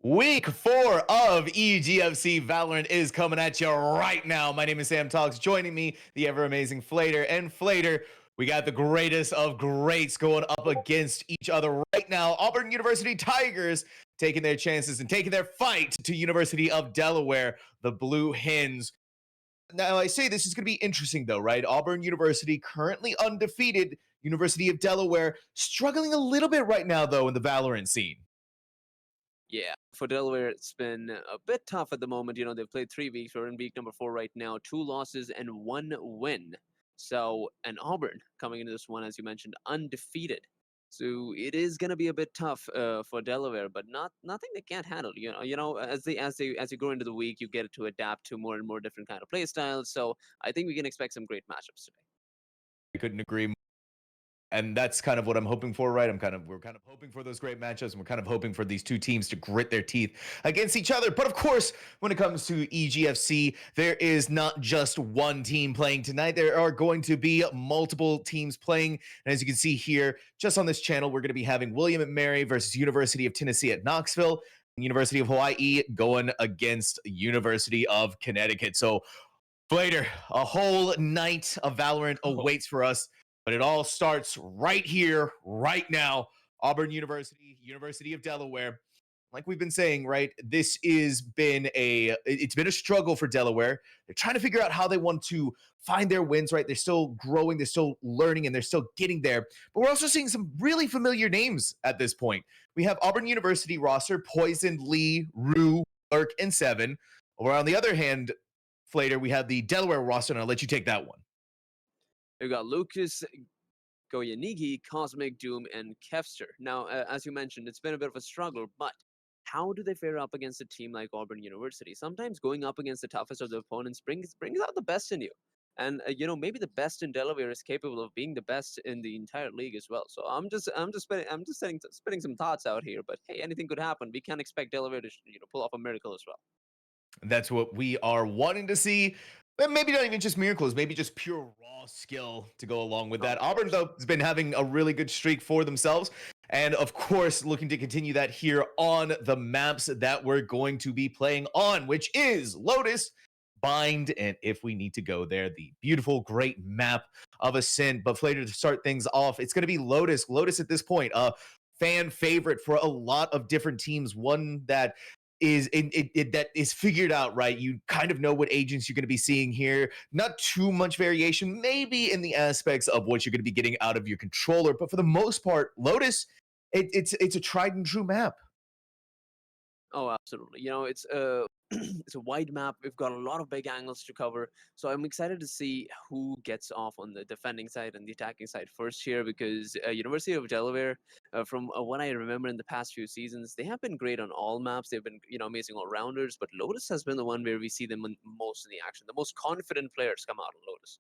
Week 4 of EGFC Valorant is coming at you right now. My name is Sam Talks. Joining me, the ever amazing Flater. And Flater, we got the greatest of greats going up against each other right now. Auburn University Tigers taking their chances and taking their fight to University of Delaware, the Blue Hens. Now, I say this is going to be interesting, though, right? Auburn University, currently undefeated. University of Delaware, struggling a little bit right now, though, in the Valorant scene. Yeah, for Delaware, it's been a bit tough at the moment. They've played 3 weeks. We're in week number 4 right now. 2 losses and 1 win. So, and Auburn coming into this one, as you mentioned, undefeated. So it is going to be a bit tough for Delaware, but nothing they can't handle. As you grow into the week, you get to adapt to more and more different kind of play styles. So I think we can expect some great matchups today. I couldn't agree more. And that's kind of what I'm hoping for, right? We're kind of hoping for those great matchups, and we're kind of hoping for these two teams to grit their teeth against each other. But of course, when it comes to EGFC, there is not just one team playing tonight. There are going to be multiple teams playing. And as you can see here, just on this channel, we're going to be having William & Mary versus University of Tennessee at Knoxville, and University of Hawaii going against University of Connecticut. So, Flater, a whole night of Valorant awaits for us. But it all starts right here, right now. Auburn University, University of Delaware. Like we've been saying, right? It's been a struggle for Delaware. They're trying to figure out how they want to find their wins, right? They're still growing, they're still learning, and they're still getting there. But we're also seeing some really familiar names at this point. We have Auburn University roster, Poison, Lee, Rue, Lurk, and Seven. Or on the other hand, Flater, we have the Delaware roster, and I'll let you take that one. We've got Lucas, Goyanigi, Cosmic, Doom, and Kefster. Now, as you mentioned, it's been a bit of a struggle, but how do they fare up against a team like Auburn University? Sometimes going up against the toughest of the opponents brings out the best in you. And maybe the best in Delaware is capable of being the best in the entire league as well. So I'm just spitting some thoughts out here. But hey, anything could happen. We can't expect Delaware to pull off a miracle as well. That's what we are wanting to see. But maybe not even just miracles, maybe just pure raw skill to go along with that. Auburn, though, has been having a really good streak for themselves. And of course, looking to continue that here on the maps that we're going to be playing on, which is Lotus, Bind, and if we need to go there, the beautiful, great map of Ascent. But later to start things off, it's going to be Lotus. Lotus at this point, a fan favorite for a lot of different teams. One that that is figured out, right? You kind of know what agents you're going to be seeing here. Not too much variation, maybe in the aspects of what you're going to be getting out of your controller, but for the most part, Lotus, it's a tried and true map. Oh, absolutely. It's it's a wide map. We've got a lot of big angles to cover. So I'm excited to see who gets off on the defending side and the attacking side first here, because University of Delaware, from what I remember in the past few seasons, they have been great on all maps. They've been amazing all-rounders, but Lotus has been the one where we see them most in the action. The most confident players come out on Lotus.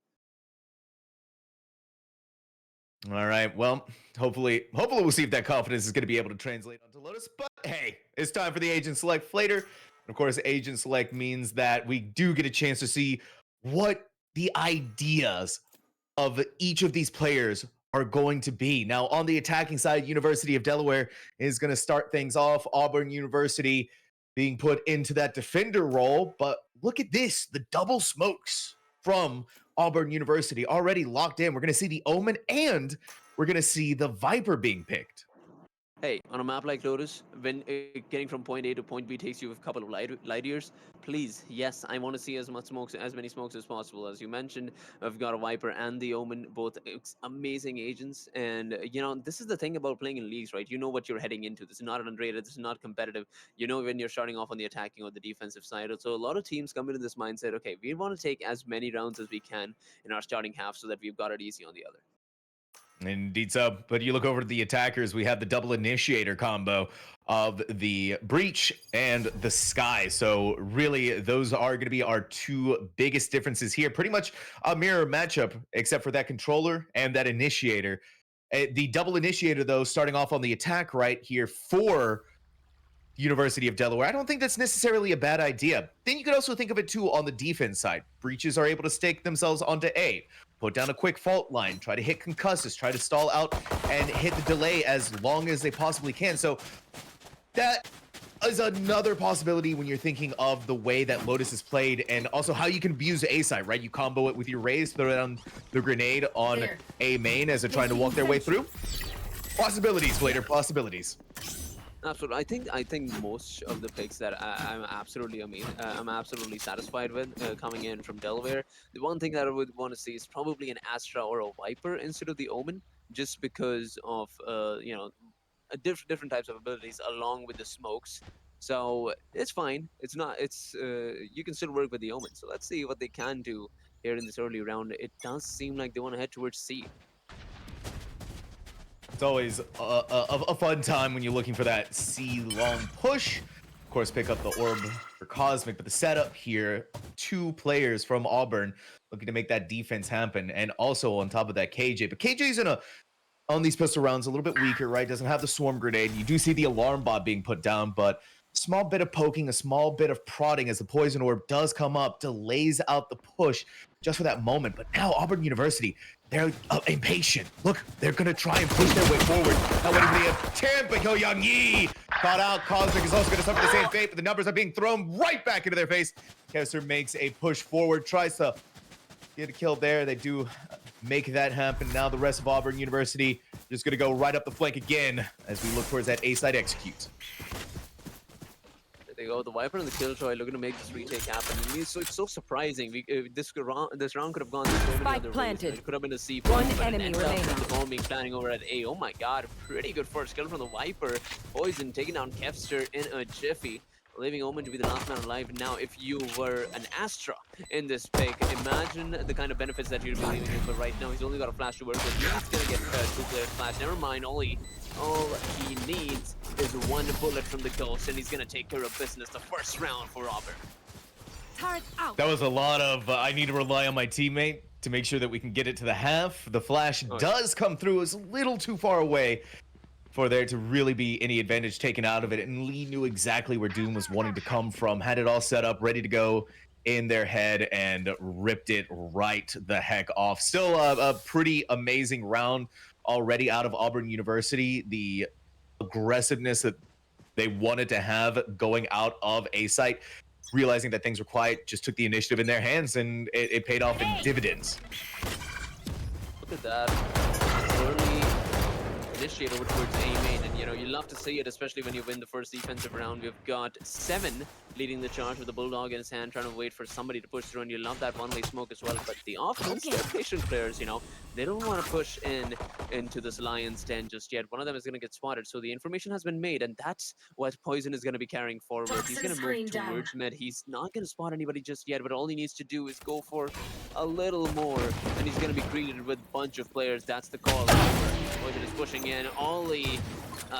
All right. Well, hopefully we'll see if that confidence is going to be able to translate onto Lotus. But hey, it's time for the Agent Select Flater. Of course, Agent Select means that we do get a chance to see what the ideas of each of these players are going to be. Now, on the attacking side, University of Delaware is going to start things off. Auburn University being put into that defender role. But look at this, the double smokes from Auburn University already locked in. We're going to see the Omen, and we're going to see the Viper being picked. Hey, on a map like Lotus, when getting from point A to point B takes you a couple of light years, please, yes, I want to see as many smokes as possible. As you mentioned, I've got a Viper and the Omen, both amazing agents. And, this is the thing about playing in leagues, right? You know what you're heading into. This is not unrated. This is not competitive. You know when you're starting off on the attacking or the defensive side. So a lot of teams come into this mindset, okay, we want to take as many rounds as we can in our starting half so that we've got it easy on the other. Indeed so. But you look over to the attackers, we have the double initiator combo of the Breach and the Sky. So really, those are going to be our two biggest differences here. Pretty much a mirror matchup, except for that controller and that initiator. The double initiator, though, starting off on the attack right here for University of Delaware. I don't think that's necessarily a bad idea. Then you could also think of it, too, on the defense side. Breaches are able to stake themselves onto A. Put down a quick fault line, try to hit concusses, try to stall out and hit the delay as long as they possibly can. So that is another possibility when you're thinking of the way that Lotus is played and also how you can abuse A side, right? You combo it with your raise, throw down the grenade on A main as they're trying to walk their way through. Possibilities, Blader, possibilities. Absolutely. I think most of the picks that I'm absolutely I'm absolutely satisfied with coming in from Delaware. The one thing that I would want to see is probably an Astra or a Viper instead of the Omen, just because of different types of abilities along with the smokes. So it's fine. It's not. It's you can still work with the Omen. So let's see what they can do here in this early round. It does seem like they want to head towards C. It's always a fun time when you're looking for that C long push. Of course, pick up the orb for Cosmic, but the setup here, 2 players from Auburn looking to make that defense happen. And also on top of that, KJ. But KJ's on these pistol rounds a little bit weaker, right? Doesn't have the swarm grenade. You do see the alarm bot being put down, but a small bit of poking, a small bit of prodding as the poison orb does come up, delays out the push just for that moment. But now Auburn University, they're impatient. Look, they're going to try and push their way forward. That would be a attempt, but Go Young Yi caught out. Cosmic is also going to suffer the same fate, but the numbers are being thrown right back into their face. Kessler makes a push forward, tries to get a kill there. They do make that happen. Now the rest of Auburn University just going to go right up the flank again as we look towards that A side execute. There they go. The Viper and the Killjoy looking to make this retake happen. I mean, it's so surprising. This round could have gone so many other ways. It could have been a C+, One but enemy it ended up remaining. with the bomb being planning over at A. Oh my god, pretty good first kill from the Viper. Poison taking down Kevster in a jiffy, leaving Omen to be the last man alive. Now, if you were an Astra in this pick, imagine the kind of benefits that you'd be leaving him. But right now, he's only got a flash to work with. He's gonna get 2-player flash. Never mind, all he needs is 1 bullet from the Ghost, and he's gonna take care of business the first round for Auburn. Turret out. That was a lot of I need to rely on my teammate to make sure that we can get it to the half. The flash does come through. It's a little too far away for there to really be any advantage taken out of it. And Lee knew exactly where Doom was wanting to come from, had it all set up, ready to go in their head, and ripped it right the heck off. Still a pretty amazing round already out of Auburn University. The aggressiveness that they wanted to have going out of A site, realizing that things were quiet, just took the initiative in their hands, and it paid off in dividends. Look at that. Early initiate over towards A main, and you love to see it, especially when you win the first defensive round. We've got 7 leading the charge with the Bulldog in his hand, trying to wait for somebody to push through, and you love that one-way smoke as well. But the offense, they're patient players, they don't want to push into this Lion's Den just yet. One of them is going to get spotted, so the information has been made, and that's what Poison is going to be carrying forward. He's going to move towards mid. He's not going to spot anybody just yet, but all he needs to do is go for a little more, and he's going to be greeted with a bunch of players. That's the call. Poison is pushing in. Ollie,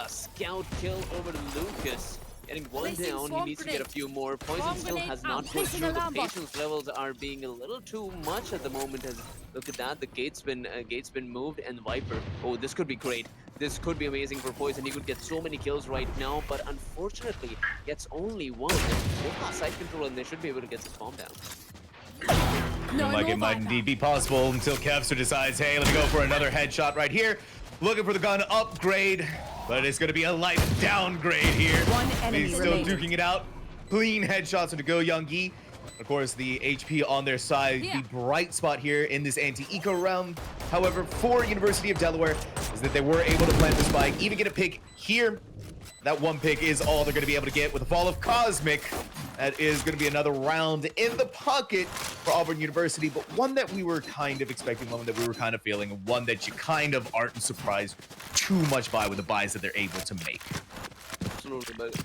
scout kill over to Lucas. Getting 1 down, he needs to get a few more. Poison still has not pushed through. The patience levels are being a little too much at the moment. As look at that, the gate's been moved, and Viper. Oh, this could be great. This could be amazing for Poison. He could get so many kills right now, but unfortunately, gets only 1. They've got side control, and they should be able to get this bomb down. It might indeed be possible until Kevster decides, hey, let me go for another headshot right here. Looking for the gun upgrade, but it's going to be a light downgrade here. He's still duking it out. Clean headshots into Go Young Yi. Of course, the HP on their side, the bright spot here in this anti-eco round. However, for University of Delaware is that they were able to plant the spike, even get a pick here. That 1 pick is all they're going to be able to get with the fall of Cosmic. That is going to be another round in the pocket for Auburn University, but one that we were kind of expecting, one that we were kind of feeling, and one that you kind of aren't surprised too much by with the buys that they're able to make. Absolutely, but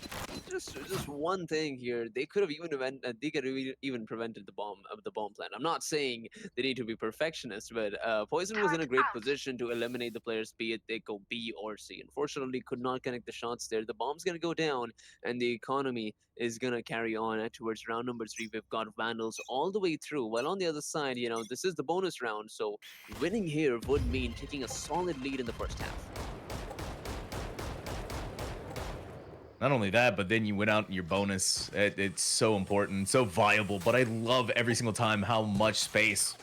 just one thing here. They could have even prevented the bomb plan. I'm not saying they need to be perfectionists, but Poison was in a great position to eliminate the players, be it they go B or C. Unfortunately, could not connect the shots there. The bomb's gonna go down, and the economy is gonna carry on towards round number 3. We've got Vandals all the way through. While on the other side, this is the bonus round, so winning here would mean taking a solid lead in the first half. Not only that, but then you went out in your bonus. It's so important, so viable, but I love every single time how much space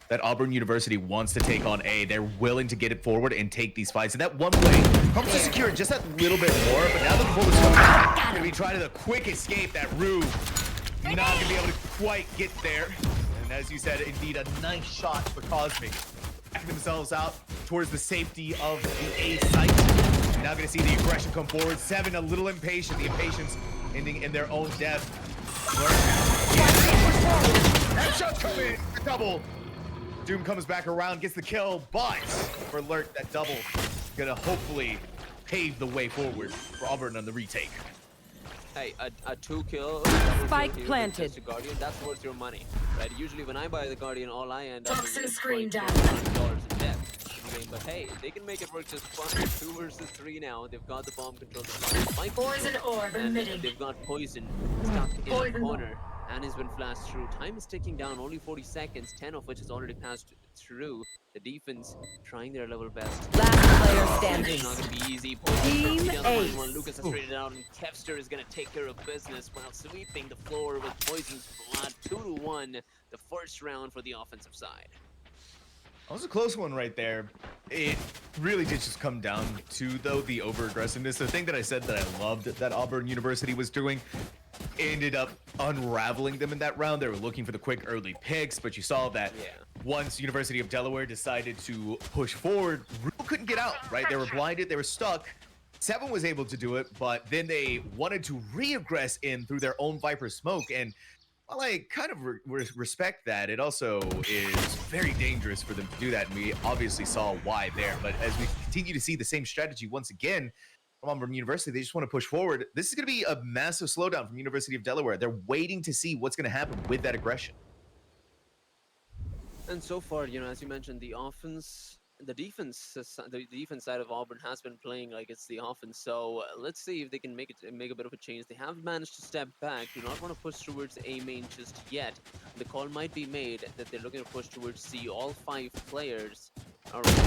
that Auburn University wants to take on A. They're willing to get it forward and take these fights. And that one play helps to secure just that little bit more. But now that the bullets come back, they're going to be trying to the quick escape. That Rue not going to be able to quite get there. And as you said, indeed a nice shot for Cosmic. Backing themselves out towards the safety of the A site. You're now going to see the aggression come forward. Seven a little impatient. The impatience ending in their own death. Headshots come in. Double. Doom comes back around, gets the kill, but for Lurk, that double is gonna hopefully pave the way forward for Auburn on the retake. Hey, a 2-kill Spike planted. Guardian, that's worth your money, right? Usually when I buy the Guardian, all I end up Toxin with is screen down. $20 in debt. But hey, they can make it work just fine. 2 versus 3 now. They've got the bomb control. Poison orb emitting. They've got Poison stuck in the corner and has been flashed through. Time is ticking down, only 40 seconds, 10 of which has already passed through. The defense trying their level best. Last player standing. It's not going to be easy. Team Ace. Lucas has traded out, and Kevster is going to take care of business while sweeping the floor with Poison's blood. 2-1, the first round for the offensive side. That was a close one right there. It really did just come down to, though, the over-aggressiveness. The thing that I said that I loved that Auburn University was doing ended up unraveling them in that round. They were looking for the quick early picks, but you saw that once University of Delaware decided to push forward, Rue couldn't get out, right? They were blinded, they were stuck. Seven was able to do it, but then they wanted to re-aggress in through their own Viper smoke, and while I kind of respect that, it also is very dangerous for them to do that, and we obviously saw why there. But as we continue to see the same strategy once again from Auburn University, they just want to push forward. This is going to be a massive slowdown from University of Delaware. They're waiting to see what's going to happen with that aggression. And so far, you know, as you mentioned, the defense side of Auburn has been playing like it's the offense. So let's see if they can make a bit of a change. They have managed to step back. Do not want to push towards A main just yet. The call might be made that they're looking to push towards C. All 5 players are looking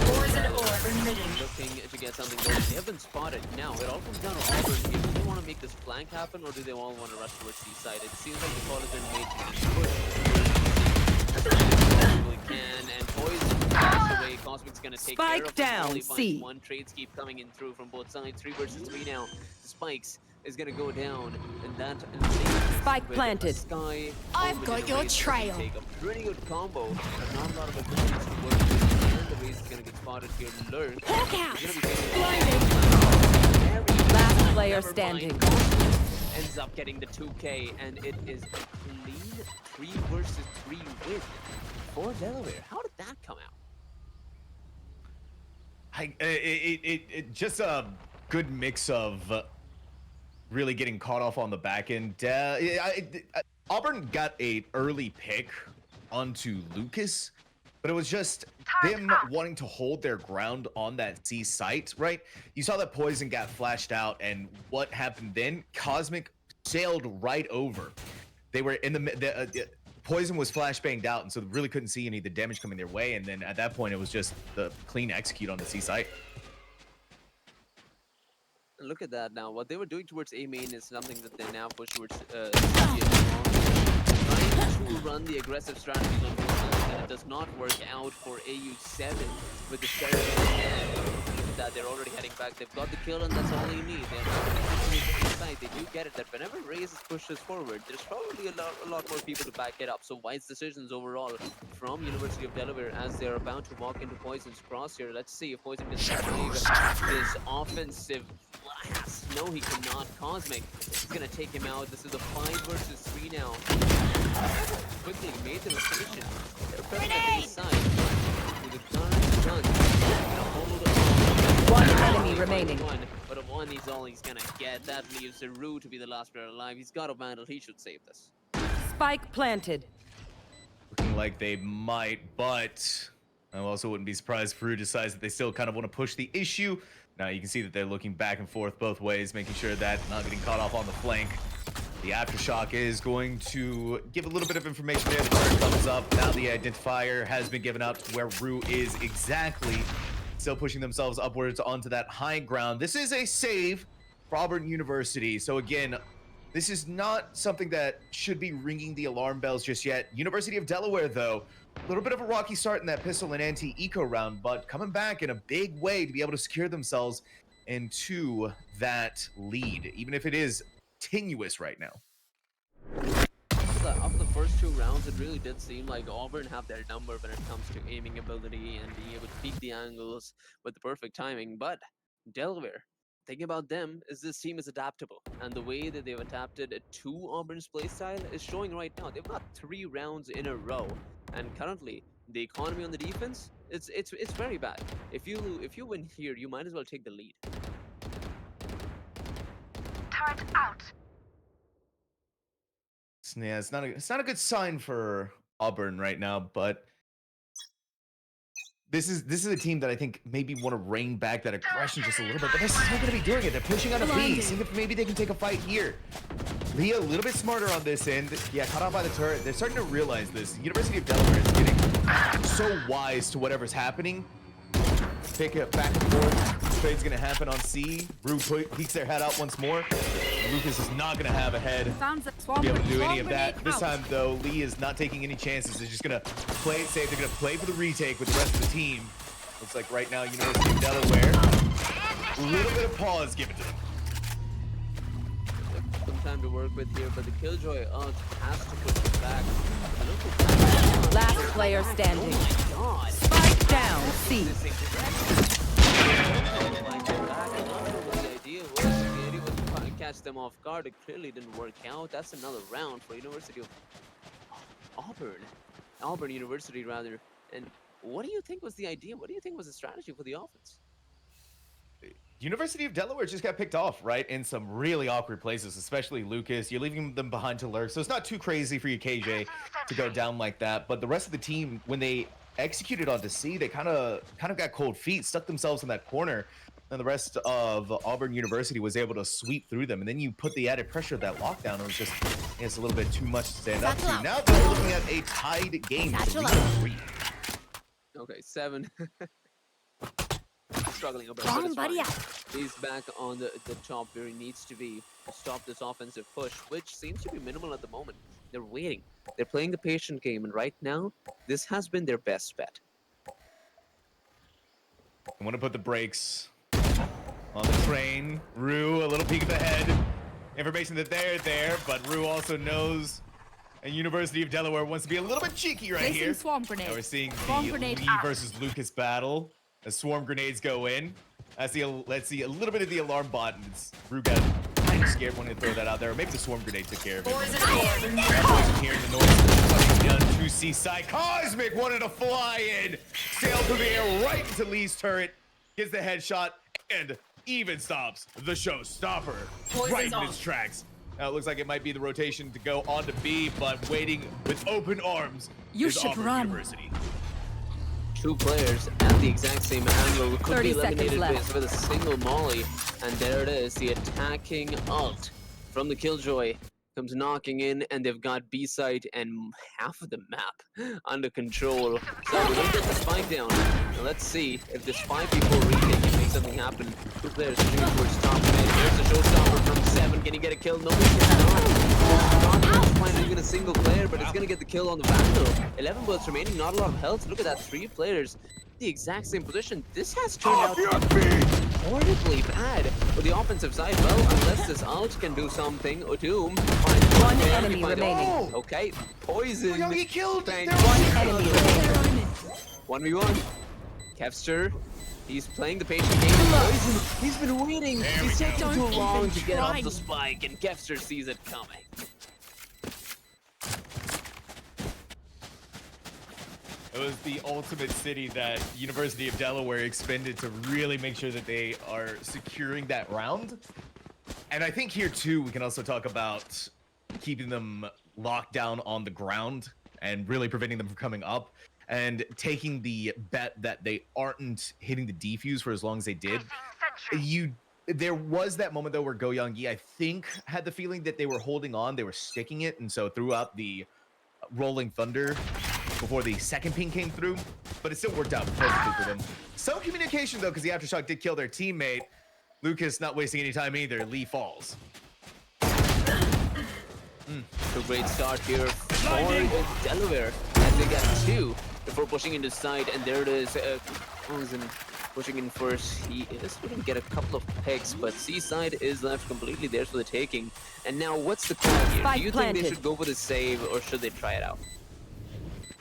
to get something going. They have been spotted. Now it all comes down to Auburn. Do they want to make this flank happen, or do they all want to rush towards C side? It seems like the call has been made to just push possibly can, and Poison pass away. Cosmic's gonna take care of down, only C. one. Trades keep coming in through from both sides. 3 versus 3 now. Spikes is gonna go down, and that Spike planted. Sky. I've got your trail. Take a pretty good combo, but not a lot of abilities to work with. And the race is gonna get spotted here. Lurk. Hawk out. He's gonna be Last player standing. Ends up getting the 2K, and it is a clean 3 versus 3 win for Delaware. How did that come out? It just a good mix of really getting caught off on the back end. Auburn got an early pick onto Lucas, but it was just them wanting to hold their ground on that C site, right? You saw that Poison got flashed out, and what happened then? Cosmic sailed right over. They were in the Poison was flashbanged out, and so they really couldn't see any of the damage coming their way, and then at that point, it was just the clean execute on the C site. Look at that now. What they were doing towards A main is something that they now push towards C as well. Trying to run the aggressive strategies on both sides, and it does not work out for AU7 with the Sheriff in hand. Look at that. They're already heading back. They've got the kill, and that's all they need. They're not inside. They do get it that whenever Raze pushes forward, there's probably a lot more people to back it up. So wise decisions overall from University of Delaware as they're about to walk into Poison's cross here. Let's see if Poison can survive this offensive blast. No, he cannot. Cosmic is going to take him out. This is a 5 versus 3 now. Quickly made the rotation. They're pressing at the side. With a gun. Hold on. One enemy remaining. But a 1 is all he's going to get. That leaves Rue to be the last player alive. He's got a vandal. He should save this. Spike planted. Looking like they might, but I also wouldn't be surprised if Rue decides that they still kind of want to push the issue. Now you can see that they're looking back and forth both ways, making sure that not getting caught off on the flank. The aftershock is going to give a little bit of information there. The turret comes up. Now the identifier has been given out where Rue is exactly. Still pushing themselves upwards onto that high ground. This is a save for Auburn University. So again, this is not something that should be ringing the alarm bells just yet. University of Delaware, though, A little bit of a rocky start in that pistol and anti-eco round, but coming back in a big way to be able to secure themselves into that lead, even if it is tenuous right now. After the first 2 rounds, it really did seem like Auburn have their number when it comes to aiming ability and being able to peek the angles with the perfect timing. But Delaware, thinking about them is this team is adaptable, and the way that they've adapted to Auburn's playstyle is showing right now. They've got 3 rounds in a row, and currently the economy on the defense it's very bad. If you win here, you might as well take the lead. Turret out. Yeah, it's not a good sign for Auburn right now, but this is a team that I think maybe want to rein back that aggression just a little bit, but they're still going to be doing it. They're pushing out a B, seeing if maybe they can take a fight here. Leah a little bit smarter on this end. Yeah, caught out by the turret. They're starting to realize this. University of Delaware is getting so wise to whatever's happening. Pick it back and forth. Trade's going to happen on C. Rue peeks their head out once more. Lucas is not going to have a head to be able to do any of that. This time, though, Lee is not taking any chances. They're just going to play it safe. They're going to play for the retake with the rest of the team. Looks like right now, University of Delaware, a little bit of pause given to them. Some time to work with here, but the Killjoy ult has to push it back. Last player standing. Oh my God. Spike down. C. The idea was to catch them off guard. It clearly didn't work out. That's another round for University of Auburn University rather. And what do you think was the idea? What do you think was the strategy for the offense? University of Delaware just got picked off, right, in some really awkward places, especially Lucas. You're leaving them behind to lurk, so it's not too crazy for you, KJ, to go down like that. But the rest of the team, when they executed onto C, they kind of got cold feet, stuck themselves in that corner, and the rest of Auburn University was able to sweep through them. And then you put the added pressure of that lockdown. It was just, it's a little bit too much to stand up to. Now they're looking at a tied game. Okay, 7. Struggling a bit, but it's fine. He's back on the top where he needs to be to stop this offensive push, which seems to be minimal at the moment. They're waiting. They're playing the patient game, and right now, this has been their best bet. I want to put the brakes on the train. Rue, a little peek of the head. Information that they're there, but Rue also knows and University of Delaware wants to be a little bit cheeky right here. Swarm grenade. Now we're seeing Swarm the grenade Lee out. versus Lucas battle as swarm grenades go in. Let's see a little bit of the alarm bot, and Rue got kind of scared when he throw that out there. Or maybe the swarm grenade took care of it. Wasn't hearing the noise coming down to Seaside. Cosmic wanted to fly in, sail through the air right into Lee's turret, gets the headshot, and even stops the showstopper right in its tracks. Now it looks like it might be the rotation to go on to B, but waiting with open arms is Auburn University. 2 players at the exact same angle could be 30 seconds eliminated left. with a single molly, and there it is, the attacking ult from the Killjoy comes knocking in, and they've got B site and half of the map under control. So we don't get the spike down. Now let's see if this 5v4 retake can make something happen. 2 players shooting towards top mid. There's the showstopper from 7. Can he get a kill? No, he cannot. Not able to find even a single player, but it's gonna get the kill on the Vandal. 11 bullets remaining, not a lot of health. Look at that, 3 players. The exact same position. This has turned out to be horribly bad for the offensive side. Well, unless this ult can do something, Doom finds One enemy remaining. Okay, poison. Oh, he killed Thank their God. Enemy remaining. 1v1. Kevster, he's playing the patient game. Poison. He's been waiting. He's taking too long to get off the spike, and Kevster sees it coming. It was the ultimate city that University of Delaware expended to really make sure that they are securing that round. And I think here too, we can also talk about keeping them locked down on the ground and really preventing them from coming up and taking the bet that they aren't hitting the defuse for as long as they did. There was that moment though where Go Young-gi, I think, had the feeling that they were holding on, they were sticking it, and so throughout the Rolling Thunder before the second ping came through, but it still worked out perfectly for them. Some communication though, because the aftershock did kill their teammate. Lucas not wasting any time either. Lee falls. A great start here for Delaware as they get 2. before pushing into side, and there it is. Poison pushing in first. He is going to get a couple of picks, but Seaside is left completely there for the taking. And now, what's the call here? Spike Do you think planted. they should go for the save, or should they try it out?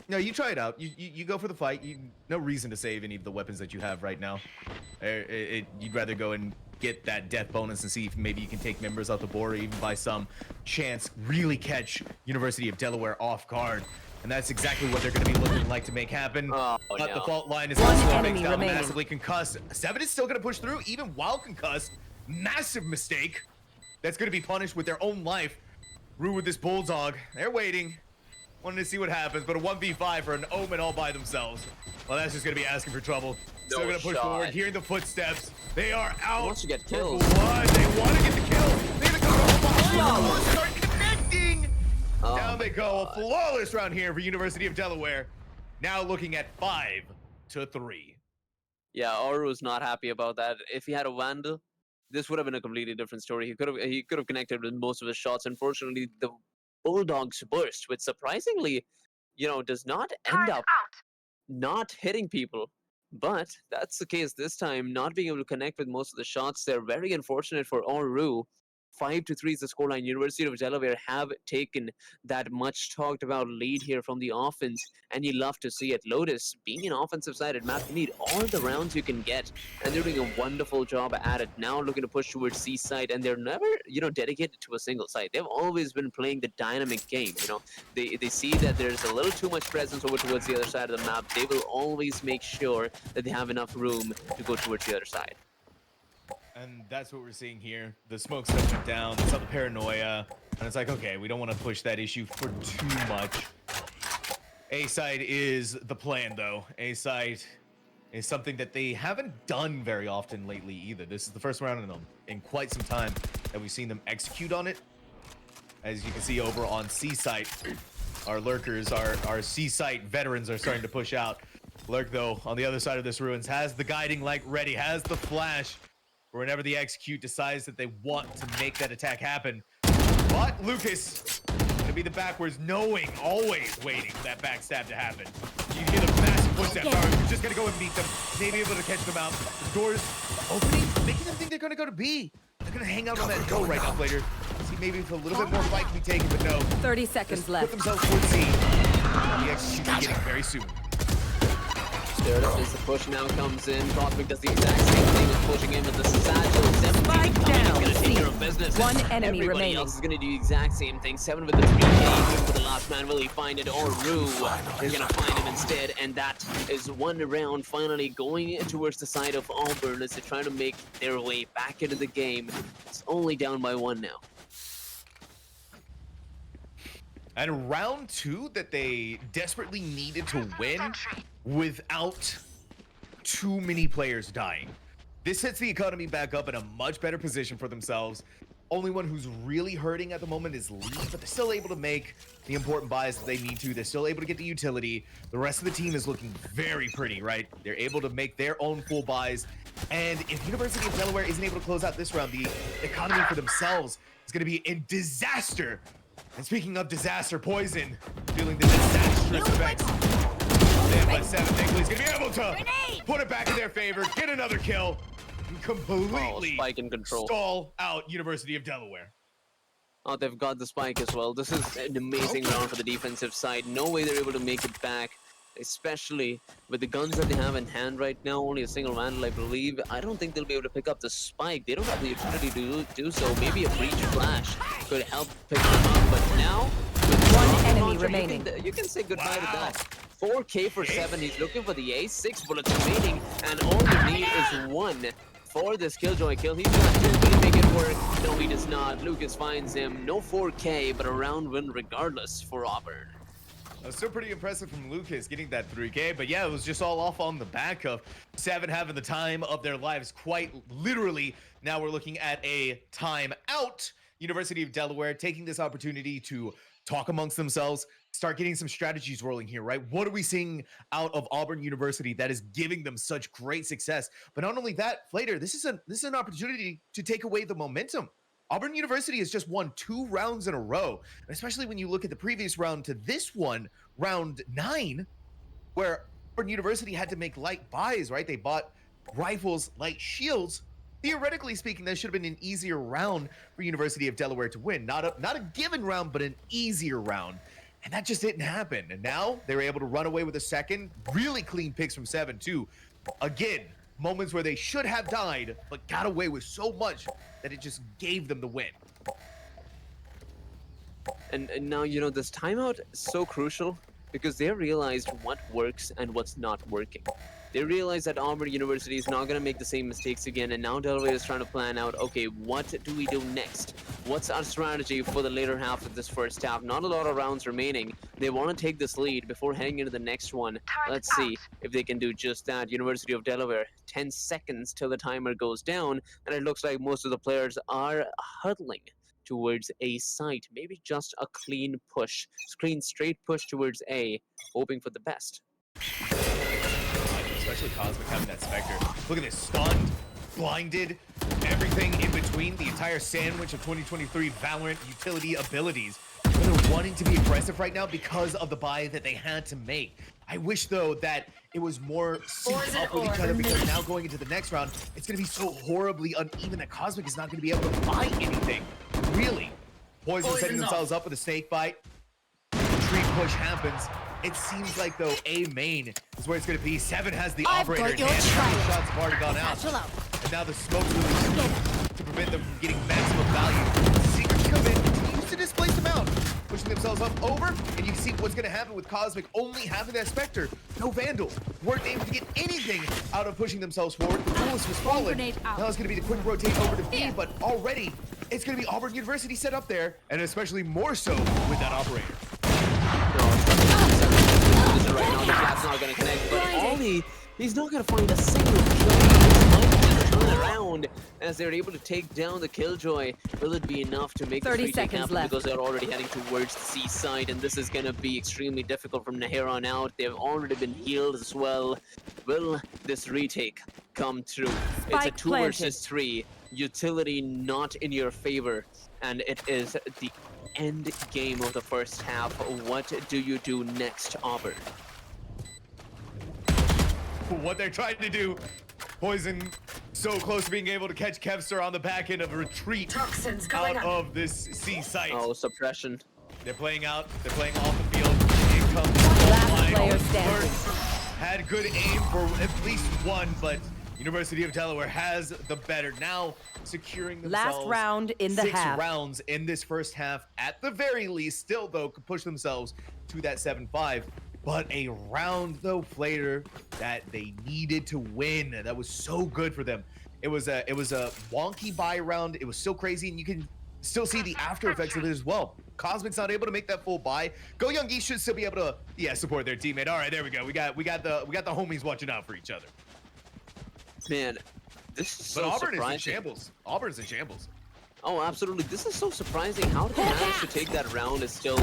No, you try it out. You go for the fight. No reason to save any of the weapons that you have right now. You'd rather go and get that death bonus and see if maybe you can take members off the board, or even by some chance really catch University of Delaware off guard. And that's exactly what they're going to be looking like to make happen. Oh, But no. the fault line is One also enemy down, remaining. massively concussed. Seven is still going to push through, even while concussed. Massive mistake. That's going to be punished with their own life. Rue with this bulldog. They're waiting. Wanting to see what happens, but a 1v5 for an Omen all by themselves. Well, that's just going to be asking for trouble. Still No going to push shot. forward, hearing the footsteps. They are out. Wants to get for kills. blood. They want to get the kill. They're going to come from behind. Start connecting. Oh Down my they go. A flawless round here for University of Delaware. Now looking at 5-3. Yeah, Oru was not happy about that. If he had a Vandal, this would have been a completely different story. He could have connected with most of his shots. Unfortunately, the Bulldogs burst, which surprisingly, does not end up not hitting people. But that's the case this time, not being able to connect with most of the shots. They're very unfortunate for Oru. 5-3 is the scoreline. University of Delaware have taken that much talked about lead here from the offense, and you love to see it. Lotus, being an offensive sided map, you need all the rounds you can get, and they're doing a wonderful job at it. Now looking to push towards Seaside, and they're never, dedicated to a single side. They've always been playing the dynamic game. They see that there's a little too much presence over towards the other side of the map. They will always make sure that they have enough room to go towards the other side. And that's what we're seeing here. The smoke stuff went down, some paranoia, and it's like, okay, we don't want to push that issue for too much. A side is the plan, though. A side is something that they haven't done very often lately either. This is the first round in quite some time that we've seen them execute on it. As you can see over on Seaside, our lurkers, our Seaside veterans are starting to push out. Lurk, though, on the other side of this ruins, has the guiding light ready, has the flash. Whenever the execute decides that they want to make that attack happen. But Lucas gonna be the backwards, knowing, always waiting for that backstab to happen. You hear the massive footsteps. All right, you're just gonna go and meet them, maybe able to catch them out. The doors opening, making them think they're gonna go to B. They're gonna hang out on that hill right up later. See maybe if a little bit more fight can be taken, but no. 30 seconds Just left. put themselves towards C. The execute beginning very soon. There it is, the push now comes in. Cosmic does the exact same thing as pushing in with the satchel. 7 Spike coming, down, gonna take C. care of business. One and enemy everybody remaining. else is gonna do the exact same thing. 7 with the 3K, looking for the last man. Will he find it? Or Rue is gonna find him instead. And that is one round finally going towards the side of Auburn as they try to make their way back into the game. It's only down by 1 now. And round 2 that they desperately needed to win without too many players dying. This sets the economy back up in a much better position for themselves. Only one who's really hurting at the moment is Lee, but they're still able to make the important buys that they need to. They're still able to get the utility. The rest of the team is looking very pretty, right? They're able to make their own full buys. And if University of Delaware isn't able to close out this round, the economy for themselves is going to be in disaster. And speaking of disaster, Poison feeling the disastrous effects. But 7 thankfully is going to be able to put it back in their favor, get another kill, and completely Spike in control. stall out University of Delaware. Oh, they've got the spike as well. This is an amazing round for the defensive side. No way they're able to make it back, especially with the guns that they have in hand right now. Only a single Vandal, I believe. I don't think they'll be able to pick up the spike. They don't have the utility to do so. Maybe a breach flash could help pick them up. But now, with One enemy launcher, remaining. you can say goodbye to Wow. that. 4K for 7. He's looking for the ace. 6 bullets remaining, and all you need is 1 for this Killjoy kill. He's got 2. Will he make it work? No, he does not. Lucas finds him. No 4K, but a round win regardless for Auburn. Still pretty impressive from Lucas getting that 3K, but yeah, it was just all off on the back of 7 having the time of their lives, quite literally. Now we're looking at a timeout. University of Delaware taking this opportunity to talk amongst themselves, start getting some strategies rolling here, right? What are we seeing out of Auburn University that is giving them such great success? But not only that, Flater, this is an opportunity to take away the momentum. Auburn University has just won 2 rounds in a row, especially when you look at the previous round to this one, round 9. where Auburn University had to make light buys, right? They bought rifles, light shields. Theoretically speaking, that should have been an easier round for University of Delaware to win. Not a given round, but an easier round. And that just didn't happen. And now they were able to run away with a second. Really clean picks from 7 too. Again, moments where they should have died, but got away with so much that it just gave them the win. And now, you know, this timeout is so crucial because they realized what works and what's not working. They realized that Auburn University is not going to make the same mistakes again, and now Delaware is trying to plan out, okay, what do we do next? What's our strategy for the later half of this first half? Not a lot of rounds remaining. They want to take this lead before heading into the next one. Let's see if they can do just that. University of Delaware, 10 seconds till the timer goes down, and it looks like most of the players are huddling towards A site. Maybe just a clean push, clean straight push towards A, hoping for the best. Especially Cosmic having that Spectre. Look at this, stunned, blinded, everything in between, the entire sandwich of 2023 Valorant utility abilities. They're wanting to be aggressive right now because of the buy that they had to make. I wish, though, that it was more synced up with each other, because now going into the next round, it's going to be so horribly uneven that Cosmic is not going to be able to buy anything. Really. Poison setting themselves up with a snake bite. Retreat push happens. It seems like, though, A main is where it's going to be. 7 has the operator in hand. Shots have already gone out. And now the smoke's really to prevent them from getting maximum value. Secrets come in, continues to displace them out. Pushing themselves up over, and you see what's going to happen with Cosmic only having that Spectre. No Vandal. Weren't able to get anything out of pushing themselves forward. The Duelist was fallen. Now it's going to be the quick rotate over to B, but already it's going to be Auburn University set up there, and especially more so with that operator. Right now, the flap's not going to connect, but Ollie, he's not going to find a single kill. Turn around as they're able to take down the Killjoy. Will it be enough to make 30 this retake seconds happen? left. Because they're already heading towards the C side, and this is going to be extremely difficult from here on out. They've already been healed as well. Will this retake come through? It's a 2 versus 3. Utility not in your favor, and it is the end game of the first half. What do you do next, Auburn? What they're trying to do, Poison so close to being able to catch Kevster on the back end of a retreat out of this C site. Oh, suppression. They're playing out, they're playing off the field. In comes Last player standing. Had good aim for at least one, but University of Delaware has the better. Now securing themselves Last round in the 6 half. rounds in this first half. At the very least, still though, could push themselves to that 7-5. But a round though later that they needed to win. That was so good for them. It was a wonky buy round. It was so crazy, and you can still see the after effects of it as well. Cosmic's not able to make that full buy. Go Young Geese should still be able to support their teammate. All right, there we go. We got the homies watching out for each other. Man, this is so But Auburn surprising. is in shambles. Auburn's in shambles. Oh, absolutely. This is so surprising. How did they manage to take that round is still,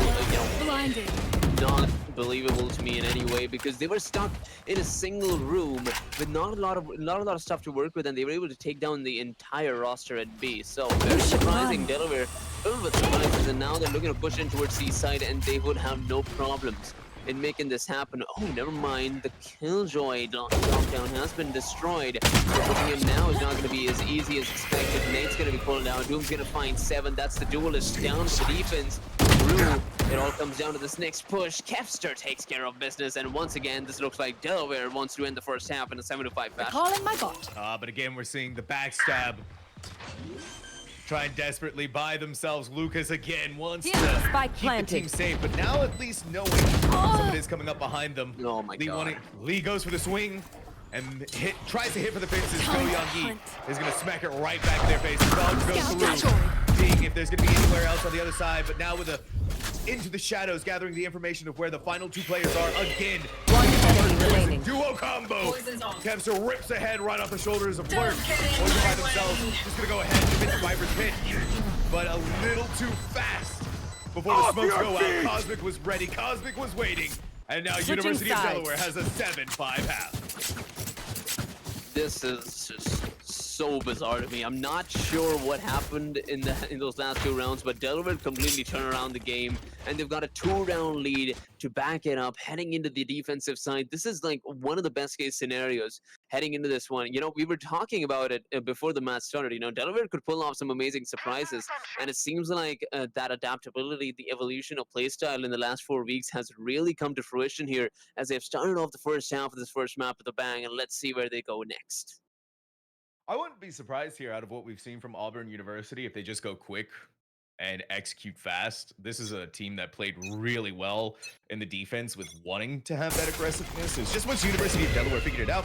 Blinded. not believable to me in any way, because they were stuck in a single room with not a lot of stuff to work with, and they were able to take down the entire roster at B. So very surprising. Delaware filled with surprises, and now they're looking to push in towards C side, and they would have no problems in making this happen. Oh, never mind. The Killjoy lockdown has been destroyed. So pushing him now is not going to be as easy as expected. Nate's going to be pulled down. Doom's going to find 7. That's the Duelist down for defense. Through. It all comes down to this next push. Kevster takes care of business, and once again, this looks like Delaware wants to end the first half in a 7-5 fashion. Calling my bot. But again, we're seeing the backstab. Trying desperately by themselves. Lucas again wants to Spike keep planted. the team safe, but now at least knowing someone is coming up behind them. Oh my God. Lee goes for the swing and tries to hit for the fences. Go Young is going to smack it right back in their face. The dog goes through, seeing if there's going to be anywhere else on the other side, but now with into the shadows, gathering the information of where the final 2 players are again. One enemy remaining. Duo combo. Kevster rips ahead right off the shoulders of Flirt. Poison by themselves. Just gonna go ahead and hit the Viper's pit. But a little too fast before the smokes go out. Cosmic was ready. Cosmic was waiting. And now Switching University of sides. Delaware has a 7-5 half. This is just so bizarre to me. I'm not sure what happened in those last 2 rounds, but Delaware completely turned around the game, and they've got a 2-round lead to back it up heading into the defensive side. This is like one of the best case scenarios heading into this one. You know, we were talking about it before the match started. You know, Delaware could pull off some amazing surprises, and it seems like that adaptability, the evolution of playstyle in the last 4 weeks has really come to fruition here as they've started off the first half of this first map with a bang, and let's see where they go next. I wouldn't be surprised here out of what we've seen from Auburn University if they just go quick and execute fast. This is a team that played really well in the defense with wanting to have that aggressiveness. It's just once University of Delaware figured it out,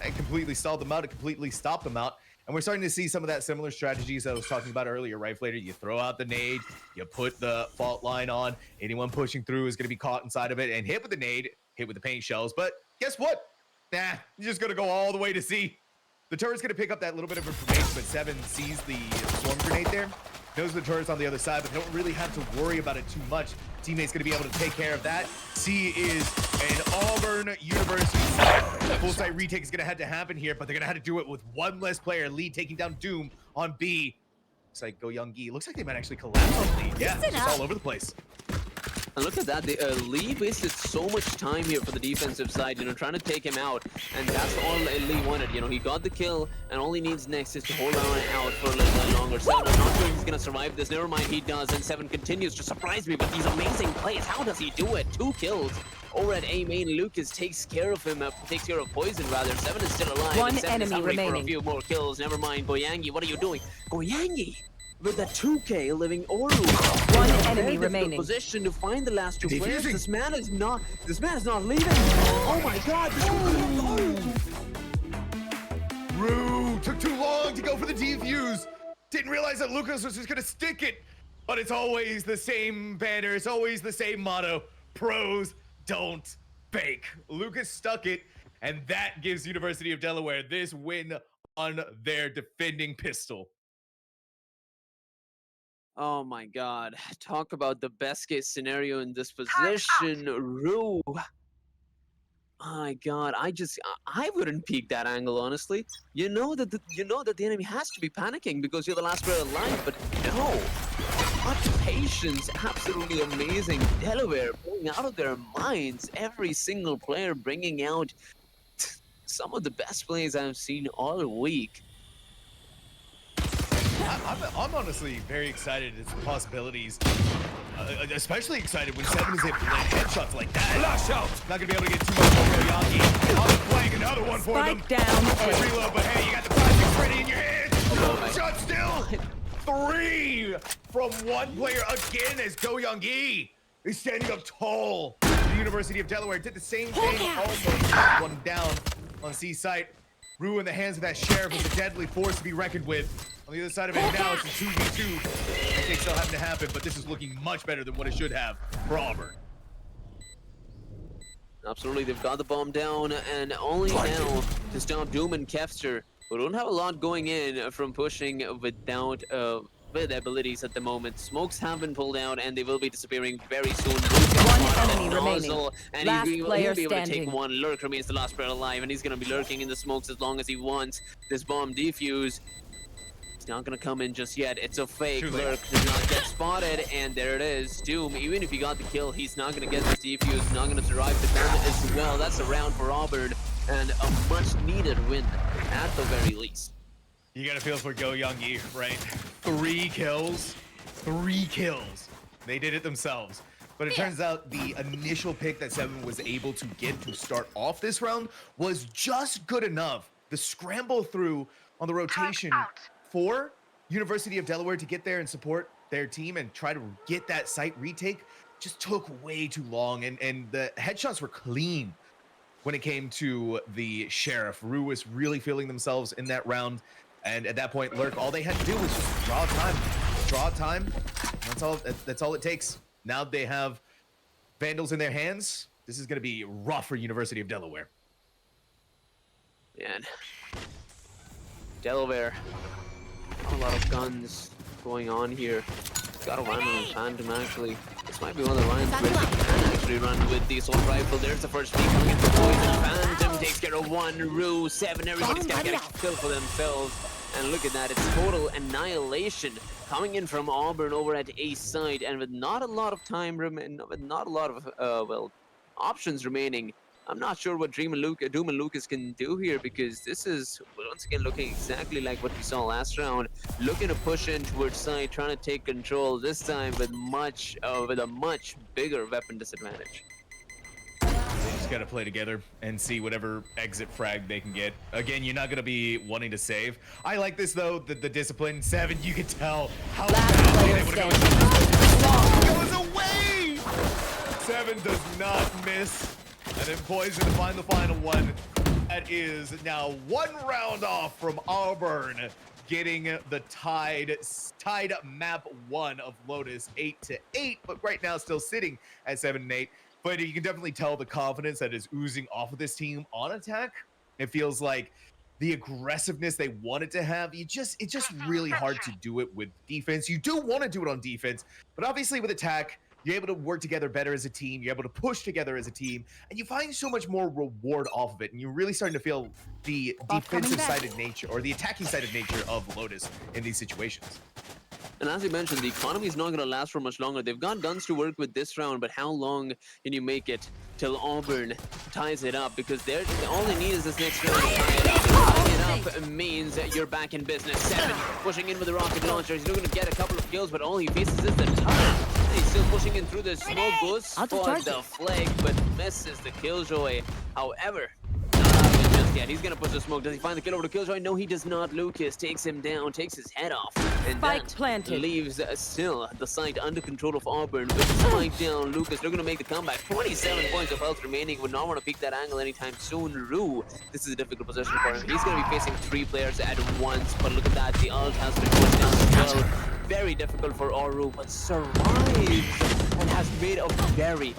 it completely stalled them out, it completely stopped them out. And we're starting to see some of that similar strategies that I was talking about earlier, right, Flater? You throw out the nade, you put the fault line on, anyone pushing through is going to be caught inside of it and hit with the nade, hit with the paint shells. But guess what? Nah, you're just going to go all the way to C. The turret's going to pick up that little bit of information, but Seven sees the swarm grenade there, knows the turret's on the other side, but they don't really have to worry about it too much. Teammates going to be able to take care of that. C is an Auburn University side. Full site retake is going to have to happen here, but they're going to have to do it with one less player. Lead taking down Doom on B. Looks like Go Young Gi. Looks like they might actually collapse on Lead. Yeah, it's all over the place. And look at that, Lee wasted so much time here for the defensive side, you know, trying to take him out, and that's all Lee wanted. You know, he got the kill, and all he needs next is to hold on out for a little bit longer. Seven, I'm not sure he's gonna survive this. Never mind, he does, and Seven continues to surprise me with these amazing plays. How does he do it? 2 kills. Over at A main, Lucas takes care of him, takes care of Poison rather. Seven is still alive. One Seven is enemy hungry remaining. for a few more kills. Never mind, Goyangi, what are you doing? Goyangi! With that 2K living Oru. One enemy remaining. Position to find the last 2 players. Defusing. This man is not leaving. Oh my god, Rue took too long to go for the defuse. Didn't realize that Lucas was just gonna stick it. But it's always the same banner. It's always the same motto. Pros don't fake. Lucas stuck it, and that gives University of Delaware this win on their defending pistol. Oh my god. Talk about the best case scenario in this position. Rue. My god, I wouldn't peek that angle, honestly. You know that the enemy has to be panicking because you're the last player alive, but no. What patience, absolutely amazing. Delaware pulling out of their minds, every single player bringing out some of the best plays I've seen all week. I'm honestly very excited at the possibilities. Especially excited when Seven is able to land headshots like that. Lash out! Not gonna be able to get too much from Goyangi. On the flank, another one for them. Spike down. Quick reload, but hey, you got the plastics ready in your hand. Shot still. 3 from one player again as Go Young-gi is standing up tall. The University of Delaware did the same thing, almost one down on C site. Rue in the hands of that sheriff is a deadly force to be reckoned with. On the other side of it now, it's a 2v2. I think still having to happen, but this is looking much better than what it should have for Auburn. Absolutely, they've got the bomb down, and only now to stop Doom and Kefster, who don't have a lot going in from pushing without with abilities at the moment. Smokes have been pulled out, and they will be disappearing very soon. One enemy remaining. And Last he'll player be able to take standing. one. Lurk remains the last player alive, and he's going to be lurking in the smokes as long as he wants this bomb defuse. It's not going to come in just yet. It's a fake. Lurk does not get spotted, and there it is. Doom, even if he got the kill, he's not going to get this defuse, not going to survive the gun as well. That's a round for Auburn, and a much-needed win at the very least. You gotta feel for Go Young-gi, right? 3 kills. 3 kills. They did it themselves. But it turns out the initial pick that Seven was able to get to start off this round was just good enough. The scramble through on the rotation for University of Delaware to get there and support their team and try to get that site retake just took way too long. And the headshots were clean when it came to the sheriff. Rue was really feeling themselves in that round. And at that point, Lurk, all they had to do was just draw time. Draw time. That's all it takes. Now they have Vandals in their hands. This is going to be rough for University of Delaware. Man. Delaware. A lot of guns going on here. Got a run on Phantom, actually. This might be one of the lines where they can actually run with the assault rifle. There's the first peek coming in for Poison. Phantom takes care of one. Rue, Seven. Everybody's got to get a kill for themselves. And look at that, it's total annihilation coming in from Auburn over at A side, and with not a lot of time with not a lot of well, options remaining. I'm not sure what Doom and Lucas can do here, because this is once again looking exactly like what we saw last round. Looking to push in towards side, trying to take control this time with a much bigger weapon disadvantage. They just gotta play together and see whatever exit frag they can get. Again, you're not gonna be wanting to save. I like this though, the discipline. 7, you can tell how fast they would go. It goes away! 7 does not miss. And then Poison to find the final one. That is now 1 round off from Auburn, getting the tied map 1 of Lotus 8-8, but right now still sitting at 7-8. But you can definitely tell the confidence that is oozing off of this team on attack. It feels like the aggressiveness they wanted to have, it's just really hard to do it with defense. You do want to do it on defense, but obviously with attack, you're able to work together better as a team. You're able to push together as a team, and you find so much more reward off of it. And you're really starting to feel the defensive-sided nature or the attacking-sided nature of Lotus in these situations. And as you mentioned, the economy is not going to last for much longer. They've got guns to work with this round, but how long can you make it till Auburn ties it up? Because all they need is this next round to tie it up. Tying it up means that you're back in business. 7 pushing in with the rocket launcher. He's looking to get a couple of kills, but all he faces is the turret. He's still pushing in through the smoke, goes for the flag, but misses the Killjoy. However, yeah, he's gonna push the smoke. Does he find the kill over to Killjoy? No, he does not. Lucas takes him down, takes his head off, and that leaves still the site under control of Auburn. With the spike down, Lucas looking to make the comeback. 27 points of health remaining. Would not want to peek that angle anytime soon. Rue, this is a difficult position for him. He's gonna be facing 3 players at once, but look at that. The ult has been pushed down as well. Very difficult for Oru, but survives and has made a very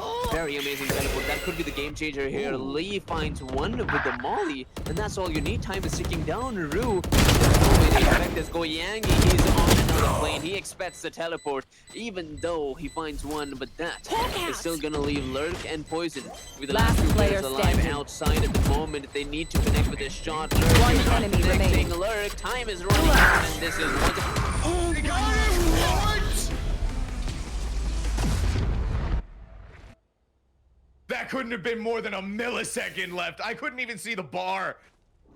amazing teleport. That could be the game changer here. Lee finds 1 with the molly, and that's all you need. Time is ticking down. Rue, is Goyangi. He's on another plane. He expects the teleport, even though he finds 1, but that is still gonna leave Lurk and Poison with the last 2 players alive outside at the moment. They need to connect with this shot. Lurk 1 enemy remaining. Lurk, time is running out, and this is Oh, they got it! What? That couldn't have been more than a millisecond left. I couldn't even see the bar.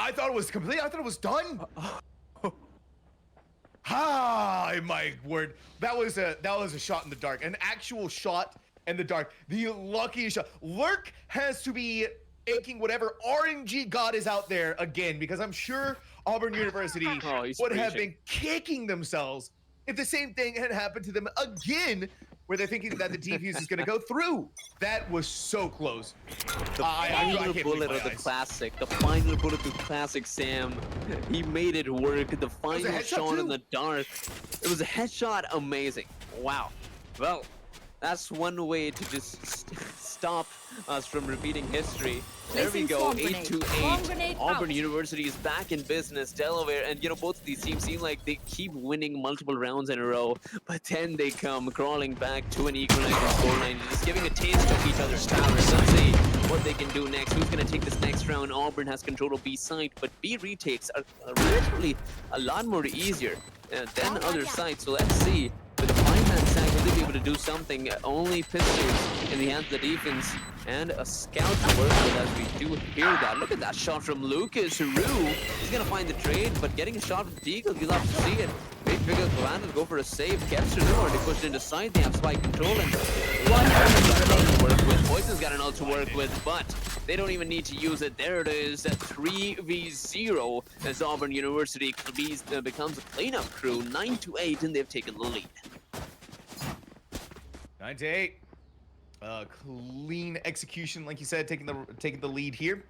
I thought it was complete. I thought it was done. Ah, my word. That was a shot in the dark. An actual shot in the dark. The luckiest shot. Lurk has to be aching whatever RNG god is out there again, because I'm sure Auburn University would have been kicking themselves if the same thing had happened to them again, where they're thinking that the defuse is going to go through. That was so close. The final bullet of the classic. The final bullet of the classic, Sam. He made it work. The final shot in the dark. It was a headshot. Amazing. Wow. Well, that's one way to just stop us from repeating history. There we go, 8-8. Auburn University is back in business. Delaware, and both of these teams seem like they keep winning multiple rounds in a row, but then they come crawling back to an equalizing scoreline, just giving a taste of each other's powers. Let's see what they can do next. Who's going to take this next round? Auburn has control of B site, but B retakes are relatively a lot more easier than other sites. So let's see. With a 5-man sack, will they be able to do something? Only pistols in the hands of the defense and a scout to work with, as we do hear that. Look at that shot from Lucas. Rue, he's going to find the trade, but getting a shot with the Deagle, you'll have to see it. Great figure Govanna to go for a save. Kepster already pushed into side. They have spike control, and one to work with. Poison's got an ult to work with, but they don't even need to use it. There it is, 3v0 as Auburn University becomes a cleanup crew, 9-8, and they've taken the lead. 9-8. Clean execution, like you said, taking the lead here.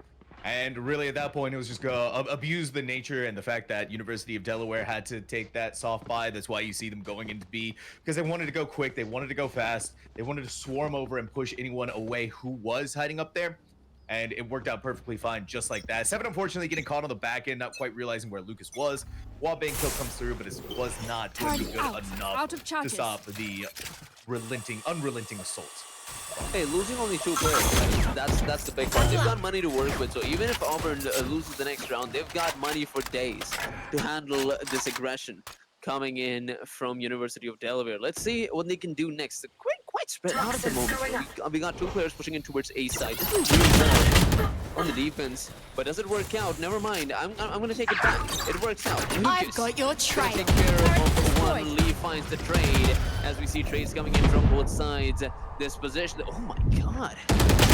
And really at that point, it was just abuse the nature and the fact that University of Delaware had to take that soft buy. That's why you see them going into B, because they wanted to go quick, they wanted to go fast, they wanted to swarm over and push anyone away who was hiding up there. And it worked out perfectly fine, just like that. 7 unfortunately getting caught on the back end, not quite realizing where Lucas was. While being kill comes through, but it was not doing good enough to stop the unrelenting assault Hey, losing only 2 players, right? That's the big part. They've got money to work with, so even if Auburn loses the next round, they've got money for days to handle this aggression coming in from University of Delaware. Let's see what they can do next. They're quite spread out at the moment. We got 2 players pushing in towards A side. This is really good on the defense, but does it work out? Never mind. I'm gonna take it back. It works out. I've Lucas got your trail. take care of one. Lee finds the trade as we see trades coming in from both sides. This position. Oh my god.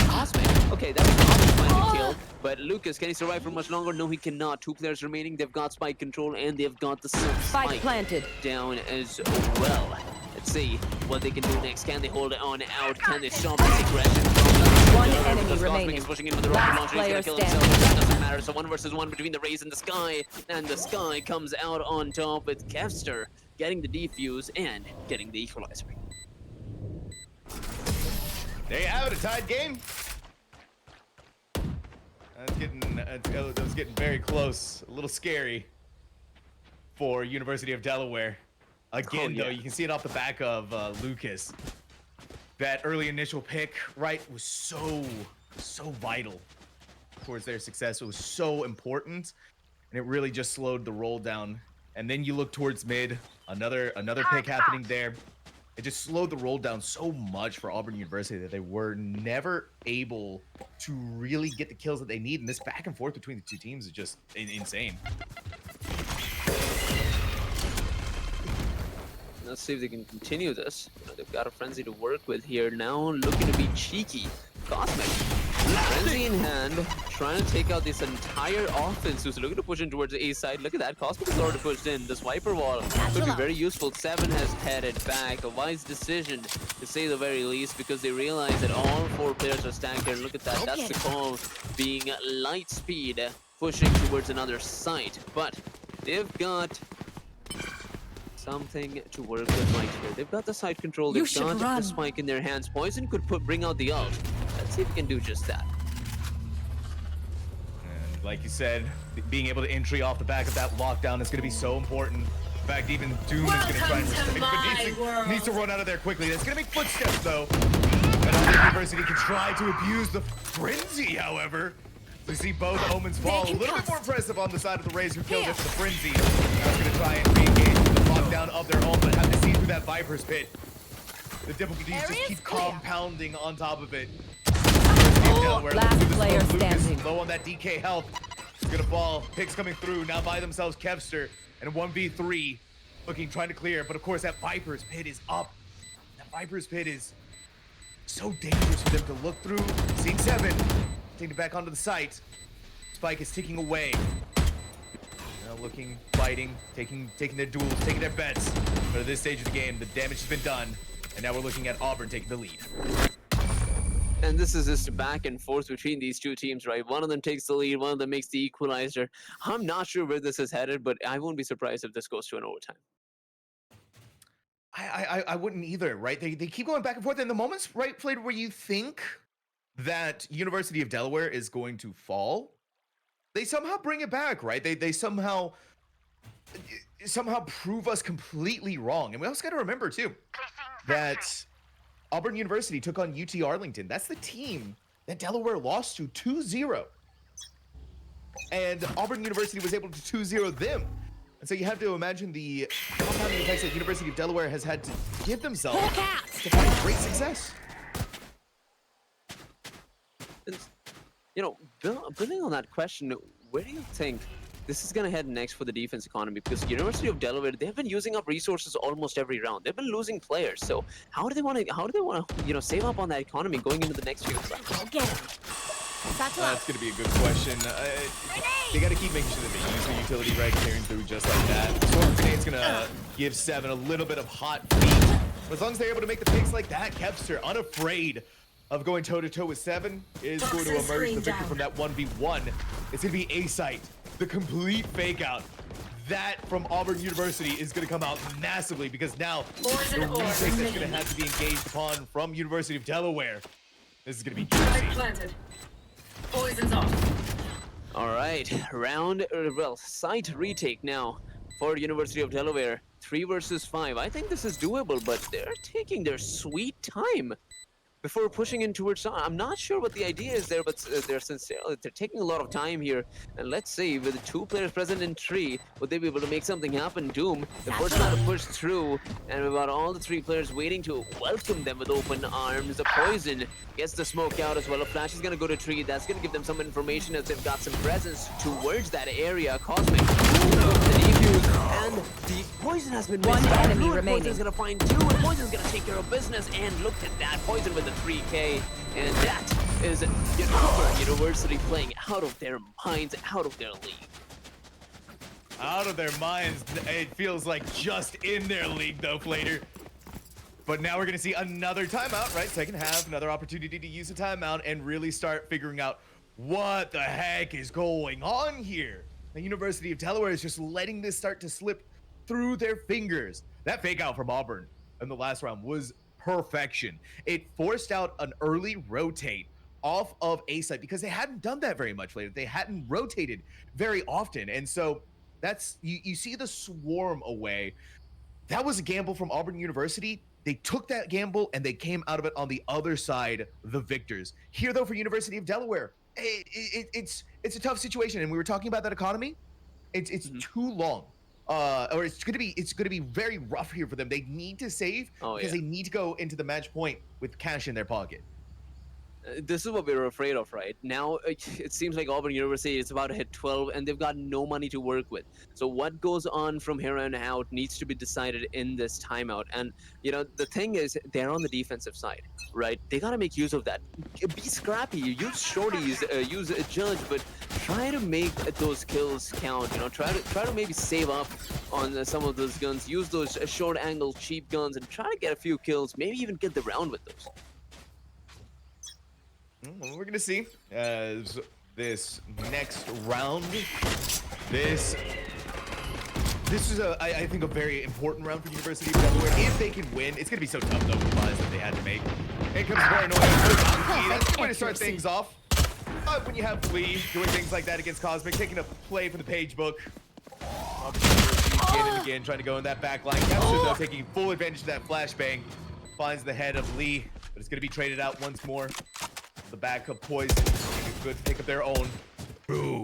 Cosmic. Okay, that was Cosmic finding a kill. But Lucas, can he survive for much longer? No, he cannot. 2 players remaining. They've got spike control and they've got the Spike planted down as well. Let's see what they can do next. Can they hold it on out? Can they stop this aggression from One Delaware? enemy Because Cosmic remaining. is pushing in with the rocket Last launcher. He's gonna player kill standing. himself. That doesn't matter. So 1 versus 1 between the Rays and the Sky. And the Sky comes out on top with Kevster getting the defuse and getting the equalizer. There you have it, a tied game. That was getting very close. A little scary for University of Delaware. Again, though, you can see it off the back of Lucas. That early initial pick, right, was so vital towards their success. It was so important, and it really just slowed the roll down. And then you look towards mid, another pick happening there. It just slowed the roll down so much for Auburn University that they were never able to really get the kills that they need. And this back and forth between the 2 teams is just insane. Let's see if they can continue this. You know, they've got a Frenzy to work with here now, looking to be cheeky. Cosmic. Frenzy in hand, trying to take out this entire offense. Who's looking to push in towards the A side. Look at that. Cosmic is already pushed in. This Viper wall could be very useful. 7 has headed back. A wise decision, to say the very least, because they realize that all 4 players are stacked here. Look at that. That's the call, being light speed, pushing towards another site. But they've got something to work with right here. They've got the side control. They've got the spike in their hands. Poison could bring out the ult. Let's see if we can do just that. And like you said, being able to entry off the back of that lockdown is going to be so important. In fact, even Doom is going to try and respect, but needs to run out of there quickly. That's going to make footsteps, though. And Auburn University can try to abuse the frenzy, however. We see both Omens fall. A little bit more impressive on the side of the Rays who killed it for the frenzy. Now it's going to try and re-engage with the lockdown of their own, but have to see through that Viper's pit. The difficulties just keep compounding on top of it. Last player standing. Low on that DK health. He's gonna fall. Picks coming through now by themselves. Kevster and a 1v3 trying to clear, but of course that Viper's pit is up. That Viper's pit is so dangerous for them to look through. Seeing 7, taking it back onto the site. Spike is ticking away. Now looking, fighting, taking their duels, taking their bets. But at this stage of the game, the damage has been done, and now we're looking at Auburn taking the lead. And this is just back and forth between these 2 teams, right? One of them takes the lead, one of them makes the equalizer. I'm not sure where this is headed, but I won't be surprised if this goes to an overtime. I wouldn't either, right? They keep going back and forth, and the moments, right, played where you think that University of Delaware is going to fall, they somehow bring it back, right? They somehow prove us completely wrong. And we also got to remember, too, that Auburn University took on UT Arlington. That's the team that Delaware lost to 2-0. And Auburn University was able to 2-0 them. And so you have to imagine the compounding effects that University of Delaware has had to give themselves to find great success. And, you know, building on that question, where do you think this is going to head next for the defense economy? Because University of Delaware, they've been using up resources almost every round. They've been losing players. So how do they want to, save up on that economy going into the next few rounds? Get him. That's going to be a good question. They got to keep making sure that they use the utility right, clearing through just like that. Storm Grenade's going to give 7 a little bit of hot feet. But as long as they're able to make the picks like that, Kevster, unafraid of going toe-to-toe with 7, is going to emerge the victor from that 1v1. It's going to be A-Site, the complete fake out. That from Auburn University is going to come out massively, because now the retake that's going to have to be engaged upon from University of Delaware. This is going to be juicy. Planted. Poison's off. All right, site retake now for University of Delaware. 3 versus 5. I think this is doable, but they're taking their sweet time. before pushing in towards. I'm not sure what the idea is there, but they're sincere. They're taking a lot of time here. And let's see, with the 2 players present in tree, would they be able to make something happen? Doom, the first man to push through, and we've got all the 3 players waiting to welcome them with open arms. The Poison gets the smoke out as well. A flash is going to go to tree. That's going to give them some information as they've got some presence towards that area. Cosmic, and the Poison has been One missed. enemy Blue and remaining. Poison's going to find 2, and Poison's going to take care of business. And look at that, Poison with the 3K, and that is Auburn University playing out of their minds, out of their league. Out of their minds. It feels like just in their league, though, Flater. But now we're going to see another timeout, right? Second half, another opportunity to use a timeout and really start figuring out what the heck is going on here. The University of Delaware is just letting this start to slip through their fingers. That fake out from Auburn in the last round was perfection. It forced out an early rotate off of A site because they hadn't done that very much later. They hadn't rotated very often. And so that's, you see the swarm away. That was a gamble from Auburn University. They took that gamble and they came out of it on the other side, the victors. Here, though, for University of Delaware, it's a tough situation. And we were talking about that economy. It's too long. Or it's gonna be very rough here for them. They need to save because they need to go into the match point with cash in their pocket. This is what we were afraid of, right? Now it seems like Auburn University is about to hit 12 and they've got no money to work with. So what goes on from here on out needs to be decided in this timeout. And, you know, the thing is, they're on the defensive side, right? They got to make use of that. Be scrappy. Use shorties, use a judge, but try to make those kills count. You know, try to maybe save up on some of those guns. Use those short angle cheap guns and try to get a few kills. Maybe even get the round with those. Well, we're gonna see as this next round. This is I think a very important round for University of Delaware. If they can win, it's gonna be so tough though with the buys that they had to make. It comes paranoia. That's the way to start things off. But when you have Lee doing things like that against Cosmic, taking a play from the page book. Again and again, trying to go in that back line. Capture though, taking full advantage of that flashbang. Finds the head of Lee, but it's gonna be traded out once more. The backup Poison taking a good pick of their own. Ooh. No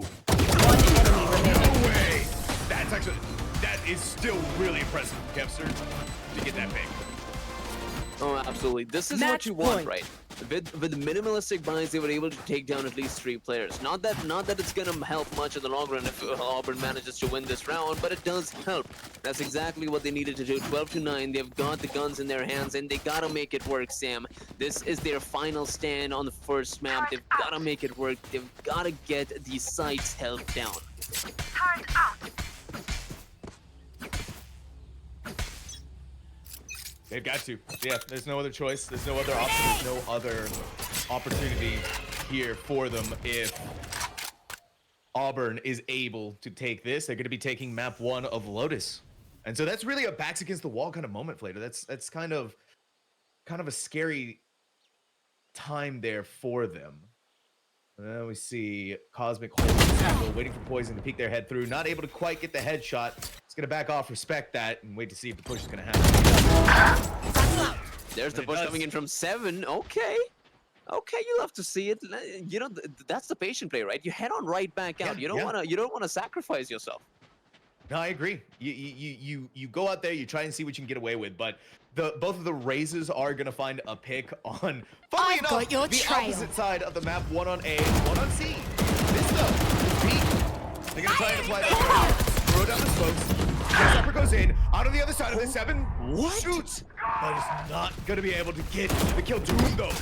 way! That is still really impressive, Kevster, to get that pick. Oh, absolutely. This is what you want, right? With minimalistic buys, they were able to take down at least 3 players. Not that it's gonna help much in the long run if Auburn manages to win this round, but it does help. That's exactly what they needed to do. 12-9, they've got the guns in their hands, and they gotta make it work, Sam. This is their final stand on the first map. They've gotta make it work. They've gotta get these sites held down. Turret out. They've got to. Yeah, there's no other choice. There's no other option. There's no other opportunity here for them if Auburn is able to take this. They're going to be taking map 1 of Lotus. And so that's really a backs against the wall kind of moment, Flater. That's kind of a scary time there for them. We see Cosmic holding, waiting for Poison to peek their head through. Not able to quite get the headshot. It's going to back off, respect that, and wait to see if the push is going to happen. There's the push coming in from 7. Okay. Okay, you love to see it. You know, that's the patient play, right? You head on right back out. You don't want to sacrifice yourself. No, I agree. You go out there, you try and see what you can get away with, but both of the Razes are gonna find a pick on, funnily enough, the opposite side of the map. 1 on A, 1 on C. This though, B. They're gonna try and apply that. Throw down the smokes. The upper goes in. Out on the other side of the 7. What? Shoots. But is not gonna be able to get the kill. Doom though.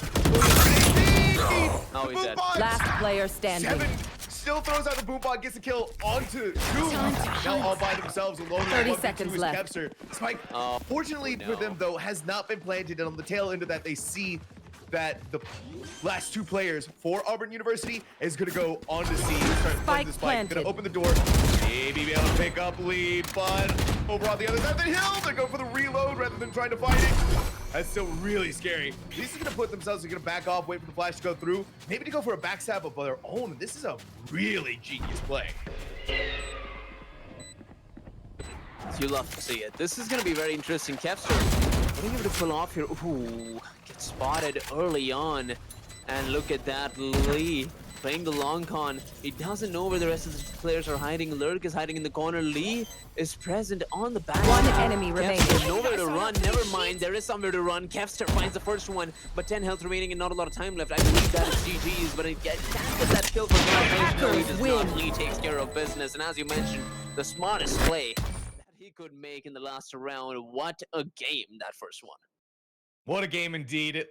Oh, he's dead. Last player standing. 7 still throws out the boom bot, gets a kill onto Doom. Now all by themselves alone. 30 seconds left. Spike, fortunately for them though, has not been planted, and on the tail end of that, they see that the last 2 players for Auburn University is gonna go on to C. Start the spike. Gonna open the door. Maybe be able to pick up lead, but over on the other side of the hill, they go for the reload rather than trying to fight it. That's still really scary. These are gonna put themselves, they're gonna back off, wait for the flash to go through, maybe to go for a backstab of their own. This is a really genius play. You love to see it. This is gonna be very interesting. Kevster, what are you able to pull off here? Ooh, gets spotted early on. And look at that, Lee playing the long con. He doesn't know where the rest of the players are hiding. Lurk is hiding in the corner. Lee is present on the back. One enemy remaining. Kevster, nowhere to run. Never mind, there is somewhere to run. Kevster finds the first one, but 10 health remaining and not a lot of time left. I believe that is GG's, but it can't get that kill for Valorant. No, he does not. Lee takes care of business, and as you mentioned, the smartest play that he could make in the last round. What a game, that first one. What a game indeed.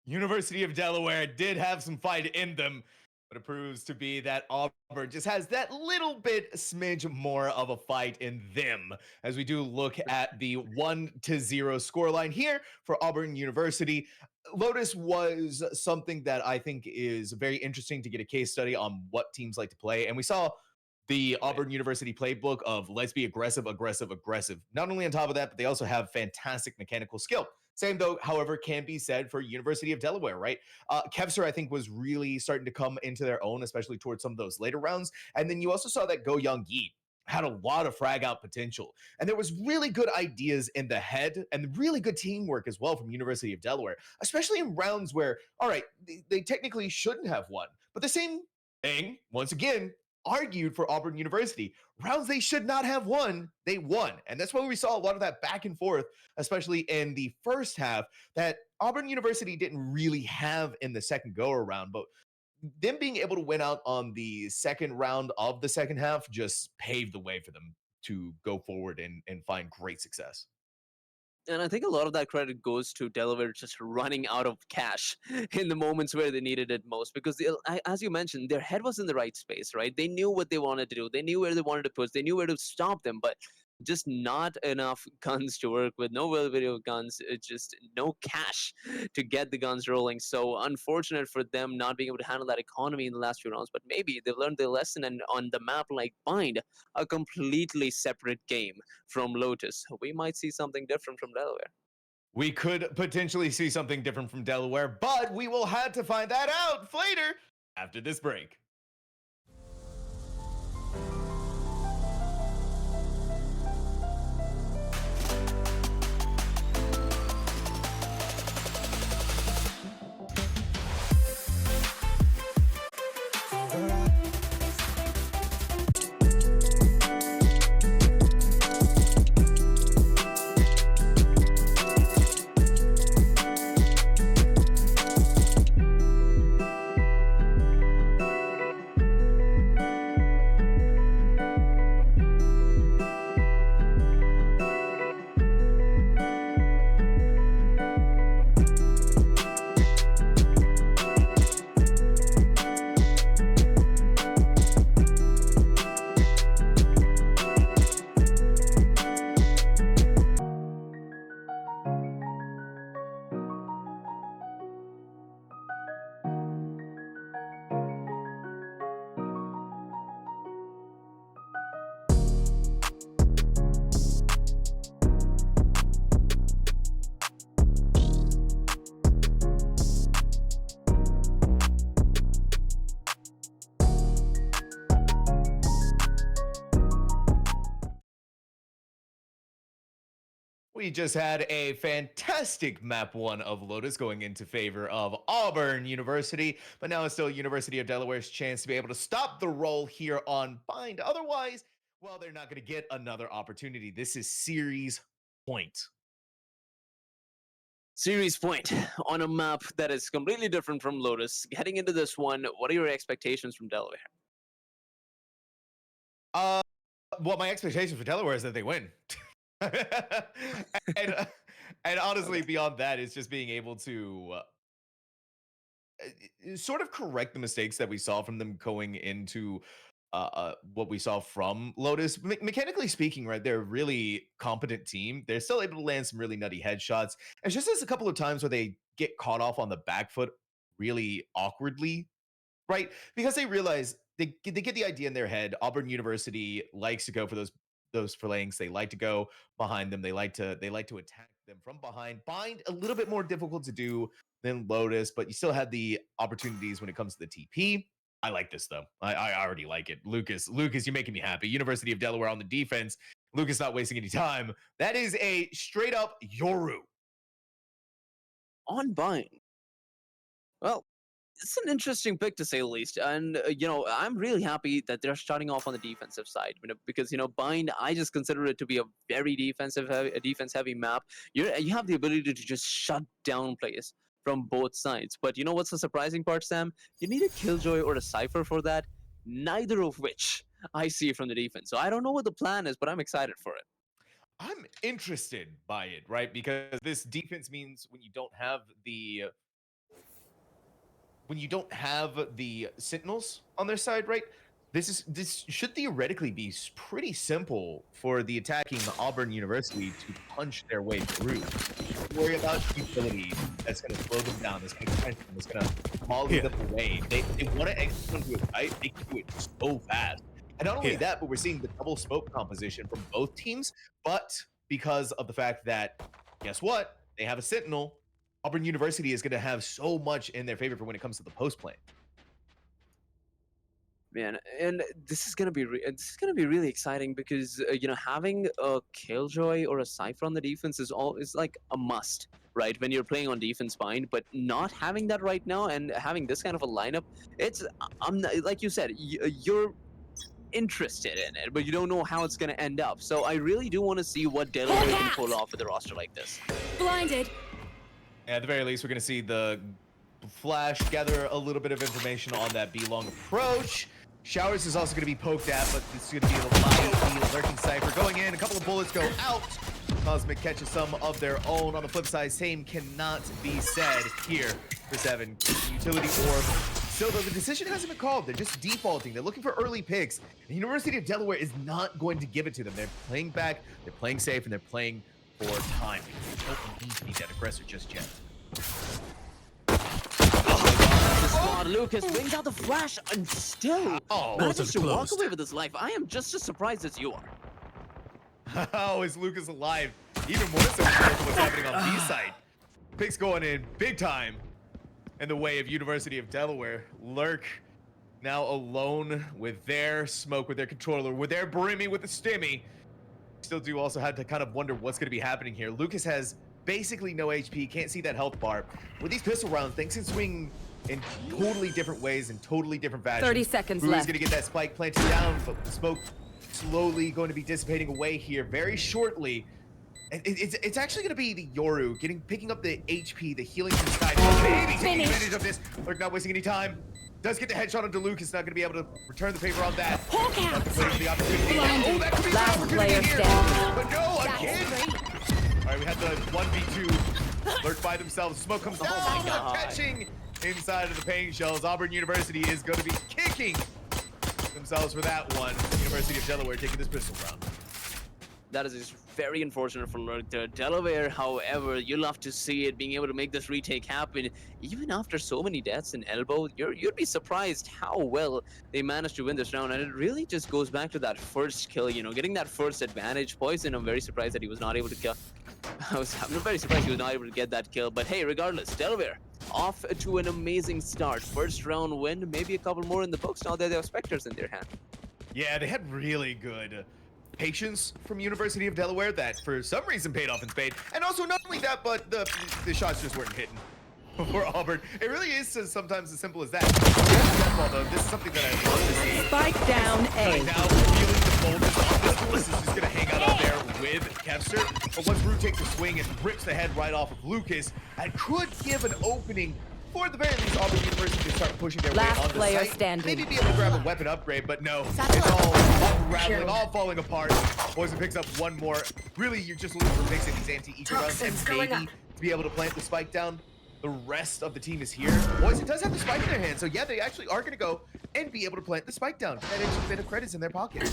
University of Delaware did have some fight in them, but it proves to be that Auburn just has that little bit smidge more of a fight in them as we do look at the 1-0 scoreline here for Auburn University. Lotus was something that I think is very interesting to get a case study on what teams like to play. And we saw the Auburn University playbook of let's be aggressive, aggressive, aggressive. Not only on top of that, but they also have fantastic mechanical skill. Same though, however, can be said for University of Delaware, right? Kevser, I think, was really starting to come into their own, especially towards some of those later rounds. And then you also saw that Go Young Yi had a lot of frag out potential. And there was really good ideas in the head and really good teamwork as well from University of Delaware, especially in rounds where, all right, they technically shouldn't have won. But the same thing, once again, argued for Auburn University. Rounds they should not have won, they won. And that's why we saw a lot of that back and forth, especially in the first half, that Auburn University didn't really have in the second go around. But them being able to win out on the second round of the second half just paved the way for them to go forward and find great success. And I think a lot of that credit goes to Delaware just running out of cash in the moments where they needed it most. Because, as you mentioned, their head was in the right space, right? They knew what they wanted to do. They knew where they wanted to push. They knew where to stop them. But just not enough guns to work with. No availability of guns. It's just no cash to get the guns rolling. So unfortunate for them not being able to handle that economy in the last few rounds. But maybe they've learned their lesson. And on the map like Bind, a completely separate game from Lotus, we might see something different from Delaware. We could potentially see something different from Delaware, but we will have to find that out later after this break. We just had a fantastic map one of Lotus going into favor of Auburn University, but now it's still University of Delaware's chance to be able to stop the roll here on Bind. Otherwise, well, they're not going to get another opportunity. This is series point. Series point on a map that is completely different from Lotus. Heading into this one, what are your expectations from Delaware? Well, my expectation for Delaware is that they win. and, and honestly, beyond that, it's just being able to sort of correct the mistakes that we saw from them going into what we saw from Lotus. Mechanically speaking, right, they're a really competent team. They're still able to land some really nutty headshots. It's just there's a couple of times where they get caught off on the back foot really awkwardly, right? Because they realize they get the idea in their head. Auburn University likes to go for those flanks. They like to go behind them. They like to attack them from behind. Bind a little bit more difficult to do than Lotus, but you still had the opportunities when it comes to the TP. I like this though. I already like it. Lucas, you're making me happy. University of Delaware on the defense. Lucas not wasting any time. That is a straight up Yoru. On Bind, Well, it's an interesting pick to say the least, and I'm really happy that they're starting off on the defensive side. Because Bind, I just consider it to be a very defense heavy map. You have the ability to just shut down plays from both sides. But you know what's the surprising part, Sam? You need a Killjoy or a Cypher for that. Neither of which I see from the defense. So I don't know what the plan is, but I'm excited for it. I'm interested by it, right? Because this defense means when you don't have the Sentinels on their side, right? This should theoretically be pretty simple for the attacking Auburn University to punch their way through. Don't worry about utility that's going to slow them down, that's going to catch them, that's going to molly them away. They want to execute into it, right? They can do it so fast. And not only that, but we're seeing the double smoke composition from both teams, but because of the fact that, guess what? They have a Sentinel. Auburn University is going to have so much in their favor for when it comes to the post play. Man, and this is gonna be really exciting because having a Killjoy or a Cypher on the defense is like a must, right? When you're playing on defense bind, but not having that right now and having this kind of a lineup, I'm not, like you said, you're interested in it, but you don't know how it's gonna end up. So I really do want to see what Delaware can pull off with a roster like this. Blinded. At the very least, we're going to see the Flash gather a little bit of information on that B-long approach. Showers is also going to be poked at, but this is going to be the lurking Cypher going in. A couple of bullets go out. Cosmic catches some of their own. On the flip side, same cannot be said here for 7. Utility orb. So the decision hasn't been called. They're just defaulting. They're looking for early picks. The University of Delaware is not going to give it to them. They're playing back, they're playing safe, and they're playing for time. They don't need to be that aggressor just yet. Lucas brings out the flash and still manages to walk away with his life. I am just as surprised as you are. How is Lucas alive? Even more so compared to what's happening on B side. Picks going in big time in the way of University of Delaware. Lurk now alone with their smoke, with their controller, with their Brimmy, with the Stimmy. Still do also have to kind of wonder what's going to be happening here. Lucas has basically no HP, can't see that health bar. With these pistol rounds, things can swing in totally different ways, in totally different fashions. 30 seconds Who's left. going to get that spike planted down, but the smoke slowly going to be dissipating away here very shortly. It's actually going to be the Yoru picking up the HP, the healing from Sky. Maybe taking advantage of this. Lurk not wasting any time. Does get the headshot onto Lucas, not going to be able to return the favor on that. The opportunity. Oh, that could be Last an player opportunity here. standing. But no, again. All right, we had the 1v2. Lurk by themselves. Smoke comes down. Catching inside of the pain shells. Auburn University is going to be kicking themselves for that one. University of Delaware taking this pistol round. That is just very unfortunate for Lurk there. Delaware, however, you love to see it, being able to make this retake happen. Even after so many deaths in Elbow, you'd be surprised how well they managed to win this round. And it really just goes back to that first kill, getting that first advantage. Poison, I'm very surprised that he was not able to kill. I'm very surprised he was not able to get that kill. But hey, regardless, Delaware off to an amazing start. First round win, maybe a couple more in the books now that they have Spectres in their hand. Yeah, they had really good patience from University of Delaware that for some reason paid off in spade. And also not only that, but the shots just weren't hitting for Auburn. It really is sometimes as simple as that. Though, this is something that I love to see. Spike down A. Now feeling the boldness on this duelist is just gonna hang out there with Kevster. But once Root takes a swing and rips the head right off of Lucas, and could give an opening for the very least Auburn University to start pushing their way on the player site. standing. Maybe be able to grab a weapon upgrade, but no. It's all unraveling, all falling apart. Poison picks up one more. Really, you're just looking for mixing these anti-eco rounds and maybe to be able to plant the spike down. The rest of the team is here. Poison does have the spike in their hand, so yeah, they actually are going to go and be able to plant the spike down. That extra bit of credits in their pocket.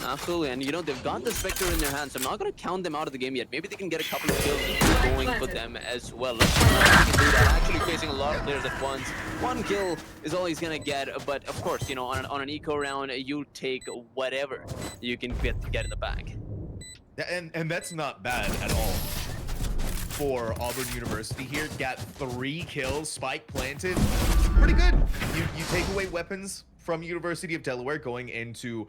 Absolutely, and they've got the Spectre in their hands. I'm not going to count them out of the game yet. Maybe they can get a couple of kills going for them as well. Let's see if they can do that. Actually facing a lot of players at once. One kill is all he's going to get, but of course, on an eco round, you take whatever you can get in the bag. And that's not bad at all for Auburn University here. Got 3 kills, spike planted. Pretty good. You take away weapons from University of Delaware going into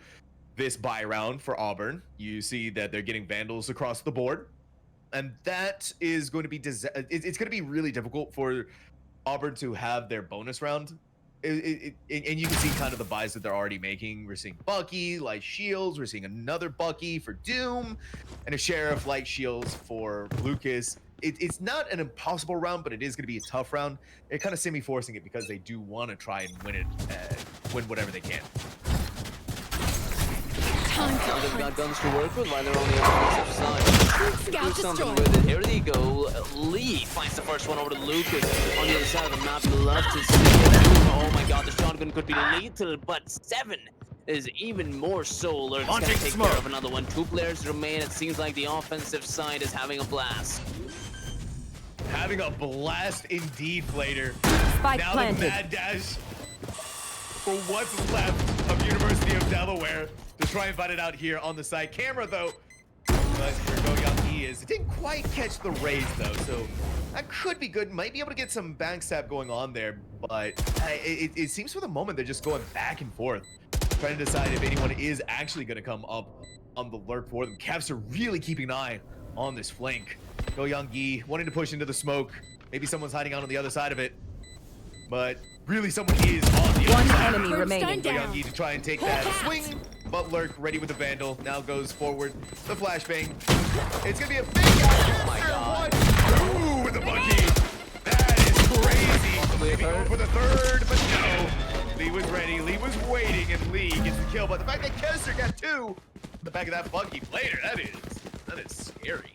this buy round for Auburn. You see that they're getting Vandals across the board. And that is going to be, it's going to be really difficult for Auburn to have their bonus round. And you can see kind of the buys that they're already making. We're seeing Bucky, Light Shields. We're seeing another Bucky for Doom, and a Sheriff Light Shields for Lucas. It's not an impossible round, but it is going to be a tough round. They're kind of semi-forcing it because they do want to try and win it, win whatever they can. Now they've got guns to work with while they're on the offensive side. Scout Do something destroyed. with it. Here they go. Lee finds the first one over to Lucas on the other side of the map. Love to see it. Oh my god, the shotgun could be lethal, but 7 is even more so. Lurk's gonna take care of another one. 2 players remain. It seems like the offensive side is having a blast. Having a blast indeed, Flater. Spike Now planted. the mad dash for what's left of University of Delaware to try and find it out here on the side camera, though. But here Go Young he is. It didn't quite catch the raise, though, so that could be good. Might be able to get some backstab going on there, but it seems for the moment they're just going back and forth, trying to decide if anyone is actually going to come up on the lurk for them. Caps are really keeping an eye on this flank. Go Young Gi wanting to push into the smoke. Maybe someone's hiding out on the other side of it, but really someone is on the One other side. enemy remaining. Go Young Gi to try and take that swing, but Lurk ready with the Vandal. Now goes forward. The flashbang. It's gonna be a big Oh my god. Ooh, with the Bucky. That is crazy. Maybe going for the third, but no. Lee was ready. Lee was waiting, and Lee gets the kill. But the fact that Kester got 2, the back of that Bucky later, that is scary.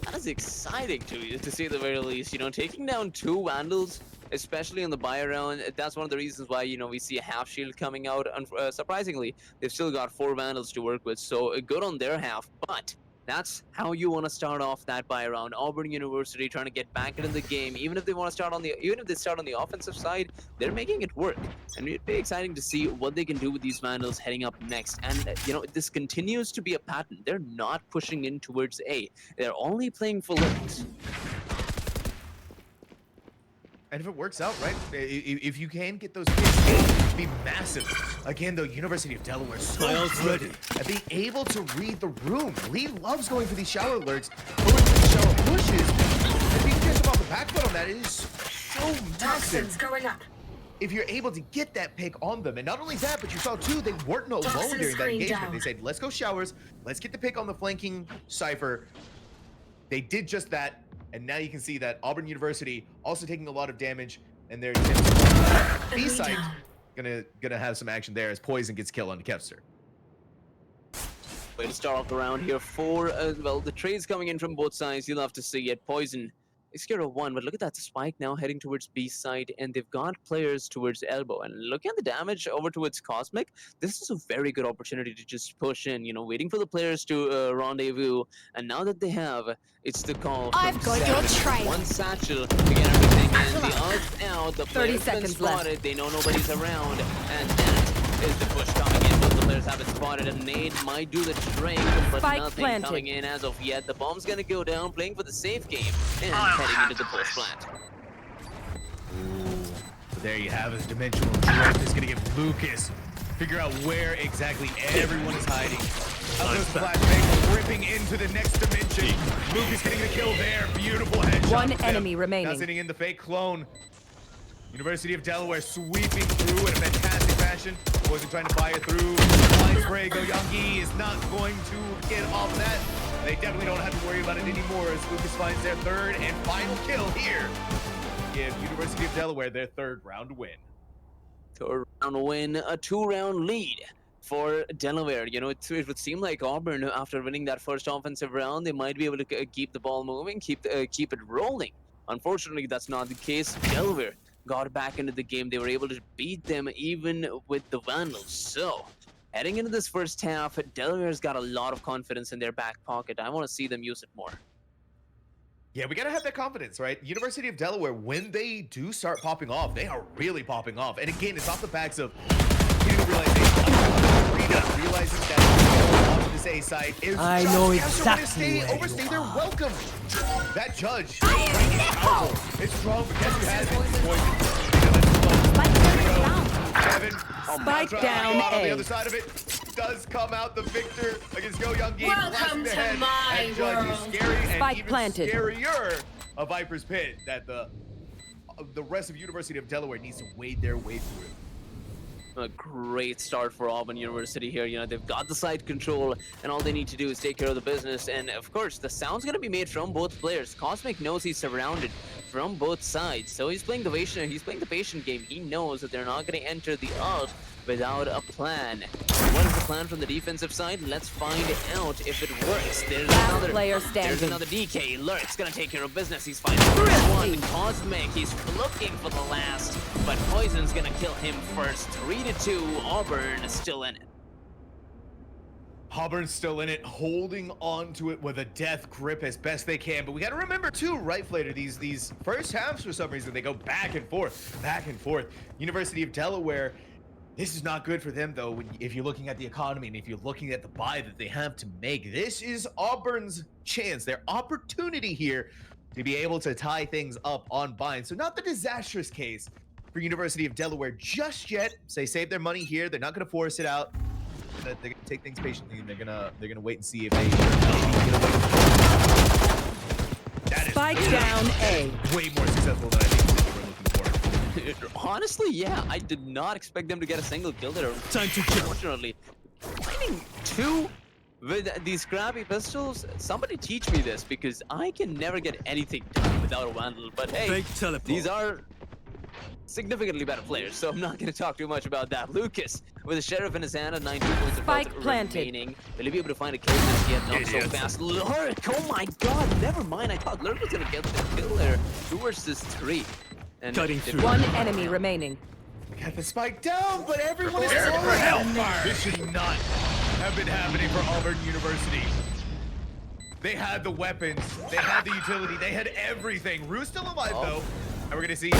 That is exciting to say the very least. You know, taking down 2 Vandals, especially in the buy round, that's one of the reasons why, you know, we see a half shield coming out. And surprisingly, they've still got 4 Vandals to work with, so good on their half. But that's how you want to start off that buy round. Auburn University trying to get back into the game. Even if they start on the offensive side, they're making it work. And it'd be exciting to see what they can do with these Vandals heading up next. And you know, this continues to be a pattern. They're not pushing in towards A. They're only playing for lurks. And if it works out, right? If you can get those picks, it'd be massive. Again, though, University of Delaware so good at being able to read the room. Lee loves going for these shower alerts, but when the shower pushes, if you can catch them off the back foot on that, it is so Toxins massive. going up. If you're able to get that pick on them, and not only that, but you saw too, they weren't alone Toxin during that screen engagement. down. They said, let's go showers, let's get the pick on the flanking Cypher. They did just that. And now you can see that Auburn University also taking a lot of damage, and their B side gonna have some action there as Poison gets killed on Kepster. Way to start off the round here for well, the trades coming in from both sides. You'll have to see it. Poison is scared of 1, but look at that spike now heading towards B side, and they've got players towards elbow. And look at the damage over towards Cosmic. This is a very good opportunity to just push in, you know, waiting for the players to rendezvous. And now that they have, it's the call. I've got your trail. 1 satchel to get everything in. The odds out. The 30 players been seconds left. spotted. They know nobody's around, and that is the push coming in. Both the players have it spotted, and nade might do the trick, but Spike nothing planted. coming in as of yet. The bomb's gonna go down, playing for the safe game, and heading into the post plant. Ooh, so there you have it. Dimensional drift is gonna give Lucas figure out where exactly everyone is hiding. Out goes the flashbang, ripping into the next dimension. Lucas getting the kill there. Beautiful headshot. One with him. enemy remaining. Now sitting in the fake clone. University of Delaware sweeping through in a fantastic fashion. Wasn't trying to buy it through. Blind spray. Go Young Gi is not going to get off that. They definitely don't have to worry about it anymore as Lucas finds their 3rd and final kill here. Give University of Delaware their 3rd round win. 3rd round win, a 2-round lead for Delaware. You know, it would seem like Auburn, after winning that first offensive round, they might be able to keep the ball moving, keep it rolling. Unfortunately, that's not the case. Delaware got back into the game. They were able to beat them even with the Vandals. So, heading into this first half, Delaware's got a lot of confidence in their back pocket. I want to see them use it more. Yeah, we gotta have that confidence, right? University of Delaware, when they do start popping off, they are really popping off. And again, it's off the backs of getting a realization, realizing that off this A side is I know exactly where overstay their welcome. That judge, it's strong, but guess who has it? Poison. Spike down on the A. other side of it. Does come out the victor against Go Young Gi. Welcome the to head, my and Judge is world. scary and Spike even planted. scarier. A Viper's Pit that the the rest of University of Delaware needs to wade their way through. A great start for Auburn University here. You know, they've got the side control, and all they need to do is take care of the business. And of course, the sound's going to be made from both players. Cosmic knows he's surrounded from both sides, so he's playing the patient game. He knows that they're not going to enter the ult without a plan. What is the plan from the defensive side? Let's find out if it works. There's another player standing. There's another DK. Lurk's gonna take care of business. He's finding one. Cosmic, he's looking for the last, but Poison's gonna kill him first. 3-2. Auburn is still in it. Auburn's still in it, holding on to it with a death grip as best they can. But we got to remember too, right, Flater, these first halves for some reason they go back and forth, back and forth. University of Delaware. This is not good for them, though, if you're looking at the economy and if you're looking at the buy that they have to make. This is Auburn's chance, their opportunity here to be able to tie things up on buying. So not the disastrous case for University of Delaware just yet. So they save their money here. They're not going to force it out. They're going to take things patiently, and they're gonna wait and see if they get away. That is Spike down A. way more successful than I think they were looking for. Honestly, yeah, I did not expect them to get a single kill there. Time to kill. Unfortunately, finding 2 with these crappy pistols, somebody teach me this, because I can never get anything done without a Vandal. But hey, Fake teleport. these are significantly better players, so I'm not going to talk too much about that. Lucas, with a sheriff in his hand and 19 points of Spike health planted. remaining. Will he be able to find a kill just yet? Not so fast. Lurk, oh my god, never mind. I thought Lurk was going to get the kill there. 2 versus 3. And Cutting through. One enemy remaining. Got the spike down, but everyone is falling. This should not have been happening for Auburn University. They had the weapons, they had the utility, they had everything. Rue's still alive though, and we're gonna see the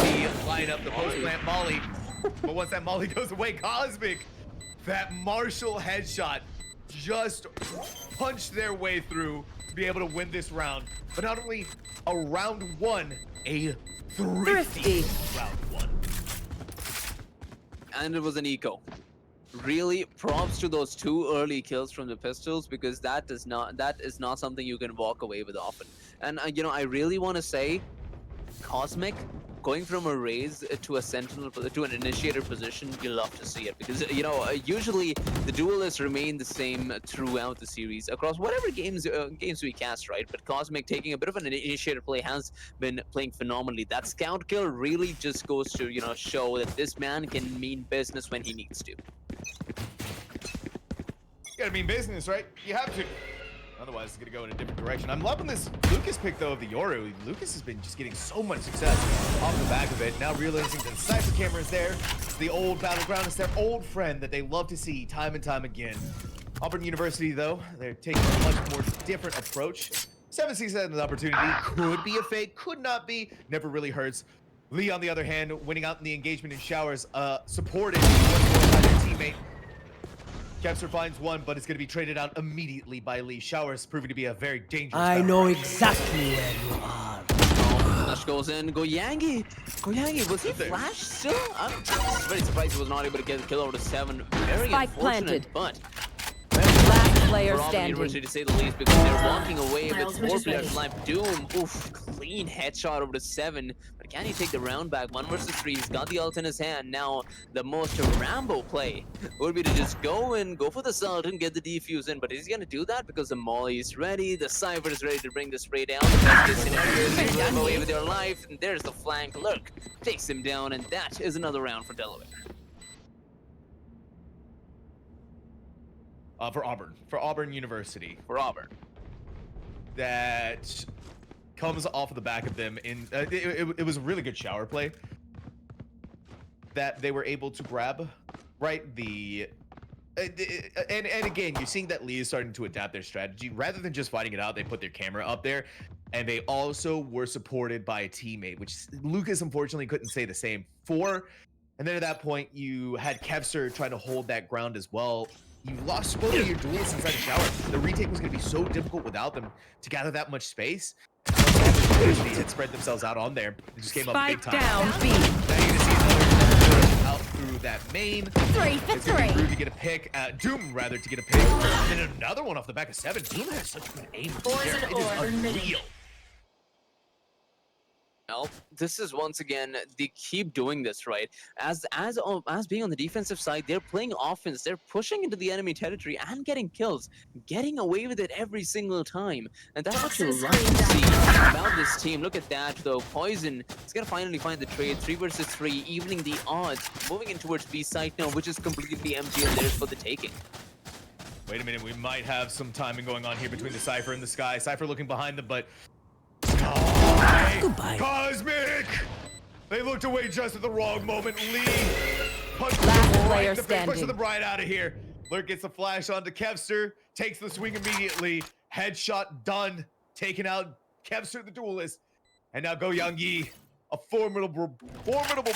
lineup, the post-plant molly. But once that molly goes away, Cosmic, that Marshall headshot just punched their way through to be able to win this round. But not only a round 1, a thrifty round 1. And it was an eco. Really, props to those 2 early kills from the pistols, because that is not something you can walk away with often. And you know, I really want to say, Cosmic going from a raise to a sentinel to an initiator position, you love to see it, because you know, usually the duelists remain the same throughout the series across whatever games we cast, right? But Cosmic taking a bit of an initiator play has been playing phenomenally. That scout kill really just goes to, you know, show that this man can mean business when he needs to. You gotta mean business, right? You have to. Otherwise, it's gonna go in a different direction. I'm loving this Lucas pick, though, of the Yoru. Lucas has been just getting so much success off the back of it. Now realizing that the sniper camera is there. It's the old battleground. It's their old friend that they love to see time and time again. Auburn University, though, they're taking a much more different approach. 7-6 had an opportunity. Could be a fake, could not be. Never really hurts. Lee, on the other hand, winning out in the engagement in showers, supported once more by their teammate. Kepser finds one, but it's going to be traded out immediately by Lee. Showers proving to be a very dangerous I battle. know exactly where you are. Flash goes in. Goyangi, was he flash still? I'm very surprised he was not able to get the kill over to 7. Very Spike unfortunate, planted. but Last player for Auburn standing. University, to say the least, because they're walking away Miles, with 4 which is players ready. alive. Doom, oof, clean headshot over to 7. But can he take the round back? 1 versus 3. He's got the ult in his hand. Now, the most Rambo play would be to just go for the salt and get the defuse in. But is he going to do that? Because the molly is ready. The Cypher is ready to bring the spray down. The best case scenario is they run away with their life. And there's the flank. Lurk takes him down. And that is another round for Delaware. For Auburn University. For Auburn. That comes off of the back of them. It was a really good shower play that they were able to grab, right? And again, you're seeing that Lee is starting to adapt their strategy. Rather than just fighting it out, they put their camera up there, and they also were supported by a teammate, which Lucas unfortunately couldn't say the same for. And then at that point, you had Kevser trying to hold that ground as well. You lost both of your duels inside the shower. The retake was going to be so difficult without them to gather that much space. They had spread themselves out on there. It just came up big Spike time. down B. Now you're going to see another out through that main. 3 for It's going to be 3. Rude to get a pick. Doom, rather, to get a pick. And then another one off the back of 7. Doom has such good aim. Poison It is orb emitting. unreal. Well, this is once again, they keep doing this, right? As being on the defensive side, they're playing offense. They're pushing into the enemy territory and getting kills, getting away with it every single time. And that's what you love to see about this team. Look at that, though. Poison is gonna finally find the trade. 3 versus 3, evening the odds, moving in towards B site now, which is completely empty, and there's for the taking. Wait a minute, we might have some timing going on here between the Cypher and the Sky. Cypher looking behind them, but Goodbye. Cosmic! They looked away just at the wrong moment. Lee punched Last the player pushing standing. the Bride out of here. Lurk gets a flash onto Kevster, takes the swing immediately. Headshot done, taking out Kevster the Duelist. And now Go Young Yi, a formidable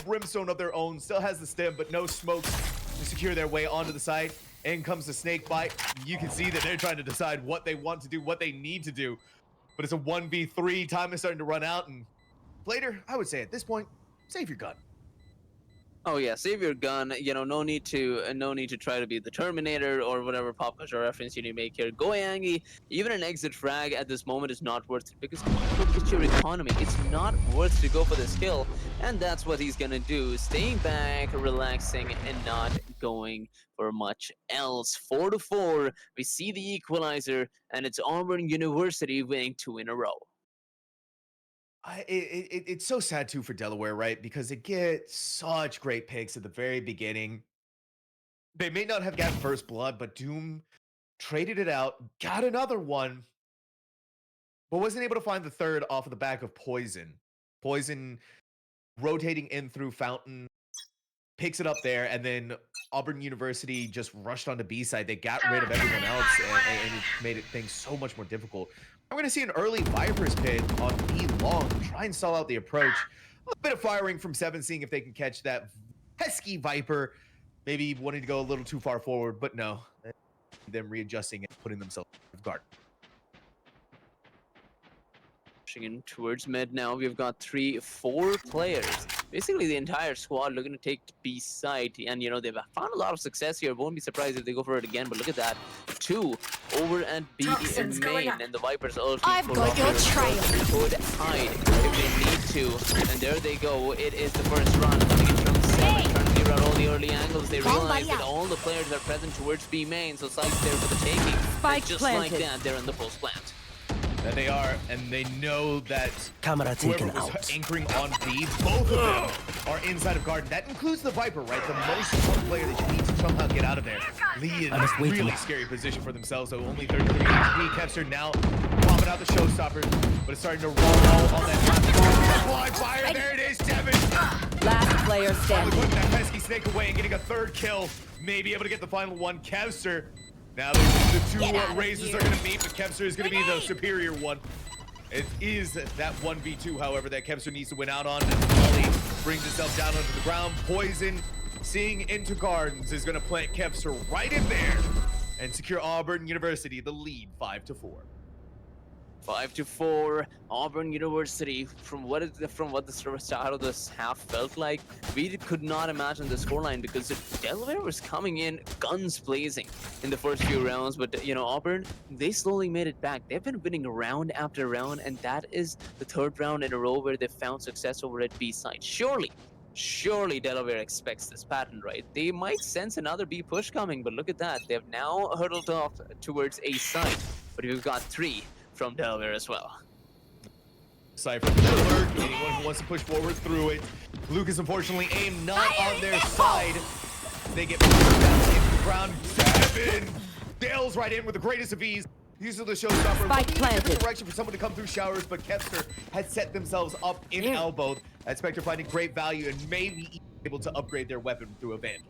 brimstone of their own. Still has the stem, but no smokes to secure their way onto the site. In comes the snake bite. You can see that they're trying to decide what they want to do, what they need to do. But it's a 1v3. Time is starting to run out, and Plater, I would say at this point, save your gun. Oh yeah, save your gun. You know, no need to try to be the Terminator or whatever pop culture reference you need to make here. Go Yangi, even an exit frag at this moment is not worth it because look at your economy. It's not worth to go for this kill, and that's what he's gonna do. Staying back, relaxing, and not going for much else. 4-4. We see the equalizer, and it's Auburn University winning 2 in a row. It's so sad too for Delaware, right? Because they get such great picks at the very beginning. They may not have gotten first blood, but Doom traded it out, got another one, but wasn't able to find the third off of the back of Poison. Poison rotating in through Fountain, picks it up there, and then Auburn University just rushed onto B side. They got rid of everyone else, and it made things so much more difficult. I'm going to see an early Viper's pit on B long, try and stall out the approach. A little bit of firing from 7, seeing if they can catch that pesky Viper. Maybe wanting to go a little too far forward, but no. Them readjusting and putting themselves off guard. Pushing in towards mid now. We've got 3-4 players. Basically, the entire squad looking to take B site, and you know they've found a lot of success here. Won't be surprised if they go for it again. But look at that, 2 over at B Toxins in going main, up. and the Vipers ulti. I've got your trail. Could hide if they need to, and there they go. It is the first run. Coming in from 7, trying to clear out all the early angles. They realize that all the players are present towards B main, so sites there for the taking. Spike And just planted. like that, they're in the post plant. That they are, and they know that Camera whoever taken was out. anchoring on B, both of them are inside of Garden. That includes the Viper, right? The most important player that you need to somehow get out of there. Lee in I a must wait really till- scary position for themselves, so only 33 HP. Kevster now popping out the showstopper, but it's starting to roll on that top. Blind fire, there it is, Devin. Last player Finally standing. putting that pesky snake away and getting a third kill. Maybe able to get the final one. Kevster. Now the two Razors are going to meet, but Kevster is going to be the superior one. It is that 1v2, however, that Kevster needs to win out on. As Molly brings himself down onto the ground. Poison, seeing into Gardens, is going to plant Kevster right in there and secure Auburn University the lead 5-4. 5-4, Auburn University. From what the start of this half felt like, we could not imagine the scoreline because Delaware was coming in guns blazing in the first few rounds. But you know, Auburn, they slowly made it back. They've been winning round after round, and that is the 3rd round in a row where they found success over at B side. Surely Delaware expects this pattern, right? They might sense another B push coming, but look at that. They've now hurdled off towards A side, but we've got 3 from Delaware as well. Cypher, alert, anyone who wants to push forward through it. Lucas, unfortunately, aim not on their side. They get pushed down into the ground. Devin Dale's right in with the greatest of ease. These are the showstopper. Spike Looking in a planted. different direction for someone to come through showers, but Kevster had set themselves up in elbow. That Spectre finding great value and maybe able to upgrade their weapon through a Vandal.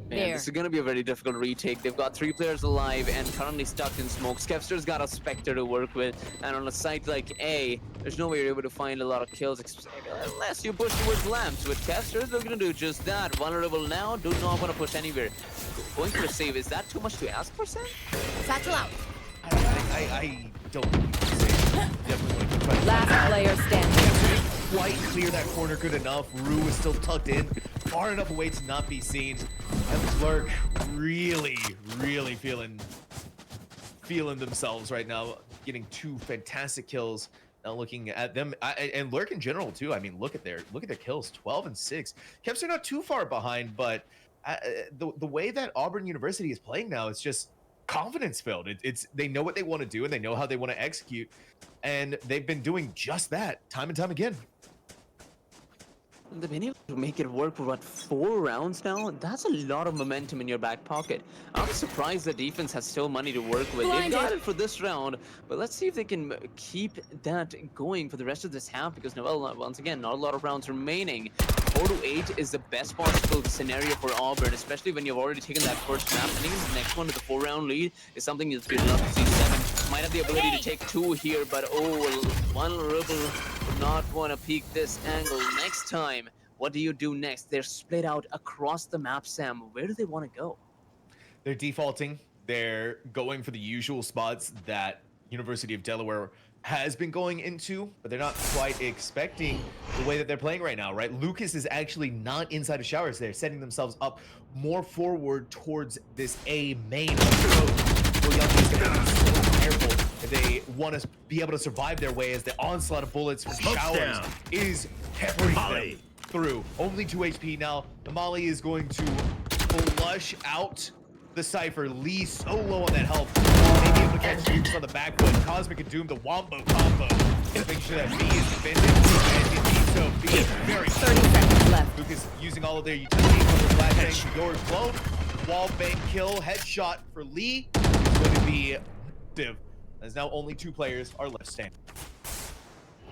Man, this is going to be a very difficult retake. They've got 3 players alive and currently stuck in smoke. Skepster's got a Spectre to work with, and on a site like A, there's no way you're able to find a lot of kills unless you push towards lamps. With Kevster, they're going to do just that. Vulnerable now, do not want to push anywhere. Going for a save, is that too much to ask for, Sam? Satchel out. I don't think you can say. Definitely want to keep trying to Last player standing. quite clear that corner good enough. Rue is still tucked in, far enough away to not be seen. And Lurk really feeling themselves right now, getting 2 fantastic kills Now looking at them and Lurk in general too. I mean, look at their kills, 12 and 6. Caps are not too far behind, but the way that Auburn University is playing now, it's just confidence filled. It's they know what they want to do and they know how they want to execute, and they've been doing just that time and time again. They've been able to make it work for what, 4 rounds now? That's a lot of momentum in your back pocket. I'm surprised the defense has still money to work with. They've got it for this round, but let's see if they can keep that going for the rest of this half, because Noel, once again, not a lot of rounds remaining. 4-8 is the best possible scenario for Auburn, especially when you've already taken that first map. I think the next one to the 4-round lead is something that you'd love to see. 7 might have the ability to take 2 here, but vulnerable. Not want to peek this angle next time. What do you do next? They're split out across the map, Sam. Where do they want to go? They're defaulting. They're going for the usual spots that University of Delaware has been going into, but they're not quite expecting the way that they're playing right now, right? Lucas is actually not inside of showers. They're setting themselves up more forward towards this A main approach. Well, Young is going to be so careful if they want to be able to survive their way, as the onslaught of bullets from showers is peppering them through. Only 2 HP now. The Molly is going to flush out the Cypher. Lee so low on that health. Maybe able to catch Lucas on the back foot. Cosmic and Doom, the Wombo combo. Making sure that B is defended. And indeed so, B is very 30 seconds left. Lucas using all of their utilities on the flashbang. Yours blown. Wall bang kill. Headshot for Lee. It's going to be active, as now only 2 players are left standing.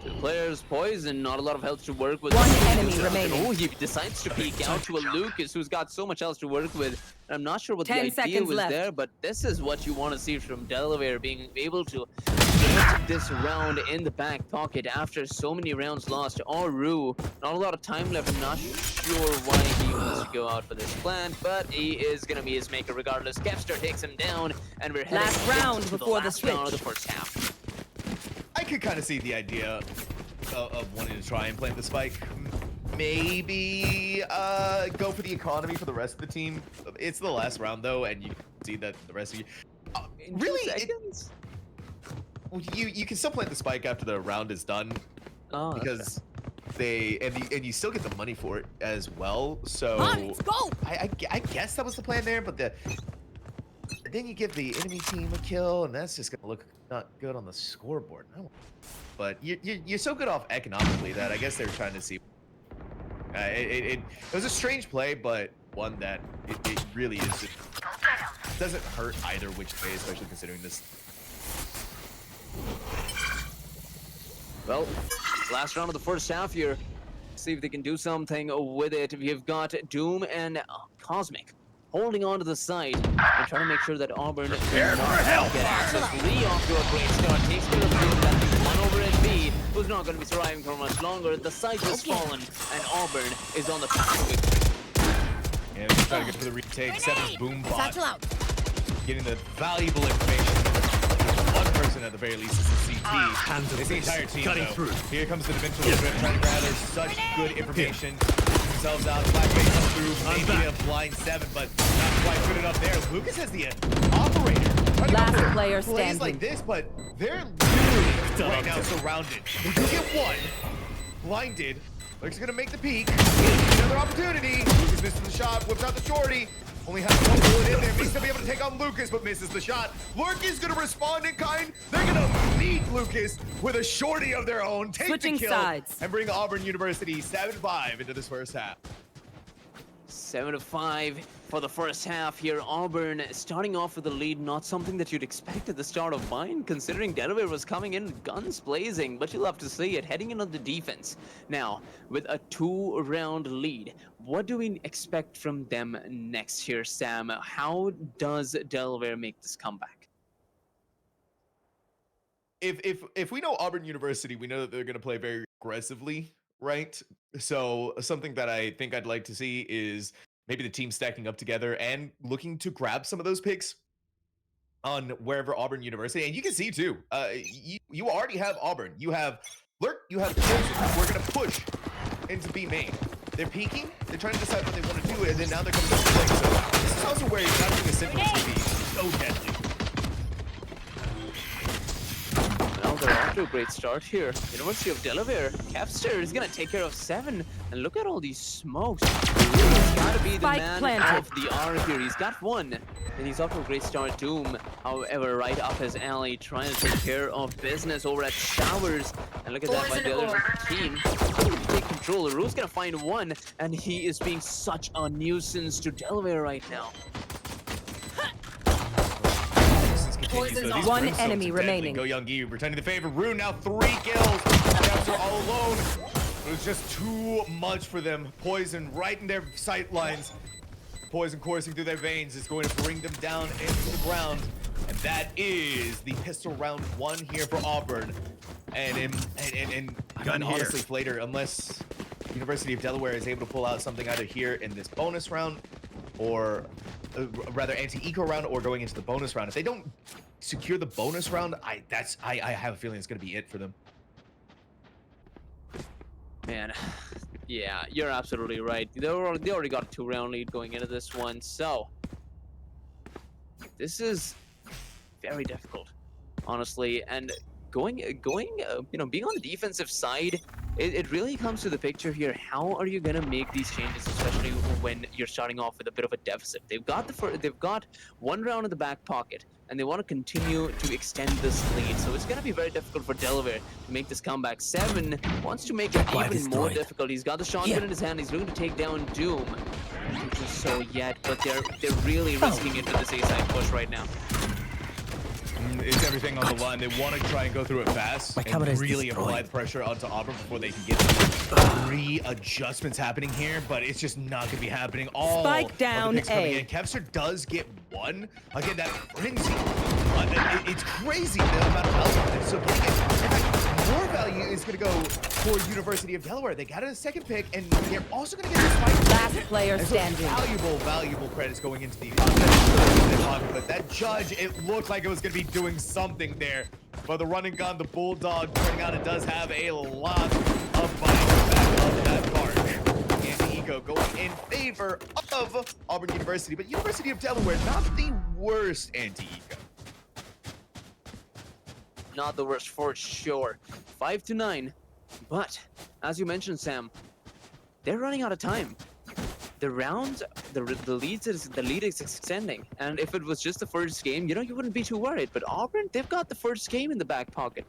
2 players poisoned, not a lot of health to work with. 1 enemy remaining. Oh, he decides to peek out to a Lucas who's got so much else to work with. I'm not sure what the 10 idea seconds was left. there, but this is what you want to see from Delaware, being able to get this round in the back pocket after so many rounds lost. Auru, not a lot of time left. I'm not sure why he wants to go out for this plan, but he is going to be his maker regardless. Kevster takes him down, and we're heading Last round into before the last round of switch. the first half. I could kind of see the idea of wanting to try and plant the spike. Maybe go for the economy for the rest of the team. It's the last round though, and you can see that the rest of you In 2 really seconds? you can still plant the spike after the round is done, Oh, because and you still get the money for it as well. So Let's go. I guess that was the plan there, but then you give the enemy team a kill, and that's just gonna look not good on the scoreboard. But you're so good off economically that I guess they're trying to see. It was a strange play, but one that it really is just doesn't hurt either which way, especially considering this. Well, last round of the first half here. See if they can do something with it. We've got Doom and Cosmic holding on to the side and trying to make sure that Auburn get access. Lee off to a great start. Takes care of that 1 over at B, who's not going to be surviving for much longer. The side has fallen, and Auburn is on the path to victory. And we're trying to get for the retake. Seven's boom bot. Satchel out. Getting the valuable information. One person at the very least is the CT. It's the entire team though. Here comes the dimensional drift, trying to gather such good information. Themselves out. Blackbait comes through. Maybe a blind 7, but not quite good enough there. Lucas has the operator. Last player Plays standing. like this, but they're literally right now surrounded. They do get one. Blinded. Lurk's gonna make the peek. Another opportunity. Lucas misses the shot. Whips out the shorty. Only has 1 bullet in there. Needs to be able to take on Lucas, but misses the shot. Lurk is gonna respond in kind. They're gonna meet Lucas with a shorty of their own. Take Switching the kill sides. and bring Auburn University 7-5 into this first half. 7-5 for the first half here. Auburn starting off with the lead, not something that you'd expect at the start of Vine, considering Delaware was coming in guns blazing, but you'll have to see it heading into the defense. Now, with a 2-round lead, what do we expect from them next here, Sam? How does Delaware make this comeback? If we know Auburn University, we know that they're going to play very aggressively, right? So something that I think I'd like to see is maybe the team stacking up together and looking to grab some of those picks on wherever Auburn University. And you can see too, you already have Auburn. You have Lurk, you have Chosen. We're going to push into B main. They're peeking, they're trying to decide what they want to do, and then now they're coming to play. So this is also where not doing a simple is going to be so deadly. Well, they're after to a great start here. University of Delaware, Kevster is gonna take care of 7. And look at all these smokes. He's gotta be the Spike man planted. of the hour here. He's got 1. And he's off to a great start. Doom, however, right up his alley, trying to take care of business over at Showers. And look at that by the other team. Take control. Rue's gonna find 1, and he is being such a nuisance to Delaware right now. One enemy remaining. Go Young Gi, returning the favor. Rune now 3 kills. Kevster all alone. It was just too much for them. Poison right in their sight lines. Poison coursing through their veins is going to bring them down into the ground. And that is the pistol round 1 here for Auburn. And honestly, Flater, unless University of Delaware is able to pull out something either here in this bonus round or rather anti-eco round or going into the bonus round. If they don't secure the bonus round, I have a feeling it's going to be it for them. Man, yeah, you're absolutely right. They already got a 2-round lead going into this one, so this is very difficult, honestly. And going, being on the defensive side, it really comes to the picture here. How are you gonna make these changes, especially when you're starting off with a bit of a deficit? They've got 1 round in the back pocket, and they want to continue to extend this lead. So it's gonna be very difficult for Delaware to make this comeback. 7 wants to make it even more difficult. He's got the shotgun in his hand. He's looking to take down Doom. Not so yet, but they're really risking it with this A-side push right now. It's everything on the line. They want to try and go through it fast and really apply the pressure onto Auburn before they can get 3 adjustments happening here, but it's just not going to be happening. All Spike down of the picks coming A. in. Kevster does get 1. Again, that frenzy. It's crazy the amount of value. So getting it, in fact, more value is going to go for University of Delaware. They got a 2nd pick, and they're also going to get this fight. Last player And so standing. valuable credits going into the contest. But that judge, it looked like it was going to be doing something there. But the running gun, the Bulldog, turning out it does have a lot of bite back of that mark. Anti-eco going in favor of Auburn University, but University of Delaware, not the worst anti-eco. Not the worst for sure. 5-9, but as you mentioned, Sam, they're running out of time. The rounds, the lead is extending, and if it was just the first game, you wouldn't be too worried. But Auburn, they've got the first game in the back pocket.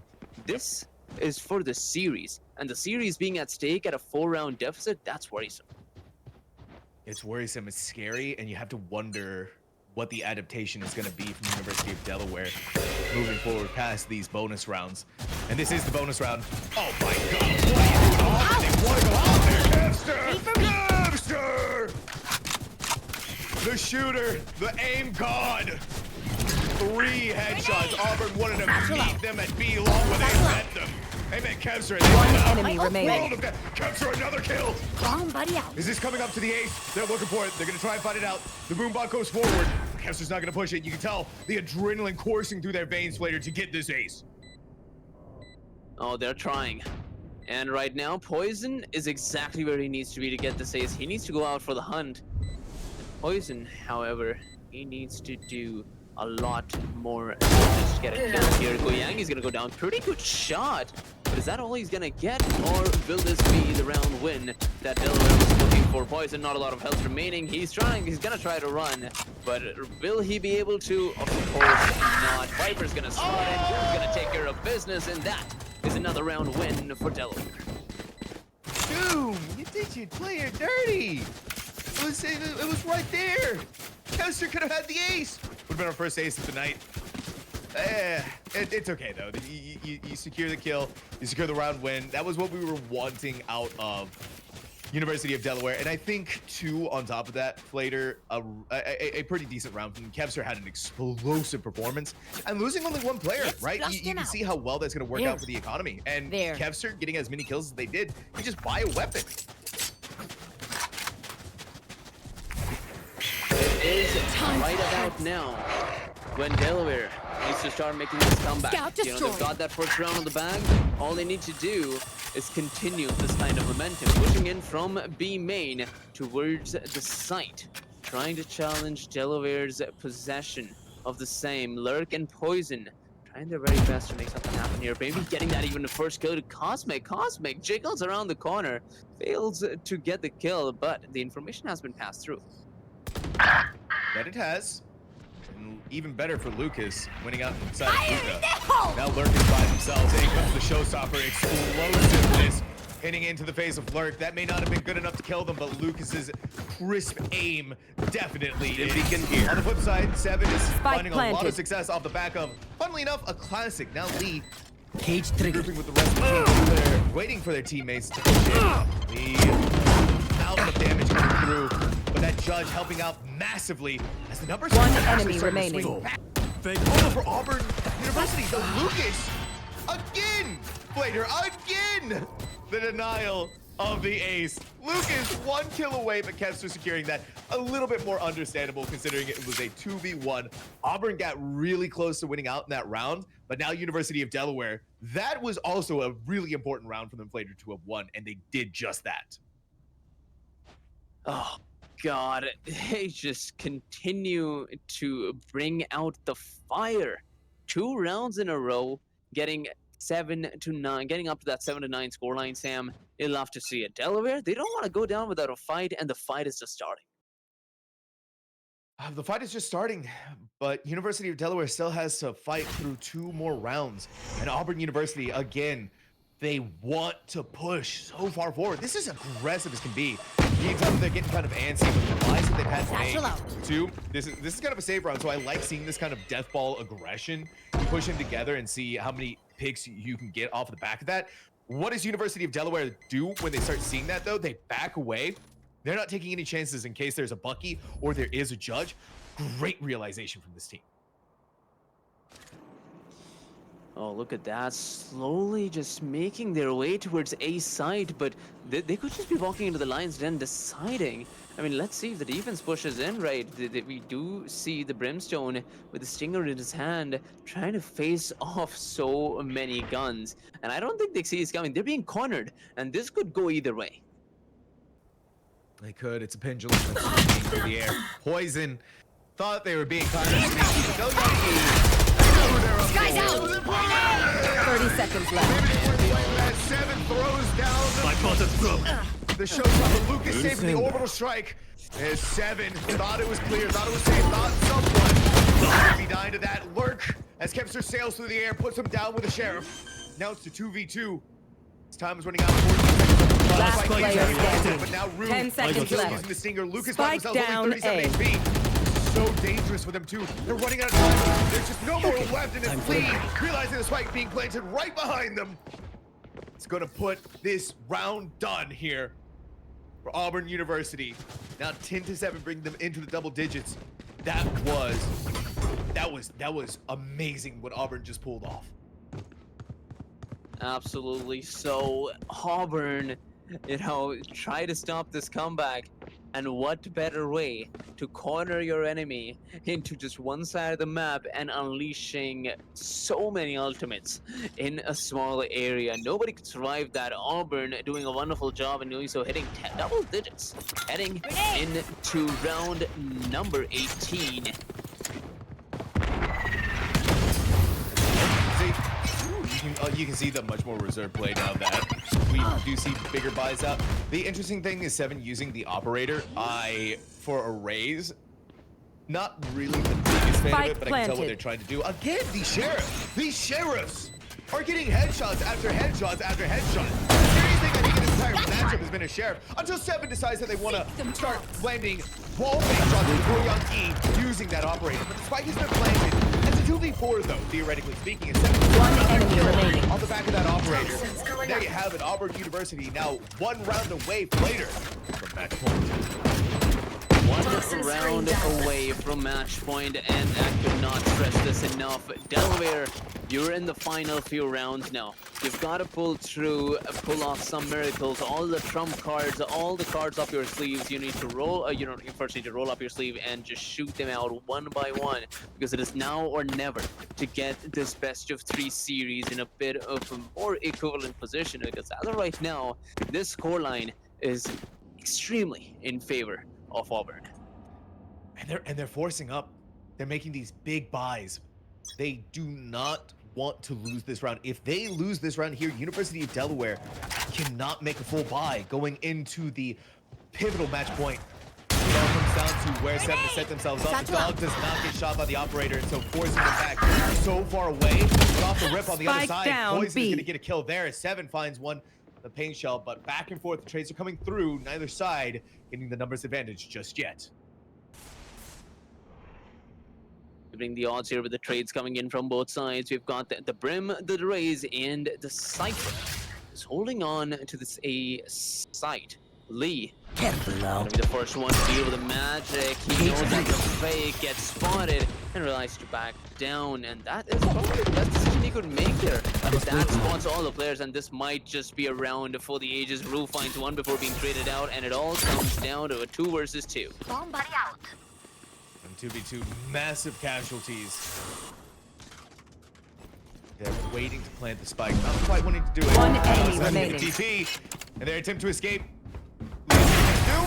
This is for the series, and the series being at stake at a 4-round deficit, that's worrisome. It's worrisome, it's scary, and you have to wonder what the adaptation is going to be from the University of Delaware moving forward past these bonus rounds. And this is the bonus round. Oh my god, what are you doing? They want to go out there, Kevster! Kevster! The shooter, the aim god. 3 headshots. Auburn wanted to meet them at B long when they met them. They met Kevster. One enemy remaining. Kevster, another kill. Bomb buddy out. Is this coming up to the ace? They're looking for it. They're going to try and fight it out. The boombot goes forward. Kevster's not going to push it. You can tell the adrenaline coursing through their veins, Flater, to get this ace. Oh, they're trying. And right now, Poison is exactly where he needs to be to get this ace. He needs to go out for the hunt. Poison, however, he needs to do a lot more than just get a kill here. Goyangi's gonna go down. Pretty good shot. But is that all he's gonna get? Or will this be the round win that Delaware was looking for? Poison, not a lot of health remaining. He's gonna try to run. But will he be able to? Of course not. Viper's gonna slot in. He's gonna take care of business. And that is another round win for Delaware. Doom, you did your player dirty. It was right there. Kevster could have had the ace. Would have been our first ace of the night. It's okay though. You secure the kill. You secure the round win. That was what we were wanting out of University of Delaware. And I think too, on top of that, Flater, a pretty decent round from Kevster. Had an explosive performance, and losing only 1 player, right? You can see how well that's going to work out for the economy. And Kevster getting as many kills as they did, you just buy a weapon. Is right about now when Delaware needs to start making this comeback. They've got that first round on the bag. All they need to do is continue this kind of momentum, pushing in from B main towards the site, trying to challenge Delaware's possession of the same. Lurk and Poison trying their very best to make something happen here. Maybe getting that even the first kill to Cosmic. Cosmic jiggles around the corner, fails to get the kill, but the information has been passed through. That it has. And even better for Lucas, winning out inside of Luka. Now lurking by themselves. In comes the showstopper. Explosiveness hitting into the face of Lurk. That may not have been good enough to kill them, but Lucas's crisp aim definitely is. On the flip side, Seven is finding a lot of success off the back of, funnily enough, a classic. Now Lee Cage trigger. grouping with the rest of the team. They're waiting for their teammates to push in. The mountain of damage coming through, but that Judge helping out massively as the numbers. One enemy remaining. Oh, for Auburn University, so Lucas again, Blader again. The denial of the ace. Lucas 1 kill away, but Kevster securing that. A little bit more understandable considering it was a 2v1. Auburn got really close to winning out in that round, but now University of Delaware, that was also a really important round for them, Blader, to have won, and they did just that. Oh God, they just continue to bring out the fire. 2 rounds in a row, getting 7 to 9, getting up to that 7 to 9 scoreline. Sam, you'll love to see it. Delaware, they don't want to go down without a fight, and the fight is just starting. The fight is just starting, but University of Delaware still has to fight through 2 more rounds. And Auburn University, again, they want to push so far forward. This is aggressive as can be. You can tell they're getting kind of antsy with the buys that they've had today. 2, this is kind of a save round, so I like seeing this kind of death ball aggression. You push them together and see how many picks you can get off the back of that. What does University of Delaware do when they start seeing that, though? They back away. They're not taking any chances in case there's a Bucky or there is a Judge. Great realization from this team. Oh, look at that. Slowly just making their way towards A side, but they could just be walking into the lion's den deciding. I mean, let's see if the defense pushes in, right? We do see the Brimstone with the Stinger in his hand trying to face off so many guns. And I don't think they see it's coming. They're being cornered, and this could go either way. They could. It's a pendulum that's swinging through the air. Poison thought they were being kind of sneaky, but they'll Sky's out. 30 seconds left. 7 throws down. My bottom throw. The showstopper, Lucas saving the orbital strike. There's 7. Thought it was clear. Thought it was safe. Thought someone would be dying to that. Lurk as Kempster sails through the air, puts him down with the sheriff. Now it's to 2v2. His time is running out. 14 seconds. Last player standing. But now Rue 10 seconds still left. using the stinger. Lucas Spike by himself, only down 37 HP. So dangerous for them too. They're running out of time. There's just no more left in this lead. Realizing the spike being planted right behind them. It's gonna put this round done here for Auburn University. Now 10 to 7, bring them into the double digits. That was amazing what Auburn just pulled off. Absolutely. So Auburn, try to stop this comeback. And what better way to corner your enemy into just one side of the map and unleashing so many ultimates in a small area. Nobody could survive that. Auburn doing a wonderful job and doing so, hitting double digits, heading into round number 18. You can see the much more reserved play now that we do see bigger buys out. The interesting thing is 7 using the operator for arrays. Not really the biggest fan of it, but I can tell what they're trying to do. Again, these sheriffs are getting headshots after headshots after headshots. The scariest thing I think in this entire matchup has been a sheriff until 7 decides that they want to start landing wall-bang shots with Young E using that operator. But the spike has been planted. It's a 2v4 though, theoretically speaking. It's 7 One enemy remaining. on the back of that operator. There you have it. Auburn University now 1 round away later from match point. 1 round away from match point, and I could not stress this enough. Delaware, you're in the final few rounds now. You've got to pull off some miracles. All the trump cards, all the cards up your sleeves. You need to roll. You first need to roll up your sleeve and just shoot them out one by one, because it is now or never to get this best of 3 series in a bit of a more equivalent position. Because as of right now, this scoreline is extremely in favor of Auburn. And they're forcing up. They're making these big buys. They do not want to lose this round. If they lose this round here, University of Delaware cannot make a full buy going into the pivotal match point. It all comes down to where Seven has set themselves up. The dog does not get shot by the operator, and so forcing them back so far away. But off the rip on the other Spike side, down, Poison is B. going to get a kill there as Seven finds one, the paint shell. But back and forth, the trades are coming through. Neither side getting the numbers advantage just yet. Bring the odds here with the trades coming in from both sides. We've got the Brim, the Rays, and the Cypher is holding on to this A site. Lee Careful now. gonna be the first one to deal with the magic. He knows that the fake gets spotted and realizes to back down, and that is probably the best decision he could make there. That spots all the players, and this might just be a round for the ages. Rue finds one before being traded out, and it all comes down to a 2 versus 2. Bomb buddy out. And 2v2, massive casualties. They're waiting to plant the spike, not quite wanting to do it. One enemy Seven remaining. TP, and they attempt to escape. Doom,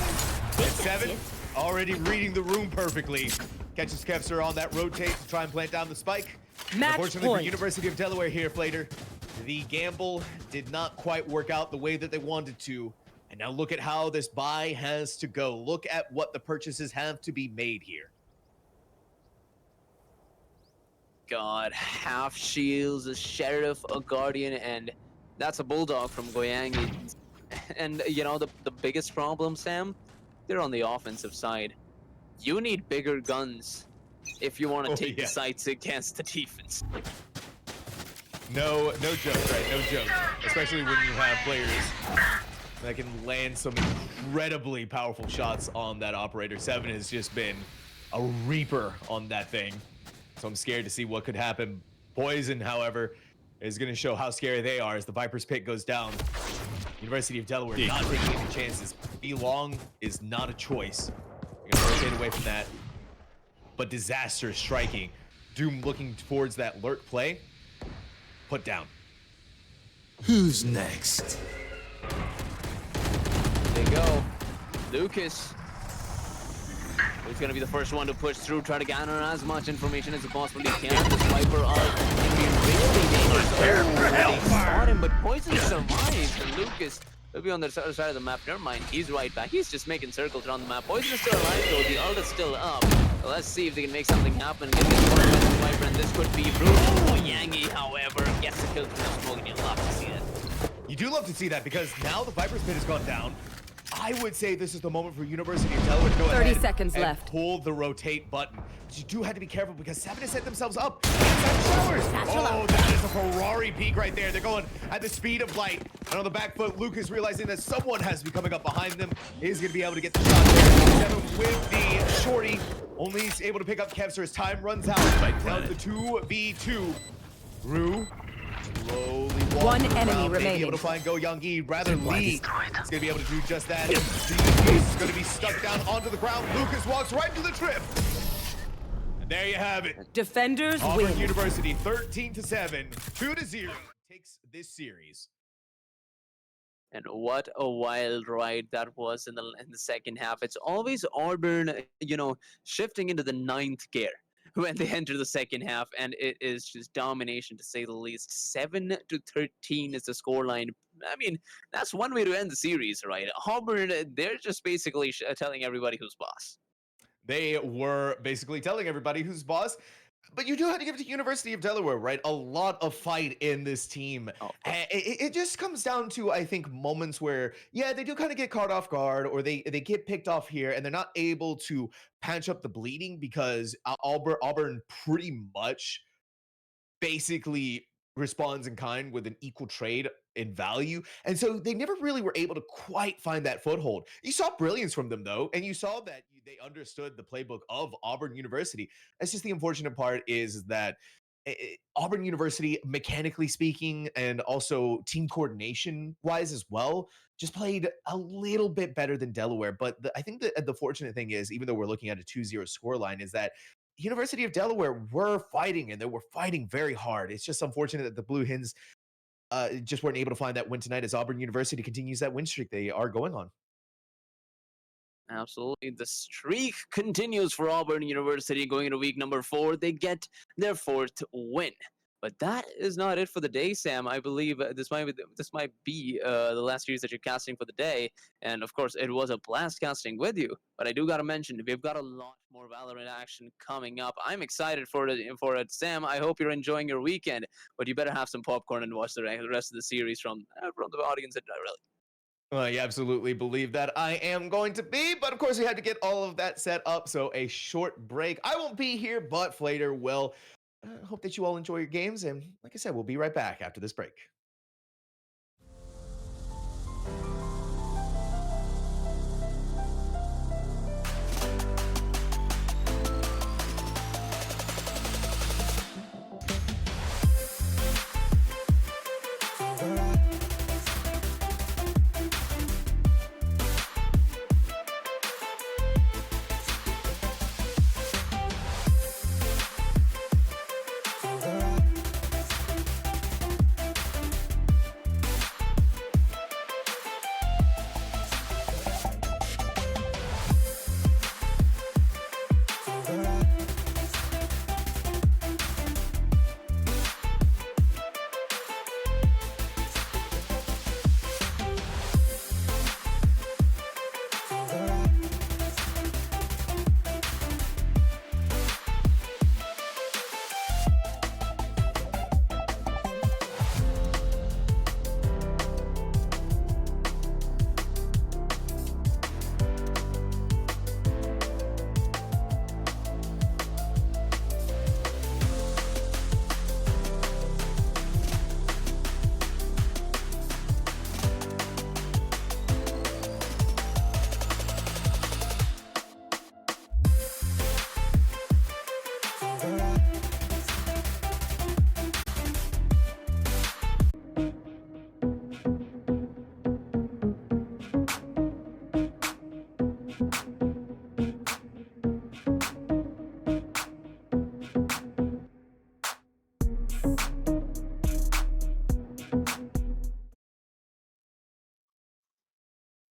and Seven already reading the room perfectly. Catches Kevser on that rotate to try and plant down the spike. Match Unfortunately for point. University of Delaware here, Flater, the gamble did not quite work out the way that they wanted to. And now look at how this buy has to go. Look at what the purchases have to be made here. God, half shields, a sheriff, a guardian, and that's a bulldog from Goyangi. And you know the biggest problem, Sam? They're on the offensive side. You need bigger guns if you want to take the sights against the defense. No joke, right? No joke. Especially when you have players that can land some incredibly powerful shots on that operator. Seven has just been a reaper on that thing. So I'm scared to see what could happen. Poison, however, is going to show how scary they are as the Viper's pick goes down. University of Delaware not taking any chances. Be long is not a choice. You're going to rotate away from that. But disaster is striking. Doom looking towards that lurk play. Put down. Who's next? There you go. Lucas. He's going to be the first one to push through, try to gather as much information as he possibly can. The Swiper are going to be really dangerous. They spot him, but Poison survives. And Lucas will be on the other side of the map. Never mind, he's right back. He's just making circles around the map. Poison is still alive, though. The ult is still up. So let's see if they can make something happen. Get this one with the Swiper, and this could be brutal. Yangi, however, gets the kill through the smoke, and you love to see it. You do love to see that because now the Viper's pit has gone down. I would say this is the moment for University of Delaware to go 30 ahead seconds and left. pull the rotate button. But you do have to be careful because Seven has set themselves up inside showers. Oh, that is a Ferrari peak right there. They're going at the speed of light. And on the back foot, Lucas realizing that someone has to be coming up behind them is going to be able to get the shot there. Seven with the shorty. Only is able to pick up Kevser as time runs out. Now it's the 2v2. Rue slowly One walking enemy around, maybe remaining. able to find Go Youngie. Rather Lee is going to be able to do just that. He's going to be stuck down onto the ground. Lucas walks right to the trip. And there you have it. Defenders Auburn win. University 13-7, 2-0 takes this series. And what a wild ride that was in the second half. It's always Auburn, you know, shifting into the 9th gear when they enter the second half, and it is just domination to say the least. 7-13 is the scoreline. I mean, that's one way to end the series, right? Auburn, they're just basically telling everybody who's boss. They were basically telling everybody who's boss. But you do have to give it to University of Delaware, right? A lot of fight in this team. Oh. And it just comes down to, I think, moments where, yeah, they do kind of get caught off guard or they get picked off here and they're not able to patch up the bleeding because Auburn pretty much basically responds in kind with an equal trade in value. And so they never really were able to quite find that foothold. You saw brilliance from them, though, and you saw that they understood the playbook of Auburn University. That's just the unfortunate part is that Auburn University, mechanically speaking, and also team coordination wise as well, just played a little bit better than Delaware. But I think the fortunate thing is, even though we're looking at a 2-0 scoreline, is that University of Delaware were fighting and they were fighting very hard. It's just unfortunate that the Blue Hens just weren't able to find that win tonight as Auburn University continues that win streak they are going on. Absolutely. The streak continues for Auburn University going into week number 4. They get their 4th win. But that is not it for the day, Sam. I believe this might be the last series that you're casting for the day. And of course, it was a blast casting with you. But I do gotta mention, we've got a lot more Valorant action coming up. I'm excited for it, Sam. I hope you're enjoying your weekend. But you better have some popcorn and watch the rest of the series from the audience. Really. I absolutely believe that I am going to be, but of course we had to get all of that set up, so a short break. I won't be here, but Flater will. I hope that you all enjoy your games, and like I said, we'll be right back after this break.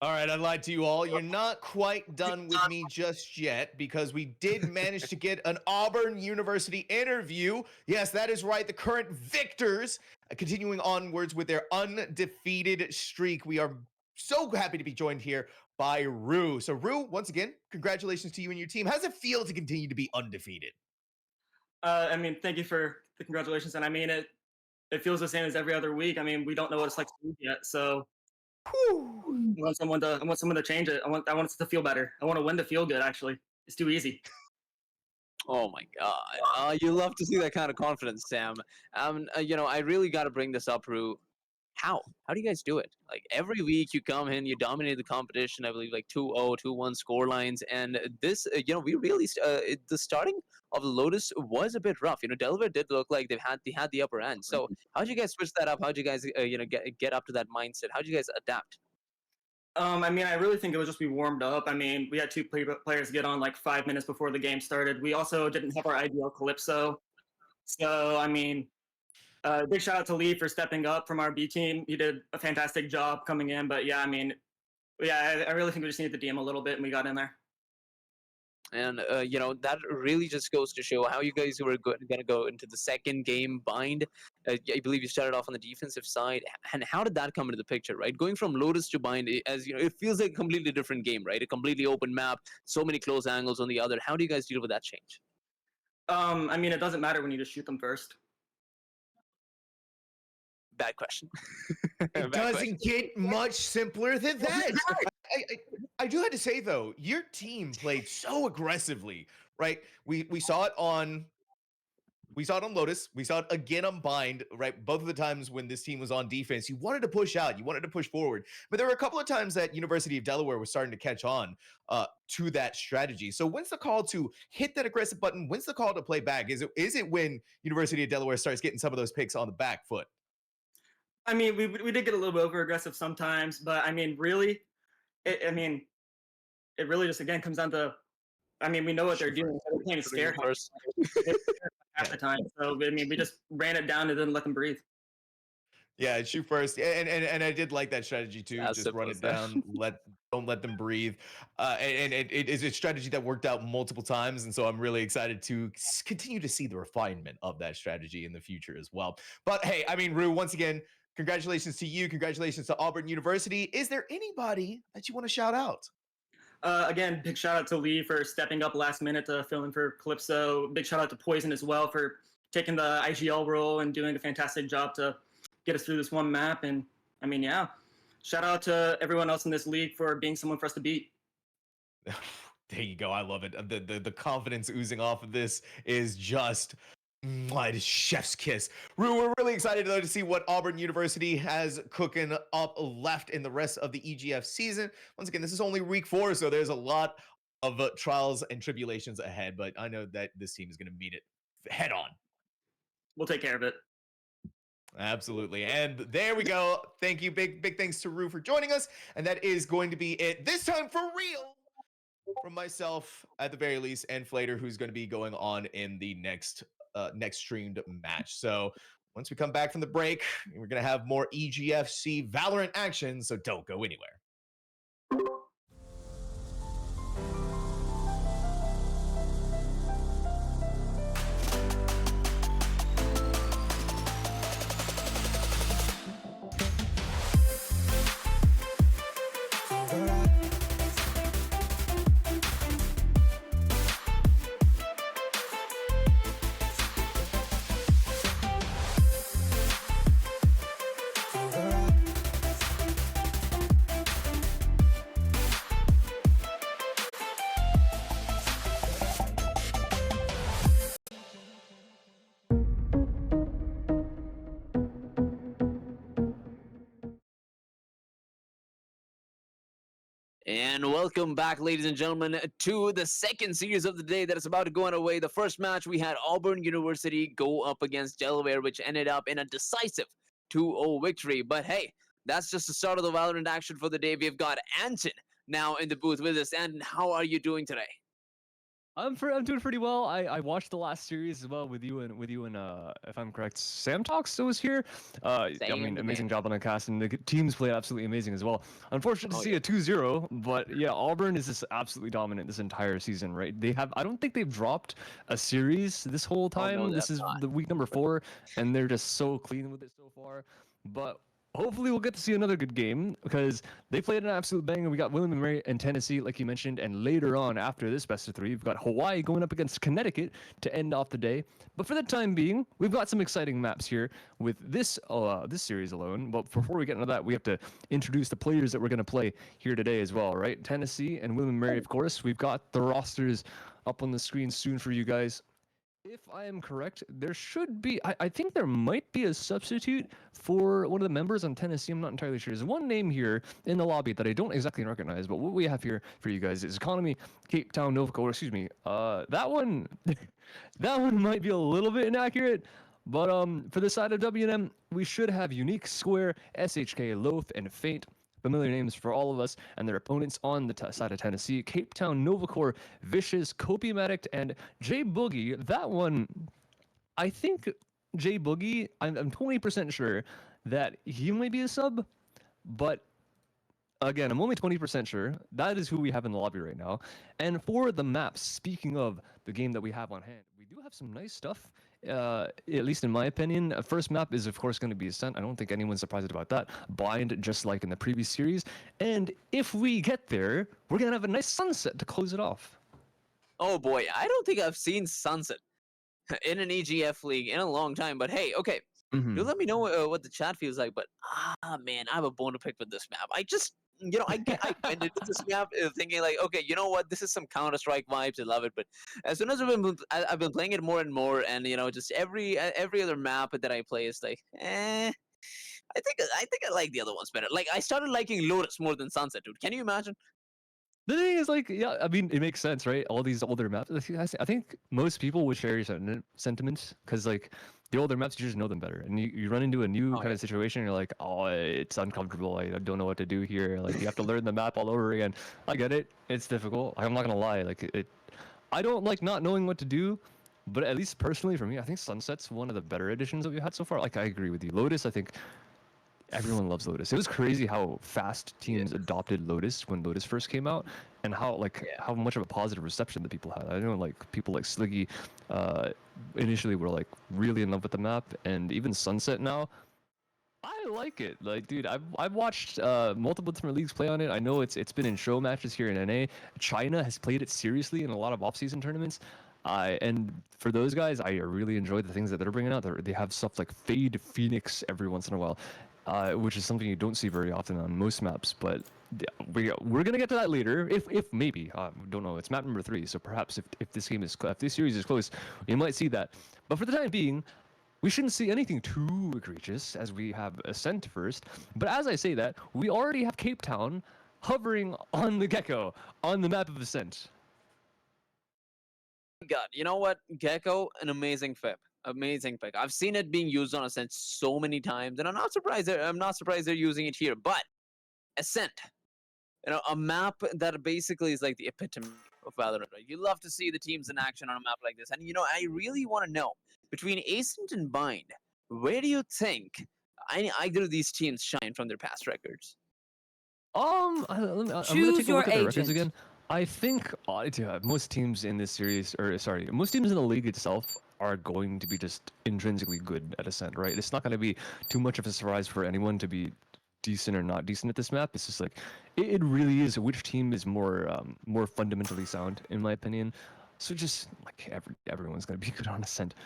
All right, I lied to you all. You're not quite done with me just yet because we did manage to get an Auburn University interview. Yes, that is right. The current victors continuing onwards with their undefeated streak. We are so happy to be joined here by Rue. So, Rue, once again, congratulations to you and your team. How does it feel to continue to be undefeated? I mean, thank you for the congratulations. And I mean, it feels the same as every other week. I mean, we don't know what it's like to lose yet. So I want someone to change it. I want us to feel better. I want to win to feel good, actually. It's too easy. Oh my God! You love to see that kind of confidence, Sam. I really got to bring this up, Rue. How do you guys do it? Like every week you come in, you dominate the competition. I believe like 2-0, 2-1 score lines, and this, we really the starting of the Lotus was a bit rough. Delaware did look like they had the upper end. So how'd you guys switch that up? How'd you guys get up to that mindset? How'd you guys adapt? I mean, I really think it was just we warmed up. I mean, we had two players get on like 5 minutes before the game started. We also didn't have our ideal Calypso. So, I mean, big shout out to Lee for stepping up from our B team. He did a fantastic job coming in. But yeah, I mean, I really think we just needed the DM a little bit and we got in there. And, that really just goes to show how you guys were going to go into the second game bind. I believe you started off on the defensive side. And how did that come into the picture, right? Going from Lotus to bind, as it feels like a completely different game, right? A completely open map, so many close angles on the other. How do you guys deal with that change? I mean, it doesn't matter when you just shoot them first. Bad question. It doesn't get much simpler than that. I do have to say though, your team played so aggressively, right? We saw it on Lotus. We saw it again on Bind, right? Both of the times when this team was on defense, you wanted to push out, you wanted to push forward. But there were a couple of times that University of Delaware was starting to catch on to that strategy. So when's the call to hit that aggressive button? When's the call to play back? Is it when University of Delaware starts getting some of those picks on the back foot? I mean, we did get a little bit over aggressive sometimes, but I mean, really, it really just again comes down to, I mean, we know what they're doing. So we're playing scare half the time. So I mean, we just ran it down and didn't let them breathe. Yeah, shoot first, and I did like that strategy too. As Just simple run as it that. down, don't let them breathe, and it is a strategy that worked out multiple times, and so I'm really excited to continue to see the refinement of that strategy in the future as well. But hey, I mean, Rue, once again, congratulations to you, congratulations to Auburn University. Is there anybody that you want to shout out? Again, big shout out to Lee for stepping up last minute to fill in for Calypso. Big shout out to Poison as well for taking the IGL role and doing a fantastic job to get us through this one map. And I mean, yeah, shout out to everyone else in this league for being someone for us to beat. There you go. I love it. The confidence oozing off of this is just it is chef's kiss. We're really excited though to see what Auburn University has cooking up left in the rest of the EGF season. Once again, this is only week 4, so there's a lot of trials and tribulations ahead. But I know that this team is going to meet it head on. We'll take care of it. Absolutely. And there we go. Thank you. Big thanks to Rue for joining us. And that is going to be it this time for real from myself at the very least, and Flater, who's going to be going on in the next streamed match. So once we come back from the break, we're going to have more EGFC Valorant action. So don't go anywhere. And welcome back, ladies and gentlemen, to the second series of the day that is about to go underway. The first match, we had Auburn University go up against Delaware, which ended up in a decisive 2-0 victory. But hey, that's just the start of the Valorant action for the day. We've got Anton now in the booth with us. Anton, how are you doing today? I'm doing pretty well. I watched the last series as well with you and if I'm correct, Sam Talks still was here. I mean, amazing job on the cast, and the teams played absolutely amazing as well. Unfortunate to see a 2-0, but yeah, Auburn is just absolutely dominant this entire season, right? I don't think they've dropped a series this whole time. no, this is the week number 4, and they're just so clean with it so far. But hopefully we'll get to see another good game, because they played an absolute banger. We got William & Mary and Tennessee, like you mentioned, and later on after this best of 3, we've got Hawaii going up against Connecticut to end off the day. But for the time being, we've got some exciting maps here with this series alone. But before we get into that, we have to introduce the players that we're going to play here today as well, right? Tennessee and William & Mary, of course. We've got the rosters up on the screen soon for you guys. If I am correct, there should be, I think there might be a substitute for one of the members on Tennessee. I'm not entirely sure. There's one name here in the lobby that I don't exactly recognize, but what we have here for you guys is Economy, Cape Town, Nova Scotia, excuse me. That one might be a little bit inaccurate, but for the side of W&M, we should have Unique, Square, SHK, Loaf, and Fate. Familiar names for all of us and their opponents on the side of Tennessee. Cape Town, Novacore, Vicious, Copium Addict, and J Boogie. That one, I think J Boogie, I'm 20% sure that he might be a sub, but again, I'm only 20% sure. That is who we have in the lobby right now. And for the maps, speaking of the game that we have on hand, we do have some nice stuff, at least in my opinion. First map is, of course, going to be Ascent. I don't think anyone's surprised about that. Bind, just like in the previous series. And if we get there, we're going to have a nice sunset to close it off. Oh boy, I don't think I've seen sunset in an EGF league in a long time. But hey, okay, you let me know what the chat feels like. But man, I have a bone to pick with this map. I went into this map thinking like, okay, you know what, this is some Counter-Strike vibes. I love it. But as soon as I've been playing it more and more, and just every other map that I play is like, I think I like the other ones better. Like I started liking Lotus more than Sunset, dude. Can you imagine? The thing is, like, yeah, I mean, it makes sense, right? All these older maps. I think most people would share your sentiments, because, like, the older maps, you just know them better. And you run into a new kind of situation, and you're like, oh, it's uncomfortable. I don't know what to do here. Like, you have to learn the map all over again. I get it. It's difficult. I'm not going to lie. Like, I don't like not knowing what to do, but at least personally for me, I think Sunset's one of the better additions that we've had so far. Like, I agree with you. Lotus, I think, everyone loves Lotus. It was crazy how fast teams adopted Lotus when Lotus first came out, and how how much of a positive reception that people had. I know like people like Sliggy initially were like really in love with the map, and even Sunset now. I like it. Like, dude, I've watched multiple different leagues play on it. I know it's been in show matches here in NA. China has played it seriously in a lot of off-season tournaments. And for those guys, I really enjoy the things that they're bringing out. They have stuff like Fade Phoenix every once in a while, which is something you don't see very often on most maps. But we're gonna get to that later. If maybe don't know. It's map number 3, so perhaps if this series is close, you might see that. But for the time being, we shouldn't see anything too egregious as we have Ascent first. But as I say that, we already have Cape Town hovering on the Gecko on the map of Ascent. God, you know what? Gecko, an amazing pick. Amazing pick. I've seen it being used on Ascent so many times, and I'm not surprised they're using it here. But Ascent, a map that basically is like the epitome of Valorant, right? You love to see the teams in action on a map like this. And I really want to know, between Ascent and Bind, where do you think either of these teams shine from their past records? I'm gonna Choose take a your look at the records agent. again. I think most teams in this series, most teams in the league itself are going to be just intrinsically good at Ascent, right? It's not going to be too much of a surprise for anyone to be decent or not decent at this map. It's just like it really is which team is more fundamentally sound, in my opinion. So just like everyone's going to be good on Ascent.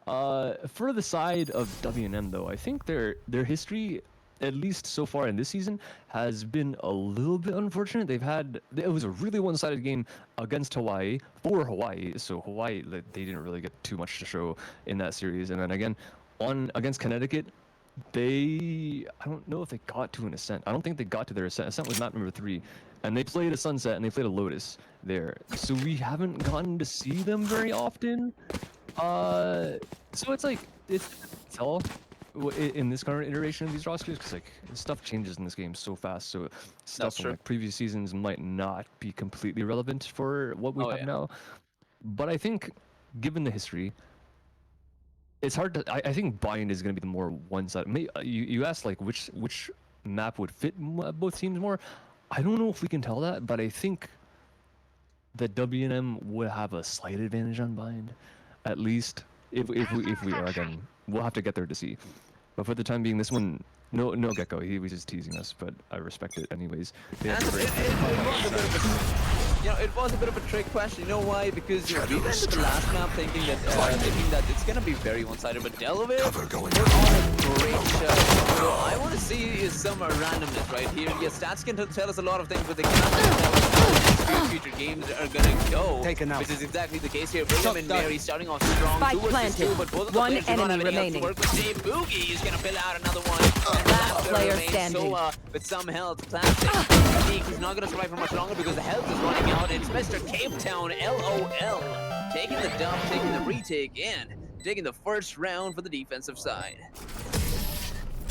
For the side of W&M though, I think their history, at least so far in this season, has been a little bit unfortunate. It was a really one-sided game against Hawaii for Hawaii, so Hawaii, they didn't really get too much to show in that series. And then again, against Connecticut, I don't know if they got to an Ascent. I don't think they got to their Ascent. Ascent was map number 3, and they played a Sunset and they played a Lotus there. So we haven't gotten to see them very often. So it's like it's tell in this current iteration of these rosters, because like stuff changes in this game so fast. So stuff from like previous seasons might not be completely relevant for what we have now. But I think, given the history, it's hard to. I think Bind is going to be the more one-sided. You asked like which map would fit both teams more. I don't know if we can tell that, but I think that W&M would have a slight advantage on Bind, at least if we are. Again, we'll have to get there to see. But for the time being, this one, no Gecko. He was just teasing us, but I respect it anyways. It was a bit of a trick question. You know why? Because we went to the last map thinking that it's gonna be very one-sided, but Delaware put on a great show. So I want to see some randomness right here. Yes, stats can tell us a lot of things, but they cannot tell us how future games are gonna go. Which is exactly the case here. William and Mary starting off strong, Spike 2 versus 2, planted. but both of the One players do not have enemy any help remaining. to work with. Dave Boogie is gonna fill out another one. And Last player remains standing. Soa with some health. Classic. I think he's not gonna survive for much longer because the health is running out. It's Mr. Cape Town, LOL, taking the dump, taking the retake, and taking the first round for the defensive side.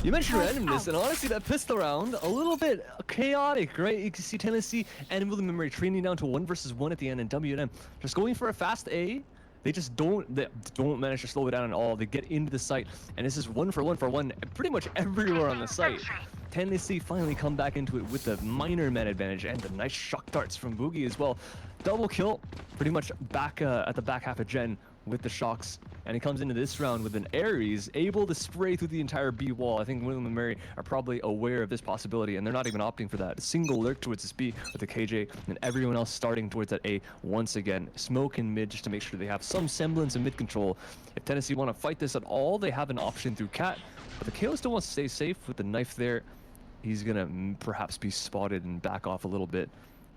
You mentioned randomness, and honestly, that pistol round, a little bit chaotic, right? You can see Tennessee and William Memory training down to 1 versus 1 at the end, and W&M just going for a fast A. They just don't manage to slow it down at all. They get into the site, and this is 1 for 1 pretty much everywhere on the site. Tennessee finally come back into it with the minor man advantage and the nice shock darts from Boogie as well. Double kill, pretty much back at the back half of Gen with the shocks, and he comes into this round with an Ares able to spray through the entire B wall. I think William and Mary are probably aware of this possibility, and they're not even opting for that. A single lurk towards this B with the KJ, and everyone else starting towards that A once again. Smoke in mid just to make sure they have some semblance of mid control. If Tennessee want to fight this at all, they have an option through Cat, but the KO still wants to stay safe with the knife there. He's gonna perhaps be spotted and back off a little bit.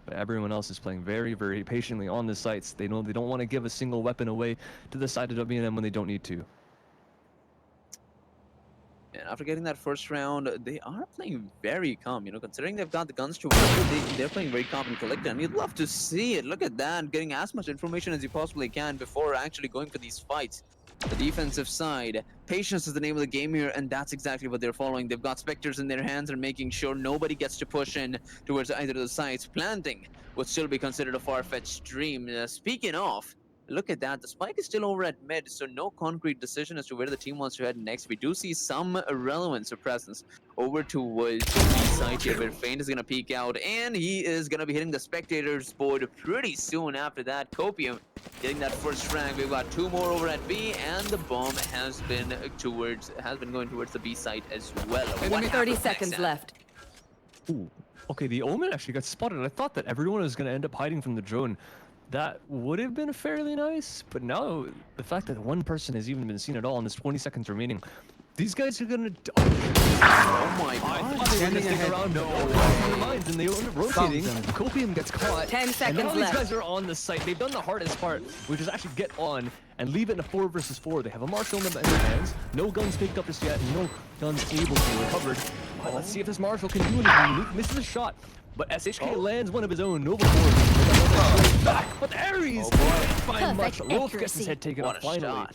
But everyone else is playing very, very patiently on the sites. They know they don't want to give a single weapon away to the side of W&M when they don't need to. And after getting that first round, they are playing very calm. Considering they've got the guns to work, they're playing very calm and collected. And you'd love to see it. Look at that, getting as much information as you possibly can before actually going for these fights. The defensive side, patience is the name of the game here, and that's exactly what they're following. They've got Spectres in their hands and making sure nobody gets to push in towards either of the sides. Planting would still be considered a far-fetched dream. Speaking of, Look at that. The spike is still over at mid, so no concrete decision as to where the team wants to head next. We do see some relevance or presence over towards the B side here, where Feint is going to peek out, and he is going to be hitting the spectators board pretty soon after that. Copium getting that first frag. We've got 2 more over at B, and the bomb has been going towards the B site as well. What 30 happens seconds next, left. Ooh, okay, the Omen actually got spotted. I thought that everyone was going to end up hiding from the drone. That would have been fairly nice, but now the fact that one person has even been seen at all and there's 20 seconds remaining, these guys are going to... Oh my I god. thought they were going to stick around. No, their minds, and they end up rotating. Copium gets caught. 10 And seconds now these left. guys are on the site. They've done the hardest part, which is actually get on and leave it in a 4 versus 4. They have a Marshal in their hands. No guns picked up just yet. No guns able to be recovered. But let's see if this Marshal can do anything. Unique misses a shot. But SHK lands one of his own. Nova Force back. But Ares can't find much. Wolf gets his head taken What off a finally. shot.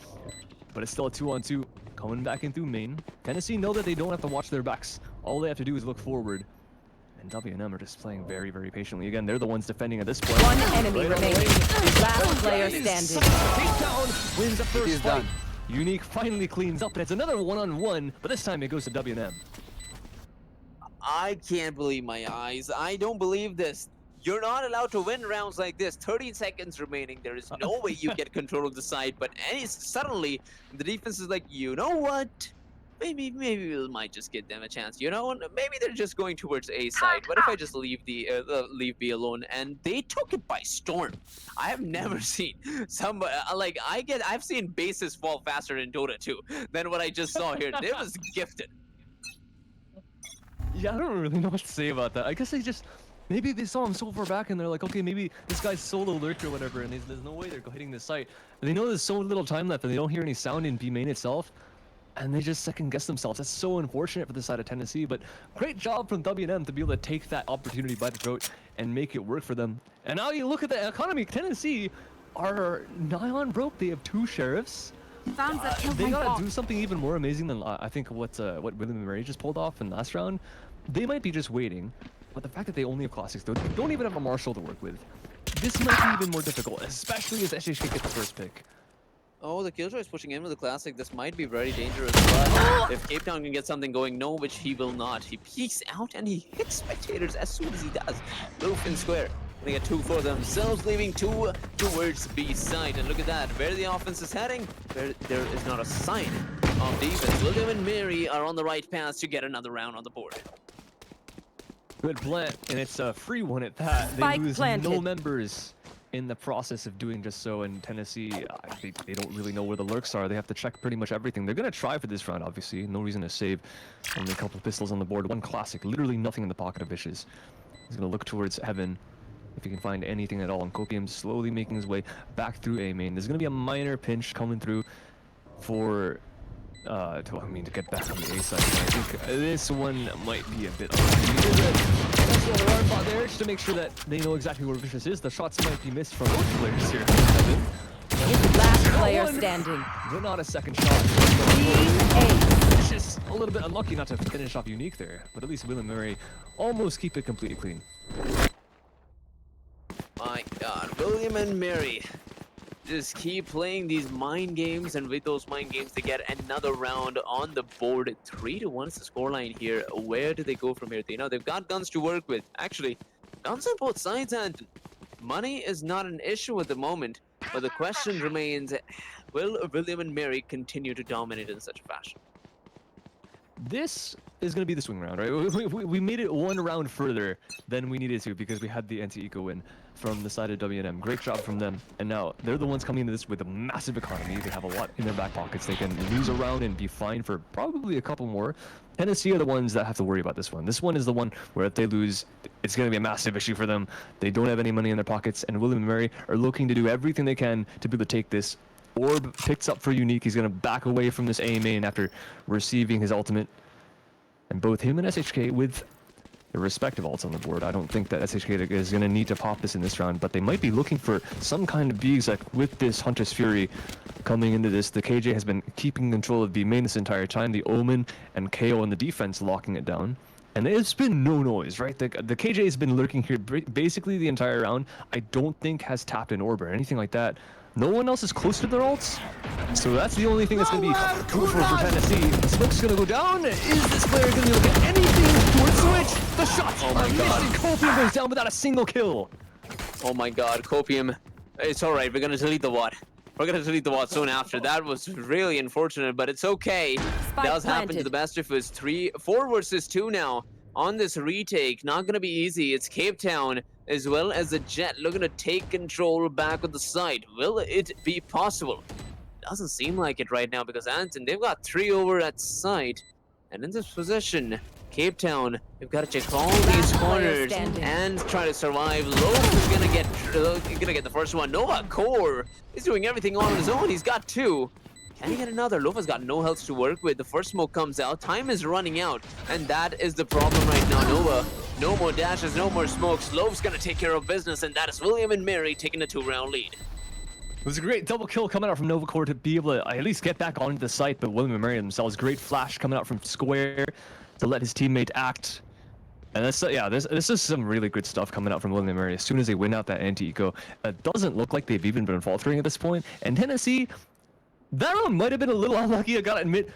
But it's still a 2-on-2. Coming back in through main. Tennessee know that they don't have to watch their backs. All they have to do is look forward. And W&M are just playing very, very patiently. Again, they're the ones defending at this point. One enemy Right remaining. away. Last player Nice. standing. Takedown wins the first is fight. done. Unique finally cleans up, and it's another one-on-one, but this time it goes to W&M. I can't believe my eyes. I don't believe this. You're not allowed to win rounds like this. 13 seconds remaining. There is no way you get control of the side. But suddenly, the defense is like, you know what? Maybe we might just get them a chance. You know, maybe they're just going towards A side. What if I just leave leave B alone? And they took it by storm. I have never seen somebody like I've seen bases fall faster in Dota 2 than what I just saw here. It was gifted. Yeah, I don't really know what to say about that. I guess maybe they saw him so far back and they're like, okay, maybe this guy's solo lurked or whatever, and there's no way they're hitting this site. And they know there's so little time left and they don't hear any sound in B main itself. And they just second guess themselves. That's so unfortunate for the side of Tennessee, but great job from W&M to be able to take that opportunity by the throat and make it work for them. And now you look at the economy. Tennessee are nigh on broke. They have 2 sheriffs. They gotta do something even more amazing than I think what William and Mary just pulled off in last round. They might be just waiting, but the fact that they only have classics, they don't even have a Marshal to work with. This might be even more difficult, especially as SHK gets the first pick. Oh, the Killjoy is pushing in with the classic. This might be very dangerous, but if Cape Town can get something going, no, which he will not. He peeks out and he hits spectators as soon as he does. Roof and square. They get 2 for themselves, leaving 2 towards B side. And look at that, where the offense is heading, there is not a sign of defense. William and Mary are on the right path to get another round on the board. Good plant, and it's a free one at that. They Spike lose planted. no members in the process of doing just so, and Tennessee, they don't really know where the lurks are. They have to check pretty much everything. They're going to try for this round, obviously. No reason to save. Only a couple of pistols on the board. 1 classic. Literally nothing in the pocket of Vicious. He's going to look towards Heaven if he can find anything at all. And Copium slowly making his way back through A main. There's going to be a minor pinch coming through for... to get back on the A side. I think this one might be a bit That's the alarm bot there, just to make sure that they know exactly where Vicious is. The shots might be missed from both players here. Last player standing. But not a second shot. Vicious a little bit unlucky not to finish off Unique there, but at least Will and Murray almost keep it completely clean. My god, William and Mary just keep playing these mind games, and with those mind games they get another round on the board. 3-1 is the scoreline here. Where do they go from here? They know they've got guns to work with. Actually, guns on both sides, and money is not an issue at the moment. But the question remains, will William and Mary continue to dominate in such a fashion? This is going to be the swing round, right? We made it 1 round further than we needed to because we had the anti-eco win from the side of W&M. Great job from them. And now they're the ones coming into this with a massive economy. They have a lot in their back pockets. They can lose a round and be fine for probably a couple more. Tennessee are the ones that have to worry about this one. This one is the one where if they lose, it's going to be a massive issue for them. They don't have any money in their pockets, and William and Mary are looking to do everything they can to be able to take this. Orb picks up for Unique. He's going to back away from this A main after receiving his ultimate. And both him and SHK with their respective ults on the board. I don't think that SHK is going to need to pop this in this round, but they might be looking for some kind of B exec with this Hunter's Fury coming into this. The KJ has been keeping control of B main this entire time. The Omen and KO on the defense locking it down. And it's been no noise, right? The KJ has been lurking here basically the entire round. I don't think has tapped an orb or anything like that. No one else is close to their ults. So that's the only thing that's going to be crucial for Tennessee. The smoke's going to go down. Is this player going to be able to get anything towards Switch? The shots are missing. Copium goes down without a single kill. Oh my god, Copium. It's alright, we're gonna delete the WAD. We're gonna delete the WAD soon after. That was really unfortunate, but it's okay. Spike Does happen to planted. the best of us. 4 versus 2 now on this retake. Not gonna be easy. It's Cape Town as well as the Jet looking to take control back of the site. Will it be possible? Doesn't seem like it right now because Anton, they've got 3 over at site. And in this position, Cape Town, they've got to check all these corners and try to survive. Loaf is gonna get the first one. Nova Core is doing everything on his own. He's got 2. Can he get another? Lofa's got no health to work with. The first smoke comes out. Time is running out, and that is the problem right now. Nova, no more dashes, no more smokes. Loaf's gonna take care of business, and that is William and Mary taking a 2-round lead. It was a great double kill coming out from Novacore to be able to at least get back onto the site, but William and Mary themselves, great flash coming out from Square to let his teammate act. And this is some really good stuff coming out from William and Mary. As soon as they win out that anti-eco, it doesn't look like they've even been faltering at this point. And Tennessee, that round might have been a little unlucky, I gotta admit.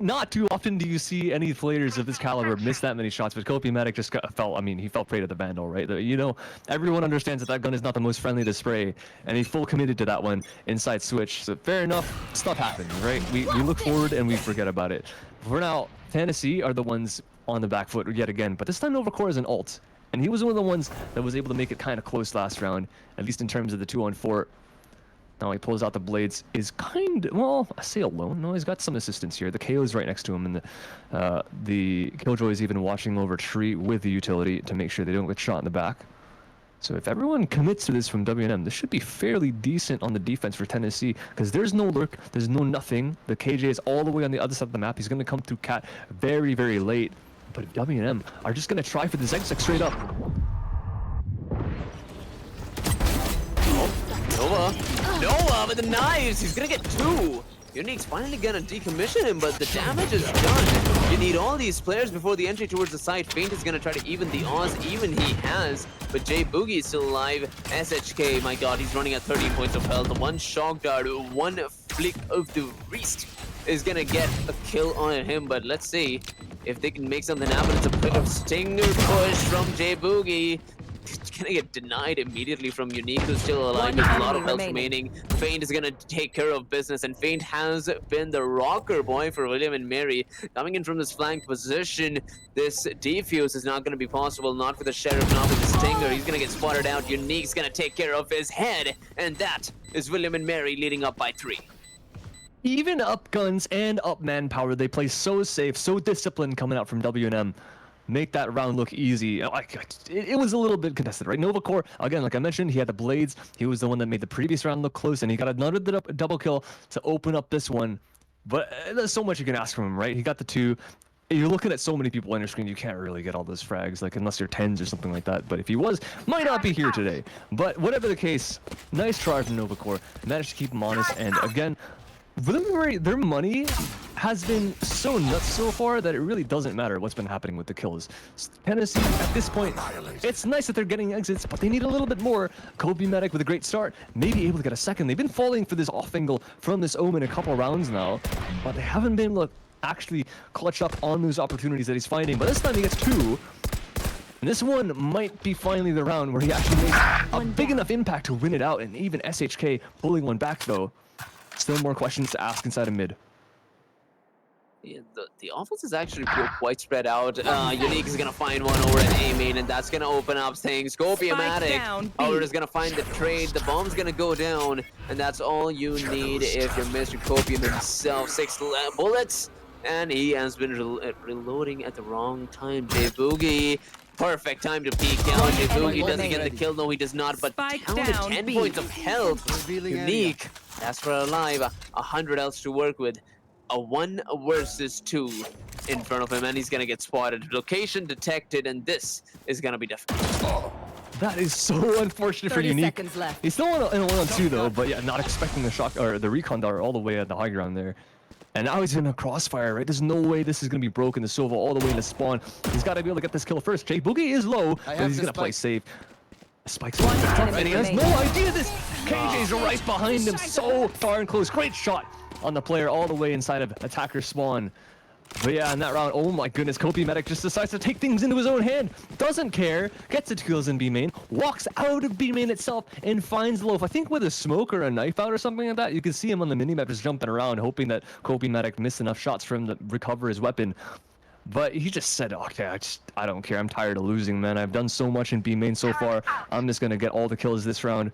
Not too often do you see any players of this caliber miss that many shots, but Copiumatic just he fell prey to the Vandal, right? You know, everyone understands that gun is not the most friendly to spray, and he full committed to that one inside Switch. So fair enough, stuff happens, right? We look forward and we forget about it. For now, Tennessee are the ones on the back foot yet again, but this time Novacore is an ult, and he was one of the ones that was able to make it kind of close last round, at least in terms of the 2-on-4. Now he pulls out the blades, is well, I say alone. No, he's got some assistance here. The KO is right next to him, and the Killjoy is even watching over tree with the utility to make sure they don't get shot in the back. So if everyone commits to this from WNM, this should be fairly decent on the defense for Tennessee, because there's no lurk, there's no nothing. The KJ is all the way on the other side of the map. He's going to come through Cat very, very late. But if WNM are just going to try for the Zigzag straight up. Nova with the knives. He's gonna get 2. Unique's finally gonna decommission him, but the damage is done. You need all these players before the entry towards the site. Feint is gonna try to even the odds. Even he has, but Jay Boogie is still alive. SHK, my god, he's running at 13 points of health. One shock dart, one flick of the wrist is gonna get a kill on him, but let's see if they can make something happen. It's a bit of stinger push from Jay Boogie. It's gonna get denied immediately from Unique, who's still alive with a lot of health remaining. Feint is gonna take care of business, and Feint has been the rocker boy for William and Mary. Coming in from this flank position, this defuse is not gonna be possible, not for the Sheriff, not with the Stinger. He's gonna get spotted out. Unique's gonna take care of his head, and that is William and Mary leading up by 3. Even up guns and up manpower, they play so safe, so disciplined coming out from WNM. Make that round look easy. It was a little bit contested, right? Novacore, again, like I mentioned, he had the blades. He was the one that made the previous round look close, and he got another double kill to open up this one. But there's so much you can ask from him, right? He got the 2. You're looking at so many people on your screen, you can't really get all those frags, like unless you're 10s or something like that. But if he was, might not be here today. But whatever the case, nice try from Novacore. Managed to keep him honest, and again, their money has been so nuts so far that it really doesn't matter what's been happening with the kills. Tennessee, at this point, it's nice that they're getting exits, but they need a little bit more. Copiumatic with a great start, maybe able to get a second. They've been falling for this off angle from this Omen a couple rounds now, but they haven't been able to actually clutch up on those opportunities that he's finding. But this time he gets 2. And this one might be finally the round where he actually makes a big enough impact to win it out, and even SHK pulling one back though. Still more questions to ask inside of mid. Yeah, the offense is actually quite spread out. Unique is gonna find one over at A main, and that's gonna open up things. Copiumatic, Auburn is gonna find the trade. The bomb's gonna go down, and that's all you need if you're Mr. Copium himself. 6 bullets, and he has been reloading at the wrong time. Jay Boogie, perfect time to peek out. Jay Boogie doesn't get the kill, no he does not, but down to 10 points of health. Unique, that's for alive, 100 else to work with. A 1 versus 2 in front of him, and he's gonna get spotted. Location detected, and this is gonna be difficult. That is so unfortunate for Unique. Left. He's still in a 1-on-2 though, but yeah, not expecting the shock or the recon dart all the way at the high ground there. And now he's in a crossfire, right? There's no way this is gonna be broken. The Sova all the way into spawn. He's got to be able to get this kill first. Jay Boogie is low, but he's gonna play safe. Spike's in front of him, and he has no idea this KJ's right behind him, so darn close. Great shot on the player all the way inside of attacker spawn. But yeah, in that round, oh my goodness, Medic just decides to take things into his own hand. Doesn't care, gets the kills in B main, walks out of B main itself, and finds Loaf. I think with a smoke or a knife out or something like that. You can see him on the minimap just jumping around, hoping that Medic missed enough shots for him to recover his weapon. But he just said, okay, I don't care. I'm tired of losing, man. I've done so much in B main so far. I'm just going to get all the kills this round.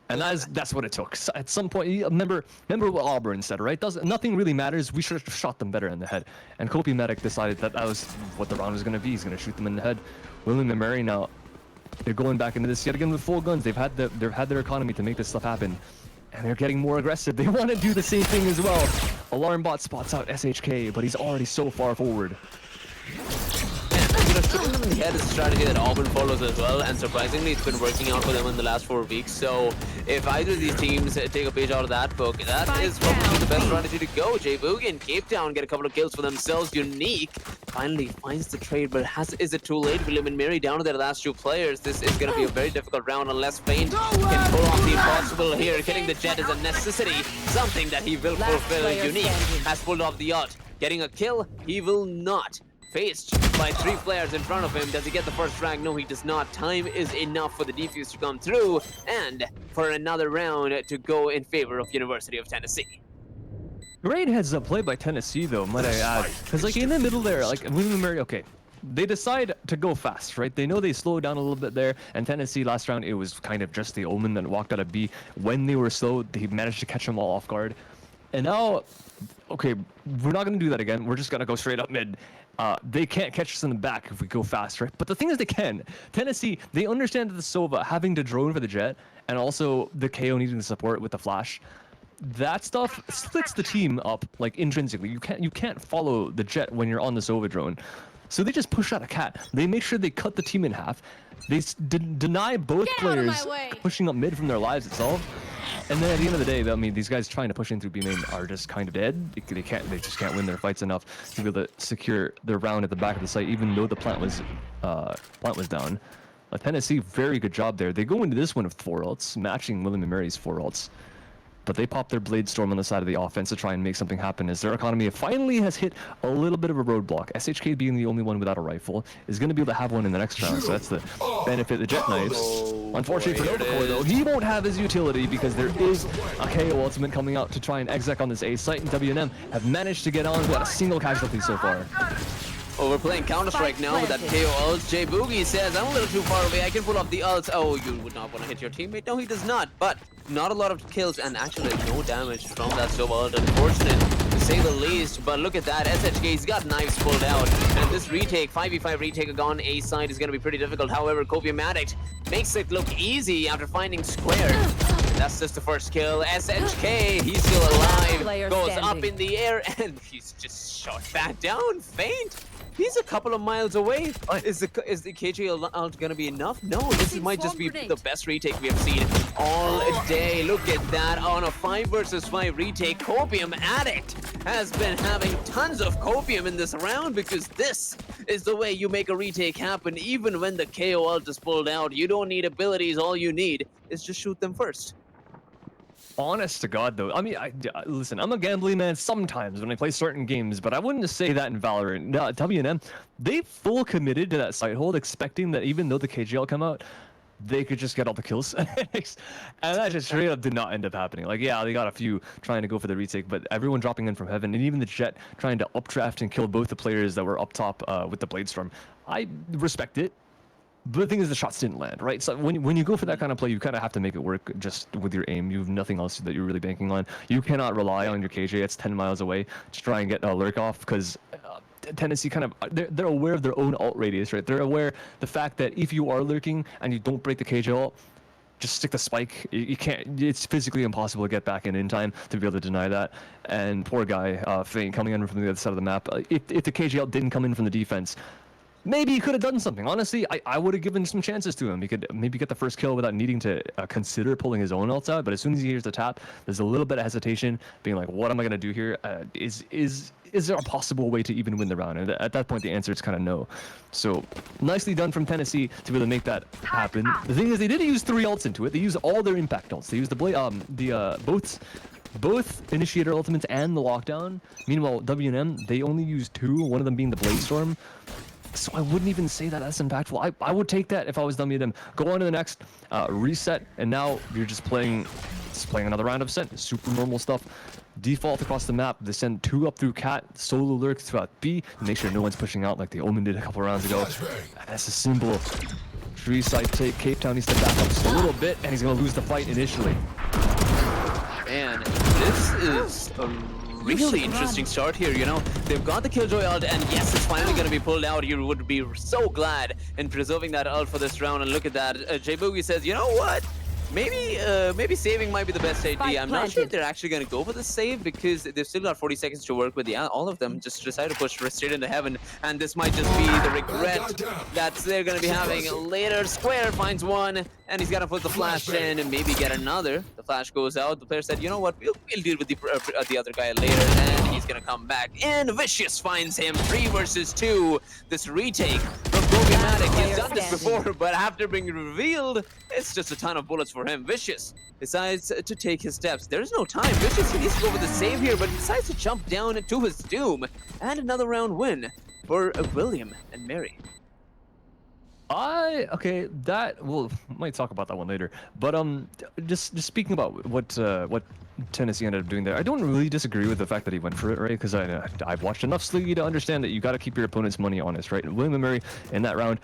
And that's what it took. So at some point, remember what Auburn said, right? Nothing really matters. We should have shot them better in the head. And Medic decided that was what the round was going to be. He's going to shoot them in the head. William and Mary now, they're going back into this yet again with full guns. They've had their economy to make this stuff happen. And they're getting more aggressive. They want to do the same thing as well. Alarm bot spots out SHK, but he's already so far forward. Shooting them in the head is a strategy that Auburn follows as well, and surprisingly it's been working out for them in the last 4 weeks. So if either of these teams take a page out of that book, that is probably the best strategy to go. J Boogie and Cape Town get a couple of kills for themselves. Unique finally finds the trade, but is it too late? William and Mary down to their last 2 players. This is going to be a very difficult round unless Feint can pull off the impossible here. Killing the Jet is a necessity, something that he will fulfill. Unique has pulled off the ult. Getting a kill, he will not. Faced by 3 players in front of him. Does he get the first frag? No, he does not. Time is enough for the defuse to come through and for another round to go in favor of University of Tennessee. Great heads up play by Tennessee, though, might I add. Because, like, in the middle there, like, William and Mary, okay, they decide to go fast, right? They know they slowed down a little bit there, and Tennessee last round, it was kind of just the Omen that walked out of B. When they were slow, they managed to catch them all off guard. And now, okay, we're not going to do that again. We're just going to go straight up mid. They can't catch us in the back if we go fast, right? But the thing is they can. Tennessee, they understand that the Sova having to drone for the Jet and also the KO needing the support with the flash, that stuff splits the team up like intrinsically. You can't follow the Jet when you're on the Sova drone. So they just push out a cat. They make sure they cut the team in half. They deny both players pushing up mid from their lives itself. And then at the end of the day, I mean, these guys trying to push in through B main are just kind of dead. They just can't win their fights enough to be able to secure their round at the back of the site, even though the plant was down. Tennessee, very good job there. They go into this one with 4 ults, matching William and Mary's 4 ults. But they pop their Blade Storm on the side of the offense to try and make something happen as their economy finally has hit a little bit of a roadblock. SHK being the only one without a rifle is going to be able to have one in the next round, so that's the benefit of the Jet Knives. Unfortunately for Novacore, though, he won't have his utility because there is a KO ultimate coming out to try and exec on this A site, and WNM have managed to get on without a single casualty so far. Oh, we're playing Counter-Strike now with that KO ult. J Boogie says, I'm a little too far away. I can pull off the ults. Oh, you would not want to hit your teammate. No, he does not. But not a lot of kills and actually no damage from that Sova ult. Unfortunate, to say the least. But look at that. SHK's got knives pulled out. And this retake, 5v5 retake on A side is going to be pretty difficult. However, Copiamatic makes it look easy after finding Square. And that's just the first kill. SHK, he's still alive. Goes up in the air and he's just shot back down. Feint. He's a couple of miles away. Is the KJ ult gonna be enough? No, this might just be the best retake we have seen all day. Look at that on a 5 versus 5 retake. Copium Addict has been having tons of copium in this round because this is the way you make a retake happen. Even when the KO ult is pulled out, you don't need abilities. All you need is just shoot them first. Honest to God, though, I mean, listen, I'm a gambling man sometimes when I play certain games, but I wouldn't say that in Valorant. No, WNM, they full committed to that site hold, expecting that even though the KGL come out, they could just get all the kills. And that just straight up did not end up happening. Like, yeah, they got a few trying to go for the retake, but everyone dropping in from heaven, and even the Jet trying to updraft and kill both the players that were up top with the Blade Storm. I respect it. But the thing is, the shots didn't land, right? So when you go for that kind of play, you kind of have to make it work just with your aim. You have nothing else that you're really banking on. You cannot rely on your KJ. It's 10 miles away to try and get a lurk off because Tennessee kind of, they're aware of their own ult radius, right? They're aware the fact that if you are lurking and you don't break the KJ ult, just stick the spike. You can't, it's physically impossible to get back in time to be able to deny that. And poor guy, Feint, coming in from the other side of the map. If the KJ ult didn't come in from the defense, maybe he could have done something. Honestly, I would have given some chances to him. He could maybe get the first kill without needing to consider pulling his own ults out. But as soon as he hears the tap, there's a little bit of hesitation, being like, what am I going to do here? Is there a possible way to even win the round? And at that point, the answer is kind of no. So nicely done from Tennessee to be able to make that happen. The thing is, they did use 3 ults into it. They used all their impact ults. They used both initiator ultimates and the lockdown. Meanwhile, W&M, they only used 2, one of them being the Blade Storm. So I wouldn't even say that that's impactful. I would take that if I was W&M. Go on to the next, reset, and now you're just playing another round of Ascent. Super normal stuff. Default across the map. They send 2 up through Cat, solo lurk throughout B, make sure no one's pushing out like the Omen did a couple rounds ago. That's a simple tree side take. Cape Town needs to back up just a little bit, and he's going to lose the fight initially. Man, this is a really interesting start here, you know. They've got the Killjoy ult, and yes, it's finally going to be pulled out. You would be so glad in preserving that ult for this round, and look at that. J-Boogie says, you know what? Maybe saving might be the best idea. I'm not sure if they're actually going to go for the save because they've still got 40 seconds to work with. Yeah, all of them just decided to push straight into heaven, and this might just be the regret that they're going to be having later. Square finds one, and he's got to put the flash in and maybe get another. The flash goes out. The player said, you know what, we'll deal with the other guy later, and he's going to come back in. Vicious finds him. 3 versus 2. This retake from Gobimatic. He's done this before, but after being revealed, it's just a ton of bullets for him. Vicious decides to take his steps. There's no time. Vicious, he needs to go for the save here, but he decides to jump down to his doom. And another round win for William and Mary. Okay, that we'll might talk about that one later. But just speaking about what Tennessee ended up doing there, I don't really disagree with the fact that he went for it, right? Because I've watched enough Sliggy to understand that you got to keep your opponent's money honest, right? And William and Mary in that round,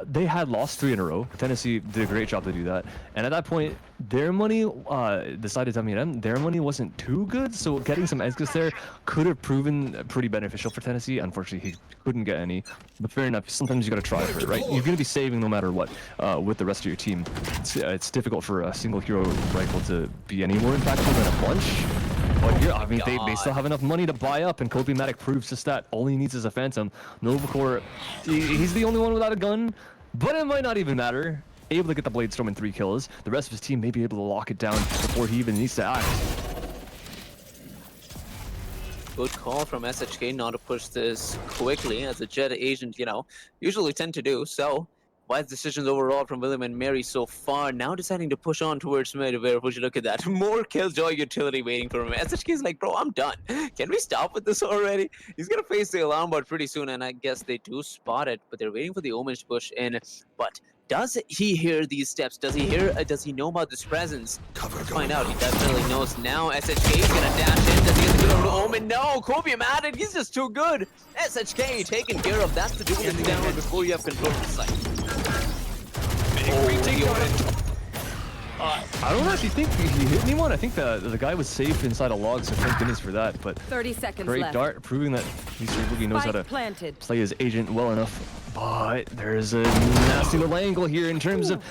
they had lost 3 in a row. Tennessee did a great job to do that, and at that point, their money decided to them. Their money wasn't too good, so getting some exits there could have proven pretty beneficial for Tennessee. Unfortunately, he couldn't get any. But fair enough. Sometimes you got to try for it, right? You're gonna be saving no matter what with the rest of your team. It's difficult for a single hero rifle to be any more impactful than a bunch. But yeah, I mean, they still have enough money to buy up, and Kobe-Matic proves just that. All he needs is a Phantom. Novacore, he's the only one without a gun, but it might not even matter. Able to get the Blade Storm and 3 kills. The rest of his team may be able to lock it down before he even needs to act. Good call from SHK not to push this quickly, as a Jet agent, you know, usually tend to do. So, wise decisions overall from William and Mary so far. Now deciding to push on towards mid, where would you look at that? More Killjoy utility waiting for him. SHK is like, bro, I'm done. Can we stop with this already? He's gonna face the alarm bot pretty soon, and I guess they do spot it, but they're waiting for the Omens to push in. But does he hear these steps? Does he know about this presence? Let's find out. He definitely knows now. SHK is gonna dash in. Does he get the good on Omen? No, Kobe-Matic, he's just too good. SHK taken care of. That's the duel in the down before you have control of the site. I don't actually think he hit anyone. I think the guy was safe inside a log, so thank goodness for that. But 30 seconds great left. dart, proving that Boogie knows how to planted. play his agent well enough. But there's a nasty little angle here in terms of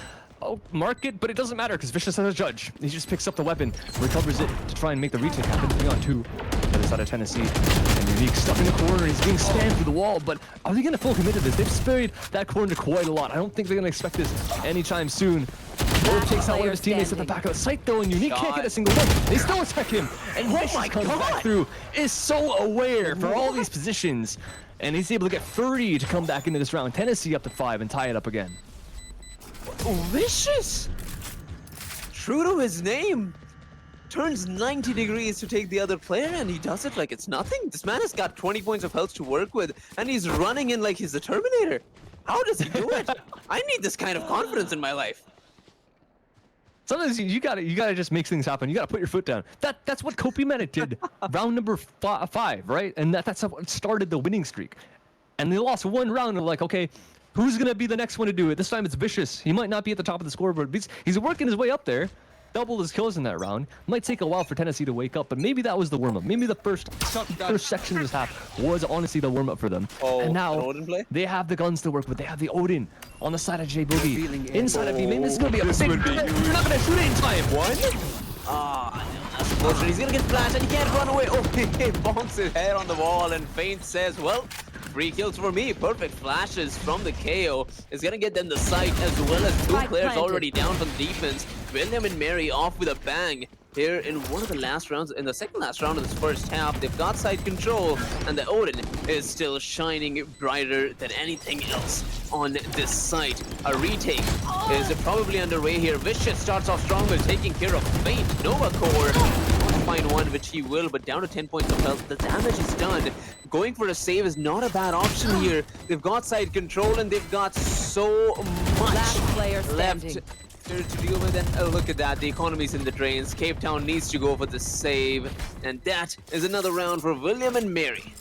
market, but it doesn't matter because Vicious has a judge. He just picks up the weapon, recovers it to try and make the retake happen. 3-on-2. The other side of Tennessee, and Unique stuck in the corner. He's being spammed through the wall, but are they going to full commit to this? They've sprayed that corner quite a lot. I don't think they're going to expect this anytime soon. Wolf takes out one of his teammates at the back of the site though, and Unique can't get a single one. They still attack him, and Vicious comes back through, is so aware for all these positions, and he's able to get 30 to come back into this round. Tennessee up to 5 and tie it up again. Vicious! True to his name! Turns 90 degrees to take the other player, and he does it like it's nothing. This man has got 20 points of health to work with, and he's running in like he's the Terminator. How does he do it? I need this kind of confidence in my life. Sometimes you gotta just make things happen. You gotta put your foot down. That's what Kobe-Matic did round number 5, right? And that's what started the winning streak. And they lost one round of like, okay, who's gonna be the next one to do it? This time it's Vicious. He might not be at the top of the scoreboard, but he's working his way up there. Doubled his kills in that round. Might take a while for Tennessee to wake up, but maybe that was the warm-up. Maybe the first section of this half was honestly the warm-up for them. And now they have the guns to work with. They have the Odin on the side of J-Boogie. Inside of you, maybe this is gonna be a mistake. You're not gonna shoot it in time. What? That's unfortunate. He's gonna get flashed and he can't run away. Oh, he bonks his head on the wall, and Feint says, well, free kills for me. Perfect flashes from the KO is gonna get them the sight as well as 2 Spike players planted. already down from the defense. William and Mary off with a bang. Here in one of the last rounds, in the second last round of this first half, they've got side control, and the Odin is still shining brighter than anything else on this site. A retake is probably underway here. Vicious starts off strong with taking care of Faint. Nova Core wants to find one, which he will, but down to 10 points of health. The damage is done. Going for a save is not a bad option here. They've got side control, and they've got so much Last player left standing. to deal with. And oh, look at that, the economy's in the drains. Cape Town needs to go for the save, and that is another round for William and Mary.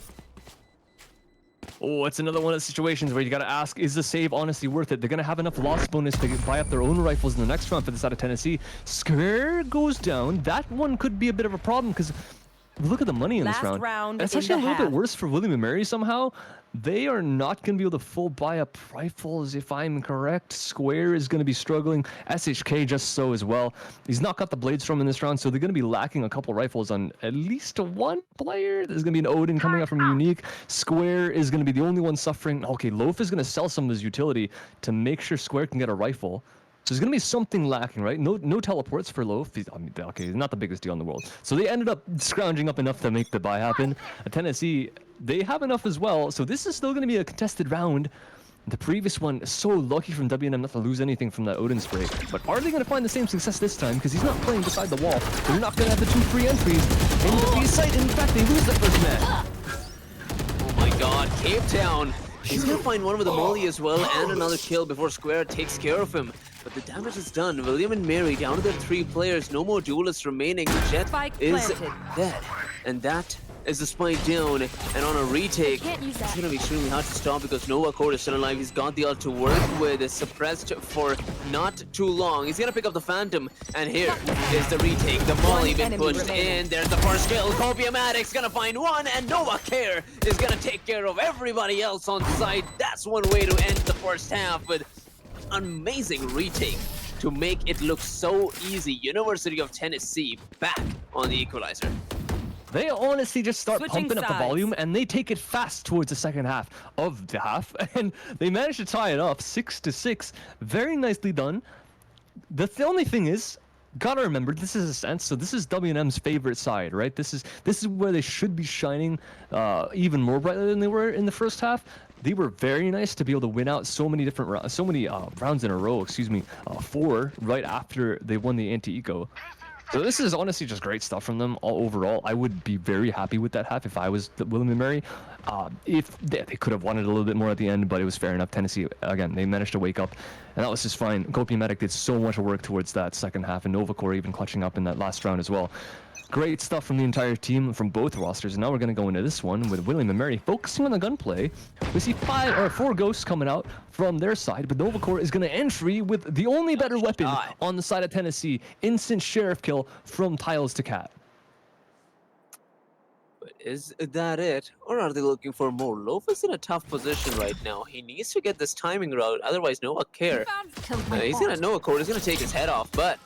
Oh, it's another one of the situations where you gotta ask, is the save honestly worth it? They're gonna have enough loss bonus to buy up their own rifles in the next round for this out of Tennessee. Square goes down. That one could be a bit of a problem because look at the money in this Last round. round It's in actually a the little bit half. worse for William and Mary somehow. They are not going to be able to full buy up rifles, if I'm correct. Square is going to be struggling. SHK just so as well. He's not got the blades from in this round, so they're going to be lacking a couple rifles on at least one player. There's going to be an Odin coming up from Unique. Square is going to be the only one suffering. Okay, Loaf is going to sell some of his utility to make sure Square can get a rifle. So there's going to be something lacking, right? No teleports for Loaf. He's not the biggest deal in the world. So they ended up scrounging up enough to make the buy happen. Tennessee, they have enough as well. So this is still going to be a contested round. The previous one, so lucky from WNM not to lose anything from that Odin spray. But are they going to find the same success this time? Because he's not playing beside the wall. They're not going to have the 2 free entries in the B site. In fact, they lose the first match. Oh my god, Cape Town. He's gonna find one with a molly as well and another kill before Square takes care of him. But the damage is done. William and Mary down to their 3 players. No more duelists remaining. Jet Spike is planted. dead. And that is the spike down. And on a retake, Can't use it's that. gonna be extremely hard to stop because Nova Core is still alive. He's got the ult to work with. Is suppressed for not too long. He's gonna pick up the Phantom. And here is the retake. The molly One been enemy pushed remaining. in. There's the first kill. Copiamatic's gonna find one. And Nova Care is gonna take care of everybody else on site. That's one way to end the first half with amazing retake to make it look so easy. University of Tennessee back on the equalizer. They honestly just start Switching pumping up the sides. volume, and they take it fast towards the second half of the half, and they manage to tie it up 6-6. Very nicely done. The only thing is, gotta remember, this is a sense. So this is WNM's favorite side, right? This is where they should be shining even more brightly than they were in the first half. They were very nice to be able to win out so many different rounds in a row. 4 right after they won the anti-eco. So this is honestly just great stuff from them all overall. I would be very happy with that half if I was William and Mary. If they could have won it a little bit more at the end, but it was fair enough. Tennessee, again, they managed to wake up, and that was just fine. Copiamatic did so much work towards that second half, and Nova Core even clutching up in that last round as well. Great stuff from the entire team from both rosters. And now we're going to go into this one with William and Mary focusing on the gunplay. We see 4 ghosts coming out from their side, but Nova Core is going to entry with the only better weapon on the side of Tennessee. Instant sheriff kill from Tiles to Cat. But is that it? Or are they looking for more? Loaf is in a tough position right now. He needs to get this timing right, otherwise Nova Care. He's gonna Nova Core, he's gonna take his head off, but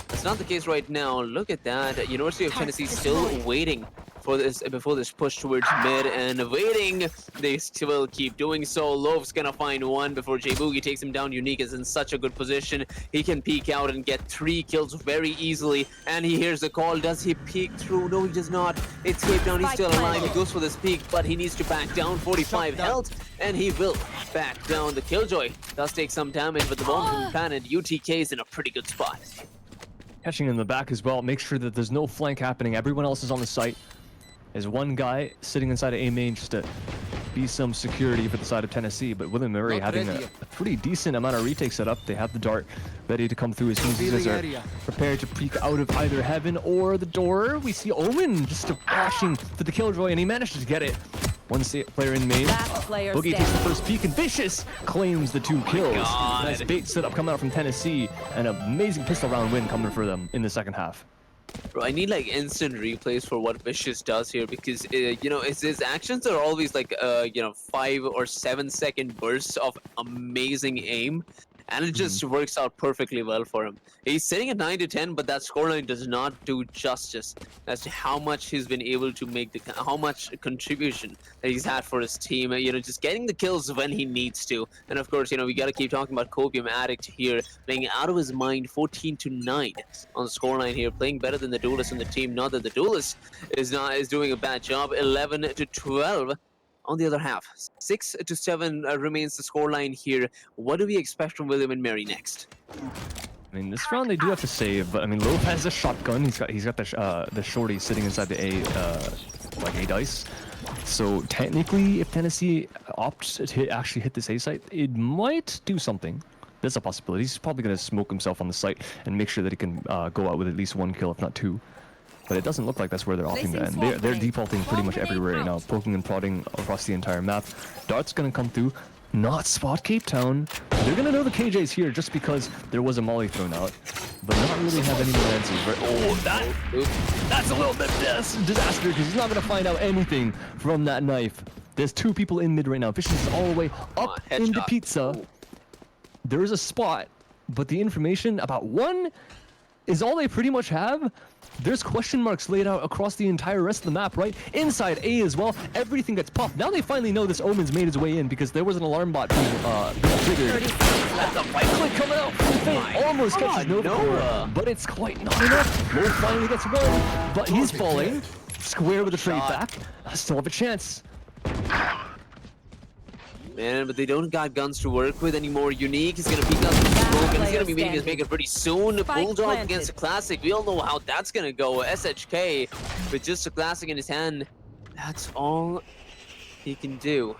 that's not the case right now. Look at that. University of Tennessee still waiting for this before this push towards mid and waiting. They still keep doing so. Loaf's gonna find one before J Boogie takes him down. Unique is in such a good position. He can peek out and get 3 kills very easily. And he hears the call. Does he peek through? No, he does not. It's Cape Town. He's still alive. He goes for this peek, but he needs to back down. 45 health, and he will back down. The Killjoy does take some damage, but the bomb from Planet UTK is in a pretty good spot. Catching in the back as well. Make sure that there's no flank happening. Everyone else is on the site. There's one guy sitting inside of A main just to be some security for the side of Tennessee, but William Murray having a pretty decent amount of retake set up. They have the dart ready to come through as soon as these guys are prepared to peek out of either heaven or the door. We see Omen just rushing for the Killjoy, and he manages to get it. One player in main. Last player Boogie takes the standing. first peek, and Vicious claims the 2 kills. God. Nice bait setup coming out from Tennessee, and an amazing pistol round win coming for them in the second half. Bro, I need like instant replays for what Vicious does here because you know his actions are always like 5 or 7 second bursts of amazing aim, and it just works out perfectly well for him. He's sitting at 9-10, but that scoreline does not do justice as to how much he's been able to make, how much contribution that he's had for his team. Just getting the kills when he needs to. And of course, we got to keep talking about Copium Addict here, playing out of his mind, 14-9 on the scoreline here, playing better than the Duelist in the team. Not that the Duelist is doing a bad job. 11-12. On the other half, 6-7 remains the scoreline here. What do we expect from William and Mary next? I mean, this round they do have to save, but I mean, Loaf has a shotgun. He's got the shorty sitting inside the A dice. So technically, if Tennessee opts to actually hit this A site, it might do something. There's a possibility. He's probably gonna smoke himself on the site and make sure that he can go out with at least 1 kill, if not 2. But it doesn't look like that's where they're opting to end. They're defaulting pretty much everywhere right now, poking and prodding across the entire map. Dart's gonna come through, not spot Cape Town. They're gonna know the KJ's here just because there was a molly thrown out, but not really have any more answers. Right? Oh, that's a little bit disaster because he's not gonna find out anything from that knife. There's 2 people in mid right now. Fishing is all the way up into pizza. There is a spot, but the information about 1 is all they pretty much have. There's question marks laid out across the entire rest of the map, right? Inside A as well, everything gets popped. Now they finally know this Omen's made his way in because there was an alarm bot being triggered. That's a right click coming out. Fate almost catches Nova, but it's quite not enough. Wolf finally gets 1, but he's falling. Square with a trade back. Still have a chance. Man, but they don't got guns to work with anymore. Unique is gonna peek out some smoke, and he's gonna be making his maker pretty soon. Bulldog against a Classic. We all know how that's gonna go. SHK with just a Classic in his hand. That's all he can do.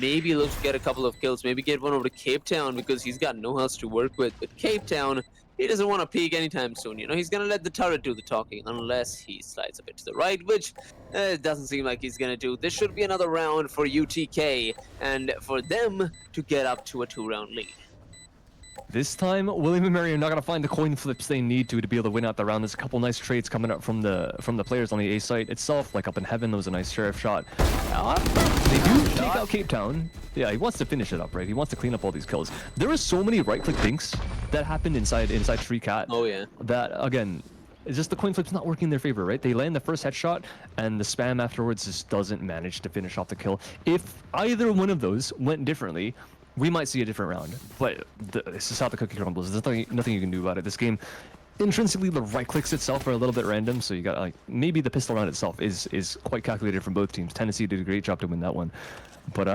Maybe look to get a couple of kills. Maybe get one over to Cape Town because he's got no else to work with. But Cape Town, he doesn't want to peek anytime soon. He's gonna let the turret do the talking unless he slides a bit to the right, which it doesn't seem like he's gonna do. This should be another round for UTK and for them to get up to a 2-round lead. This time, William and Mary are not going to find the coin flips they need to be able to win out the round. There's a couple nice trades coming up from the players on the A site itself, like up in heaven. There was a nice sheriff shot. They do take out Cape Town. Yeah, he wants to finish it up, right? He wants to clean up all these kills. There is so many right-click dinks that happened inside Tree Cat. Oh yeah. That again, it's just the coin flip's not working in their favor, right? They land the first headshot, and the spam afterwards just doesn't manage to finish off the kill. If either one of those went differently, we might see a different round, but this is how the cookie crumbles. There's nothing you can do about it. This game, intrinsically, the right clicks itself are a little bit random, so you got like maybe the pistol round itself is quite calculated from both teams. Tennessee did a great job to win that one, but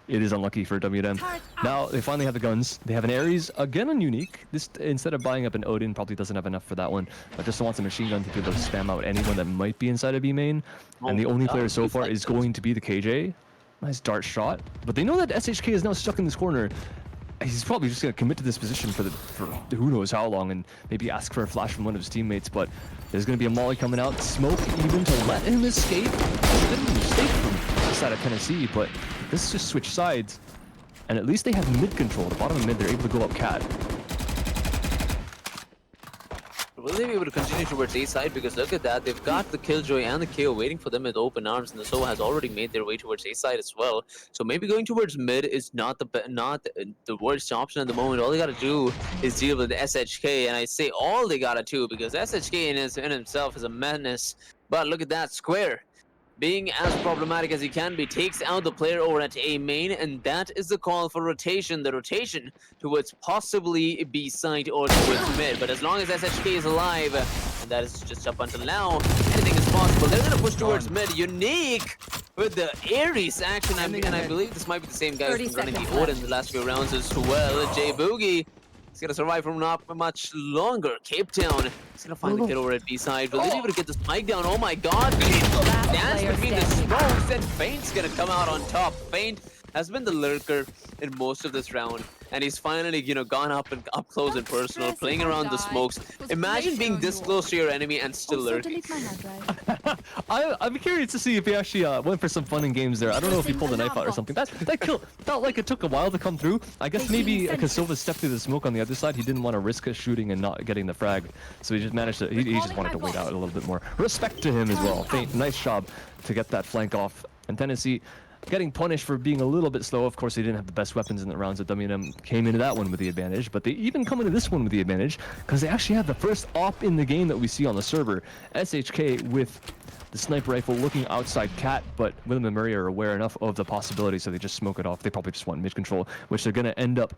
it is unlucky for WM. Now they finally have the guns. They have an Ares again on Unique. This instead of buying up an Odin, probably doesn't have enough for that one. But just wants a machine gun to be able to spam out anyone that might be inside of B main. And the only player so far is going to be the KJ. Nice dart shot, but they know that SHK is now stuck in this corner. He's probably just gonna commit to this position for who knows how long, and maybe ask for a flash from one of his teammates. But there's gonna be a molly coming out, smoke even to let him escape. He didn't escape from the side of Tennessee, but this just switch sides, and at least they have mid control. The bottom of mid, they're able to go up cat. Will they be able to continue towards A side? Because look at that, they've got the Killjoy and the KO waiting for them with open arms, and the Sova has already made their way towards A side as well. So maybe going towards mid is not the worst option at the moment. All they gotta do is deal with the SHK, and I say all they gotta do because SHK in himself is a menace. But look at that, Square, being as problematic as he can be, takes out the player over at A main, and that is the call for rotation. The rotation towards possibly B side or towards mid. But as long as SHK is alive, and that is just up until now, anything is possible. They're gonna push towards mid. Unique with the Ares action, and I believe this might be the same guy who's been running the Odin in the last few rounds as well. J Boogie. He's gonna survive for not much longer. Cape Town is gonna find the kid over at B side. Will they be able to get this mic down? Oh my god! Dance between the smokes, and Feint's gonna come out on top. Feint has been the lurker in most of this round, and he's finally, gone up close and personal, playing around the smokes. Imagine being this close to your enemy and still lurking. I'm curious to see if he actually went for some fun in games there. I don't know if he pulled a knife out or something. That kill felt like it took a while to come through. I guess maybe because Silva stepped through the smoke on the other side, he didn't want to risk shooting and not getting the frag, so he just managed to. He just wanted to wait out a little bit more. Respect to him as well. Feint, nice job to get that flank off. And Tennessee, getting punished for being a little bit slow. Of course, they didn't have the best weapons in the rounds, so WM came into that one with the advantage, but they even come into this one with the advantage because they actually have the first op in the game that we see on the server. SHK with the sniper rifle looking outside Cat, but William and Murray are aware enough of the possibility, so they just smoke it off. They probably just want mid control, which they're going to end up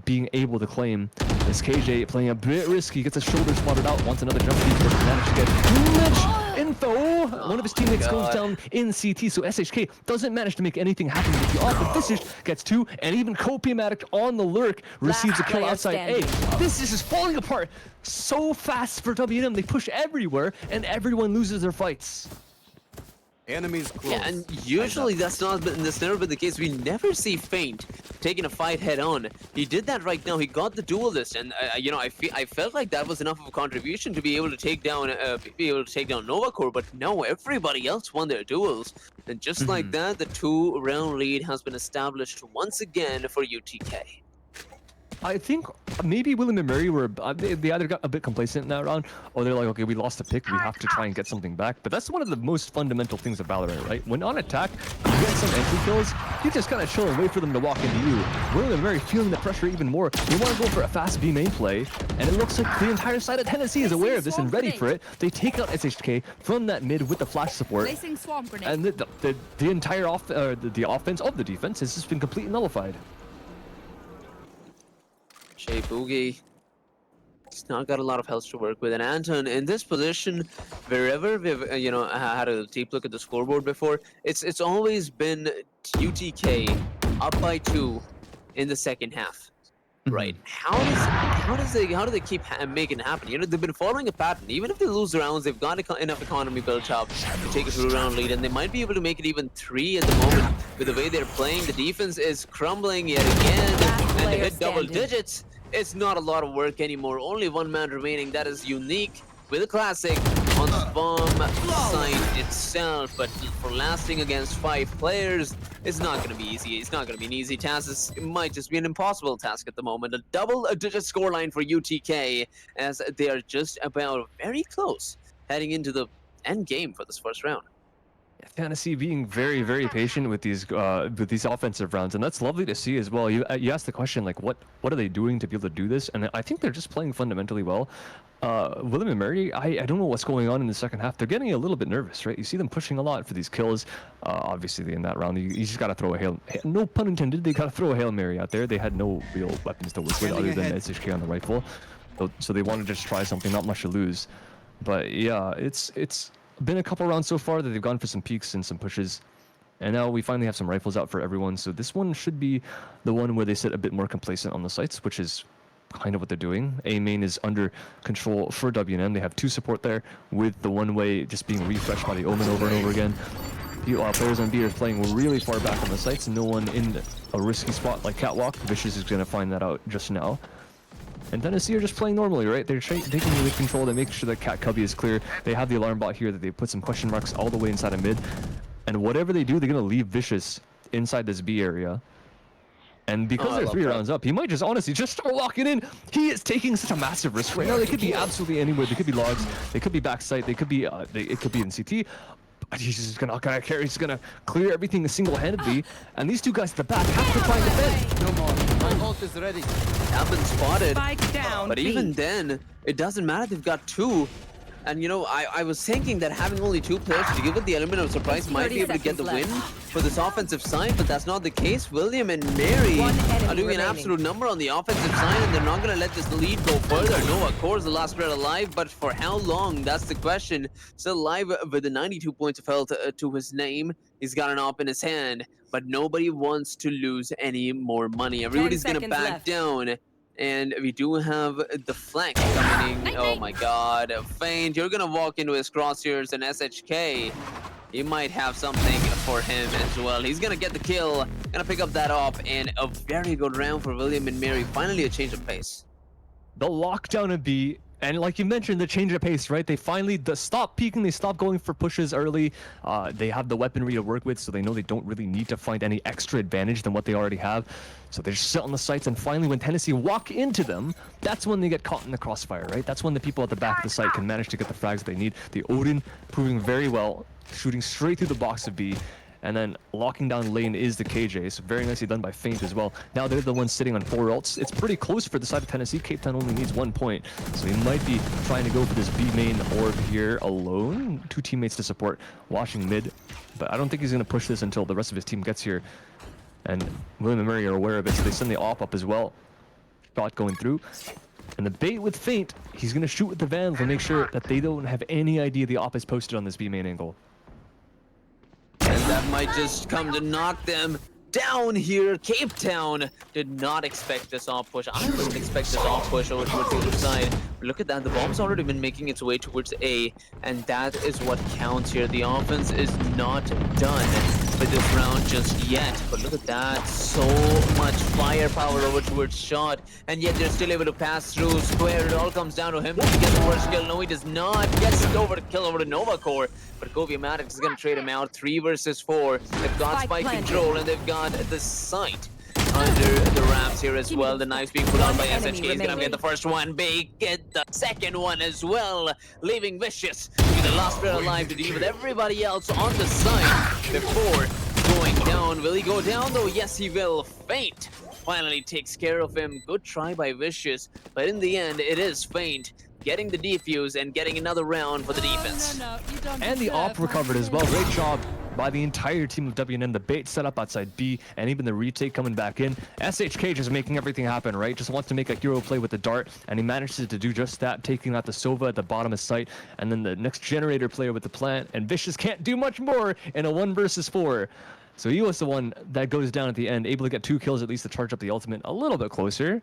being able to claim. As KJ playing a bit risky, gets his shoulder spotted out, wants another jump peek, but managed to get too much info. One of his teammates goes down in CT, so SHK doesn't manage to make anything happen with the off, but Visage gets 2, and even Copiamatic on the lurk receives a kill outside A. This is just falling apart so fast for WM. They push everywhere, and everyone loses their fights. Enemies close. Yeah, and usually that's never been the case. We never see Feint taking a fight head on. He did that right now. He got the duelist, and you know, I felt like that was enough of a contribution to be able to take down Nova Core. But no, everybody else won their duels, and just like that, the 2-round lead has been established once again for UTK. I think maybe William and Murray were they either got a bit complacent in that round, or they're like, okay, we lost a pick, we have to try and get something back. But that's one of the most fundamental things of Valorant, right? When on attack, you get some entry kills, you just kind of chill and wait for them to walk into you. William and Murray feeling the pressure even more. They want to go for a fast B main play, and it looks like the entire side of Tennessee is aware of this and ready for it. They take out SHK from that mid with the flash support, and the entire the offense of the defense has just been completely nullified. Jay Boogie, he's not got a lot of health to work with, and Anton in this position, wherever we've had a deep look at the scoreboard before, it's always been UTK up by 2 in the second half, right? How do they keep making it happen? You know, they've been following a pattern. Even if they lose rounds, they've got enough economy built up to take a 2-round lead, and they might be able to make it even 3 at the moment with the way they're playing. The defense is crumbling yet again, and to hit double digits, it's not a lot of work anymore. Only 1 man remaining. That is Unique with a classic on the bomb site itself, but for lasting against 5 players, it's not going to be easy. It's not going to be an easy task. It might just be an impossible task at the moment. A double-digit scoreline for UTK, as they are just about very close heading into the end game for this first round. Tennessee being very, very patient with these offensive rounds, and that's lovely to see as well. You asked the question, like, what are they doing to be able to do this? And I think they're just playing fundamentally well. William and Murray, I don't know what's going on in the second half. They're getting a little bit nervous, right? You see them pushing a lot for these kills. Obviously, in that round, you just got to throw a no pun intended, they got to throw a Hail Mary out there. They had no real weapons to work with other than SHK on the rifle. So they wanted to just try something, not much to lose. But yeah, it's been a couple rounds so far that they've gone for some peeks and some pushes, and now we finally have some rifles out for everyone. So this one should be the one where they sit a bit more complacent on the sites, which is kind of what they're doing. A main is under control for WM. They have 2 support there, with the one-way just being refreshed by the Omen over and over again. Players on B are playing really far back on the sites, no one in a risky spot like Catwalk. Vicious is going to find that out just now. And Tennessee are just playing normally, right? They're taking the control. They make sure that Cat Cubby is clear. They have the alarm bot here that they put some question marks all the way inside of mid. And whatever they do, they're going to leave Vicious inside this B area. And because they're 3 rounds up, he might just honestly just start walking in. He is taking such a massive risk right now. They could be absolutely anywhere. They could be logs. They could be backside. They could be it could be in CT. But he's just gonna carry. He's gonna clear everything single-handedly. And these 2 guys at the back have to try and defend. No more. My ult is ready. Have been spotted, Spike down, but B. even then, it doesn't matter. They've got 2. And you know, I was thinking that having only 2 players to give it the element of surprise might be able to get the win for this offensive side, but that's not the case. William and Mary are doing an absolute number on the offensive side, and they're not going to let this lead go further. Nova Core is the last player alive, but for how long? That's the question. Still alive with the 92 points of health to his name. He's got an op in his hand, but nobody wants to lose any more money. Everybody's going to back down. And we do have the flank coming. Oh my god. Feint, you're gonna walk into his crosshairs, and SHK, he might have something for him as well. He's gonna get the kill, gonna pick up that op, and a very good round for William and Mary. Finally a change of pace. The lockdown of B, and like you mentioned, the change of pace, right? They finally stop peeking, they stop going for pushes early. They have the weaponry to work with, so they know they don't really need to find any extra advantage than what they already have. So they just sit on the sites, and finally when Tennessee walk into them, that's when they get caught in the crossfire, right? That's when the people at the back of the site can manage to get the frags they need. The Odin proving very well, shooting straight through the box of B. And then locking down lane is the KJ. So very nicely done by Feint as well. Now they're the ones sitting on 4 ults. It's pretty close for the side of Tennessee. Cape Town only needs 1 point. So he might be trying to go for this B main orb here alone. 2 teammates to support, watching mid. But I don't think he's going to push this until the rest of his team gets here. And William and Murray are aware of it, so they send the op up as well. Shot going through. And the bait with Feint, he's going to shoot with the Vandal to make sure that they don't have any idea the op is posted on this B main angle. And that might just come to knock them down here. Cape Town did not expect this off push. I didn't expect this off push over towards the other side. But look at that. The bomb's already been making its way towards A. And that is what counts here. The offense is not done for this round just yet. But look at that. So much firepower over towards Shot. And yet they're still able to pass through Square. It all comes down to him. Does he get the first kill? No, he does not. Gets over the kill over to Nova Core. But Govi Maddox is going to trade him out. 3 versus 4. They've got spike control and they've got the sight under the ramps here as well. The knives being put on by SHK. He's gonna get the first one, big, get the second one as well, leaving Vicious to be the last player alive to deal with everybody else on the side before going down. Will he go down though? Yes, he will. Feint finally takes care of him. Good try by Vicious, but in the end, it is Feint getting the defuse and getting another round for the defense. And the op recovered as well. Great job by the entire team of WNM. The bait set up outside B, and even the retake coming back in. SHK just making everything happen, right? Just wants to make a hero play with the dart, and he manages to do just that, taking out the Sova at the bottom of sight, and then the next generator player with the plant, and Vicious can't do much more in a 1 versus 4. So he was the one that goes down at the end, able to get 2 kills at least to charge up the ultimate a little bit closer.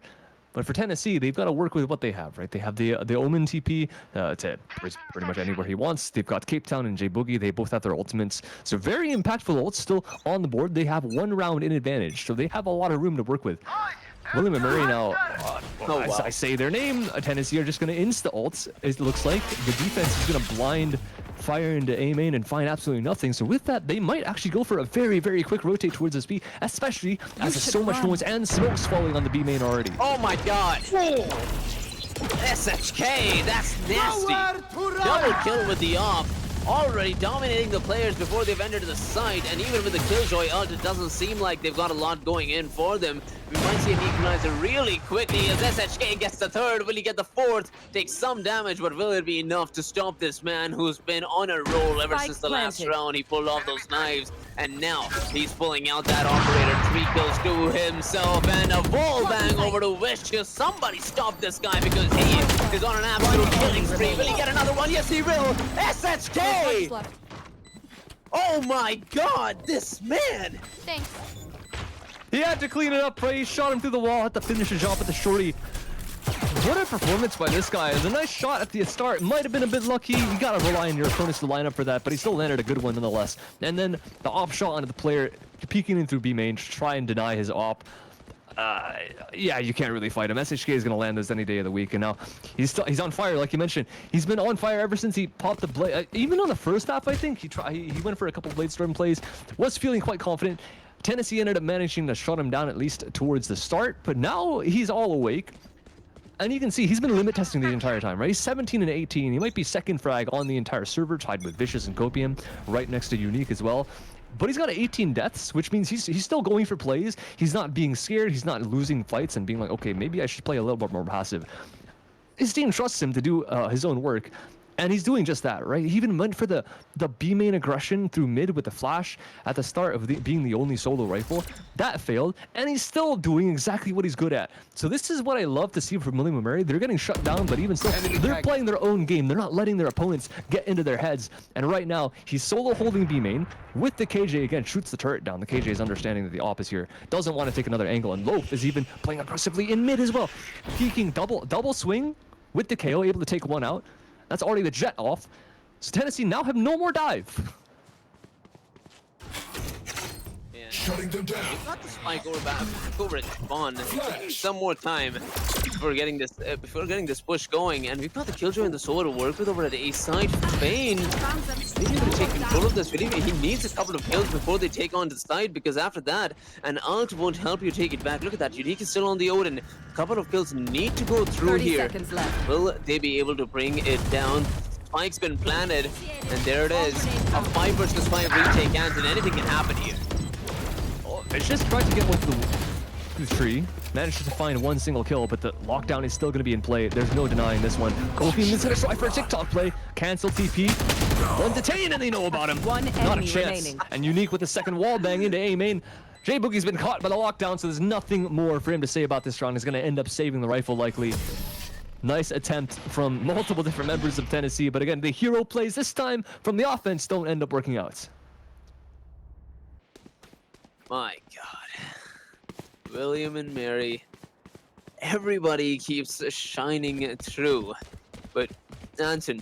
But for Tennessee, they've got to work with what they have, right? They have the Omen TP to pretty much anywhere he wants. They've got Cape Town and J Boogie. They both have their ultimates. So very impactful ults still on the board. They have 1 round in advantage, so they have a lot of room to work with. William and Murray now, I say their name. Tennessee are just going to insta ults. It looks like the defense is going to blind fire into A main and find absolutely nothing. So with that, they might actually go for a very, very quick rotate towards this B, especially as there's so much noise and smokes falling on the B main already. Oh my god! SHK, that's nasty. Double kill with the op. Already dominating the players before they've entered the site, and even with the Killjoy ult, it doesn't seem like they've got a lot going in for them. We might see an equalizer really quickly as SHK gets the 3rd. Will he get the 4th? Takes some damage, but will it be enough to stop this man who's been on a roll ever since the last round? He pulled off those knives, and now he's pulling out that operator. 3 kills to himself, and a wall bang over to Vicious. Somebody stop this guy because he is on an absolute killing spree. Will he get another one? Yes, he will. SHK! Oh my god, this man! Thanks. He had to clean it up, right? He shot him through the wall, had to finish his job at the shorty. What a performance by this guy. It was a nice shot at the start. Might have been a bit lucky. You gotta rely on your opponents to line up for that, but he still landed a good one nonetheless. And then the op shot onto the player, peeking in through B main to try and deny his op. Yeah, you can't really fight him. SHK is going to land this any day of the week, and now he's on fire, like you mentioned. He's been on fire ever since he popped the blade. Even on the first half, I think he went for a couple Blade Storm plays. Was feeling quite confident. Tennessee ended up managing to shut him down at least towards the start, but now he's all awake. And you can see he's been limit testing the entire time, right? He's 17 and 18. He might be 2nd frag on the entire server, tied with Vicious and Copium, right next to Unique as well. But he's got 18 deaths, which means he's still going for plays. He's not being scared. He's not losing fights and being like, okay, maybe I should play a little bit more passive. His team trusts him to do his own work. And he's doing just that, right? He even went for the B main aggression through mid with the flash at the start of being the only solo rifle. That failed, and he's still doing exactly what he's good at. So this is what I love to see from William and Murray. They're getting shut down, but even still, they're playing their own game. They're not letting their opponents get into their heads. And right now, he's solo holding B main with the KJ again, shoots the turret down. The KJ is understanding that the op is here, doesn't want to take another angle, and Loaf is even playing aggressively in mid as well. Peeking double swing with the KO, able to take 1 out. That's already the jet off. So Tennessee now have no more dive. Shutting them down. We've got the spike back over at spawn. Some more time before getting this push going, and we've got the Killjoy and the Sova to work with over at A side. Spain maybe able to take control of this. He needs a couple of kills before they take on the side, because after that, an ult won't help you take it back. Look at that. Unique is still on the Odin. A couple of kills need to go through 30 here. seconds left. Will they be able to bring it down? spike's been planted, and there it is. A 5 versus 5 retake, and anything can happen here. Oh, it's just trying to get with the tree. Managed to find one single kill, but the lockdown is still going to be in play. There's no denying this one. Goldbeam is going to try for a TikTok play. Cancel TP. One detain, and they know about him. One Not a enemy chance. remaining. And Unique with the second wall bang into A main. J Boogie's been caught by the lockdown, so there's nothing more for him to say about this round. He's going to end up saving the rifle likely. Nice attempt from multiple different members of Tennessee, but again, the hero plays this time from the offense don't end up working out. My God. William and Mary. Everybody keeps shining through. But Anton,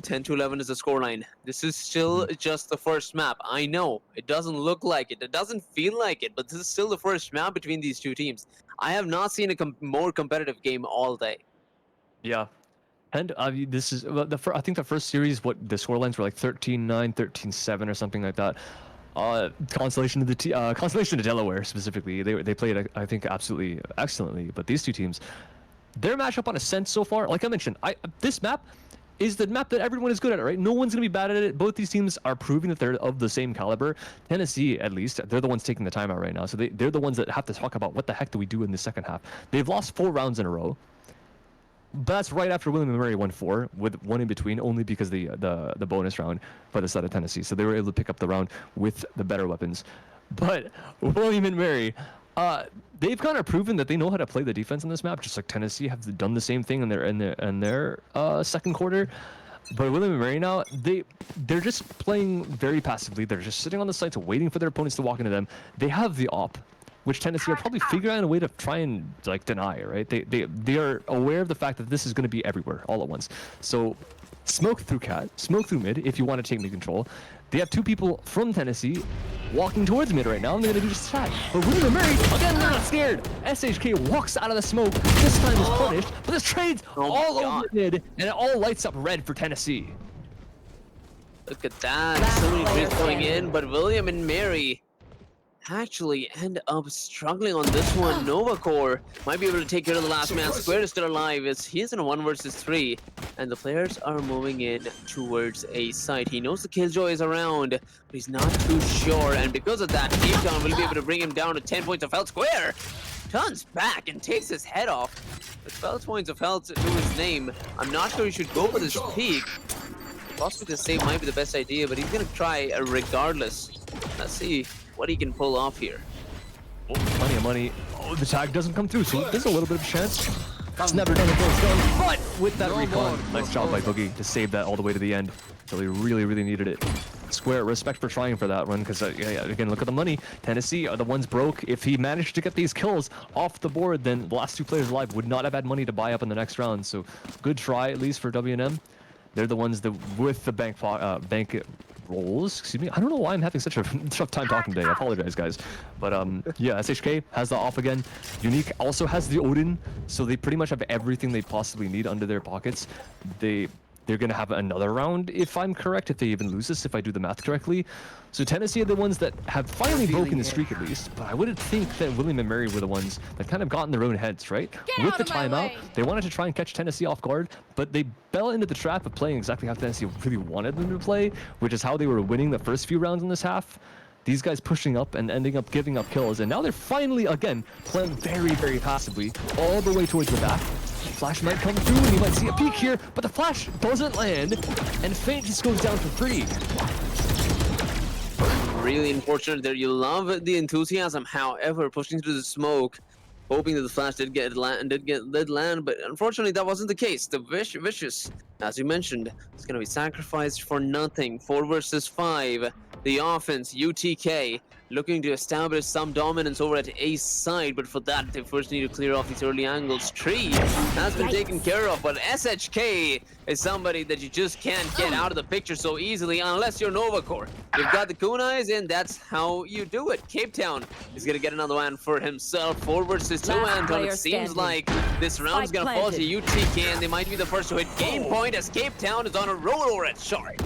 10-11 is the scoreline. This is still just the first map. I know, it doesn't look like it. It doesn't feel like it, but this is still the first map between these two teams. I have not seen a more competitive game all day. Yeah. And this is I think the first series, what the scorelines were like 13-9, 13-7 or something like that. Constellation to Delaware specifically. They played, I think, absolutely excellently. But these two teams, their matchup on Ascent so far, like I mentioned, this map is the map that everyone is good at, right? No one's gonna be bad at it. Both these teams are proving that they're of the same caliber. Tennessee, at least, they're the ones taking the timeout right now. So they're the ones that have to talk about what the heck do we do in the second half. They've lost 4 rounds in a row. But that's right after William and Mary won 4, with one in between, only because the bonus round by the side of Tennessee. So they were able to pick up the round with the better weapons. But William and Mary, they've kind of proven that they know how to play the defense in this map, just like Tennessee have done the same thing in their second quarter. But William and Mary now, they're just playing very passively. They're just sitting on the sites waiting for their opponents to walk into them. They have the op, which Tennessee are probably figuring out a way to try and like deny, right? They are aware of the fact that this is going to be everywhere all at once. So smoke through cat, smoke through mid if you want to take mid control. They have 2 people from Tennessee walking towards mid right now, and they're going to do just that. But William and Mary, again, they're not scared. SHK walks out of the smoke. This time is punished, but this trades all over mid, and it all lights up red for Tennessee. Look at that. So many trades going in, but William and Mary actually end up struggling on this one. Novacore might be able to take care of the last man. Square is still alive. He's in a 1 versus 3, and the players are moving in towards a site. He knows the Killjoy is around, but he's not too sure, and because of that, Cape Town will be able to bring him down to 10 points of health. Square turns back and takes his head off. With 12 points of health to his name, I'm not sure he should go for this peak. Possibly the save might be the best idea, but he's gonna try regardless. Let's see what he can pull off here. Oh, plenty of money. Oh, the tag doesn't come through, so there's a little bit of a chance. It's never done until it's done, but with that recon, nice job by Boogie to save that all the way to the end. So he really, really needed it. Square, respect for trying for that run, because again, look at the money. Tennessee are the ones broke. If he managed to get these kills off the board, then the last 2 players alive would not have had money to buy up in the next round. So good try, at least for W&M. They're the ones that with the bank rolls. Excuse me. I don't know why I'm having such a tough time talking today. I apologize, guys. But yeah, SHK has the off again. Unique also has the Odin, so they pretty much have everything they possibly need under their pockets. They're gonna have another round, if I'm correct, if they even lose this, if I do the math correctly. So Tennessee are the ones that have finally broken the streak at least, but I wouldn't think that William and Mary were the ones that kind of got in their own heads, right? With the timeout, they wanted to try and catch Tennessee off guard, but they fell into the trap of playing exactly how Tennessee really wanted them to play, which is how they were winning the first few rounds in this half. These guys pushing up and ending up giving up kills, and now they're finally, again, playing very, very passively, all the way towards the back. Flash might come through, and you might see a peek here, but the flash doesn't land, and Feint just goes down for free. Really unfortunate there. You love the enthusiasm, however, pushing through the smoke, hoping that the flash did land, but unfortunately that wasn't the case. The Vicious, as you mentioned, is going to be sacrificed for nothing. 4 versus 5. The offense, UTK, looking to establish some dominance over at Ace side, but for that they first need to clear off these early angles. Tree has been taken care of, but SHK is somebody that you just can't get out of the picture so easily unless you're Novacore. You've got the kunais, and that's how you do it. Cape Town is gonna get another one for himself. 4 versus 2, Anton. It seems like this round's gonna fall to UTK, and they might be the first to hit game point as Cape Town is on a roll over at Shark.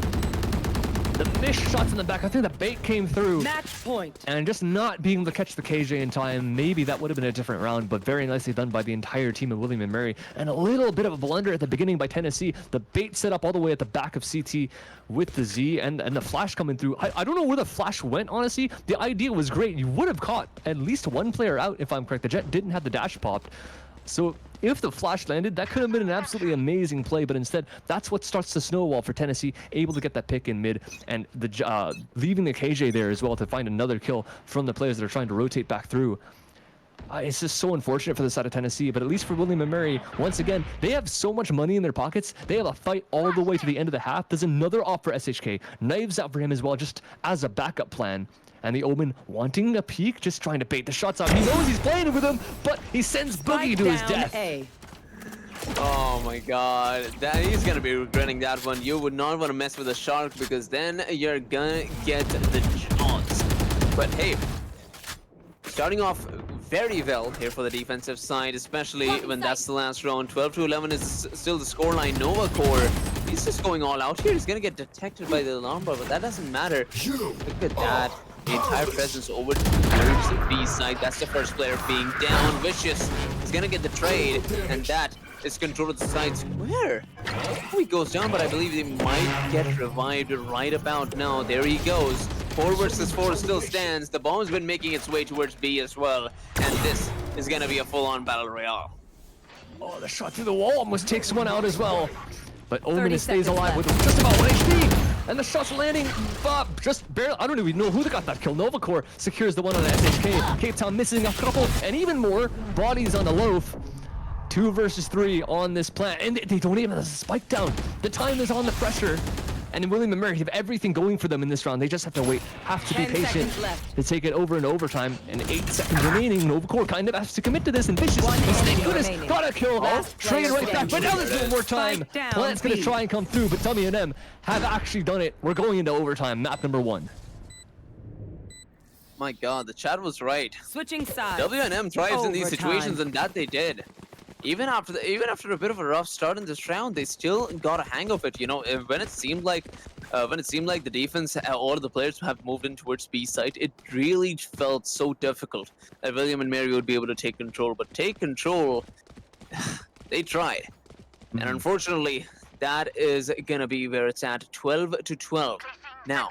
The missed shots in the back. I think the bait came through. Match point. And just not being able to catch the KJ in time, maybe that would have been a different round, but very nicely done by the entire team of William and Mary. And a little bit of a blunder at the beginning by Tennessee. The bait set up all the way at the back of CT with the Z and the flash coming through. I don't know where the flash went, honestly. The idea was great. You would have caught at least one player out, if I'm correct. The Jet didn't have the dash popped. So if the flash landed, that could have been an absolutely amazing play, but instead, that's what starts to snowball for Tennessee, able to get that pick in mid, and the leaving the KJ there as well to find another kill from the players that are trying to rotate back through. It's just so unfortunate for the side of Tennessee, but at least for William and Mary, once again, they have so much money in their pockets. They have a fight all the way to the end of the half. There's another op for SHK. Knives out for him as well, just as a backup plan. And the Omen wanting a peek, just trying to bait the shots out. He knows he's playing with him, but he sends Boogie to his death. Oh my god, he's gonna be regretting that one. You would not want to mess with a shark because then you're gonna get the shots. But hey, starting off very well here for the defensive side, especially when that's the last round. 12-11 is still the scoreline. Nova Core, he's just going all out here. He's gonna get detected by the alarm bar, but that doesn't matter. Look at that. The entire presence over towards the B side. That's the first player being down. Vicious is gonna get the trade, and that is control of the sides. Where? Oh, he goes down, but I believe he might get revived right about now. There he goes. 4 versus 4 still stands. The bomb's been making its way towards B as well, and this is gonna be a full-on battle royale. Oh, the shot through the wall almost takes one out as well. But Omen stays alive with just about 1 HP. And the shot's landing, just barely. I don't even know who got that kill. Nova Core secures the one on the SHK. Cape Town missing a couple, and even more bodies on the loaf. 2 versus 3 on this plant, and they don't even have a spike down. The time is on the pressure. And William and Mary have everything going for them in this round. They just have to wait, have to be patient to take it over in overtime. And 8 seconds remaining. Nova Core kind of has to commit to this. And Vicious, thank goodness, got a kill. Trade right back, but now there's no more time. Plant's gonna try and come through, but Tummy and M have actually done it. We're going into overtime, map number 1. My god, the chat was right. Switching sides. WNM thrives in these situations, and that they did. Even after a bit of a rough start in this round, they still got a hang of it. You know, when it seemed like the defense or the players have moved in towards B side, it really felt so difficult that William and Mary would be able to take control. But take control, they tried, and unfortunately, that is gonna be where it's at. 12-12. Now,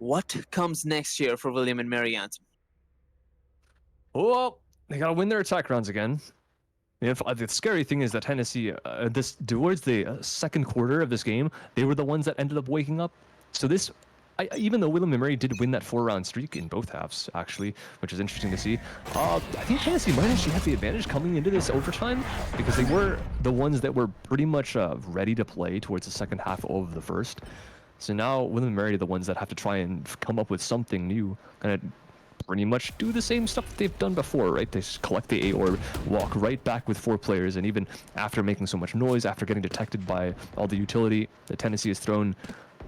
what comes next here for William and Mary Anthem? Well, they gotta win their attack rounds again. The scary thing is that Tennessee, towards the second quarter of this game, they were the ones that ended up waking up. So this, even though William and Mary did win that 4-round streak in both halves, actually, which is interesting to see, I think Tennessee might actually have the advantage coming into this overtime because they were the ones that were pretty much ready to play towards the second half of the first. So now William and Mary are the ones that have to try and come up with something new, kind of pretty much do the same stuff that they've done before, right? They just collect the A orb, walk right back with 4 players, and even after making so much noise, after getting detected by all the utility that Tennessee has thrown,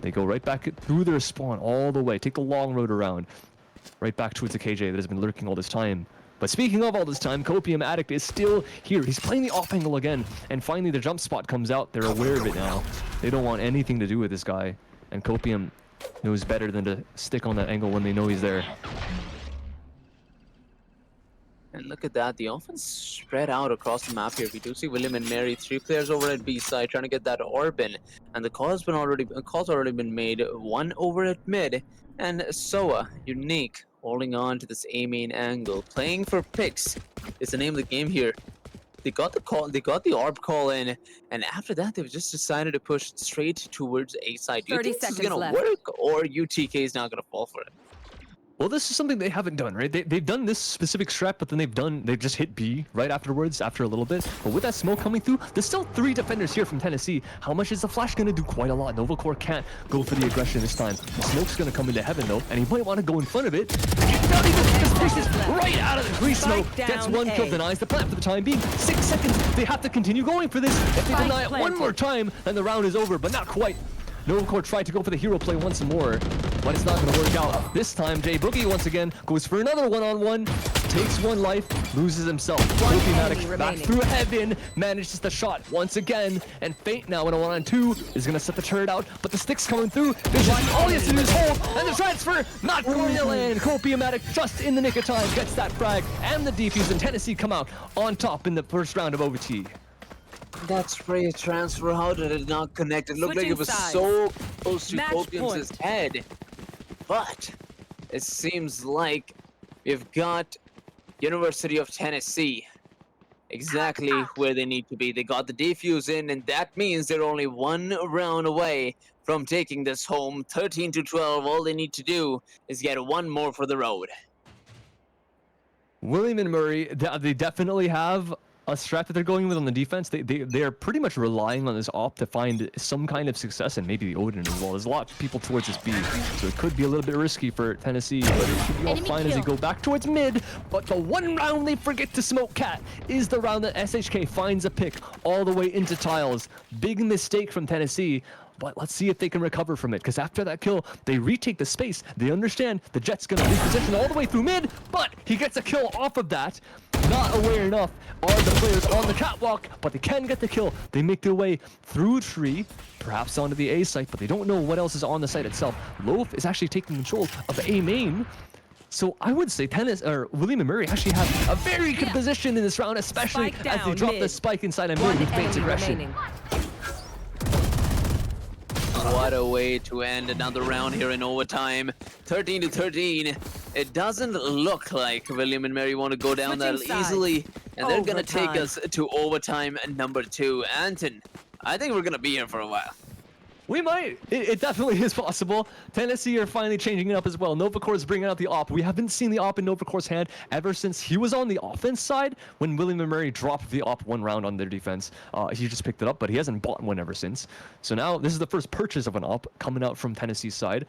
they go right back through their spawn all the way, take the long road around, right back towards the KJ that has been lurking all this time. But speaking of all this time, Copium Addict is still here. He's playing the off angle again, and finally the jump spot comes out. They're aware of it now. They don't want anything to do with this guy, and Copium knows better than to stick on that angle when they know he's there. And look at that, the offense spread out across the map here. We do see William and Mary, 3 players over at B side trying to get that orb in. And the call's already been made. 1 over at mid, and Soa, Unique, holding on to this A main angle. Playing for picks is the name of the game here. They got the call, they got the orb call in, and after that they've just decided to push straight towards A side. Do you think this is gonna work, or UTK is not gonna fall for it? Well, this is something they haven't done, right? They've done this specific strat, but then they've just hit B right afterwards, after a little bit. But with that smoke coming through, there's still 3 defenders here from Tennessee. How much is the flash going to do? Quite a lot. Nova Core can't go for the aggression this time. The smoke's going to come into heaven, though, and he might want to go in front of it. Not even just pushes right out of the grease smoke. Gets 1 kill, denies the plant for the time being. 6 seconds. They have to continue going for this. If they deny it one more time, then the round is over, but not quite. Novacore tried to go for the hero play once more, but it's not going to work out. This time, Jay Boogie once again goes for another one-on-one, takes one life, loses himself. Kopimatic back through heaven, manages the shot once again, and Fate now in a 1-on-2 is going to set the turret out, but the stick's coming through. Vision, all he has to do is hold, and the transfer not going to land. Kopimatic just in the nick of time gets that frag, and the defuse, and Tennessee come out on top in the first round of OT. That spray transfer, how did it not connect? It looked like it was so close to Copium's head. But it seems like we've got University of Tennessee exactly where they need to be. They got the defuse in, and that means they're only one round away from taking this home. 13-12, all they need to do is get one more for the road. William and Murray, they definitely have a strat that they're going with on the defense. They're pretty much relying on this op to find some kind of success, and maybe the Odin as well. There's a lot of people towards this B, so it could be a little bit risky for Tennessee, but it should be all fine as they go back towards mid. But the one round they forget to smoke Cat is the round that SHK finds a pick all the way into tiles. Big mistake from Tennessee. But let's see if they can recover from it, because after that kill, they retake the space. They understand the Jet's going to reposition all the way through mid, but he gets a kill off of that. Not aware enough are the players on the catwalk, but they can get the kill. They make their way through tree, perhaps onto the A site, but they don't know what else is on the site itself. Loaf is actually taking control of A main. So I would say William and Murray actually have a very good position in this round, especially as they drop the spike inside and mid with Fate's aggression. What a way to end another round here in overtime. 13-13. It doesn't look like William and Mary want to go down that easily, and they're going to take us to overtime number 2. Anton, I think we're going to be here for a while. We might. It definitely is possible. Tennessee are finally changing it up as well. Novacore's bringing out the op. We haven't seen the op in Novacore's hand ever since he was on the offense side when William and Murray dropped the op one round on their defense. He just picked it up, but he hasn't bought one ever since. So now this is the first purchase of an op coming out from Tennessee's side.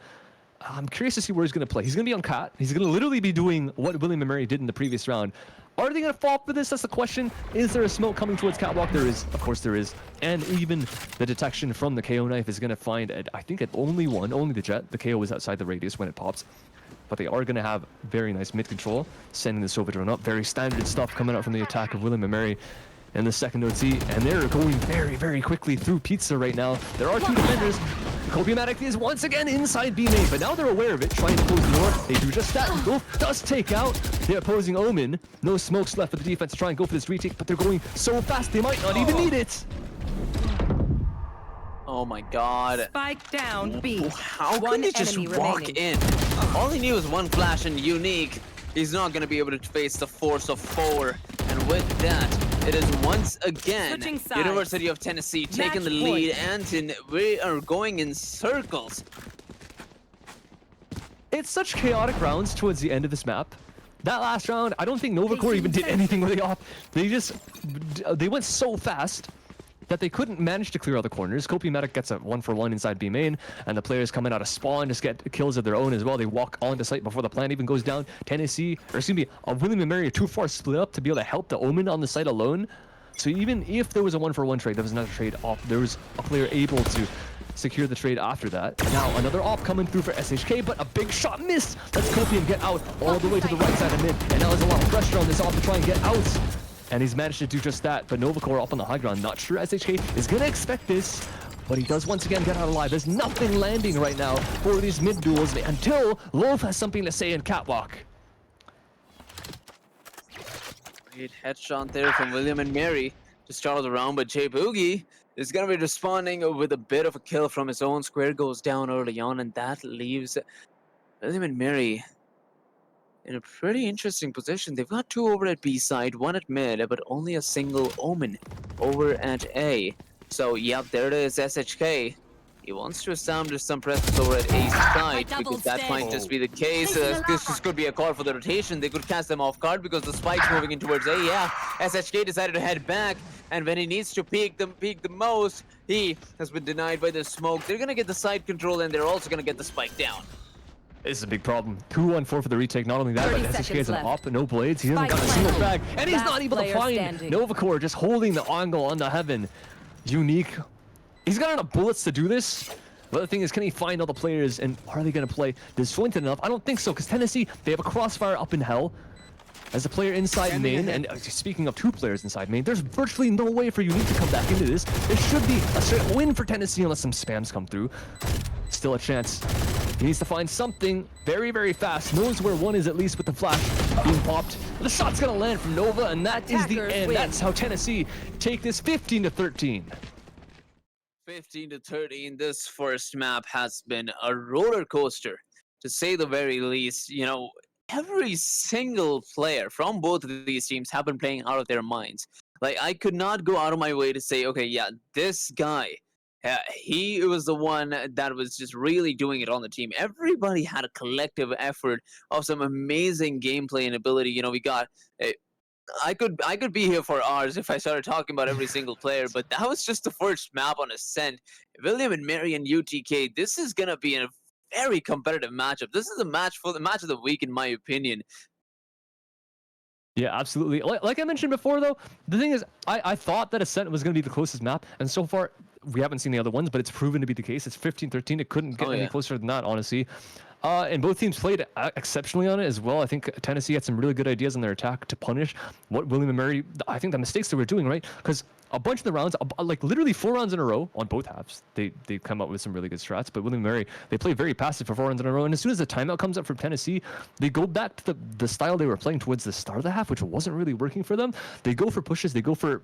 I'm curious to see where he's going to play. He's going to be on Cat. He's going to literally be doing what William and Murray did in the previous round. Are they going to fall for this? That's the question. Is there a smoke coming towards Catwalk? There is. Of course there is. And even the detection from the KO knife is going to find, I think, only the Jet. The KO is outside the radius when it pops. But they are going to have very nice mid control, sending the Sova drone up. Very standard stuff coming out from the attack of William and Mary in the second OT. And they're going very, very quickly through Pizza right now. There are two defenders. Kopimatic is once again inside B main, but now they're aware of it, trying to close the door. They do just that. Wolf does take out the opposing Omen. No smokes left for the defense to try and go for this retake, but they're going so fast they might not even need it. Oh my god. Spike down B. How can he just walk in? All he knew was one flash and unique. He's not going to be able to face the force of 4. And with that, it is once again University of Tennessee taking the lead. Anton, we are going in circles. It's such chaotic rounds towards the end of this map. That last round, I don't think Novacore even did anything with the op. They went so fast that they couldn't manage to clear all the corners. Kopimatic gets a 1-for-1 inside B main, and the players coming out of spawn just get kills of their own as well. They walk onto site before the plant even goes down. Tennessee, or excuse me, William and Mary are too far split up to be able to help the Omen on the site alone. So even if there was a 1-for-1 trade, there was another trade off. There was a player able to secure the trade after that. Now another op coming through for SHK, but a big shot missed. Let's Kopium get out all the way to the right side of mid, and now there's a lot of pressure on this op to try and get out. And he's managed to do just that, but Novacore up on the high ground. Not sure SHK is going to expect this, but he does once again get out alive. There's nothing landing right now for these mid duels until Loaf has something to say in Catwalk. Great headshot there from William and Mary to start the round, but Jay Boogie is going to be responding with a bit of a kill from his own. Square goes down early on, and that leaves William and Mary in a pretty interesting position. They've got 2 over at B side, 1 at mid, but only a single Omen over at A. So, yep, there it is, SHK. He wants to establish some presence over at A side, because that might just be the case. This could be a call for the rotation. They could cast them off guard because the spike's moving in towards A. Yeah, SHK decided to head back, and when he needs to peek the most, he has been denied by the smoke. They're gonna get the side control, and they're also gonna get the spike down. This is a big problem. 2-1-4 for the retake. Not only that, but SHK has an op, no blades. He hasn't got a single frag, and he's not able to find Novacore, just holding the angle on the heaven. Unique. He's got enough bullets to do this, But the thing is, can he find all the players, and are they going to play disjointed enough? I don't think so, because Tennessee, they have a crossfire up in hell. As a player inside main, and speaking of 2 players inside main, there's virtually no way for Unique to come back into this. It should be a straight win for Tennessee unless some spams come through. Still a chance. He needs to find something very, very fast. Knows where one is at least with the flash being popped. The shot's gonna land from Nova, and that is the Attackers end. win. That's how Tennessee take this 15-13. 15-13. This first map has been a roller coaster, to say the very least. You know, every single player from both of these teams have been playing out of their minds. Like, I could not go out of my way to say, okay, yeah, this guy, he was the one that was just really doing it on the team. Everybody had a collective effort of some amazing gameplay and ability. You know, we got... I could be here for hours if I started talking about every single player, but that was just the first map on Ascent. William and Mary and UTK, this is going to be a very competitive matchup. This is a match for the match of the week, in my opinion. Yeah, absolutely. Like I mentioned before, though, the thing is, I thought that Ascent was going to be the closest map, and so far, we haven't seen the other ones, but it's proven to be the case. It's 15-13. It couldn't get any closer than that, honestly. And both teams played exceptionally on it as well. I think Tennessee had some really good ideas in their attack to punish what William and Mary, I think the mistakes they were doing, right? Because a bunch of the rounds, like literally 4 rounds in a row on both halves, they come up with some really good strats. But William and Mary, they play very passive for 4 rounds in a row. And as soon as the timeout comes up from Tennessee, they go back to the style they were playing towards the start of the half, which wasn't really working for them. They go for pushes. They go for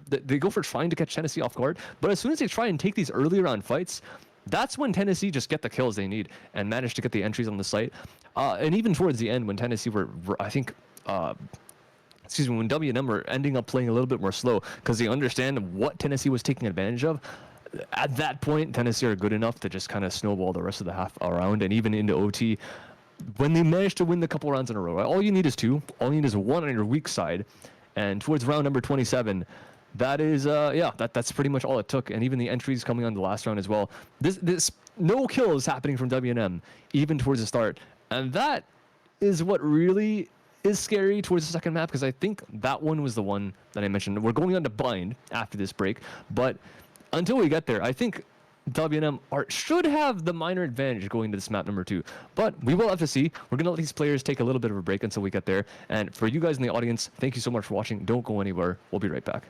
trying to catch Tennessee off guard. But as soon as they try and take these early round fights, that's when Tennessee just get the kills they need and manage to get the entries on the site. And even towards the end, when Tennessee were, I think, when W&M were ending up playing a little bit more slow because they understand what Tennessee was taking advantage of. At that point, Tennessee are good enough to just kind of snowball the rest of the half around and even into OT. When they managed to win the couple rounds in a row, right? All you need is 2. All you need is 1 on your weak side. And towards round number 27, that is, that's pretty much all it took. And even the entries coming on the last round as well. This no kills happening from W&M, even towards the start. And that is what really is scary towards the second map, because I think that one was the one that I mentioned. We're going on to blind after this break. But until we get there, I think W&M should have the minor advantage going to this map number 2. But we will have to see. We're going to let these players take a little bit of a break until we get there. And for you guys in the audience, thank you so much for watching. Don't go anywhere. We'll be right back.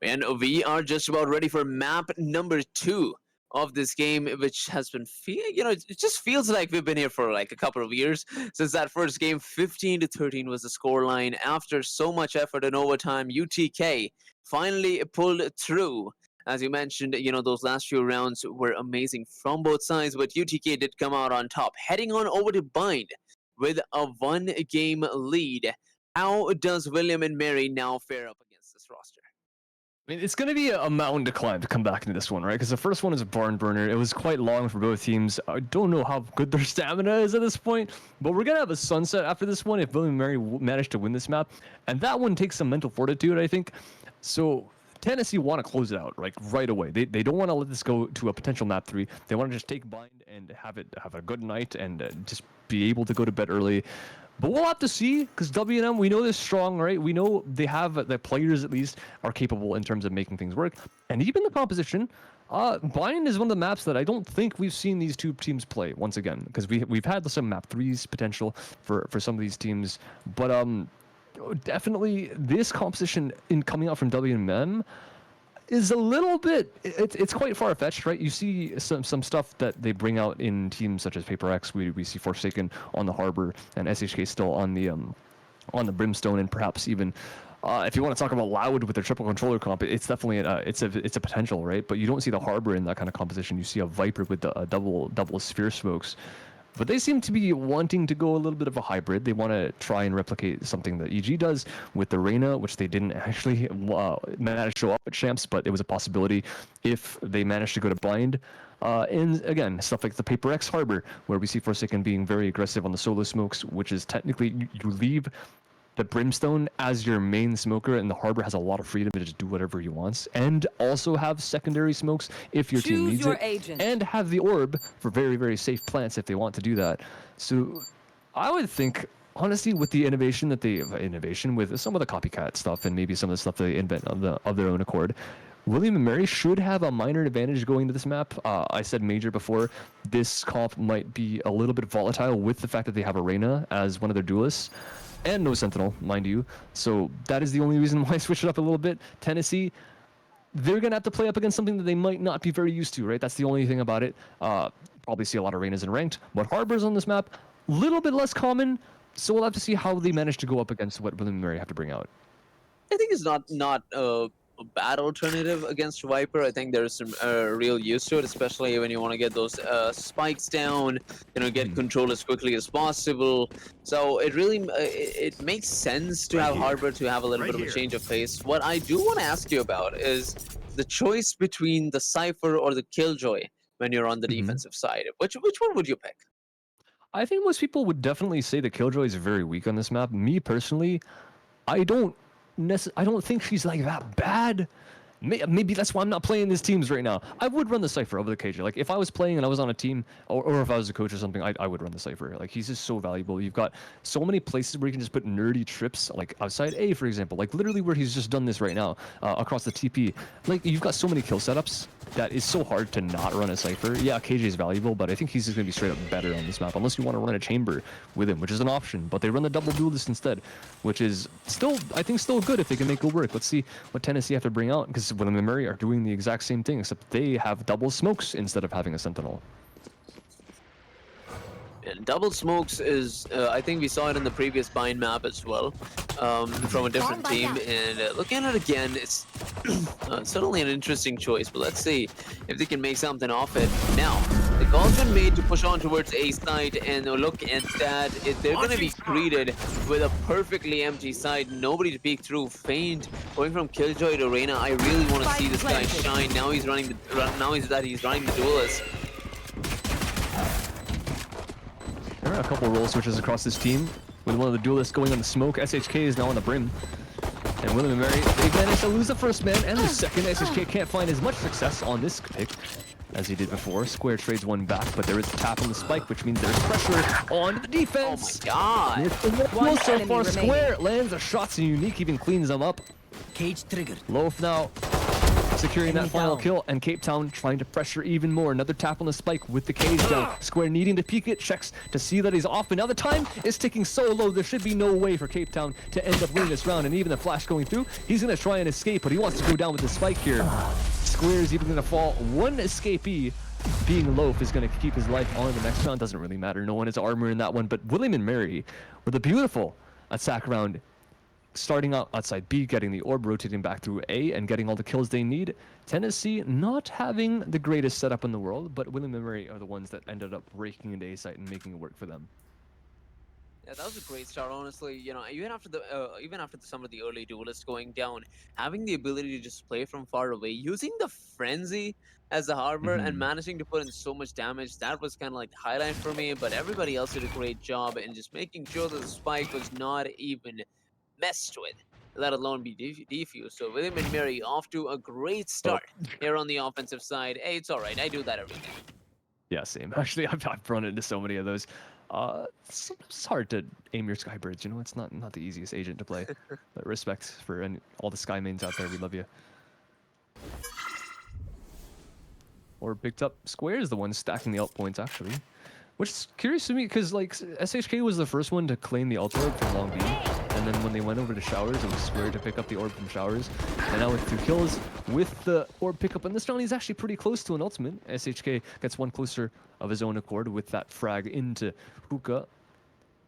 And we are just about ready for map number 2 of this game, which has been, it just feels like we've been here for like a couple of years since that first game. 15-13 was the scoreline. After so much effort and overtime, UTK finally pulled through. As you mentioned, those last few rounds were amazing from both sides, but UTK did come out on top, heading on over to Bind with a 1-game lead. How does William and Mary now fare up against this roster? I mean, it's going to be a mountain to climb to come back into this one, right? Because the first one is a barn burner. It was quite long for both teams. I don't know how good their stamina is at this point, but we're going to have a sunset after this one if William and Mary manage to win this map. And that one takes some mental fortitude, I think. So Tennessee want to close it out right away. They don't want to let this go to a potential map 3. They want to just take Bind and have a good night and just be able to go to bed early. But we'll have to see, because W&M, we know they're strong, right? We know they have, the players at least, are capable in terms of making things work. And even the composition, Bind is one of the maps that I don't think we've seen these two teams play once again, because we've had some map 3s potential for some of these teams. But definitely this composition in coming out from W&M is a little bit, it's quite far-fetched, right? You see some stuff that they bring out in teams such as Paper X. We see Forsaken on the Harbor and SHK still on the Brimstone, and perhaps even if you want to talk about Loud with their triple controller comp, it's definitely it's a potential, right? But you don't see the Harbor in that kind of composition. You see a Viper with the double sphere smokes. But they seem to be wanting to go a little bit of a hybrid. They want to try and replicate something that EG does with the Reyna, which they didn't actually manage to show up at Champs, but it was a possibility if they managed to go to Bind. And again, stuff like the Paper X Harbor, where we see Forsaken being very aggressive on the solo smokes, which is technically you leave the Brimstone as your main smoker, and the Harbor has a lot of freedom to just do whatever he wants, and also have secondary smokes if your team needs it, agent. and have the orb for very, very safe plants if they want to do that. So I would think, honestly, with the innovation with some of the copycat stuff and maybe some of the stuff they invent of their own accord, William and Mary should have a minor advantage going to this map. I said major before. This comp might be a little bit volatile with the fact that they have a Reyna as one of their duelists. And no Sentinel, mind you. So that is the only reason why I switched it up a little bit. Tennessee, they're going to have to play up against something that they might not be very used to, right? That's the only thing about it. Probably see a lot of Reynas in ranked. But Harbors on this map, a little bit less common. So we'll have to see how they manage to go up against what William and Mary have to bring out. I think it's not a bad alternative against Viper. I think there's some real use to it, especially when you want to get those spikes down, get control as quickly as possible. So it really it makes sense to have Harbor to have a little bit of a change of pace. What I do want to ask you about is the choice between the Cypher or the Killjoy when you're on the defensive side. Which one would you pick? I think most people would definitely say the Killjoy is very weak on this map. Me personally, I don't think she's like that bad. Maybe that's why I'm not playing these teams right now. I would run the Cypher over the KJ. Like, if I was playing and I was on a team, or if I was a coach or something, I would run the Cypher. Like, he's just so valuable. You've got so many places where you can just put nerdy trips, like outside A, for example. Like, literally where he's just done this right now, across the TP. Like, you've got so many kill setups that is so hard to not run a Cypher. Yeah, KJ is valuable, but I think he's just going to be straight up better on this map, unless you want to run a Chamber with him, which is an option. But they run the double duelist instead, which is still, I think, still good if they can make it work. Let's see what Tennessee have to bring out, because William and Murray are doing the exact same thing, except they have double smokes instead of having a Sentinel. Double smokes is, I think we saw it in the previous Bind map as well, from a different team, and looking at it again, it's certainly an interesting choice, but let's see if they can make something off it. Now, the call's been made to push on towards A side, and look at that, they're going to be greeted with a perfectly empty side, nobody to peek through. Feint going from Killjoy to Reyna. I really want to see this guy shine. Now he's running he's running the duelist. There are a couple roll switches across this team, with one of the duelists going on the smoke. SHK is now on the brim. And William and Mary, they managed to lose the first man and the second. SHK can't find as much success on this pick as he did before. Square trades one back, but there is a tap on the spike, which means there's pressure on the defense. Oh my god! Well, so far, Square lands the shots, and Unique even cleans them up. Cage triggered. Loaf now securing that final kill, and Cape Town trying to pressure even more. Another tap on the spike with the cage down. Square needing to peek it, checks to see that he's off, but now the time is ticking so low, there should be no way for Cape Town to end up winning this round, and even the flash going through, he's going to try and escape, but he wants to go down with the spike here. Square is even going to fall. One escapee, being Loaf, is going to keep his life on the next round. Doesn't really matter. No one has armor in that one, but William and Mary with a beautiful attack round, starting out outside B, getting the orb, rotating back through A, and getting all the kills they need. Tennessee not having the greatest setup in the world, but William and Mary are the ones that ended up breaking into A site and making it work for them. Yeah, that was a great start, honestly. You know, even after some of the early duelists going down, having the ability to just play from far away, using the frenzy as a harbor and managing to put in so much damage, that was kind of like the highlight for me. But everybody else did a great job in just making sure that the spike was not even messed with, let alone be defused. So William and Mary off to a great start here on the offensive side. Hey, it's all right. I do that every day. Yeah, same. Actually, I've run into so many of those. It's hard to aim your skybirds, you know? It's not the easiest agent to play. But respect for all the sky mains out there. We love you. Or picked up Square is the one stacking the ult points, actually. Which is curious to me, because like SHK was the first one to claim the ult orb from Long B. And then when they went over to Showers, it was Square to pick up the orb from Showers. And now with 2 kills, with the orb pickup in this round, he's actually pretty close to an ultimate. SHK gets one closer of his own accord with that frag into Hookah. And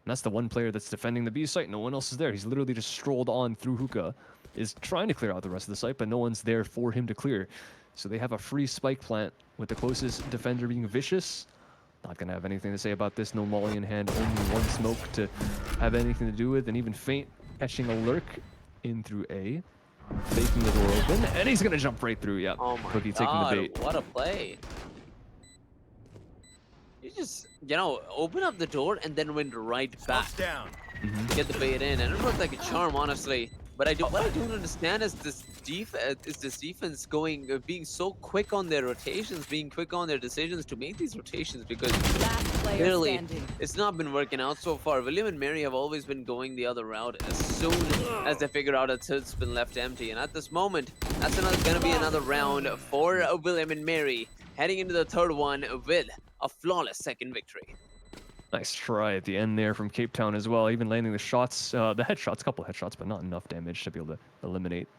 that's the one player that's defending the B site. No one else is there. He's literally just strolled on through Hookah, is trying to clear out the rest of the site, but no one's there for him to clear. So they have a free spike plant with the closest defender being Vicious. Not going to have anything to say about this. No molly in hand, only one smoke to have anything to do with, and even Feint catching a lurk in through A, faking the door open, and he's going to jump right through. Yeah, oh my Cookie God, taking the bait. What a play. You just, you know, open up the door and then went right back Down. to get the bait in, and it looked like a charm, honestly. But what I don't understand is this defense going, being so quick on their rotations, being quick on their decisions to make these rotations, because clearly it's not been working out so far. William and Mary have always been going the other route as soon as they figure out that it's been left empty. And at this moment, that's going to be another round for William and Mary, heading into the third one with a flawless second victory. Nice try at the end there from Cape Town as well, even landing the shots, the headshots, couple headshots, but not enough damage to be able to eliminate,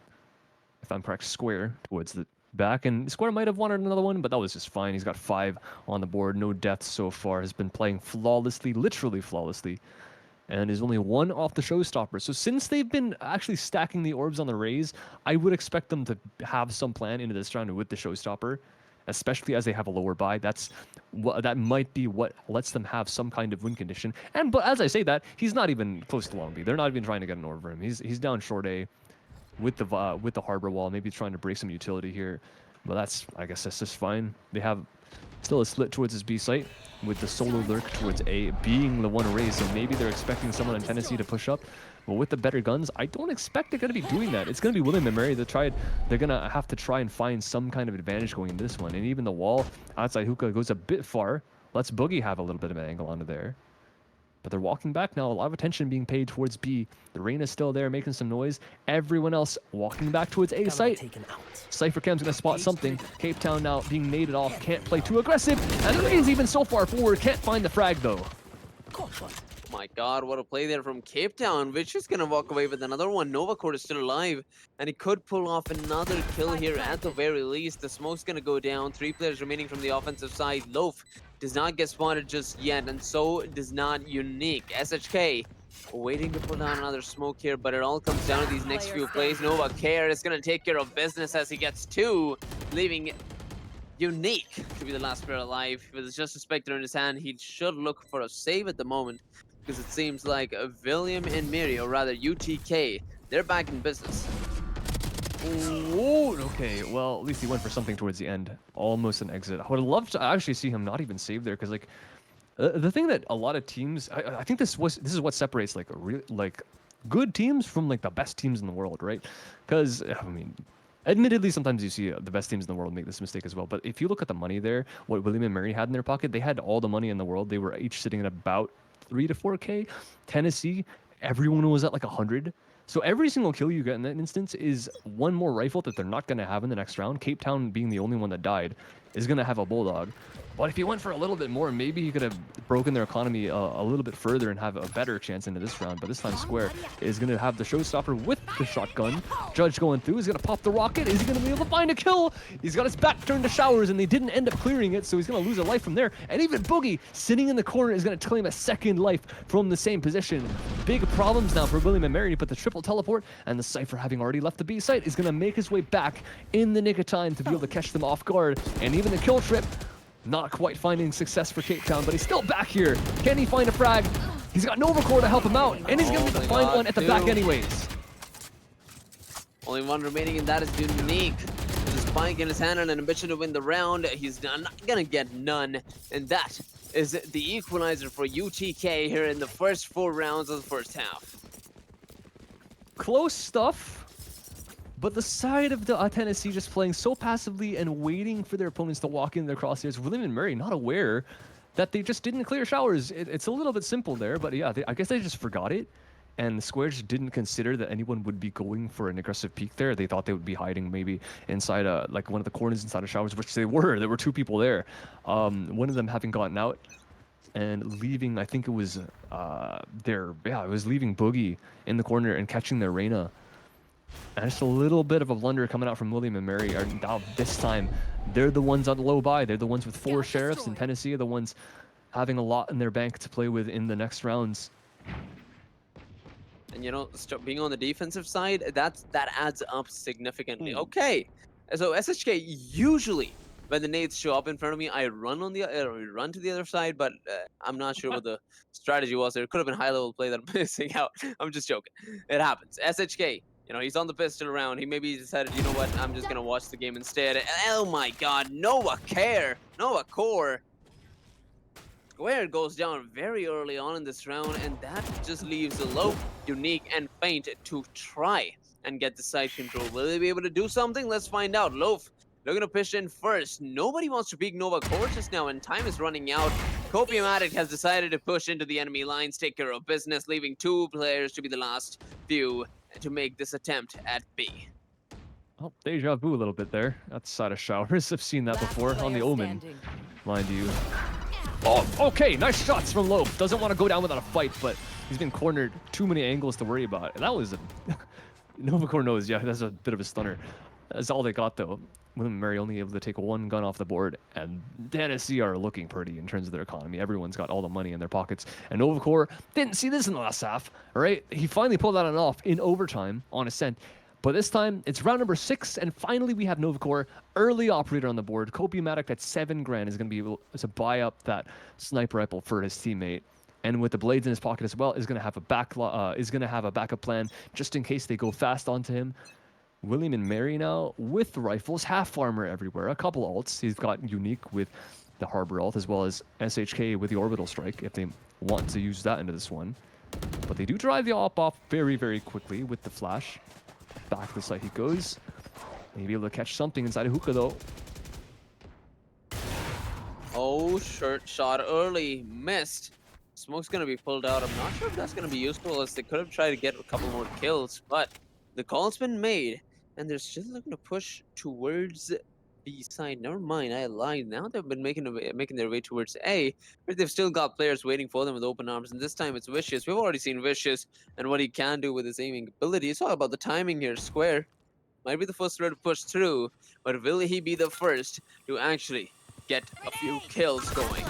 if I'm correct, Square towards the back. And Square might have wanted another one, but that was just fine. He's got 5 on the board, no deaths so far, has been playing flawlessly, literally flawlessly, and is only 1 off the showstopper. So since they've been actually stacking the orbs on the Rays, I would expect them to have some plan into this round with the showstopper, especially as they have a lower buy. That might be what lets them have some kind of win condition. But as I say that, he's not even close to Long B. They're not even trying to get an orb for him. He's down short A with the harbor wall, maybe trying to break some utility here. But I guess that's just fine. They have still a split towards his B site, with the solo lurk towards A being the one raised. So maybe they're expecting someone in Tennessee to push up. But with the better guns, I don't expect they're going to be doing that. It's going to be William and Mary. They're going to have to try and find some kind of advantage going into this one. And even the wall outside Hookah goes a bit far. Lets Boogie have a little bit of an angle onto there. But they're walking back now. A lot of attention being paid towards B. The rain is still there, making some noise. Everyone else walking back towards A site. Cypher Cam's going to spot something. Cape Town now being naded off. Can't play too aggressive. And the rain's even so far forward. Can't find the frag, though. My God, what a play there from Cape Town, which is going to walk away with another one. Novacourt is still alive, and he could pull off another kill here at the very least. The smoke's going to go down. 3 players remaining from the offensive side. Loaf does not get spotted just yet, and so does not Unique. SHK waiting to pull down another smoke here, but it all comes down to these next few plays. Novacourt is going to take care of business as he gets 2, leaving Unique to be the last player alive. With just a Spectre in his hand, he should look for a save at the moment, because it seems like William and Mary, or rather UTK, they're back in business. Ooh, okay, well, at least he went for something towards the end. Almost an exit. I would love to actually see him not even save there, because like the thing that a lot of teams, I think this is what separates like good teams from like the best teams in the world, right? Because I mean, admittedly, sometimes you see the best teams in the world make this mistake as well. But if you look at the money there, what William and Mary had in their pocket, they had all the money in the world. They were each sitting at about 3 to 4K. Tennessee, everyone was at like 100. So every single kill you get in that instance is one more rifle that they're not going to have in the next round. Cape Town being the only one that died is going to have a Bulldog. But if you went for a little bit more, maybe you could have broken their economy a little bit further and have a better chance into this round. But this time Square is going to have the showstopper with the shotgun. Judge going through. He's going to pop the rocket. Is he going to be able to find a kill? He's got his back turned to showers, and they didn't end up clearing it, so he's going to lose a life from there. And even Boogie, sitting in the corner, is going to claim a second life from the same position. Big problems now for William and Mary, but the triple teleport and the Cypher, having already left the B site, is going to make his way back in the nick of time to be able to catch them off guard. And even the kill trip, not quite finding success for Cape Town, but he's still back here. Can he find a frag? He's got Novacore to help him out, and he's going to find one at the back anyways. Only one remaining, and that is Unique. With a spike in his hand and an ambition to win the round, he's not going to get none. And that is the equalizer for UTK here in the first 4 rounds of the first half. Close stuff. But the side of the Tennessee just playing so passively and waiting for their opponents to walk in their crosshairs. William and Murray not aware that they just didn't clear showers. It's a little bit simple there, but yeah, I guess they just forgot it. And the Square just didn't consider that anyone would be going for an aggressive peek there. They thought they would be hiding maybe inside like one of the corners inside of showers, which they were. There were 2 people there. One of them having gotten out and leaving, I think it was it was leaving Boogie in the corner and catching their Reyna. And just a little bit of a blunder coming out from William and Mary. Now this time, they're the ones on the low buy. They're the ones with 4 sheriffs, and Tennessee are the ones having a lot in their bank to play with in the next rounds. And being on the defensive side, that adds up significantly. Okay, so SHK usually when the nades show up in front of me, I run to the other side, but I'm not sure what the strategy was there. It could have been high-level play that I'm missing out. I'm just joking. It happens. SHK. He's on the pistol round. He maybe decided, you know what, I'm just going to watch the game instead. Oh my god, Noah Core. Square goes down very early on in this round, and that just leaves Loaf, Unique, and Faint to try and get the side control. Will they be able to do something? Let's find out. Loaf, they're going to push in first. Nobody wants to peek Nova Core just now, and time is running out. Copiumatic has decided to push into the enemy lines, take care of business, leaving 2 players to be the last few to make this attempt at B. Oh, deja vu a little bit there. Outside of showers. I've seen that before on the Omen, mind you. Oh, okay, nice shots from Loaf. Doesn't want to go down without a fight, but he's been cornered. Too many angles to worry about. And that was a... Novacore knows, yeah, that's a bit of a stunner. That's all they got, though. William and Mary only able to take 1 gun off the board, and Tennessee are looking pretty in terms of their economy. Everyone's got all the money in their pockets, and Novacore didn't see this in the last half, all right? He finally pulled that one off in overtime on Ascent, but this time it's round number 6, and finally we have Novacore, early operator on the board. Copiumatic at 7 grand is going to be able to buy up that sniper rifle for his teammate. And with the blades in his pocket as well, is going to have a backup plan just in case they go fast onto him. William and Mary now with rifles, half armor everywhere, a couple ults. He's got Unique with the Harbor ult, as well as SHK with the Orbital Strike if they want to use that into this one. But they do drive the op off very, very quickly with the flash. Back to the site he goes. Maybe able to catch something inside of Hookah though. Oh, shot early, missed. Smoke's going to be pulled out. I'm not sure if that's going to be useful, as they could have tried to get a couple more kills, but the call's been made, and they're still looking to push towards B side. Never mind, I lied. Now they've been making their way towards A, but they've still got players waiting for them with open arms, and this time it's Vicious. We've already seen Vicious and what he can do with his aiming ability. It's all about the timing here. Square might be the first player to push through, but will he be the first to actually get a few kills going?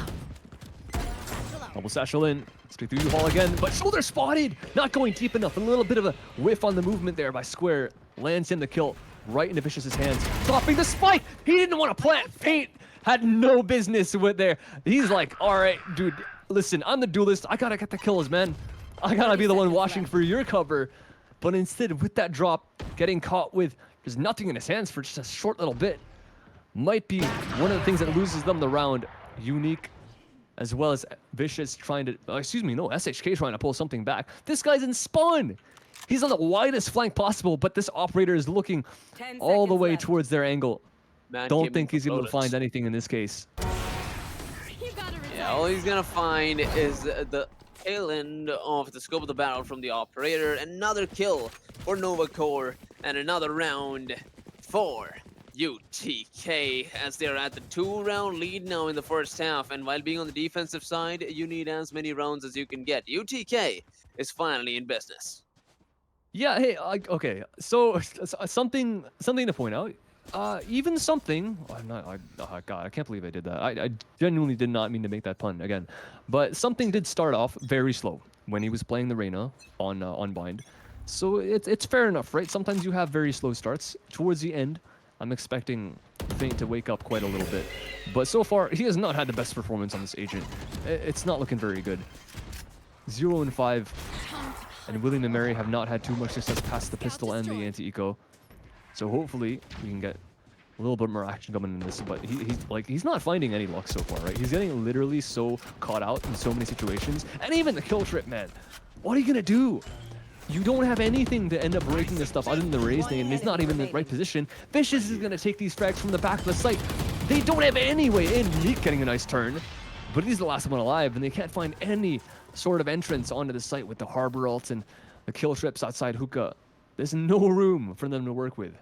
Double satchel in, straight through U-Haul again, but shoulder spotted! Not going deep enough. A little bit of a whiff on the movement there by Square. Lands him the kill right into Vicious's hands. Dropping the spike! He didn't want to plant. Faint had no business with there. He's like, alright, dude, listen, I'm the duelist. I gotta get the kills, man. I gotta be the one watching for your cover. But instead, with that drop, getting caught with just nothing in his hands for just a short little bit might be one of the things that loses them the round. Unique, as well as Vicious trying to, SHK trying to pull something back. This guy's in spawn. He's on the widest flank possible, but this operator is looking all the way towards their angle. Don't think he's able to find anything in this case. Yeah, all he's gonna find is the tail end of the scope of the battle from the operator. Another kill for Nova Core and another round for UTK as they're at the 2-round lead now in the first half. And while being on the defensive side, you need as many rounds as you can get. UTK is finally in business. Yeah, hey, okay. So something to point out. Even something. I'm not. Oh God, I can't believe I did that. I genuinely did not mean to make that pun again. But something did start off very slow when he was playing the Reyna on Bind. So it's fair enough, right? Sometimes you have very slow starts. Towards the end, I'm expecting Feint to wake up quite a little bit. But so far, he has not had the best performance on this agent. It's not looking very good. 0 and 5. And William and Mary have not had too much success past the pistol and the anti-eco. So hopefully we can get a little bit more action coming in this. But he's not finding any luck so far, right? He's getting literally so caught out in so many situations. And even the kill trip, man. What are you gonna do? You don't have anything to end up breaking this stuff other than the raise name, and he's not even in the right position. Vicious is gonna take these frags from the back of the site. They don't have any way in. Meek getting a nice turn, but he's the last one alive, and they can't find any sort of entrance onto the site with the harbor ults and the kill trips outside hookah. There's no room for them to work with.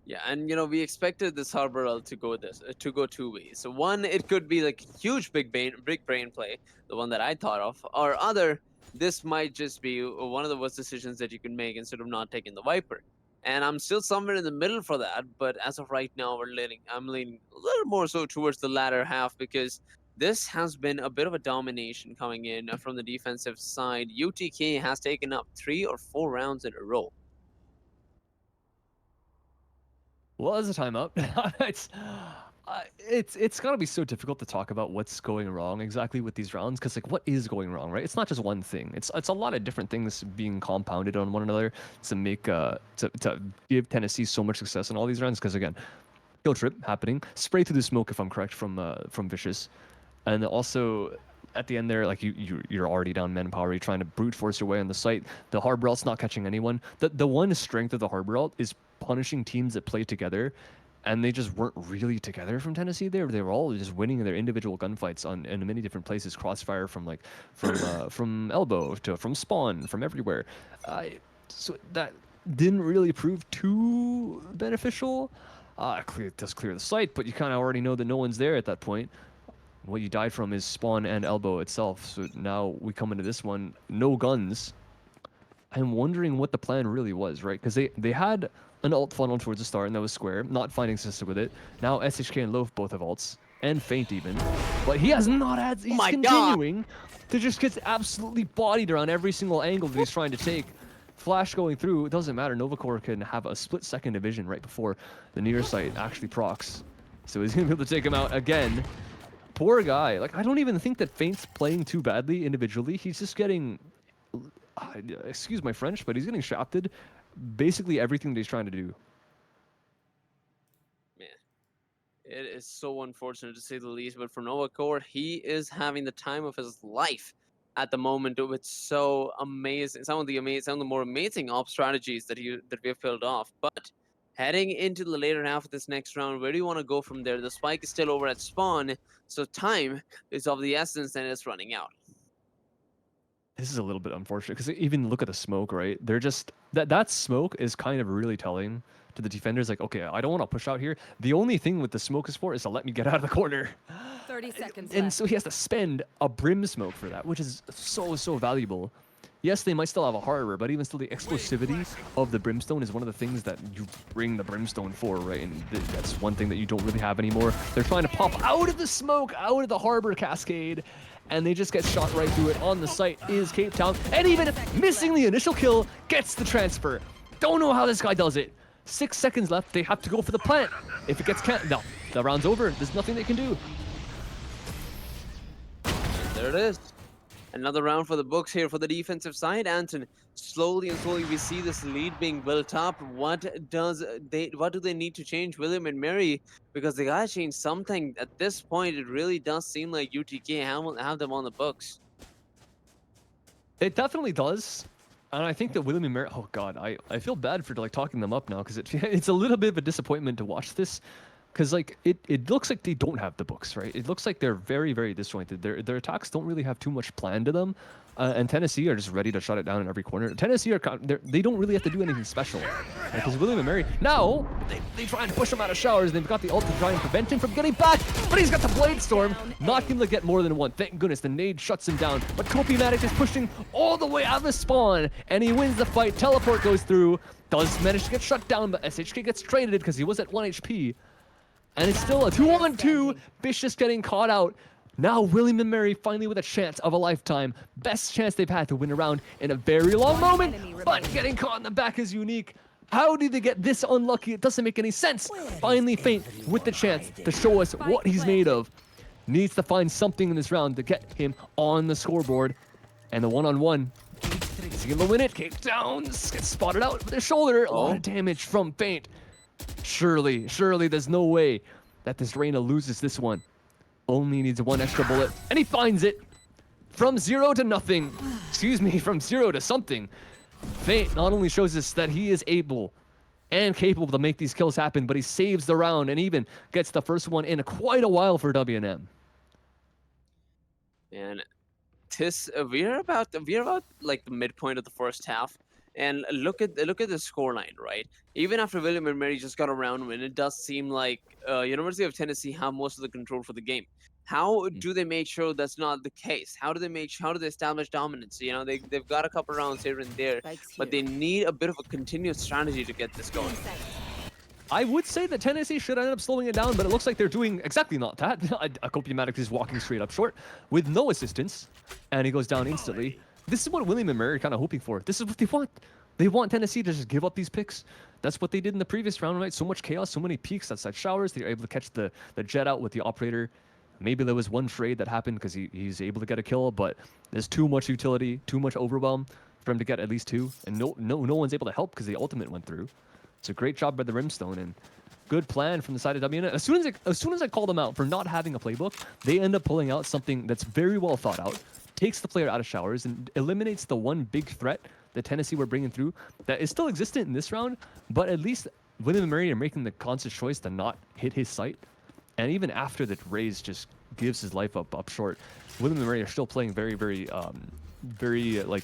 Yeah, and we expected this harbor ult to go two ways. So one, it could be like huge big brain play, the one that I thought of, or other, this might just be one of the worst decisions that you can make instead of not taking the Viper. And I'm still somewhere in the middle for that, but as of right now, I'm leaning a little more so towards the latter half because this has been a bit of a domination coming in from the defensive side. UTK has taken up 3 or 4 rounds in a row. Well, as a timeout, it's gotta be so difficult to talk about what's going wrong exactly with these rounds, because like what is going wrong, right? It's not just one thing. It's a lot of different things being compounded on one another to make to give Tennessee so much success in all these rounds. Because again, kill trip happening, spray through the smoke if I'm correct from Vicious, and also at the end there, like you're already down manpower. You're trying to brute force your way on the site. The harbor ult's not catching anyone. The one strength of the harbor ult is punishing teams that play together, and they just weren't really together from Tennessee. They were all just winning their individual gunfights in many different places. Crossfire from elbow to from spawn, from everywhere. So that didn't really prove too beneficial. It does clear the site, but you kind of already know that no one's there at that point. What you died from is spawn and elbow itself. So now we come into this one, no guns. I'm wondering what the plan really was, right? Because they had an ult funnel towards the start, and that was Square, not finding success with it. Now SHK and Loaf both have ults, and Feint even. But he has not had, he's continuing to just get absolutely bodied around every single angle that he's trying to take. Flash going through, it doesn't matter. Novacore can have a split-second division right before the near site actually procs. So he's going to be able to take him out again. Poor guy. Like, I don't even think that Feint's playing too badly individually. He's just getting, excuse my French, but he's getting shafted basically everything that he's trying to do. Man, it is so unfortunate to say the least, but for Novacore, he is having the time of his life at the moment with so amazing, some of the more amazing op strategies that we have pulled off. But heading into the later half of this next round, where do you want to go from there? The spike is still over at spawn, so time is of the essence and it's running out. This is a little bit unfortunate because even look at the smoke, right? They're just that smoke is kind of really telling to the defenders, like, okay, I don't want to push out here. The only thing with the smoke is for is to let me get out of the corner. 30 seconds And left. so he has to spend a brim smoke for that, which is so valuable. Yes, they might still have a harbor, but even still, the explosivity of the brimstone is one of the things that you bring the brimstone for, right? And that's one thing that you don't really have anymore. They're trying to pop out of the smoke, out of the harbor cascade, and they just get shot right through it. On the site is Cape Town, and even missing the initial kill, gets the transfer. Don't know how this guy does it. 6 seconds left. They have to go for the plant. If it gets no, the round's over. There's nothing they can do. There it is. Another round for the books here for the defensive side. Anton, slowly we see this lead being built up. What do they need to change, William and Mary? Because they gotta change something. At this point, it really does seem like UTK have them on the books. It definitely does. And I think that William and Mary, oh god, I feel bad for like talking them up now, because it's a little bit of a disappointment to watch this. because like it looks like they don't have the books, right? It looks like they're very, very disjointed. Their attacks don't really have too much plan to them, and Tennessee are just ready to shut it down in every corner. Tennessee they don't really have to do anything special, because William and Mary now they try and push him out of showers. They've got the ult to try and prevent him from getting back, but he's got the Blade Storm, not him to get more than one. Thank goodness the nade shuts him down, but Kopimatic is pushing all the way out of the spawn, and he wins the fight. Teleport goes through, does manage to get shut down, but SHK gets traded because he was at 1 HP. And it's still a 2-on-2. Vicious getting caught out. Now William and Mary finally with a chance of a lifetime. Best chance they've had to win a round in a very long moment. But getting caught in the back is unique. How did they get this unlucky? It doesn't make any sense. Finally Feint with the chance to show us what he's made of. Needs to find something in this round to get him on the scoreboard. And the one-on-one. Is he gonna win it? Kick downs. Gets spotted out with his shoulder. A lot of damage from Feint. Surely there's no way that this Reyna loses this one. Only needs one extra bullet, and he finds it. From 0 to nothing. Excuse me, from 0 to something. Feint not only shows us that he is able and capable to make these kills happen, but he saves the round and even gets the first one in quite a while for WNM. And we're about like the midpoint of the first half. And look at the scoreline, right? Even after William and Mary just got a round win, it does seem like University of Tennessee have most of the control for the game. How do they make sure that's not the case? How do they establish dominance? You know, they've got a couple rounds here and there, but they need a bit of a continuous strategy to get this going. I would say that Tennessee should end up slowing it down, but it looks like they're doing exactly not that. Kopimatic is walking straight up short with no assistance, and he goes down instantly. This is what William and Mary are kind of hoping for. This is what they want. They want Tennessee to just give up these picks. That's what they did in the previous round, right? So much chaos, so many peaks outside showers. They were able to catch the jet out with the operator. Maybe there was one trade that happened because he's able to get a kill, but there's too much utility, too much overwhelm for him to get at least 2. And no one's able to help because the ultimate went through. It's a great job by the Brimstone, and good plan from the side of WNM. As soon as I call them out for not having a playbook, they end up pulling out something that's very well thought out. Takes the player out of showers and eliminates the one big threat that Tennessee were bringing through that is still existent in this round, but at least William and Mary are making the conscious choice to not hit his sight. And even after the Raze just gives his life up short, William and Mary are still playing very, very, like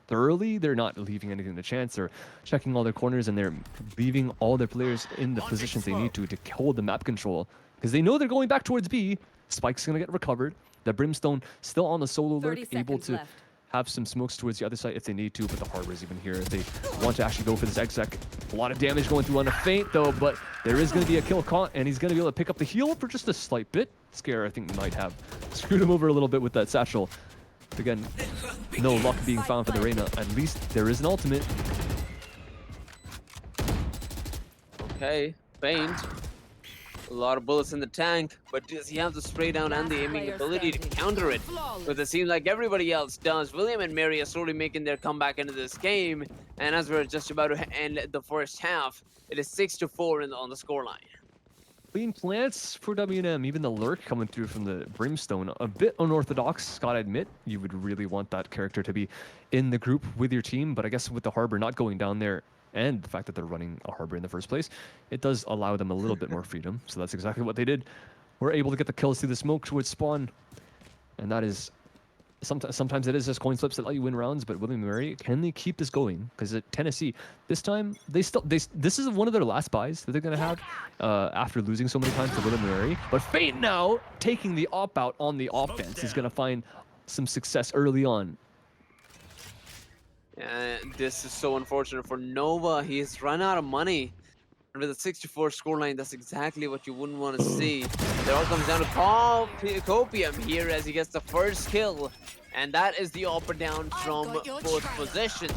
thoroughly. They're not leaving anything to chance. They're checking all their corners, and they're leaving all their players in the positions they need to hold the map control, because they know they're going back towards B. Spike's gonna get recovered. The Brimstone still on the solo lurk, able to have some smokes towards the other side if they need to, but the Harbor's even here if they want to actually go for this exec. A lot of damage going through on the Feint though, but there is going to be a kill caught, and he's going to be able to pick up the heal for just a slight bit. Scare, I think, might have screwed him over a little bit with that satchel. Again, no luck being found for the Reyna. At least there is an ultimate. Okay, Feint. A lot of bullets in the tank, but does he have the spray down and the aiming ability to counter it? Because it seems like everybody else does. William and Mary are slowly making their comeback into this game, and as we're just about to end the first half, it is 6-4 on the scoreline. Clean plants for WNM, even the lurk coming through from the Brimstone. A bit unorthodox, gotta admit. You would really want that character to be in the group with your team, but I guess with the Harbor not going down there, and the fact that they're running a Harbor in the first place, it does allow them a little bit more freedom. So that's exactly what they did. We're able to get the kills through the smoke towards spawn. And that is, sometimes it is just coin flips that let you win rounds, but William and Mary, can they keep this going? Because at Tennessee, this time, this is one of their last buys that they're going to have after losing so many times to William and Mary. But Feint now, taking the op-out on the offense, is going to find some success early on. This is so unfortunate for Nova. He's run out of money. And with a 64 scoreline, that's exactly what you wouldn't want to see. It all comes down to Copium here as he gets the first kill. And that is the up or down from both positions.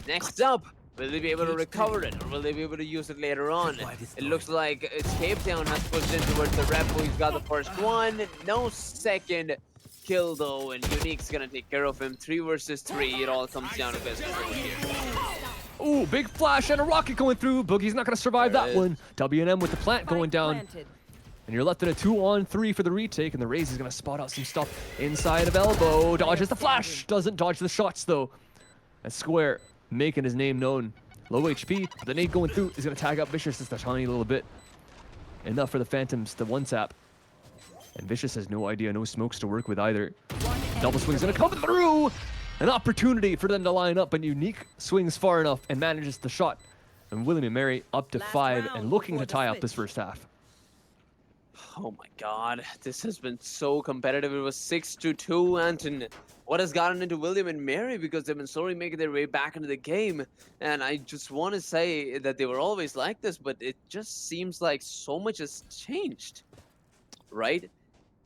Next up, will they be able to recover it, or will they be able to use it later on? It looks like Escape Town has pushed in towards the Repo. He's got the first one. No second kill though, and Unique's gonna take care of him. 3 versus 3. It all comes down to business over here. Ooh, big flash and a rocket going through. Boogie's not gonna survive that one. WNM with the plant going down. And you're left in a 2-on-3 for the retake, and the Raze is gonna spot out some stuff inside of elbow. Dodges the flash, doesn't dodge the shots though. And Square making his name known. Low HP, but the nade going through is gonna tag up Vicious just a tiny little bit. Enough for the Phantoms to one-tap. And Vicious has no idea, no smokes to work with either. Double swing's gonna come through! An opportunity for them to line up, but Unique swings far enough and manages the shot. And William and Mary up to 5 and looking to tie up this first half. Oh my god, this has been so competitive. It was 6-2, Anton. What has gotten into William and Mary? Because they've been slowly making their way back into the game. And I just want to say that they were always like this, but it just seems like so much has changed, right?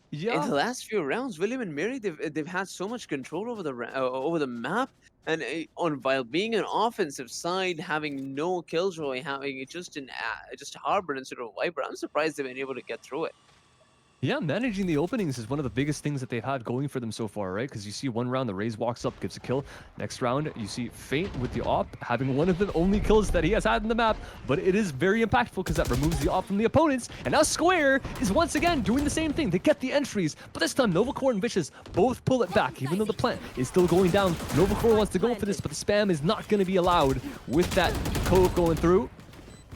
Yeah. In the last few rounds, William and Mary, they've had so much control over the map, and while being an offensive side, having no killjoy, having it just Harbor instead of Viper, I'm surprised they've been able to get through it. Yeah, managing the openings is one of the biggest things that they've had going for them so far, right? Because you see one round, the Raze walks up, gives a kill. Next round, you see Feint with the op, having one of the only kills that he has had in the map. But it is very impactful because that removes the op from the opponents. And now Square is once again doing the same thing. They get the entries, but this time Novacore and Vicious both pull it back, even though the plant is still going down. Novacore wants to go for this, but the spam is not going to be allowed with that code going through.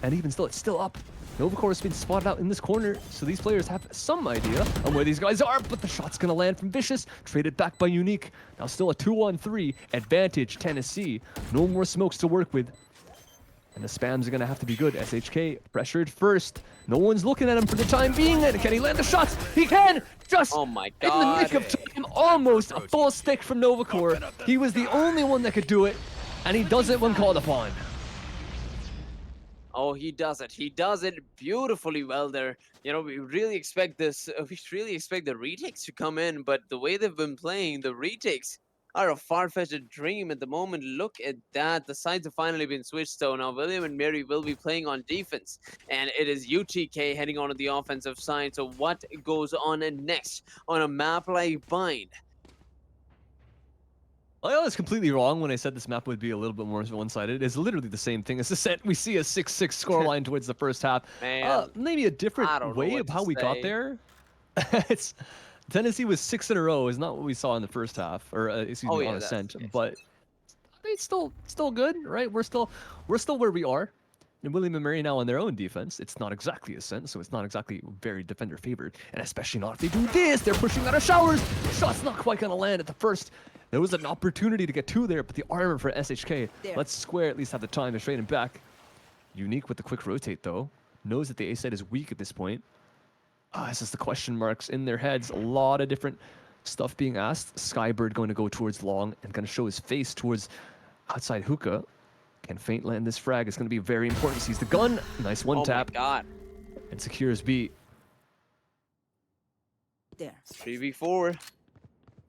And even still, it's still up. Novacore has been spotted out in this corner, so these players have some idea on where these guys are, but the shot's gonna land from Vicious, traded back by Unique. Now still a 2-on-3 advantage, Tennessee. No more smokes to work with. And the spams are gonna have to be good. SHK pressured first. No one's looking at him for the time being. And can he land the shots? He can! Just Oh my in the nick of time, almost a full stick from Novacore. He was the only one that could do it, and he does it when called upon. Oh, he does it. He does it beautifully well there. You know, we really expect this. We really expect the retakes to come in, but the way they've been playing, the retakes are a far-fetched dream at the moment. Look at that. The sides have finally been switched, so now William and Mary will be playing on defense, and it is UTK heading on to the offensive side. So what goes on next on a map like Bind? I was completely wrong when I said this map would be a little bit more one-sided. It's literally the same thing as Ascent. We see a 6-6 scoreline towards the first half. Man, maybe a different way of how we got there. It's Tennessee was 6 in a row is not what we saw in the first half, or excuse me, on Ascent. But it's still good, right? We're still where we are. And William and Mary now on their own defense. It's not exactly Ascent, so it's not exactly very defender favored. And especially not if they do this. They're pushing out of showers. Shot's not quite gonna land at the first. There was an opportunity to get 2 there, but the armor for SHK lets Square at least have the time to trade him back. Unique with the quick rotate, though. Knows that the A side is weak at this point. This is the question marks in their heads. A lot of different stuff being asked. Skybird going to go towards long and going to show his face towards outside hookah. Can Feint land this frag? It's going to be very important. Sees the gun. Nice one tap. Oh my god. And secures B. There. 3v4.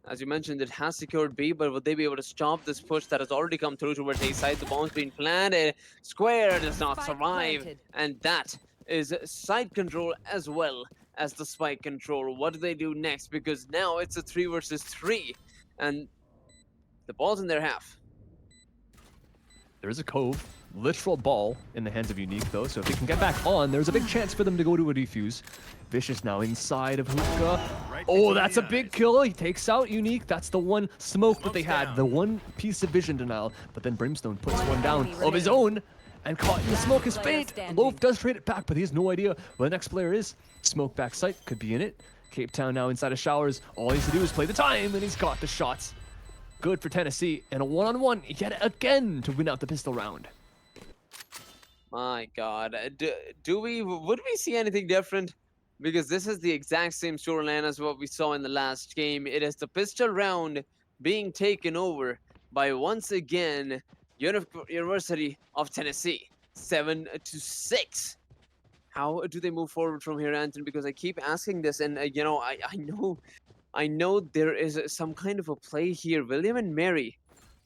As you mentioned, it has secured B, but would they be able to stop this push that has already come through towards A side? The bomb's being planted. Square does not survive. And that is side control as well as the spike control. What do they do next? Because now it's a 3 versus 3. And the ball's in their half. There's a cove. Literal ball in the hands of Unique, though, so if they can get back on, there's a big chance for them to go to a defuse. Vicious now inside of hookah. Oh, that's a big kill. He takes out Unique. That's the one smoke that they had, the one piece of vision denial. But then Brimstone puts one down of his own, and caught in the smoke is Feint. Loaf does trade it back, but he has no idea where the next player is. Smoke back sight could be in it. Cape Town now inside of showers. All he has to do is play the time, and he's got the shots. Good for Tennessee, and a one-on-one yet again to win out the pistol round. My god. Would we see anything different? Because this is the exact same storyline as what we saw in the last game. It is the pistol round being taken over by, once again, University of Tennessee. 7-6. How do they move forward from here, Anton? Because I keep asking this, and you know, I know there is some kind of a play here. William and Mary,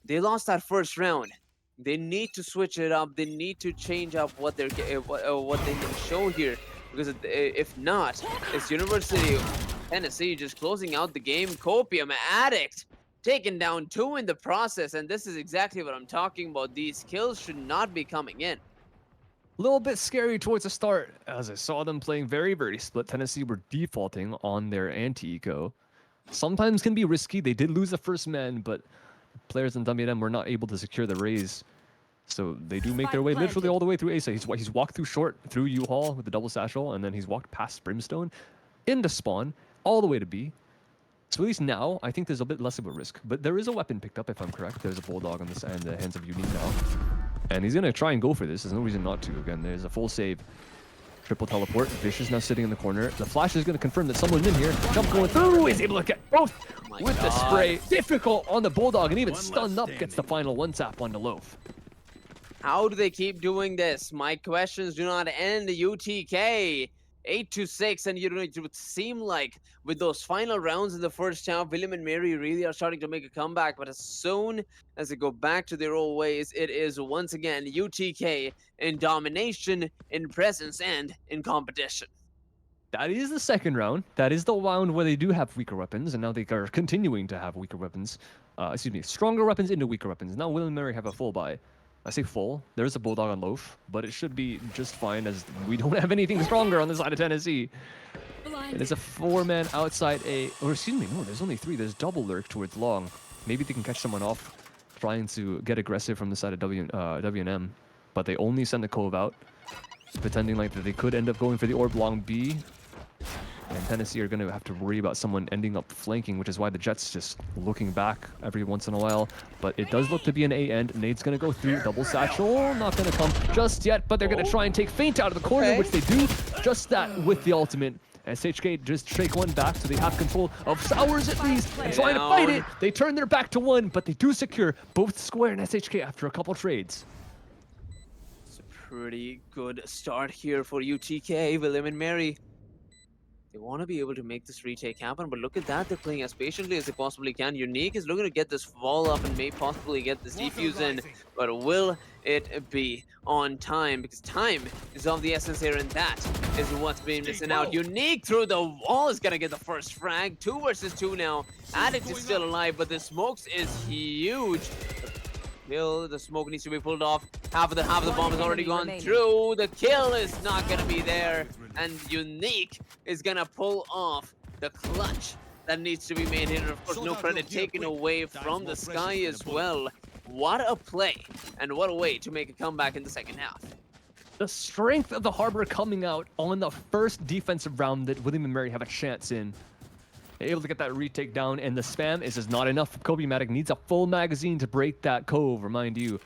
they lost that first round. They need to switch it up. They need to change up what they can show here, because if not, it's University of Tennessee just closing out the game. Copium Addict taking down 2 in the process, and this is exactly what I'm talking about. These kills should not be coming in. A little bit scary towards the start, as I saw them playing very, very split. Tennessee were defaulting on their anti-eco. Sometimes can be risky. They did lose the first man, but players in WM were not able to secure the raise So they do make their Spike way literally planted. all the way through A site. He's walked through short, through U-Haul with the double satchel, and then he's walked past Brimstone, into spawn, all the way to B. So at least now, I think there's a bit less of a risk. But there is a weapon picked up, if I'm correct. There's a Bulldog on in the hands of Unique now. And he's going to try and go for this. There's no reason not to. Again, there's a full save. Triple teleport. Vicious now sitting in the corner. The flash is going to confirm that someone's in here. Jump going through. He's able to get both with the spray. Difficult on the Bulldog, and even stunned up gets the final one tap on the Loaf. How do they keep doing this? My questions do not end. UTK 8-6, and it would seem like with those final rounds in the first half, William and Mary really are starting to make a comeback. But as soon as they go back to their old ways, it is once again UTK in domination, in presence, and in competition. That is the second round. That is the round where they do have weaker weapons, and now they are continuing to have weaker weapons. Stronger weapons into weaker weapons. Now Will and Mary have a full buy. I say full. There's a Bulldog on Loaf, but it should be just fine as we don't have anything stronger on the side of Tennessee. It is a 4-man outside A, or excuse me, no, there's only 3. There's double lurk towards long. Maybe they can catch someone off trying to get aggressive from the side of W&M, but they only send the Cove out, pretending like that they could end up going for the orb long B. And Tennessee are going to have to worry about someone ending up flanking, which is why the Jets just looking back every once in a while. But it does look to be an A end. Nade's going to go through. Double satchel. Not going to come just yet, but they're going to try and take Feint out of the corner, which they do. Just that with the ultimate. SHK just shake one back, so they have control of Sours at least. And trying to fight it. They turn their back to one, but they do secure both Square and SHK after a couple trades. It's a pretty good start here for UTK, William and Mary. They want to be able to make this retake happen, but look at that. They're playing as patiently as they possibly can. Unique is looking to get this wall up and may possibly get this defuse in, but will it be on time? Because time is of the essence here, and that is what's been missing out. Unique through the wall is going to get the first frag. 2 versus 2 now. Addict is still alive, but the smokes is huge. The smoke needs to be pulled off. Half of the bomb has already gone through. The kill is not going to be there. And Unique is going to pull off the clutch that needs to be made here. And of course, no credit taken away from the Sky as well. What a play. And what a way to make a comeback in the second half. The strength of the Harbor coming out on the first defensive round that William and Mary have a chance in. Able to get that retake down, and the spam is just not enough. Kobe-Matic needs a full magazine to break that Cove, remind you.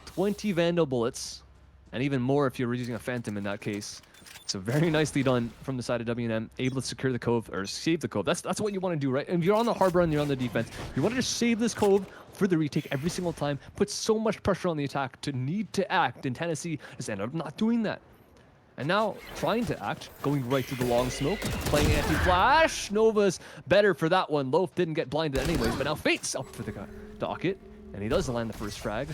20 Vandal bullets, and even more if you're using a Phantom in that case. So very nicely done from the side of W&M, able to secure the Cove, or save the Cove. That's what you want to do, right? And if you're on the Harbor and you're on the defense, you want to just save this Cove for the retake every single time. Put so much pressure on the attack to need to act, and Tennessee just ended up not doing that. And now, trying to act, going right to the long smoke, playing anti-flash. Nova's better for that one. Loaf didn't get blinded anyways, but now Feint's up for the docket, and he does land the first frag.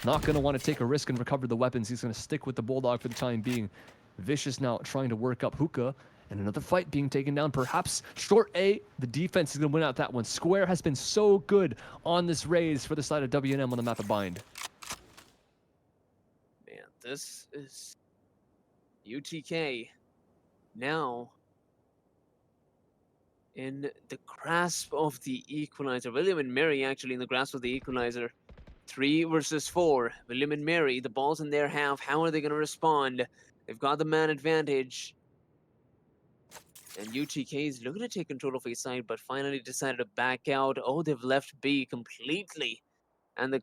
Not going to want to take a risk and recover the weapons. He's going to stick with the Bulldog for the time being. Vicious now trying to work up Hookah, and another fight being taken down. Perhaps short A, the defense is going to win out that one. Square has been so good on this raise for the side of W&M on the map of Bind. Man, this is UTK now in the grasp of the equalizer. William and Mary actually in the grasp of the equalizer. 3 versus 4. William and Mary, the ball's in their half. How are they going to respond? They've got the man advantage. And UTK is looking to take control of A side, but finally decided to back out. Oh, they've left B completely. And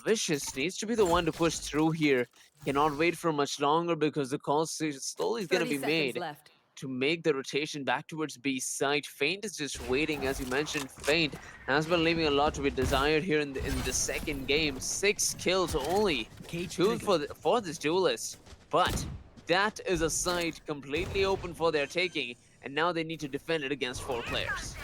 Vicious needs to be the one to push through here. Cannot wait for much longer because the call slowly is going to be made to make the rotation back towards B side. Feint is just waiting, as you mentioned. Feint has been leaving a lot to be desired here in the second game. 6 kills only, 2 for this duelist. But that is a side completely open for their taking, and now they need to defend it against 4 players.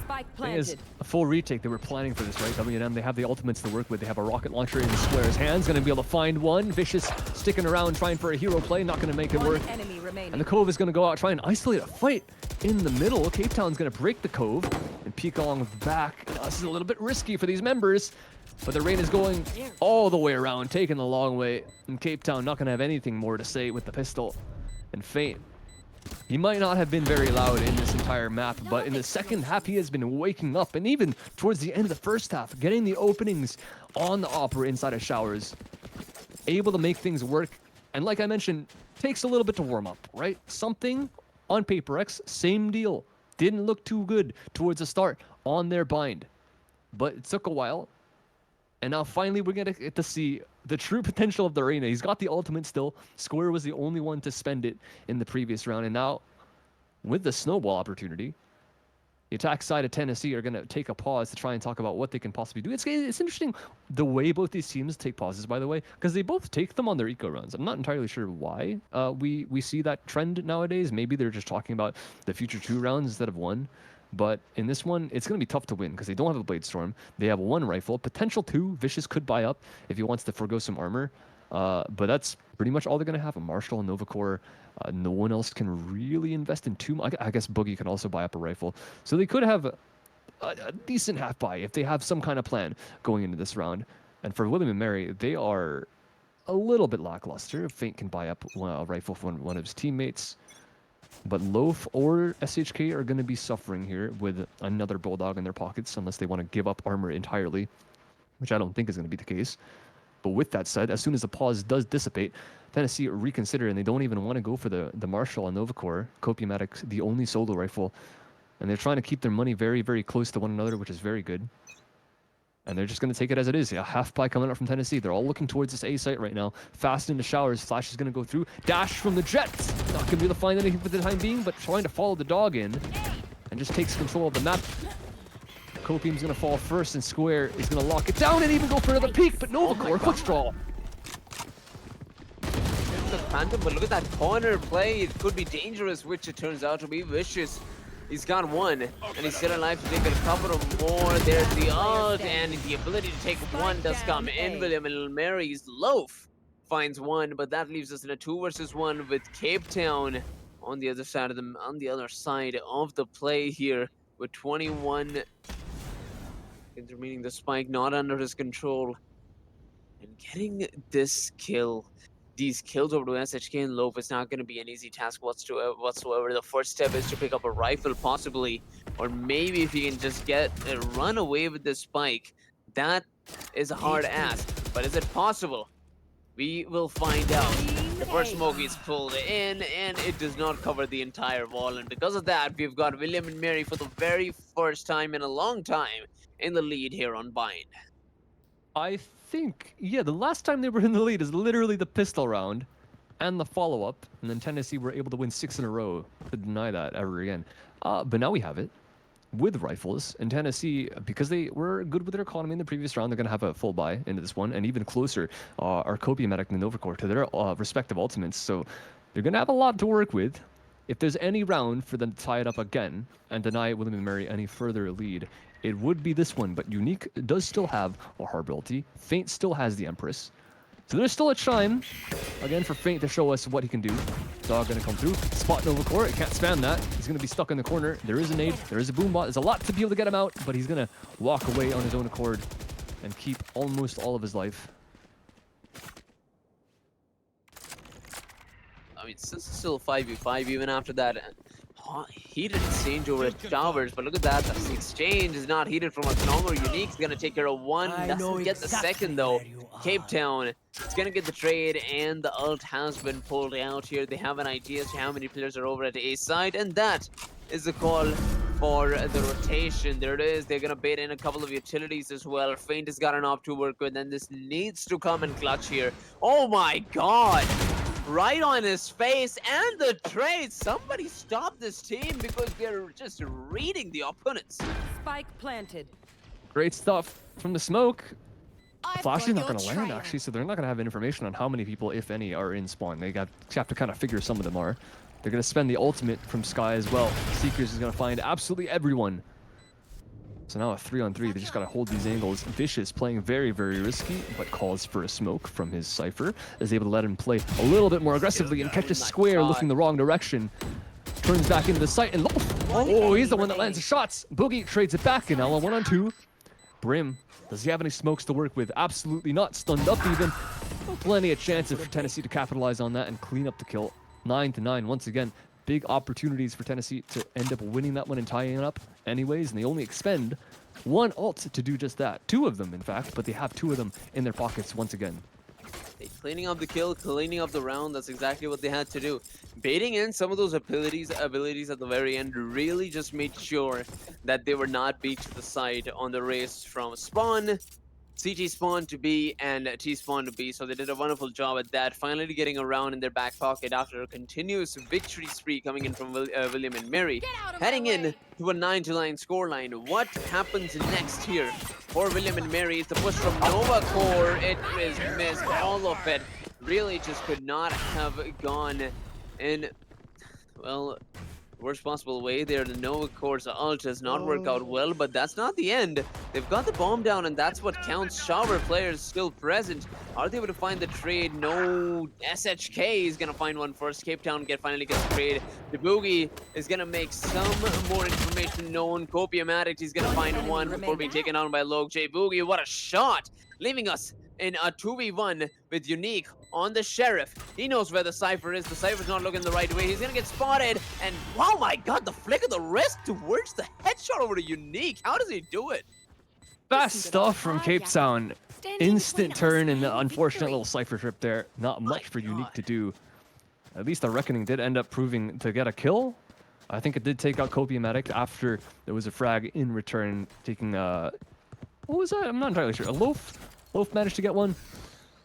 Spike Thing is, planted. a full retake. They were planning for this, right? W&M, they have the ultimates to work with. They have a rocket launcher in Square's hands. Going to be able to find one. Vicious sticking around trying for a hero play. Not going to make it work. Enemy remaining. And the Cove is going to go out, try and isolate a fight in the middle. Cape Town's going to break the Cove and peek along the back. This is a little bit risky for these members, but the rain is going all the way around, taking the long way. And Cape Town not going to have anything more to say with the pistol. And Feint, he might not have been very loud in this entire map, but in the second half, he has been waking up. And even towards the end of the first half, getting the openings on the Opera inside of Showers. Able to make things work. And like I mentioned, takes a little bit to warm up, right? Something on Paper X, same deal. Didn't look too good towards the start on their bind. But it took a while. And now finally we're going to get to see the true potential of the Reyna. He's got the ultimate still. Square was the only one to spend it in the previous round. And now with the snowball opportunity, the attack side of Tennessee are going to take a pause to try and talk about what they can possibly do. It's interesting the way both these teams take pauses, by the way, because they both take them on their eco runs. I'm not entirely sure why we see that trend nowadays. Maybe they're just talking about the future 2 rounds instead of 1. But in this one, it's going to be tough to win because they don't have a Blade Storm. They have 1 rifle, potential 2. Vicious could buy up if he wants to forgo some armor. But that's pretty much all they're going to have. A Marshall, a Nova Core. No one else can really invest in too much. I guess Boogie can also buy up a rifle. So they could have a decent half buy if they have some kind of plan going into this round. And for William and Mary, they are a little bit lackluster. Feint can buy up a rifle from one of his teammates. But Loaf or SHK are going to be suffering here with another Bulldog in their pockets unless they want to give up armor entirely, which I don't think is going to be the case. But with that said, as soon as the pause does dissipate, Tennessee reconsider, and they don't even want to go for the Marshall and Novacore. Copiamatic, the only solo rifle. And they're trying to keep their money very, very close to one another, which is very good. And they're just going to take it as it is. Yeah, half buy coming up from Tennessee. They're all looking towards this A site right now. Fast into Showers. Flash is going to go through. Dash from the Jets. Not going to be able to find anything for the time being, but trying to follow the dog in. And just takes control of the map. Copium's going to fall first, and Square is going to lock it down and even go for another peek. But Novacore, quick draw. The Phantom, but look at that corner play. It could be dangerous, which it turns out to be. Vicious. He's got 1, and he's still alive to take a couple of more. There's the ult, and the ability to take 1 does come in. William and Mary's Loaf finds 1, but that leaves us in a 2 versus 1 with Cape Town on the other side of the play here with 21. Meaning the spike not under his control, and getting this kill. These kills over to SHK and Loaf is not going to be an easy task whatsoever. The first step is to pick up a rifle, possibly, or maybe if he can just run away with the spike. That is a hard ask, but is it possible? We will find out. The first smoke is pulled in, and it does not cover the entire wall, and because of that, we've got William and Mary for the very first time in a long time in the lead here on Bind. I think, yeah, the last time they were in the lead is literally the pistol round and the follow-up, and then Tennessee were able to win 6 in a row to deny that ever again. But now we have it with rifles, and Tennessee, because they were good with their economy in the previous round, they're going to have a full buy into this one, and even closer are Copiamatic and Novacore to their respective ultimates, so they're going to have a lot to work with. If there's any round for them to tie it up again and deny William and Mary any further lead, it would be this one, but Unique does still have a hard ability. Feint still has the Empress. So there's still a chime, again, for Feint to show us what he can do. Dog gonna come through. Spot Novacore, he can't spam that. He's gonna be stuck in the corner. There is a nade, there is a boom bot. There's a lot to be able to get him out, but he's gonna walk away on his own accord and keep almost all of his life. I mean, this is still 5v5 even after that. Heated exchange over at Showers, but look at that. The exchange is not heated from a normal. Unique's gonna take care of 1. Doesn't get the second though. Cape Town is gonna get the trade, and the ult has been pulled out here. They have an idea as to how many players are over at the A side, and that is the call for the rotation. There it is. They're gonna bait in a couple of utilities as well. Feint has got an op to work with, and this needs to come in clutch here. Oh my god! Right on his face, and the trade. Somebody stop this team because they're just reading the opponents. Spike planted. Great stuff from the smoke. Flash is not going to land, trail. actually, so they're not going to have information on how many people, if any, are in spawn. They have to kind of figure some of them are. They're going to spend the ultimate from Sky as well. Seekers is going to find absolutely everyone. So now a 3-on-3, they just got to hold these angles. Vicious playing very, very risky, but calls for a smoke from his Cypher. Is able to let him play a little bit more aggressively and catches Square looking the wrong direction. Turns back into the site and oh, he's the one that lands the shots. Boogie trades it back, and now a 1-on-2. Brim, does he have any smokes to work with? Absolutely not. Stunned up even. Plenty of chances for Tennessee to capitalize on that and clean up the kill. 9-9 once again. big opportunities for Tennessee to end up winning that one and tying it up anyways, and they only expend one ult to do just that. 2 of them, in fact, but they have 2 of them in their pockets once again. Cleaning up the kill, cleaning up the round, that's exactly what they had to do. Baiting in some of those abilities at the very end really just made sure that they were not beat to the side on the race from spawn, CT spawn to B, and T spawn to B. So they did a wonderful job at that, finally getting around in their back pocket after a continuous victory spree coming in from William and Mary. Heading in to a 9-9 scoreline. What happens next here for William and Mary? It's the push from Nova Core. It is missed, all of it. Really just could not have gone in, well, worst possible way there. The Nova Core's ult does not work out well, but that's not the end. They've got the bomb down, and that's what counts. Shower players still present. Are they able to find the trade? No. SHK is gonna find one first. Cape Town finally gets the trade. The Boogie is gonna make some more information known. Copium He's gonna find one before being taken on by Log J. Boogie. What a shot! Leaving us in a 2v1 with Unique on the Sheriff. He knows where the Cypher is. The Cypher's not looking the right way. He's gonna get spotted, and oh my god, the flick of the wrist towards the headshot over to Unique. How does he do it? Fast stuff from Cape Town. Instant turn and the unfortunate little Cypher trip there. Not much for Unique to do. At least the Reckoning did end up proving to get a kill. I think it did take out Copium after there was a frag in return, taking what was that? I'm not entirely sure. A Loaf managed to get one.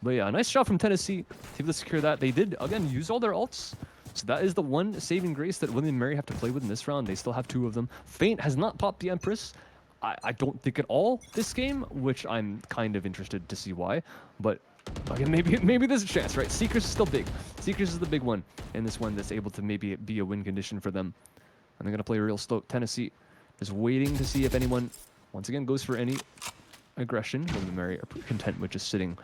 But yeah, nice shot from Tennessee. Able to secure that. They did, again, use all their ults. So that is the one saving grace that William and Mary have to play with in this round. They still have 2 of them. Feint has not popped the Empress. I don't think at all this game, which I'm kind of interested to see why. But again, maybe there's a chance, right? Seekers is still big. Seekers is the big one in this one that's able to maybe be a win condition for them. And they're going to play real slow. Tennessee is waiting to see if anyone, once again, goes for any aggression. William and Mary are content with just sitting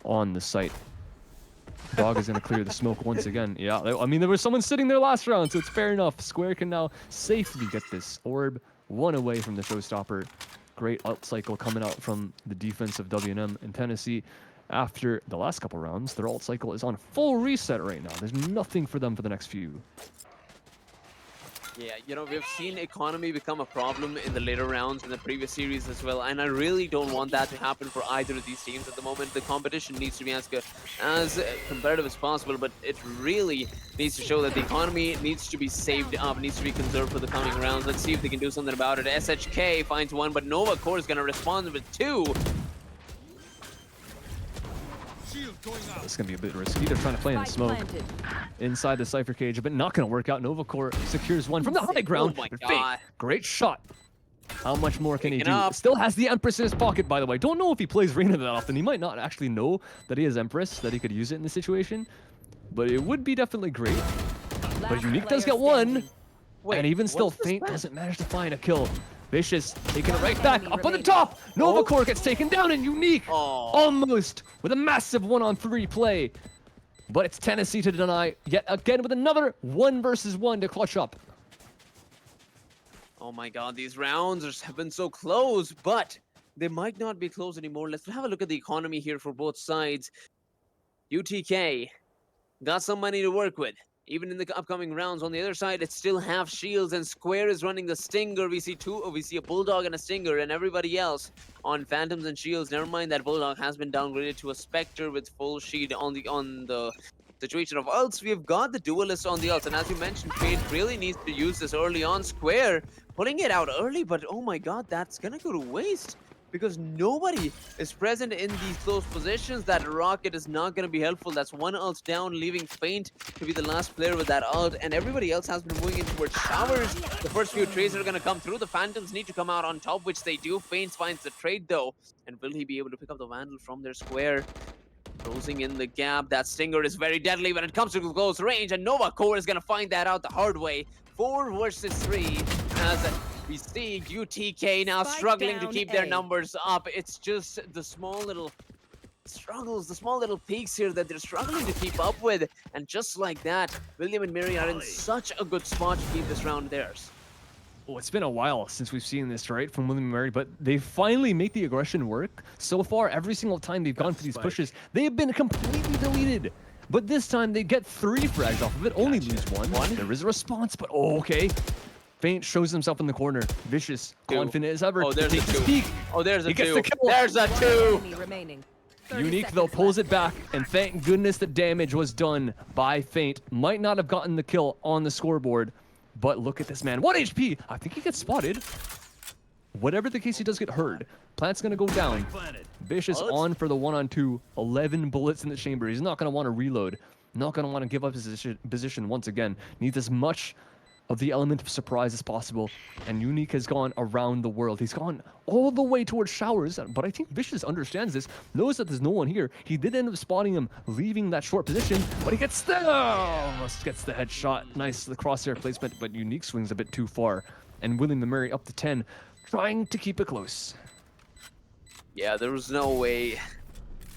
on the site. Dog is going to clear the smoke once again. Yeah, I mean, there was someone sitting there last round, so it's fair enough. Square can now safely get this orb 1 away from the showstopper. Great ult cycle coming out from the defense of W&M and Tennessee. After the last couple rounds, their ult cycle is on full reset right now. There's nothing for them for the next few. Yeah, you know, we've seen economy become a problem in the later rounds in the previous series as well, and I really don't want that to happen for either of these teams at the moment. The competition needs to be as competitive as possible, but it really needs to show that the economy needs to be saved up, needs to be conserved for the coming rounds. Let's see if they can do something about it. SHK finds one, but Nova Core is going to respond with 2. It's going to be a bit risky. They're trying to play in the smoke inside the Cypher cage, but not going to work out. Nova Core secures one from the high ground. Oh my god. Great shot. How much more can he do? Still has the Empress in his pocket, by the way. Don't know if he plays Reyna that often. He might not actually know that he has Empress, that he could use it in the situation. But it would be definitely great. But Unique does get one. And even still, Feint doesn't manage to find a kill. Vicious taking it right back up on the top. Nova Core gets taken down, and Unique almost with a massive 1-on-3 play. But it's Tennessee to deny yet again with another 1 versus 1 to clutch up. Oh my god, these rounds have been so close, but they might not be close anymore. Let's have a look at the economy here for both sides. UTK got some money to work with. Even in the upcoming rounds, on the other side, it's still half shields, and Square is running the Stinger. We see a Bulldog and a Stinger, and everybody else on Phantoms and Shields. Never mind that Bulldog has been downgraded to a Spectre with full shield on the situation of ults. We've got the Duelist on the ults, and as you mentioned, Fate really needs to use this early on. Square pulling it out early, but oh my god, that's gonna go to waste. Because nobody is present in these close positions. That rocket is not going to be helpful. That's 1 ult down, leaving Feint to be the last player with that ult. And everybody else has been moving in towards showers. The first few trades are going to come through. The Phantoms need to come out on top, which they do. Feint finds the trade, though. And will he be able to pick up the Vandal from their square? Closing in the gap. That Stinger is very deadly when it comes to close range. And Nova Core is going to find that out the hard way. 4 versus 3 as we see UTK now struggling to keep their numbers up. It's just the small little struggles, the small little peaks here that they're struggling to keep up with. And just like that, William and Mary are in such a good spot to keep this round theirs. Oh, it's been a while since we've seen this, right, from William and Mary, but they finally make the aggression work. So far, every single time they've gone for these pushes, they have been completely deleted. But this time they get 3 frags off of it, only lose one. There is a response, but okay. Feint shows himself in the corner. Vicious, confident as ever. Oh, there's a takes his 2. peek. Oh, there's a He 2. gets the kill. There's a 2. Enemy remaining. 30 Unique though seconds pulls left. it back, and thank goodness the damage was done by Feint. Might not have gotten the kill on the scoreboard, but look at this man. 1 HP. I think he gets spotted. Whatever the case, he does get heard. Plant's gonna go down. Vicious on for the 1-on-2. 11 bullets in the chamber. He's not gonna want to reload. Not gonna want to give up his position once again. Needs as much of the element of surprise as possible, and Unique has gone around the world. He's gone all the way towards showers, but I think Vicious understands this, knows that there's no one here. He did end up spotting him, leaving that short position, but he gets almost gets the headshot. Nice the crosshair placement, but Unique swings a bit too far, and William Murray up to 10, trying to keep it close. Yeah, there was no way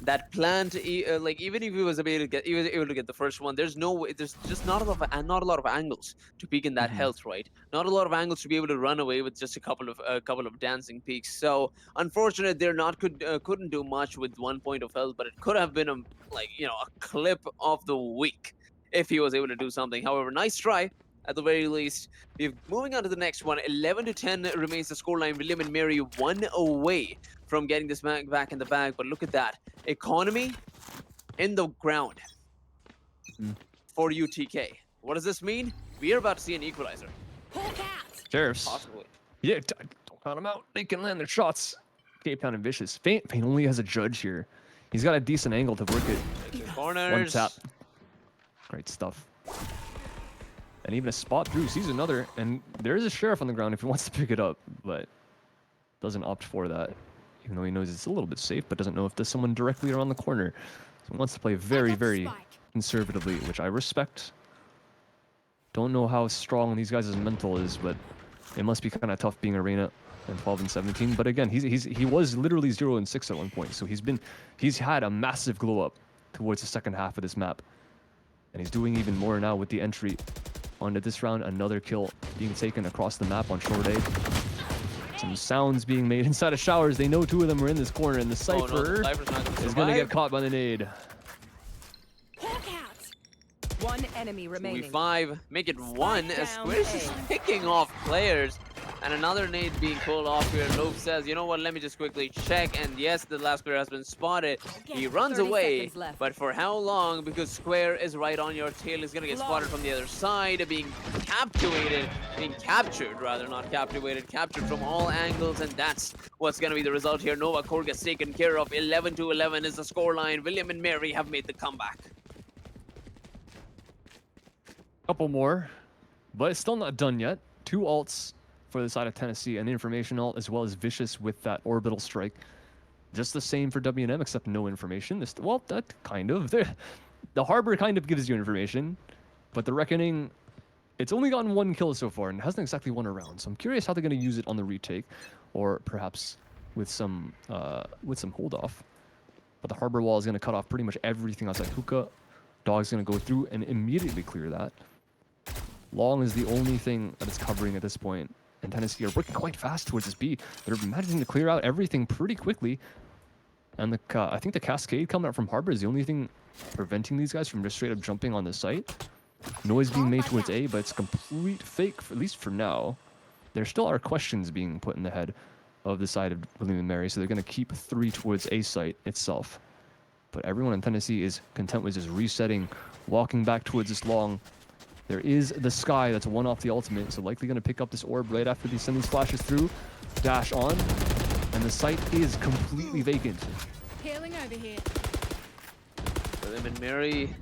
that Plant, like even if he was able to get the first one, there's no way. There's just not a lot of angles to peek in that health, right? Not a lot of angles to be able to run away with just a couple of dancing peaks. So unfortunate, they're not couldn't do much with 1 point of health, but it could have been a clip of the week if he was able to do something. However, nice try. At the very least, we're moving on to the next one. 11-10 remains the scoreline. William and Mary 1 away from getting this back in the bag. But look at that. Economy in the ground for UTK. What does this mean? We are about to see an equalizer. Sheriffs. Possibly. Yeah, don't count them out. They can land their shots. Cape Town and Vicious. Feint only has a judge here. He's got a decent angle to work it. Corners. One tap. Great stuff. And even a spot through sees another, and there is a sheriff on the ground if he wants to pick it up, but doesn't opt for that, even though he knows it's a little bit safe, but doesn't know if there's someone directly around the corner. So he wants to play very, very conservatively, which I respect. Don't know how strong these guys' mental is, but it must be kind of tough being Arena in 12 and 17. But again, he was literally 0 and 6 at one point, so he's had a massive glow up towards the second half of this map, and he's doing even more now with the entry onto this round. Another kill being taken across the map on short A. Some sounds being made inside of showers. They know 2 of them are in this corner, and the Cypher is going to get caught by the nade. 1 enemy remaining. 5 make it 1 as Squares is picking off players. And another nade being pulled off here. Loaf says, you know what, let me just quickly check. And yes, the last player has been spotted. He runs away, but for how long? Because Square is right on your tail. He's gonna get spotted from the other side, being captured rather, not captivated, captured from all angles. And that's what's gonna be the result here. Nova Core gets taken care of. 11-11 is the scoreline. William and Mary have made the comeback. Couple more, but it's still not done yet. 2 ults for the side of Tennessee, an information ult, as well as Vicious with that orbital strike. Just the same for W&M, except no information. Well, that kind of. The Harbor kind of gives you information, but the Reckoning, it's only gotten 1 kill so far and hasn't exactly won a round. So I'm curious how they're going to use it on the retake, or perhaps with some hold off. But the Harbor wall is going to cut off pretty much everything outside hookah. Dog's going to go through and immediately clear that. Long is the only thing that it's covering at this point. And Tennessee are working quite fast towards this B. They're managing to clear out everything pretty quickly. And I think the cascade coming out from Harbor is the only thing preventing these guys from just straight up jumping on the site. Noise being made towards A, but it's complete fake, at least for now. There still are questions being put in the head of the side of William and Mary, so they're going to keep 3 towards A site itself. But everyone in Tennessee is content with just resetting, walking back towards this long. There is the Sky that's 1 off the ultimate, so likely going to pick up this orb right after they send these flashes through. Dash on, and the site is completely vacant. Healing over here. William and Mary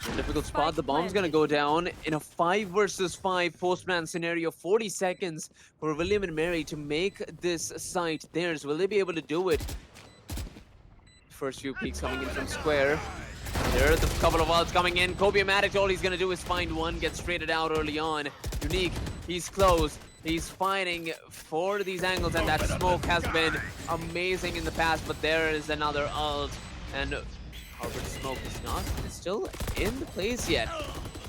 in a difficult spot. The bomb's going to go down in a 5 versus 5 post-man scenario. 40 seconds for William and Mary to make this site theirs. Will they be able to do it? First few peeks coming in from Square. There's a couple of ults coming in. Kobe-O-Matic, all he's going to do is find one, get traded out early on. Unique, he's close. He's fighting for these angles, and that smoke has been amazing in the past, but there is another ult. And Harvard smoke is not still in the place yet.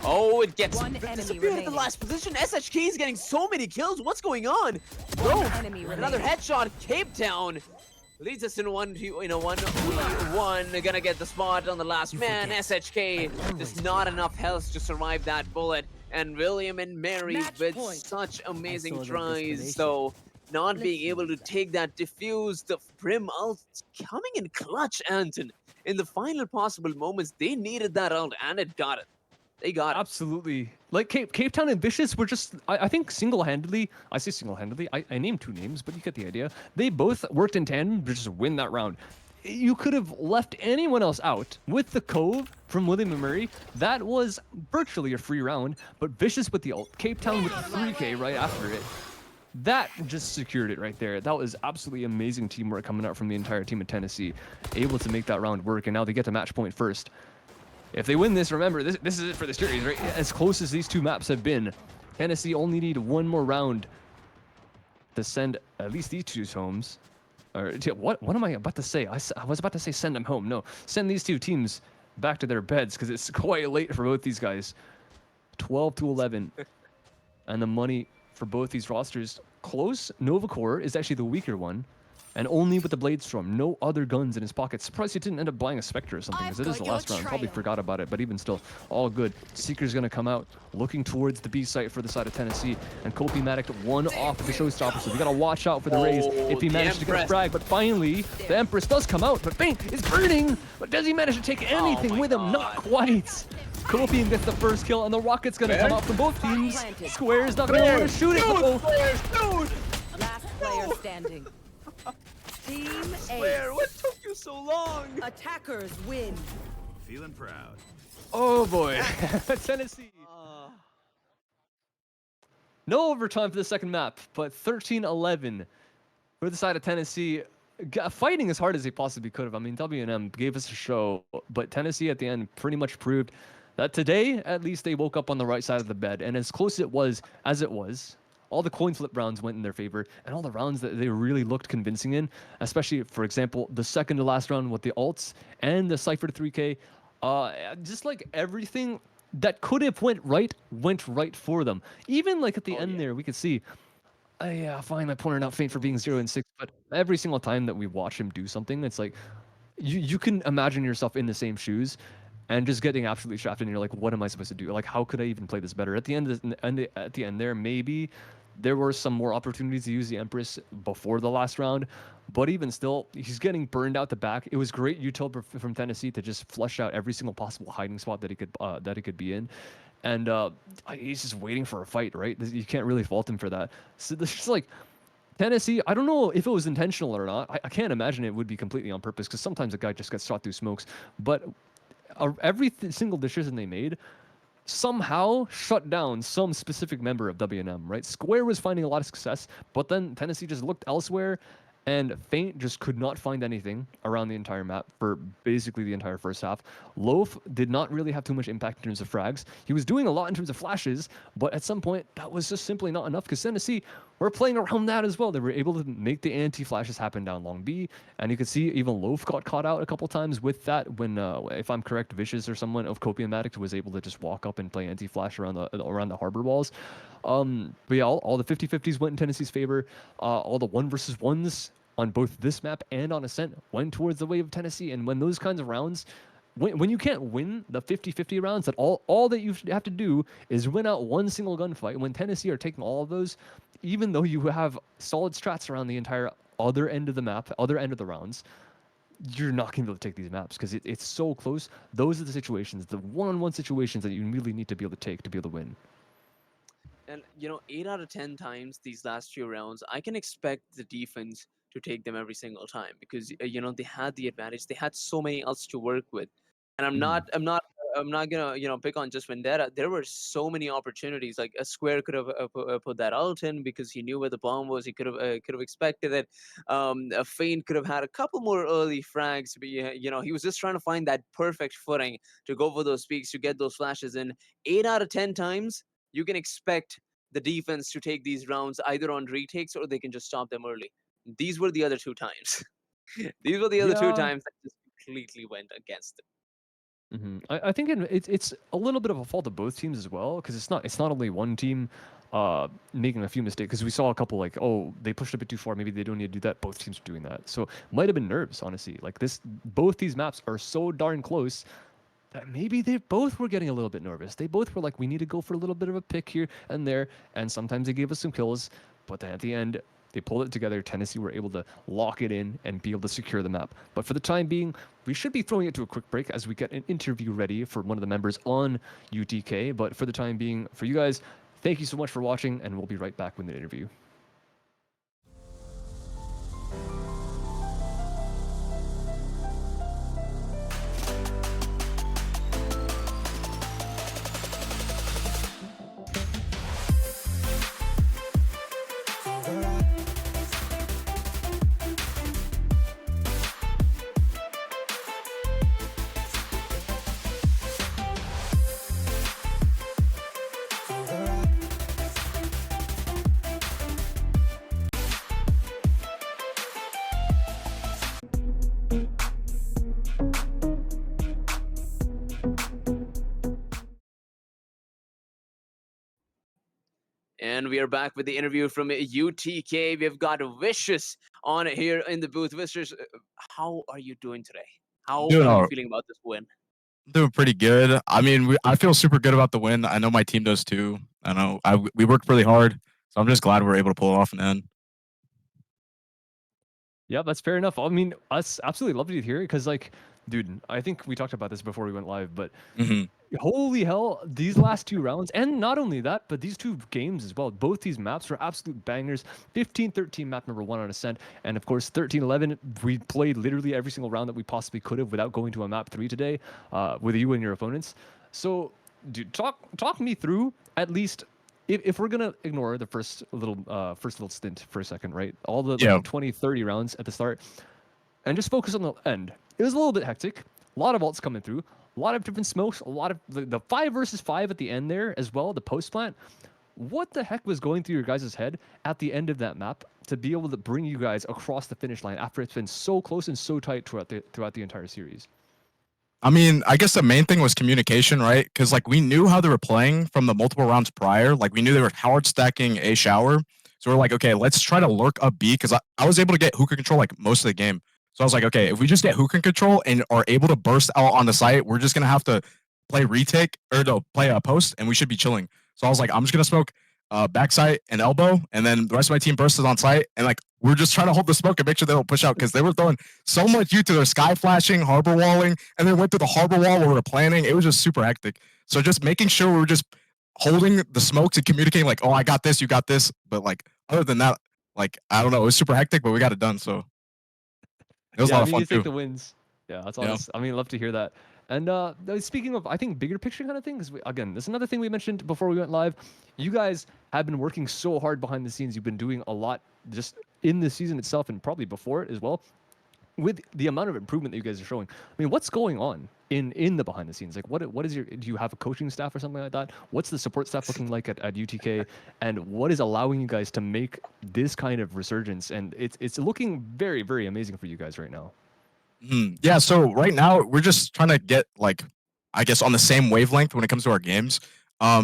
Oh, it gets disappeared in the last position. SHK is getting so many kills. What's going on? Bro, another headshot. Cape Town leads us in 1v1. Gonna get the spot on the last man. SHK, just not enough health to survive that bullet. And William and Mary Match with point. such amazing saw the tries. desperation. So not Let's being able to use that. take that diffuse, the Brim ult coming in clutch, Anton. In the final possible moments, they needed that ult and it got it. They got it. Absolutely. Like Cape Town and Vicious were just, I think single-handedly, I say single-handedly, I named 2 names, but you get the idea. They both worked in tandem to just win that round. You could have left anyone else out. With the Cove from William and Murray, that was virtually a free round, but Vicious with the ult, Cape Town with the 3K right after it. That just secured it right there. That was absolutely amazing teamwork coming out from the entire team of Tennessee, able to make that round work, and now they get to match point first. If they win this, remember, this is it for the series, right? As close as these 2 maps have been, Tennessee only need 1 more round to send at least these 2 homes. Or what am I about to say? I was about to say send them home. No, send these 2 teams back to their beds because it's quite late for both these guys. 12-11, and the money for both these rosters close. Nova Core is actually the weaker one. And only with the Blade Storm, no other guns in his pocket. Surprised he didn't end up buying a Spectre or something, because it is the last round. Probably forgot about it, but even still, all good. Seeker's going to come out, looking towards the B site for the side of Tennessee, and Kopi-Matic 1 off the showstopper, so we got to watch out for the Rays if he manages to get a frag. But finally, the Empress does come out, but Feint is burning! But does he manage to take anything with him? Not quite! Kopi gets the first kill, and the Rocket's going to come out from both teams. Square's not going to be able to shoot it, though. Last player standing. Team Where? A. What took you so long? Attackers win. Feeling proud. Oh boy, Tennessee. No overtime for the second map, but 13-11 for the side of Tennessee. Fighting as hard as they possibly could have. I mean, W&M gave us a show, but Tennessee at the end pretty much proved that today, at least, they woke up on the right side of the bed. And as close as it was, all the coin flip rounds went in their favor, and all the rounds that they really looked convincing in, especially, for example, the second to last round with the ults and the Cypher 3K, just like everything that could have went right for them. Even like at the end there, we could see, yeah, fine, I pointed out Feint for being 0-6, but every single time that we watch him do something, it's like, you can imagine yourself in the same shoes, and just getting absolutely shafted, and you're like, what am I supposed to do? Like, how could I even play this better? At the end there, maybe there were some more opportunities to use the Empress before the last round, but even still, he's getting burned out the back. It was great util from Tennessee to just flush out every single possible hiding spot that he could be in, and he's just waiting for a fight, right? You can't really fault him for that. So this is like, Tennessee, I don't know if it was intentional or not. I can't imagine it would be completely on purpose, because sometimes a guy just gets shot through smokes, but every single decision they made somehow shut down some specific member of W&M, right? Square was finding a lot of success, but then Tennessee just looked elsewhere, and Feint just could not find anything around the entire map for basically the entire first half. Loaf did not really have too much impact in terms of frags. He was doing a lot in terms of flashes, but at some point, that was just simply not enough, because Tennessee were playing around that as well. They were able to make the anti-flashes happen down long B, and you could see even Loaf got caught out a couple times with that when, if I'm correct, Vicious or someone of Kopi-Matic was able to just walk up and play anti-flash around the harbor walls. But yeah, all the 50-50s went in Tennessee's favor. All the 1v1s on both this map and on Ascent went towards the way of Tennessee. And when those kinds of rounds, when you can't win the 50-50 rounds, that all that you have to do is win out one single gunfight. When Tennessee are taking all of those, even though you have solid strats around the entire other end of the map, other end of the rounds, you're not going to be able to take these maps because it's so close. Those are the situations, the one-on-one situations that you really need to be able to take to be able to win. And 8 out of 10 times these last few rounds, I can expect the defense to take them every single time, because they had the advantage. They had so many else to work with, and I'm not gonna pick on just Vendetta. There were so many opportunities. Like a Square could have put that ult in because he knew where the bomb was. He could have expected it. A Feint could have had a couple more early frags. But he was just trying to find that perfect footing to go for those peaks, to get those flashes in. 8 out of 10 times, you can expect the defense to take these rounds either on retakes, or they can just stop them early. These were the other 2 times. These were the other 2 Yeah. times that just completely went against them. I think it's a little bit of a fault of both teams as well, because it's not only one team making a few mistakes, because we saw a couple like, oh, they pushed a bit too far, maybe they don't need to do that. Both teams are doing that, so might have been nerves, honestly. Like both these maps are so darn close that maybe they both were getting a little bit nervous. They both were like, we need to go for a little bit of a pick here and there, and sometimes they gave us some kills, but then at the end, they pulled it together. Tennessee were able to lock it in and be able to secure the map. But for the time being, we should be throwing it to a quick break as we get an interview ready for one of the members on UTK. But for the time being, for you guys, thank you so much for watching, and we'll be right back with the interview. And we are back with the interview from UTK. We've got Vicious on here in the booth. Vicious, how are you doing today? How Doing are you all feeling about this win? doing pretty good. I mean, I feel super good about the win. I know my team does too. I know we worked really hard, so I'm just glad we're able to pull it off in the end. Yeah, that's fair enough. I mean, us absolutely love to hear it because, like, dude, I think we talked about this before we went live, but hmm holy hell, these last two rounds, and not only that, but these two games as well. Both these maps were absolute bangers. 15-13 map number 1 on Ascent, and of course 13-11. We played literally every single round that we possibly could have without going to a map 3 today, with you and your opponents. So, dude, talk me through at least. If we're gonna ignore the first little stint for a second, right? All the Yeah. 20, 30 rounds at the start, and just focus on the end. It was a little bit hectic. A lot of ults coming through. A lot of different smokes. A lot of the 5 versus 5 at the end there as well. The post plant. What the heck was going through your guys' head at the end of that map to be able to bring you guys across the finish line after it's been so close and so tight throughout the entire series? I mean, I guess the main thing was communication, right? Because like we knew how they were playing from the multiple rounds prior. Like we knew they were hard stacking a shower. So we're like, okay, let's try to lurk up B because I was able to get hookah control like most of the game. So I was like, okay, if we just get hookah control and are able to burst out on the site, we're just gonna have to play retake or no, play a post and we should be chilling. So I was like, I'm just gonna smoke backside and elbow, and then the rest of my team bursted on site, and like we're just trying to hold the smoke and make sure they don't push out because they were throwing so much U to their sky flashing, harbor walling, and then went through the harbor wall where we were planning. It was just super hectic. So just making sure we were just holding the smokes and communicating like, oh, I got this, you got this. But like other than that, like I don't know, it was super hectic, but we got it done. So it was a Yeah, lot I of mean, fun you take too. the wins. Yeah, that's Yeah. honest. I mean, love to hear that. And speaking of, I think bigger picture kind of things. Again, this is another thing we mentioned before we went live. You guys have been working so hard behind the scenes. You've been doing a lot just in the season itself and probably before it as well. With the amount of improvement that you guys are showing, I mean, what's going on in the behind the scenes? Like, what is your? Do you have a coaching staff or something like that? What's the support staff looking like at UTK? And what is allowing you guys to make this kind of resurgence? And it's looking very, very amazing for you guys right now. Yeah, so right now we're just trying to get like I guess on the same wavelength when it comes to our games.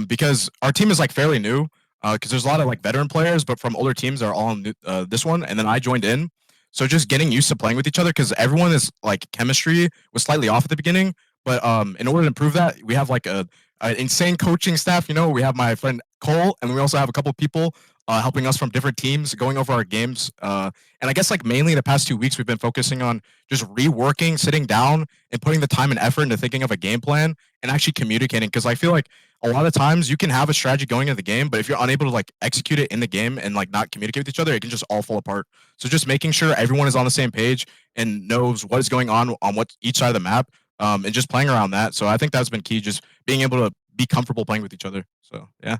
Because our team is like fairly new. Because there's a lot of like veteran players, but from older teams are all on this one, and then I joined in. So just getting used to playing with each other because everyone is like chemistry was slightly off at the beginning, but in order to improve that, we have like a insane coaching staff. You know, we have my friend Cole, and we also have a couple of people helping us from different teams going over our games. And I guess like mainly the past 2 weeks we've been focusing on just reworking, sitting down, and putting the time and effort into thinking of a game plan and actually communicating. Because I feel like a lot of times you can have a strategy going into the game, but if you're unable to like execute it in the game and like not communicate with each other, it can just all fall apart. So just making sure everyone is on the same page and knows what is going on what each side of the map, and just playing around that. So I think that's been key, just being able to be comfortable playing with each other. So yeah.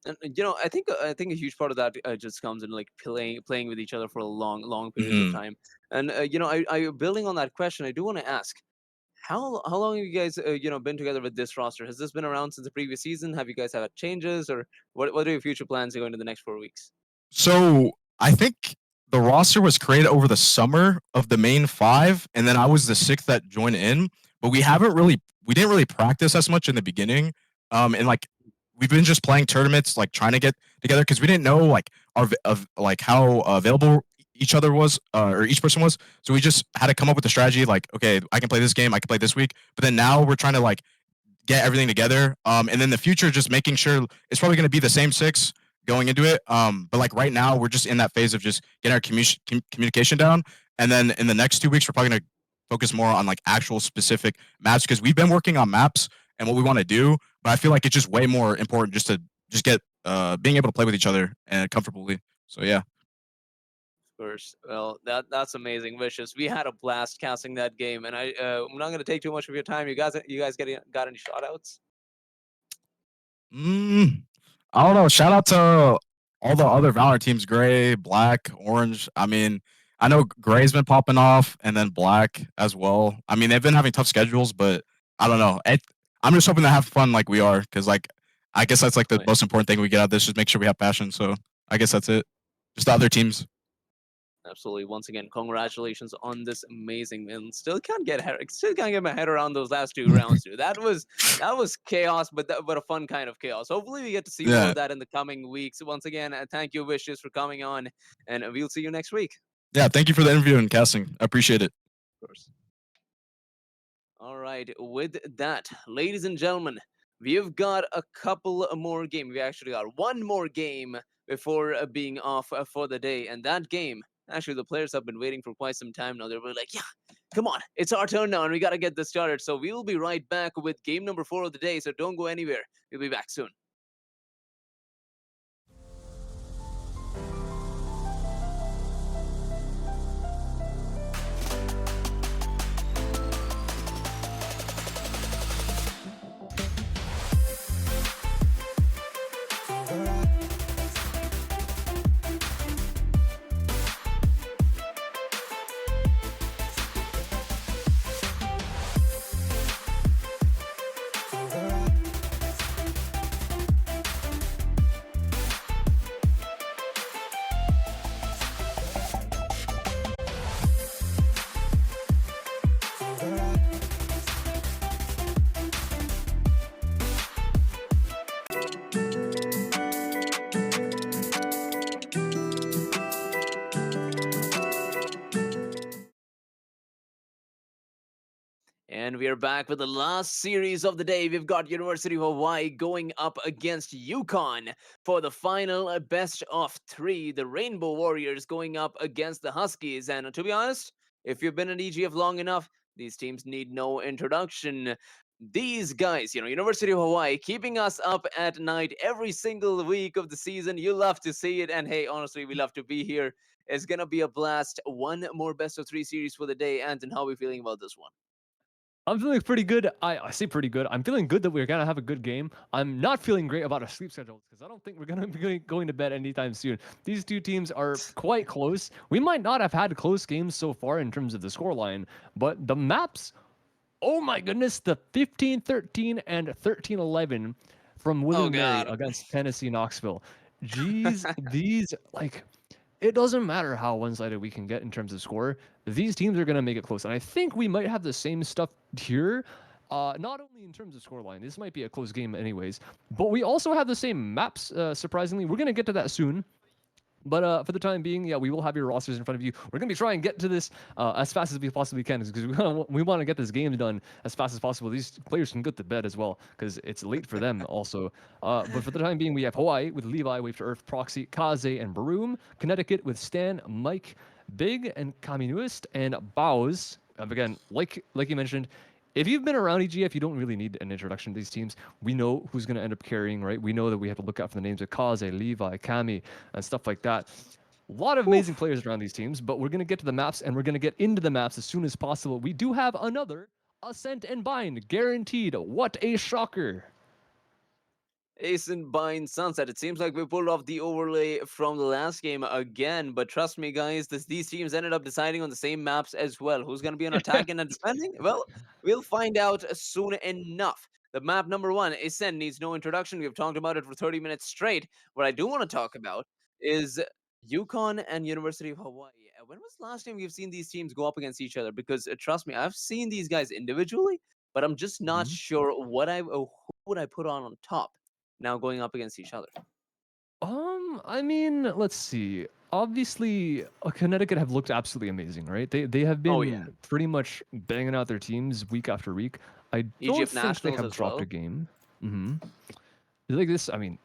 And I think a huge part of that just comes in like playing with each other for a long periods of Mhm. time. And I building on that question, I do want to ask, how long have you guys been together with this roster? Has this been around since the previous season? Have you guys had changes, or what are your future plans going into the next 4 weeks? So I think the roster was created over the summer of the main five, and then I was the sixth that joined in. but we didn't really practice as much in the beginning. And like we've been just playing tournaments, like trying to get together because we didn't know like of like how available each other was or each person was. So we just had to come up with a strategy like, okay, I can play this game, I can play this week. But then now we're trying to like get everything together. And then the future, just making sure it's probably going to be the same six going into it. But like right now, we're just in that phase of just getting our communication down. And then in the next 2 weeks, we're probably going to focus more on like actual specific maps because we've been working on maps and what we want to do. But I feel like it's just way more important just to just get being able to play with each other and comfortably. So yeah. Course. Well, that's amazing, Vicious. We had a blast casting that game, and I'm not gonna take too much of your time. You guys got any shout outs? Mm, I don't know. Shout out to all the other Valorant teams, Gray, Black, Orange. I mean, I know Gray's been popping off, and then Black as well. I mean, they've been having tough schedules, but I don't know. I'm just hoping to have fun like we are, because like I guess that's like the most important thing we get out of this. Just make sure we have passion. So I guess that's it. Just the other teams. Absolutely. Once again, congratulations on this amazing win. Still can't get my head around those last two rounds, dude. That was chaos, but a fun kind of chaos. Hopefully, we get to see more Yeah. of that in the coming weeks. Once again, thank you, Vicious, for coming on, and we'll see you next week. Yeah. Thank you for the interview and casting. I appreciate it. Of course. All right. With that, ladies and gentlemen, we've got a couple more games. We actually got one more game before being off for the day, and that game. Actually, the players have been waiting for quite some time now. They're really like, yeah, come on, it's our turn now, and we got to get this started. So we'll be right back with game number 4 of the day. So don't go anywhere. We'll be back soon. And we are back with the last series of the day. We've got University of Hawaii going up against UConn for the final best of 3. The Rainbow Warriors going up against the Huskies. And to be honest, if you've been in EGF long enough, these teams need no introduction. These guys, University of Hawaii, keeping us up at night every single week of the season. You love to see it. And hey, honestly, we love to be here. It's going to be a blast. One more best of 3 series for the day. Anton, how are we feeling about this one? I'm feeling pretty good. I say pretty good. I'm feeling good that we're gonna have a good game. I'm not feeling great about our sleep schedules because I don't think we're gonna be going to bed anytime soon. These two teams are quite close. We might not have had close games so far in terms of the scoreline, but the maps, oh my goodness, the 15-13 and 13-11 from William Mary God. against Tennessee Knoxville. Jeez, these like it doesn't matter how one-sided we can get in terms of score. These teams are going to make it close. And I think we might have the same stuff here, not only in terms of scoreline. This might be a close game anyways, but we also have the same maps, surprisingly. We're going to get to that soon. But for the time being, yeah, we will have your rosters in front of you. We're going to be trying to get to this as fast as we possibly can because we want to get this game done as fast as possible. These players can go to bed as well because it's late for them also. But for the time being, we have Hawaii with Levi, Wave to Earth, Proxy, Kaze, and Broom. Connecticut with Stan, Mike, Big, and Kaminuist, and Bows. Again, like you mentioned, if you've been around EGF, you don't really need an introduction to these teams. We know who's going to end up carrying, right? We know that we have to look out for the names of Kaze, Levi, Kami, and stuff like that. A lot of amazing players around these teams, but we're going to get to the maps, and we're going to get into the maps as soon as possible. We do have another Ascent and Bind, guaranteed. What a shocker. Ascent Bind Sunset. It seems like we pulled off the overlay from the last game again, but trust me, guys, these teams ended up deciding on the same maps as well. Who's going to be on attacking and defending? Well, we'll find out soon enough. The map number 1, Ascent, needs no introduction. We've talked about it for 30 minutes straight. What I do want to talk about is UConn and University of Hawaii. when was the last time we've seen these teams go up against each other? Because trust me, I've seen these guys individually, but I'm just not sure who would I put on top now going up against each other. I mean, let's see. Obviously, Connecticut have looked absolutely amazing, right? They have been Oh, yeah. pretty much banging out their teams week after week. I don't EGF think they Nationals have as dropped well. a game. Like this, I mean,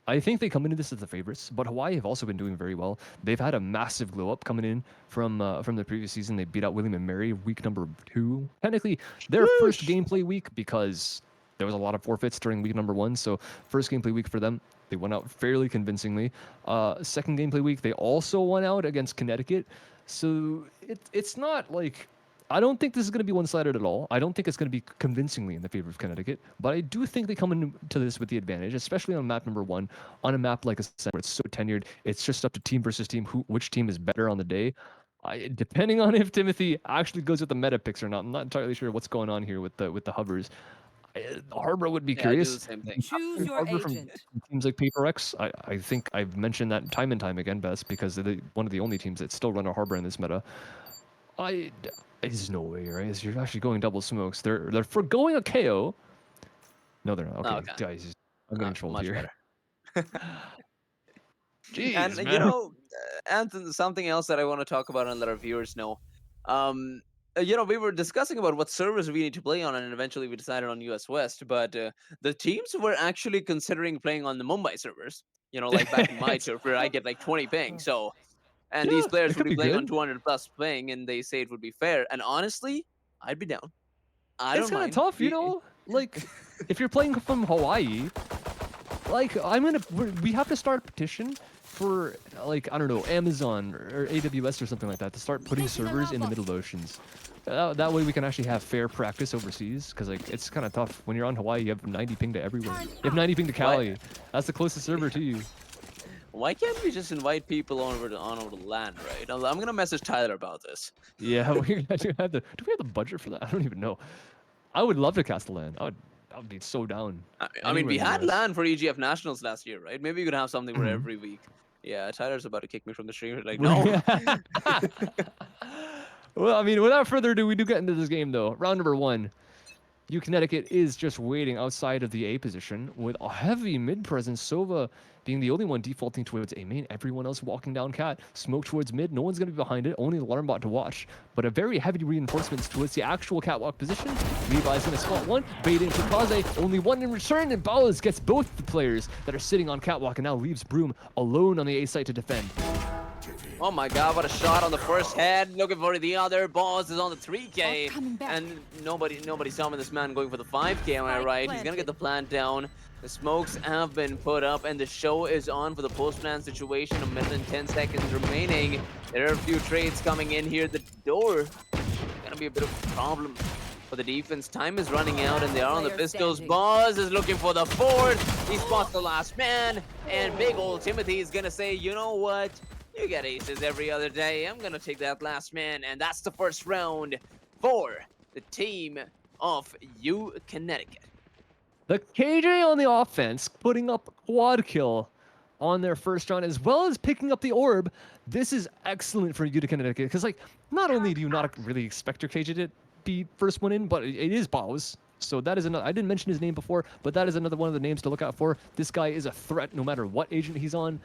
I think they come into this as the favorites, but Hawaii have also been doing very well. They've had a massive glow up coming in from the previous season. They beat out William and Mary week number 2. Technically, their first gameplay week because there was a lot of forfeits during week number 1. So first gameplay week for them, they went out fairly convincingly. Second gameplay week, they also won out against Connecticut. So it's not like I don't think this is going to be one-sided at all. I don't think it's going to be convincingly in the favor of Connecticut, but I do think they come into this with the advantage, especially on map number 1. On a map like I said, where it's so tenured, it's just up to team versus team, which team is better on the day. Depending on if Timothy actually goes with the meta picks or not, I'm not entirely sure what's going on here with the hovers. Harbor would be Yeah, curious. I do the same thing. Choose your Harbor from agent. teams like Paper X, I think I've mentioned that time and time again, Best, because they're one of the only teams that still run a Harbor in this meta. There's no way, right? You're actually going double smokes. They're forgoing a KO. No, they're not. Okay, guys, I'm getting trolled much here. better. Jeez, And man. you know, and something else that I want to talk about and let our viewers know. You know, we were discussing about what servers we need to play on, and eventually we decided on US West. But the teams were actually considering playing on the Mumbai servers. You know, like back in my turf where I get like 20 ping. So, and Yeah, these it players would could be be playing on good. 200 plus ping, and they say it would be fair. And honestly, I'd be down. I It's don't kind of mind. tough, you know. Like, if you're playing from Hawaii, like we have to start a petition for like I don't know Amazon or AWS or something like that to start putting servers in the middle oceans. That way we can actually have fair practice overseas because like it's kind of tough when you're on Hawaii. You have 90 ping to everywhere. You have 90 ping to Cali. That's the closest server to you. Why can't we just invite people on over to land, right? I'm gonna message Tyler about this. Yeah, we do have the. Do we have the budget for that? I don't even know. I would love to cast the land. I would be so down. I mean, we Anywhere in had the US. LAN for EGF Nationals last year, right? Maybe you could have something for Mhm. every week. Yeah, Tyler's about to kick me from the stream. Like, no. Well, I mean, without further ado, we do get into this game though. Round number 1. Connecticut is just waiting outside of the A position with a heavy mid presence. Sova being the only one defaulting towards A main. Everyone else walking down cat. Smoke towards mid. No one's going to be behind it. Only the alarm bot to watch. But a very heavy reinforcements towards the actual catwalk position. Levi's going to spot one. Bait into Kaze. Only one in return. And Ballas gets both the players that are sitting on catwalk and now leaves Broom alone on the A site to defend. Oh my god, what a shot on the first head. Looking for the other. Boss is on the 3K. And nobody summoned this man going for the 5K, am I right? He's gonna get the plant down. The smokes have been put up and the show is on for the post-plant situation. 1 minute and 10 seconds remaining. There are a few trades coming in here. The door gonna be a bit of a problem for the defense. Time is running out and they are on the pistols. Boss is looking for the 4th. He spots the last man. And big old Timothy is gonna say, you know what? You get aces every other day. I'm gonna take that last man, and that's the first round for the team of Connecticut. The KJ on the offense putting up quad kill on their first round as well as picking up the orb. This is excellent for Connecticut because like not only do you not really expect your KJ to be first one in, but it is Bao's. So that is another. I didn't mention his name before, but that is another one of the names to look out for. This guy is a threat no matter what agent he's on.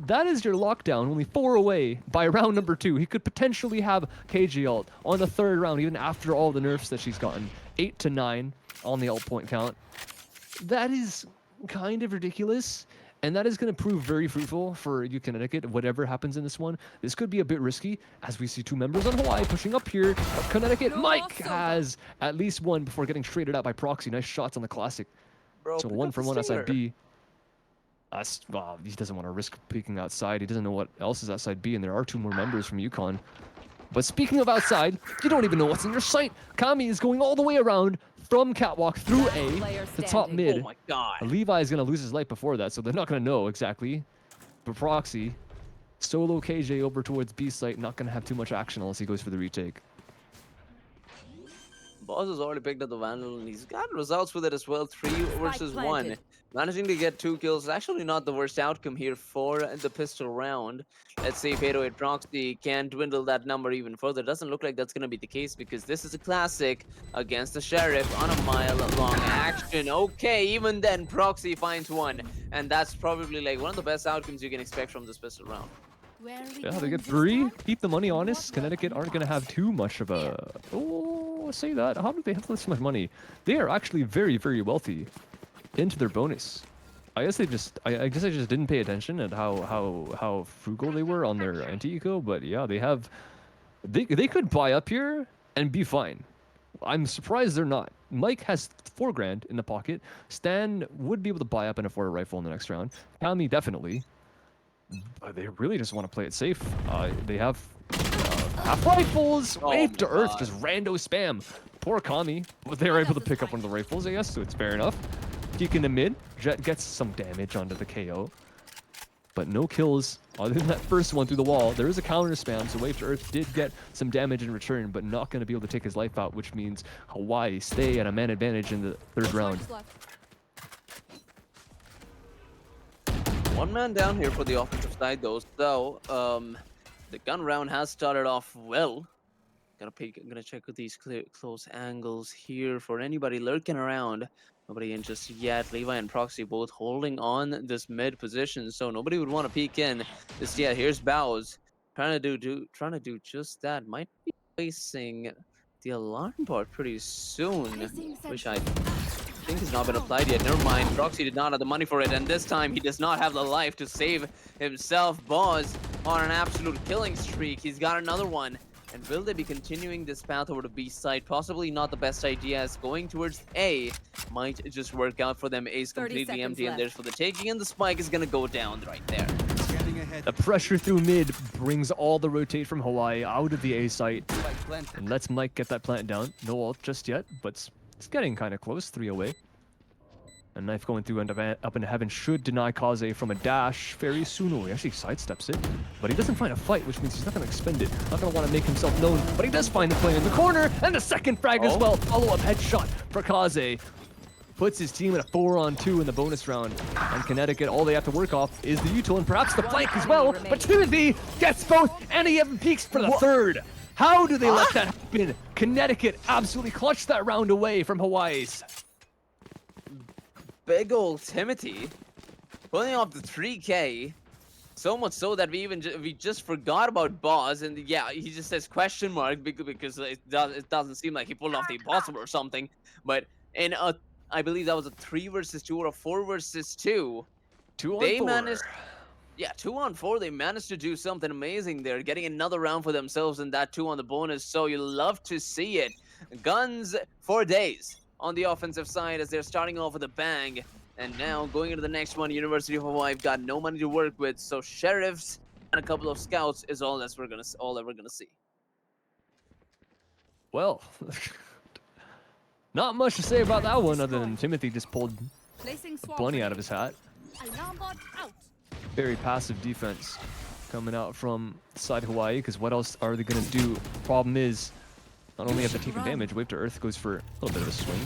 That is your lockdown, only 4 away by round number 2. He could potentially have KJ ult on the 3rd round, even after all the nerfs that she's gotten. 8 to 9 on the ult point count. That is kind of ridiculous, and that is going to prove very fruitful for Connecticut, whatever happens in this one. This could be a bit risky, as we see 2 members on Hawaii pushing up here. Connecticut, Mike has at least one before getting traded out by Proxy. Nice shots on the Classic. Bro, So 1 for 1 outside B. Well, he doesn't want to risk peeking outside. He doesn't know what else is outside B, and there are 2 more members from UConn. But speaking of outside, you don't even know what's in your sight. Kami is going all the way around from catwalk through A to top mid. Oh my god. Levi is going to lose his life before that, so they're not going to know exactly. But Proxy, solo KJ over towards B site, not going to have too much action unless he goes for the retake. Boss has already picked up the Vandal, and he's got results with it as well. 3 versus 1. planted. Managing to get 2 kills is actually not the worst outcome here for the pistol round. Let's see if 808 Proxy can dwindle that number even further. Doesn't look like that's going to be the case because this is a classic against the Sheriff on a mile-long action. Okay, even then, Proxy finds one, and that's probably like one of the best outcomes you can expect from this pistol round. Yeah, they get 3. Keep the money honest. Connecticut aren't going to have too much of a... Oh, say that. How do they have this much money? They are actually very, very wealthy into their bonus. I guess they just... I guess I just didn't pay attention at how frugal they were on their anti-eco, but yeah, they have... They could buy up here and be fine. I'm surprised they're not. Mike has 4 grand in the pocket. Stan would be able to buy up and afford a rifle in the next round. Kami definitely. But they really just want to play it safe. They have half rifles, wave to earth, just rando spam. Poor Kami, but they were able to pick up one of the rifles, I guess, so it's fair enough. Geek in the mid, Jet gets some damage onto the KO. But no kills other than that first one through the wall. There is a counter spam, so Wave to Earth did get some damage in return, but not going to be able to take his life out, which means Hawaii stay at a man advantage in the 3rd round. 1 man down here for the offensive side, though. So, the gun round has started off well. Gonna check with these close angles here for anybody lurking around. Nobody in just yet. Levi and Proxy both holding on this mid position, so nobody would want to peek in just yet. Here's Bows trying to do just that. Might be placing the alarm bot pretty soon. Wish I think it's not been applied yet. Never mind. Proxy did not have the money for it, and this time he does not have the life to save himself. Boz on an absolute killing streak. He's got another one. And will they be continuing this path over to B side? Possibly not the best idea, as going towards A might just work out for them. A is completely empty, and there's for the taking, and the spike is gonna go down right there. The pressure through mid brings all the rotate from Hawaii out of the A site and lets Mike get that plant down. No ult just yet, but it's getting kind of close. 3 away. A knife going through up into heaven should deny Kaze from a dash very soon. Oh, he actually sidesteps it, but he doesn't find a fight, which means he's not going to expend it. Not going to want to make himself known, but he does find the play in the corner, and the second frag as well. Follow-up headshot for Kaze. Puts his team in a 4-on-2 in the bonus round. And Connecticut, all they have to work off is the util and perhaps the flank as well. But Timothy gets both, and he even peeks for the 3rd. How do they let that happen? Connecticut absolutely clutched that round away from Hawaii's. Big old Timothy pulling off the 3K, so much so that we just forgot about Boz, and yeah, he just says question mark because it doesn't seem like he pulled off the impossible or something. But in a, I believe that was a 3 versus 2 or a 4 versus 2. 2 on 4. Managed, yeah, 2 on 4. They managed to do something amazing there, getting another round for themselves, and that 2 on the bonus. So you love to see it. Guns for days on the offensive side as they're starting off with a bang, and now going into the next one, University of Hawaii have got no money to work with, so sheriffs and a couple of scouts is all that we're gonna see. Well, not much to say about that one other than Timothy just pulled a bunny out of his hat. Very passive defense coming out from side Hawaii, because what else are they gonna do? Problem is, not only have they taken damage, Wave to Earth goes for a little bit of a swing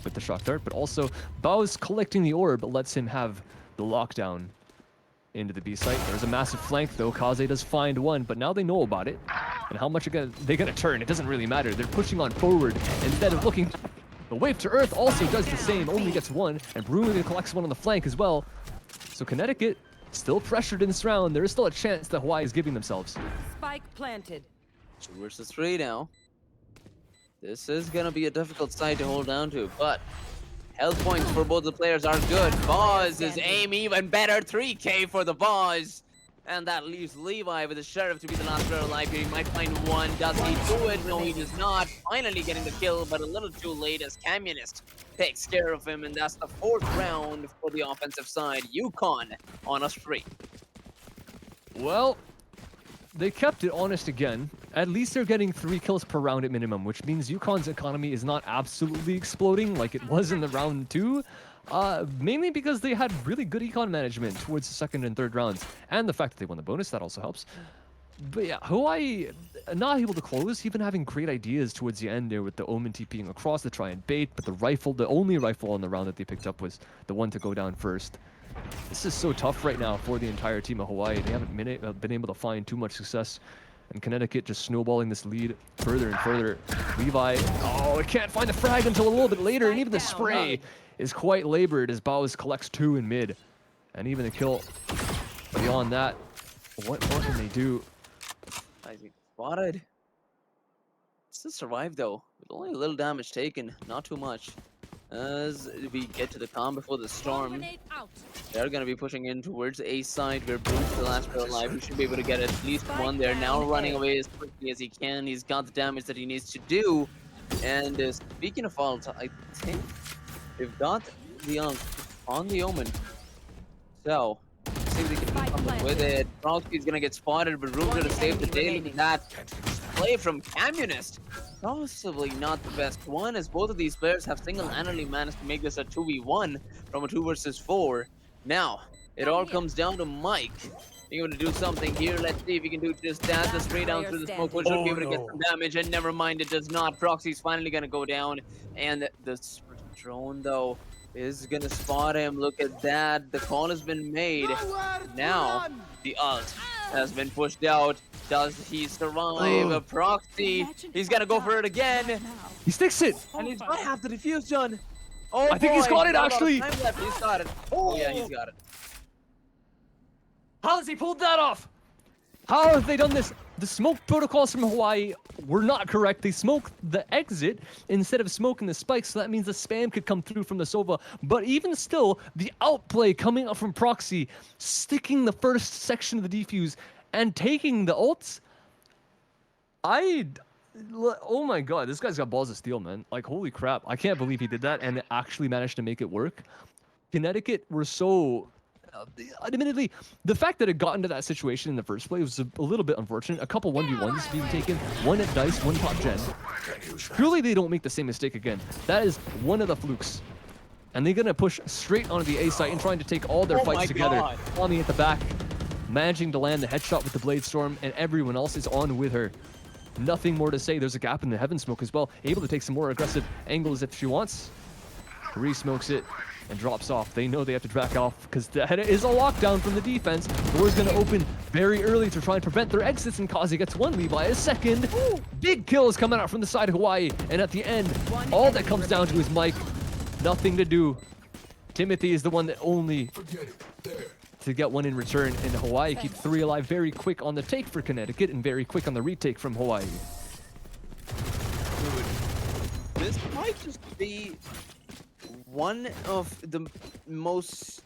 with the shock dart, but also Bao's collecting the orb lets him have the lockdown into the B site. There's a massive flank though. Kaze does find one, but now they know about it. And how much they're gonna turn, it doesn't really matter. They're pushing on forward instead of looking. The Wave to Earth also does the same, only gets one, and Bruin collects one on the flank as well. So Connecticut still pressured in this round. There is still a chance that Hawaii is giving themselves. Spike planted. 2 versus 3 now. This is going to be a difficult side to hold down to, but health points for both the players are good. Boz is aim even better. 3K for the Boz. And that leaves Levi with the Sheriff to be the last player alive here. He might find one. Does he do it? No, he does not. Finally getting the kill, but a little too late as Communist takes care of him. And that's the 4th round for the offensive side. Yukon on a streak. Well, they kept it honest again. At least they're getting 3 kills per round at minimum, which means Yukon's economy is not absolutely exploding like it was in the round 2. Mainly because they had really good econ management towards the 2nd and 3rd rounds. And the fact that they won the bonus, that also helps. But yeah, Hawaii not able to close, even having great ideas towards the end there with the Omen TPing across to try and bait, but the rifle, the only rifle on the round that they picked up was the one to go down first. This is so tough right now for the entire team of Hawaii. They haven't been able to find too much success. And Connecticut just snowballing this lead further and further. Levi, oh, it can't find the frag until a little bit later, and even the spray is quite labored as Bowes collects 2 in mid. And even the kill beyond that, what more can they do? Isaac spotted. Still survived though, with only a little damage taken, not too much. As we get to the calm before the storm, they're going to be pushing in towards A side where Bruce, the last player alive, who should be able to get at least one there. Now running away as quickly as he can. He's got the damage that he needs to do. And speaking of ult, I think they've got the ult on the Omen. So, see if they can do something with it. Proxy's going to get spotted, but Room's going to save the day. Look at that play from Communist. Possibly not the best one, as both of these players have single-handedly managed to make this a 2v1 from a 2 versus 4. Now, it all comes down to Mike. He's going to do something here. Let's see if he can do just that. The spray down through the smoke, which should be able to get some damage. And never mind, it does not. Proxy's finally going to go down. And the drone, though, is going to spot him. Look at that. The call has been made. Now, the ult has been pushed out. Does he survive? A Proxy. He's going to go for it again. He sticks it. And he's got half the defuse done. Oh, I think he's got it, actually. He's got it. Oh, yeah, he's got it. How has he pulled that off? How have they done this? The smoke protocols from Hawaii were not correct. They smoked the exit instead of smoking the spike, so that means the spam could come through from the Sova. But even still, the outplay coming up from Proxy, sticking the first section of the defuse and taking the ults. Oh my god, this guy's got balls of steel, man. Like, holy crap. I can't believe he did that and actually managed to make it work. Connecticut were so... admittedly, the fact that it got into that situation in the first place was a little bit unfortunate. A couple 1v1s being taken, one at Dice, one top gen. Surely they don't make the same mistake again. That is one of the flukes. And they're going to push straight onto the A site and trying to take all their fights together. Tommy at the back, managing to land the headshot with the Blade Storm, and everyone else is on with her. Nothing more to say. There's a gap in the Heaven Smoke as well. Able to take some more aggressive angles if she wants. Re-smokes it and drops off. They know they have to back off because that is a lockdown from the defense. Door's going to open very early to try and prevent their exits, and Kazi gets one, Levi a second. Big kills coming out from the side of Hawaii, and at the end, all that comes down to is Mike. Nothing to do. Timothy is the one that only to get one in return, and Hawaii keep 3 alive very quick on the take for Connecticut and very quick on the retake from Hawaii. This might just be one of the most,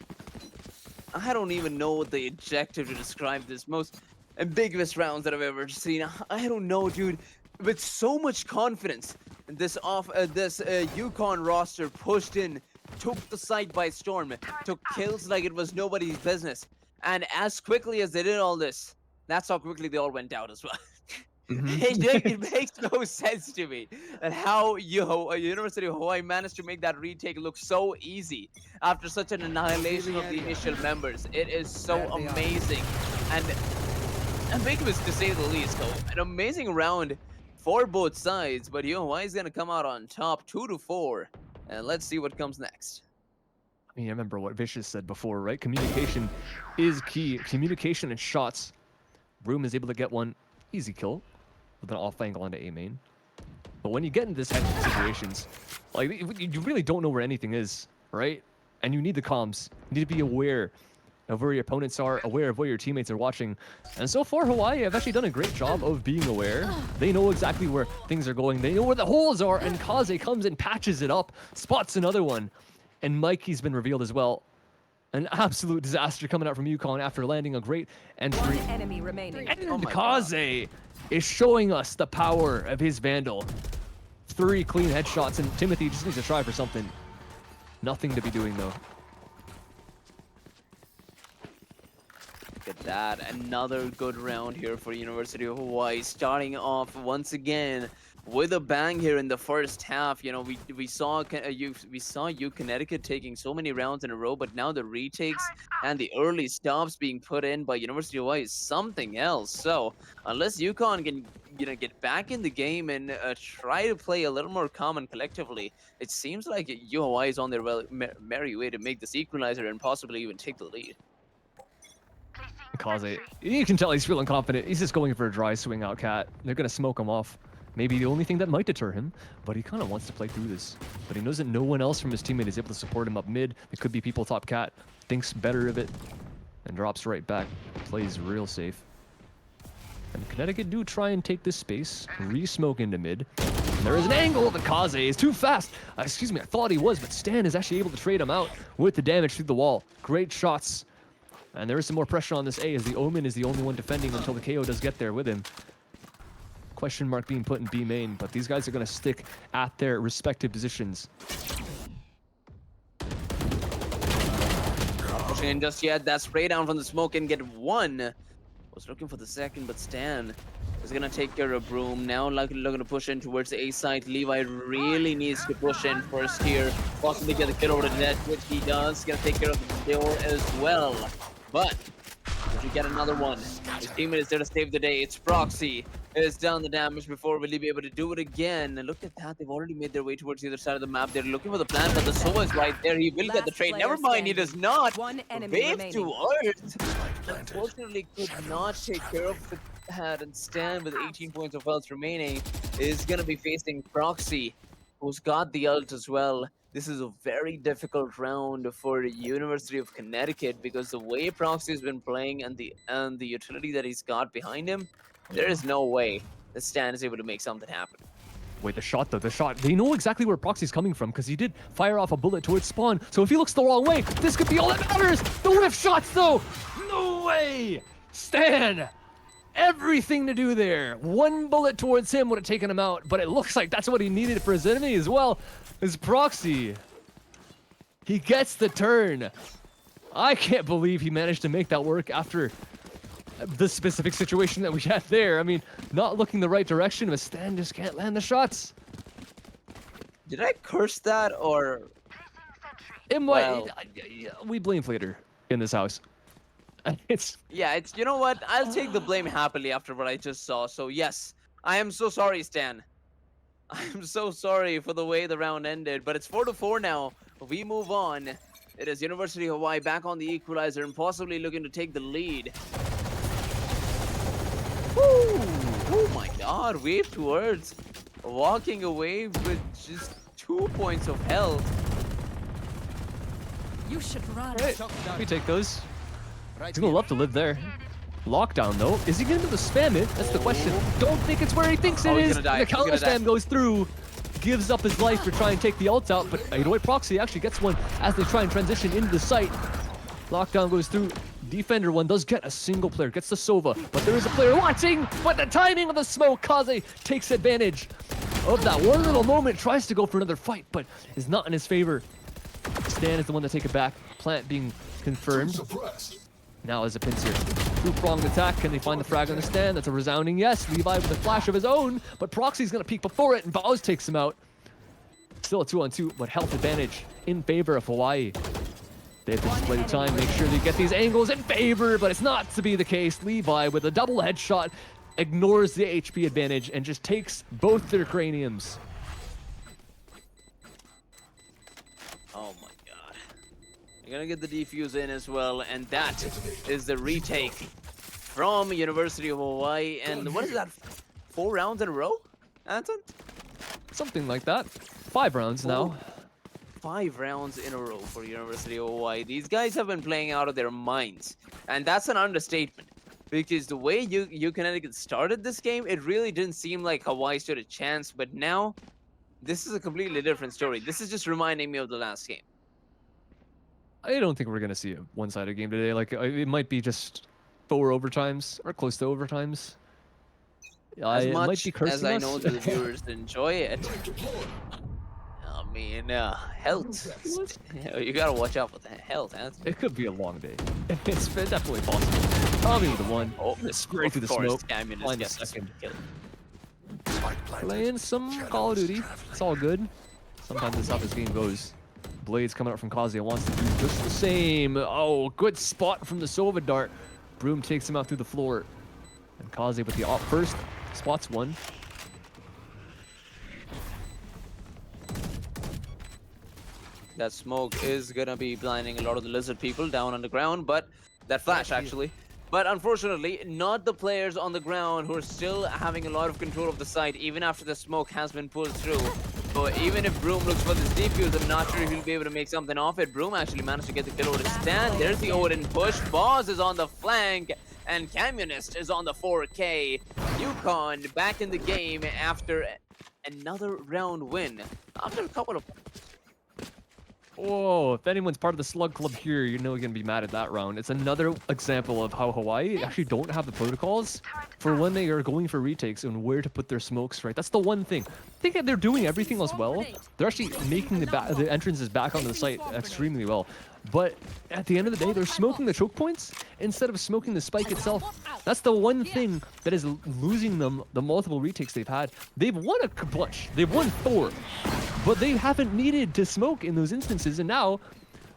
I don't even know the adjective to describe this, most ambiguous rounds that I've ever seen. I don't know, dude. With so much confidence, this Yukon roster pushed in, took the site by storm, took kills like it was nobody's business. And as quickly as they did all this, that's how quickly they all went down as well. It makes no sense to me that how University of Hawaii managed to make that retake look so easy after such an annihilation of the initial members. It is so amazing and ambiguous to say the least, though. An amazing round for both sides, but Hawaii's gonna come out on top 2-4, and let's see what comes next. I mean, I remember what Vicious said before, right? Communication is key. Communication and shots. Broom is able to get one easy kill with an off angle onto A main. But when you get into this type of situations, like, you really don't know where anything is, right? And you need the comms. You need to be aware of where your opponents are, aware of where your teammates are watching. And so far, Hawaii have actually done a great job of being aware. They know exactly where things are going. They know where the holes are, and Kaze comes and patches it up, spots another one. And Mikey's been revealed as well. An absolute disaster coming out from Yukon after landing a great entry. One enemy remaining. And Kaze is showing us the power of his Vandal. 3 clean headshots, and Timothy just needs to try for something. Nothing to be doing, though. Look at that. Another good round here for University of Hawaii. Starting off once again with a bang here in the first half. You know, we saw you Connecticut taking so many rounds in a row, but now the retakes and the early stops being put in by University of Hawaii is something else. So unless UConn can get back in the game and try to play a little more calm and collectively, it seems like U Hawaii is on their merry way to make this equalizer and possibly even take the lead. Kaze, you can tell he's feeling confident. He's just going for a dry swing out, Cat. They're gonna smoke him off. Maybe the only thing that might deter him, but he kind of wants to play through this. But he knows that no one else from his teammate is able to support him up mid. It could be people top. Cat thinks better of it and drops right back. Plays real safe. And Connecticut do try and take this space, re-smoke into mid. And there is an angle, the Kaze is too fast. Excuse me, I thought he was, but Stan is actually able to trade him out with the damage through the wall. Great shots. And there is some more pressure on this A as the Omen is the only one defending until the KO does get there with him. Question mark being put in B main, but these guys are going to stick at their respective positions. Not pushing in just yet. That spray down from the smoke and get one. Was looking for the second, but Stan is going to take care of Broom. Now looking to push in towards the A side. Levi really needs to push in first here. Possibly get the kill over the net, which he does. Going to take care of the door as well. But if you get another one, his teammate is there to save the day. It's Proxy. Is down the damage before will he be able to do it again. And look at that, they've already made their way towards the other side of the map. They're looking for the plan, but the Sova is right there. He will get the trade. Never mind, he does not. One enemy Wave remaining. to Earth. Unfortunately, could not take care of the pad, and Stan with 18 points of health remaining is going to be facing Proxy, who's got the ult as well. This is a very difficult round for the University of Connecticut because the way Proxy has been playing and the utility that he's got behind him, there is no way that Stan is able to make something happen. Wait, the shot though, the shot. They know exactly where Proxy's coming from because he did fire off a bullet towards spawn. So if he looks the wrong way, this could be all that matters. The whiff shots though. No way. Stan. Everything to do there. One bullet towards him would have taken him out, but it looks like that's what he needed for his enemy as well. His Proxy. He gets the turn. I can't believe he managed to make that work after the specific situation that we had there. I mean, not looking the right direction, but Stan just can't land the shots. Did I curse that or? It might. We blame Flater in this house. It's you know what? I'll take the blame happily after what I just saw. So yes, I am so sorry, Stan. I'm so sorry for the way the round ended, but it's 4-4 now. We move on. It is University of Hawaii back on the equalizer and possibly looking to take the lead. Woo! Oh my god, wave towards walking away with just 2 points of health. You should run. right. We take those. He's gonna love to live there. Lockdown though, is he gonna be able to spam it? That's the question. Don't think it's where he thinks it is. The counter spam goes through, gives up his life to try and take the ult out, but you know what? Proxy actually gets one as they try and transition into the site. Lockdown goes through. Defender one does get a single player, gets the Sova, but there is a player watching, but the timing of the smoke, Kaze takes advantage of that one little moment, tries to go for another fight, but is not in his favor. Stan is the one to take it back. Plant being confirmed. Now is a pincer. Two-pronged attack. Can they find the frag on the Stan? That's a resounding yes. Levi with a flash of his own, but Proxy's gonna peek before it, and Vows takes him out. Still a 2-on-2, but health advantage in favor of Hawaii. They have to just play the time, make sure they get these angles in favor, but it's not to be the case. Levi with a double headshot ignores the HP advantage and just takes both their craniums. Oh my god. You're gonna get the defuse in as well, and that is the retake from University of Hawaii. And what is that? 4 rounds in a row, Anton? Something like that. 5 rounds now. 5 rounds in a row for University of Hawaii. These guys have been playing out of their minds, and that's an understatement. Because the way you Connecticut started this game, it really didn't seem like Hawaii stood a chance. But now, this is a completely different story. This is just reminding me of the last game. I don't think we're gonna see a one-sided game today. Like it might be just 4 overtimes or close to overtimes. As it might much be cursing as I us. know the viewers enjoy it. I mean, health. You gotta watch out for the health, Anthony. It could be a long day. It's definitely possible. Probably the one. Oh, Spray through the smoke. Camion Find the just gets second. kill. Playing some Call of Duty. It's all good. Sometimes that's how this game goes. Blades coming out from Kazuya wants to do just the same. Oh, good spot from the Sova dart. Broom takes him out through the floor. And Kazuya with the op first. Spots one. That smoke is gonna be blinding a lot of the lizard people down on the ground, but that flash actually. But unfortunately, not the players on the ground who are still having a lot of control of the site, even after the smoke has been pulled through. But even if Broom looks for this defuse, I'm not sure if he'll be able to make something off it. Broom actually managed to get the kill over to Stan. There's the Odin push. Boz is on the flank, and Communist is on the 4K. Yukon back in the game after another round win. After a couple of... Whoa, if anyone's part of the Slug Club here, you know you're going to be mad at that round. It's another example of how Hawaii actually don't have the protocols for when they are going for retakes and where to put their smokes, right? That's the one thing. I think that they're doing everything else well. They're actually making the entrances back onto the site extremely well. But at the end of the day, they're smoking the choke points instead of smoking the spike itself. That's the one thing that is losing them the multiple retakes they've had. They've won a bunch. They've won 4. But they haven't needed to smoke in those instances. And now,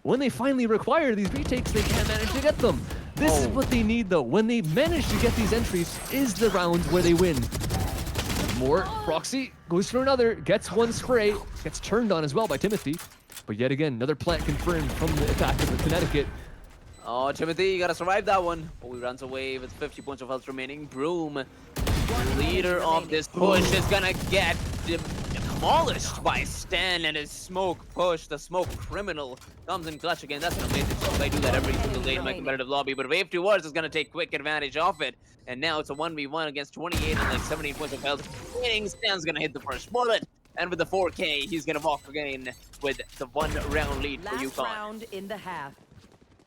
when they finally require these retakes, they can't manage to get them. This is what they need, though. When they manage to get these entries is the rounds where they win. More. Proxy goes for another. Gets one spray. Gets turned on as well by Timothy. But yet again, another plant confirmed from the attack of the Connecticut. Oh, Timothy, you gotta survive that one. Oh, he runs away with 50 points of health remaining. Broom, leader of this push, is gonna get demolished by Stan and his smoke push. The smoke criminal comes in clutch again. That's an amazing smoke. I do that every single day in my competitive lobby. But Wave 2 Wars is gonna take quick advantage of it. And now it's a 1v1 against 28 and like 17 points of health. Remaining, Stan's gonna hit the first bullet. And with the 4K, he's gonna walk again with the 1-round lead for Yukon. Last round in the half.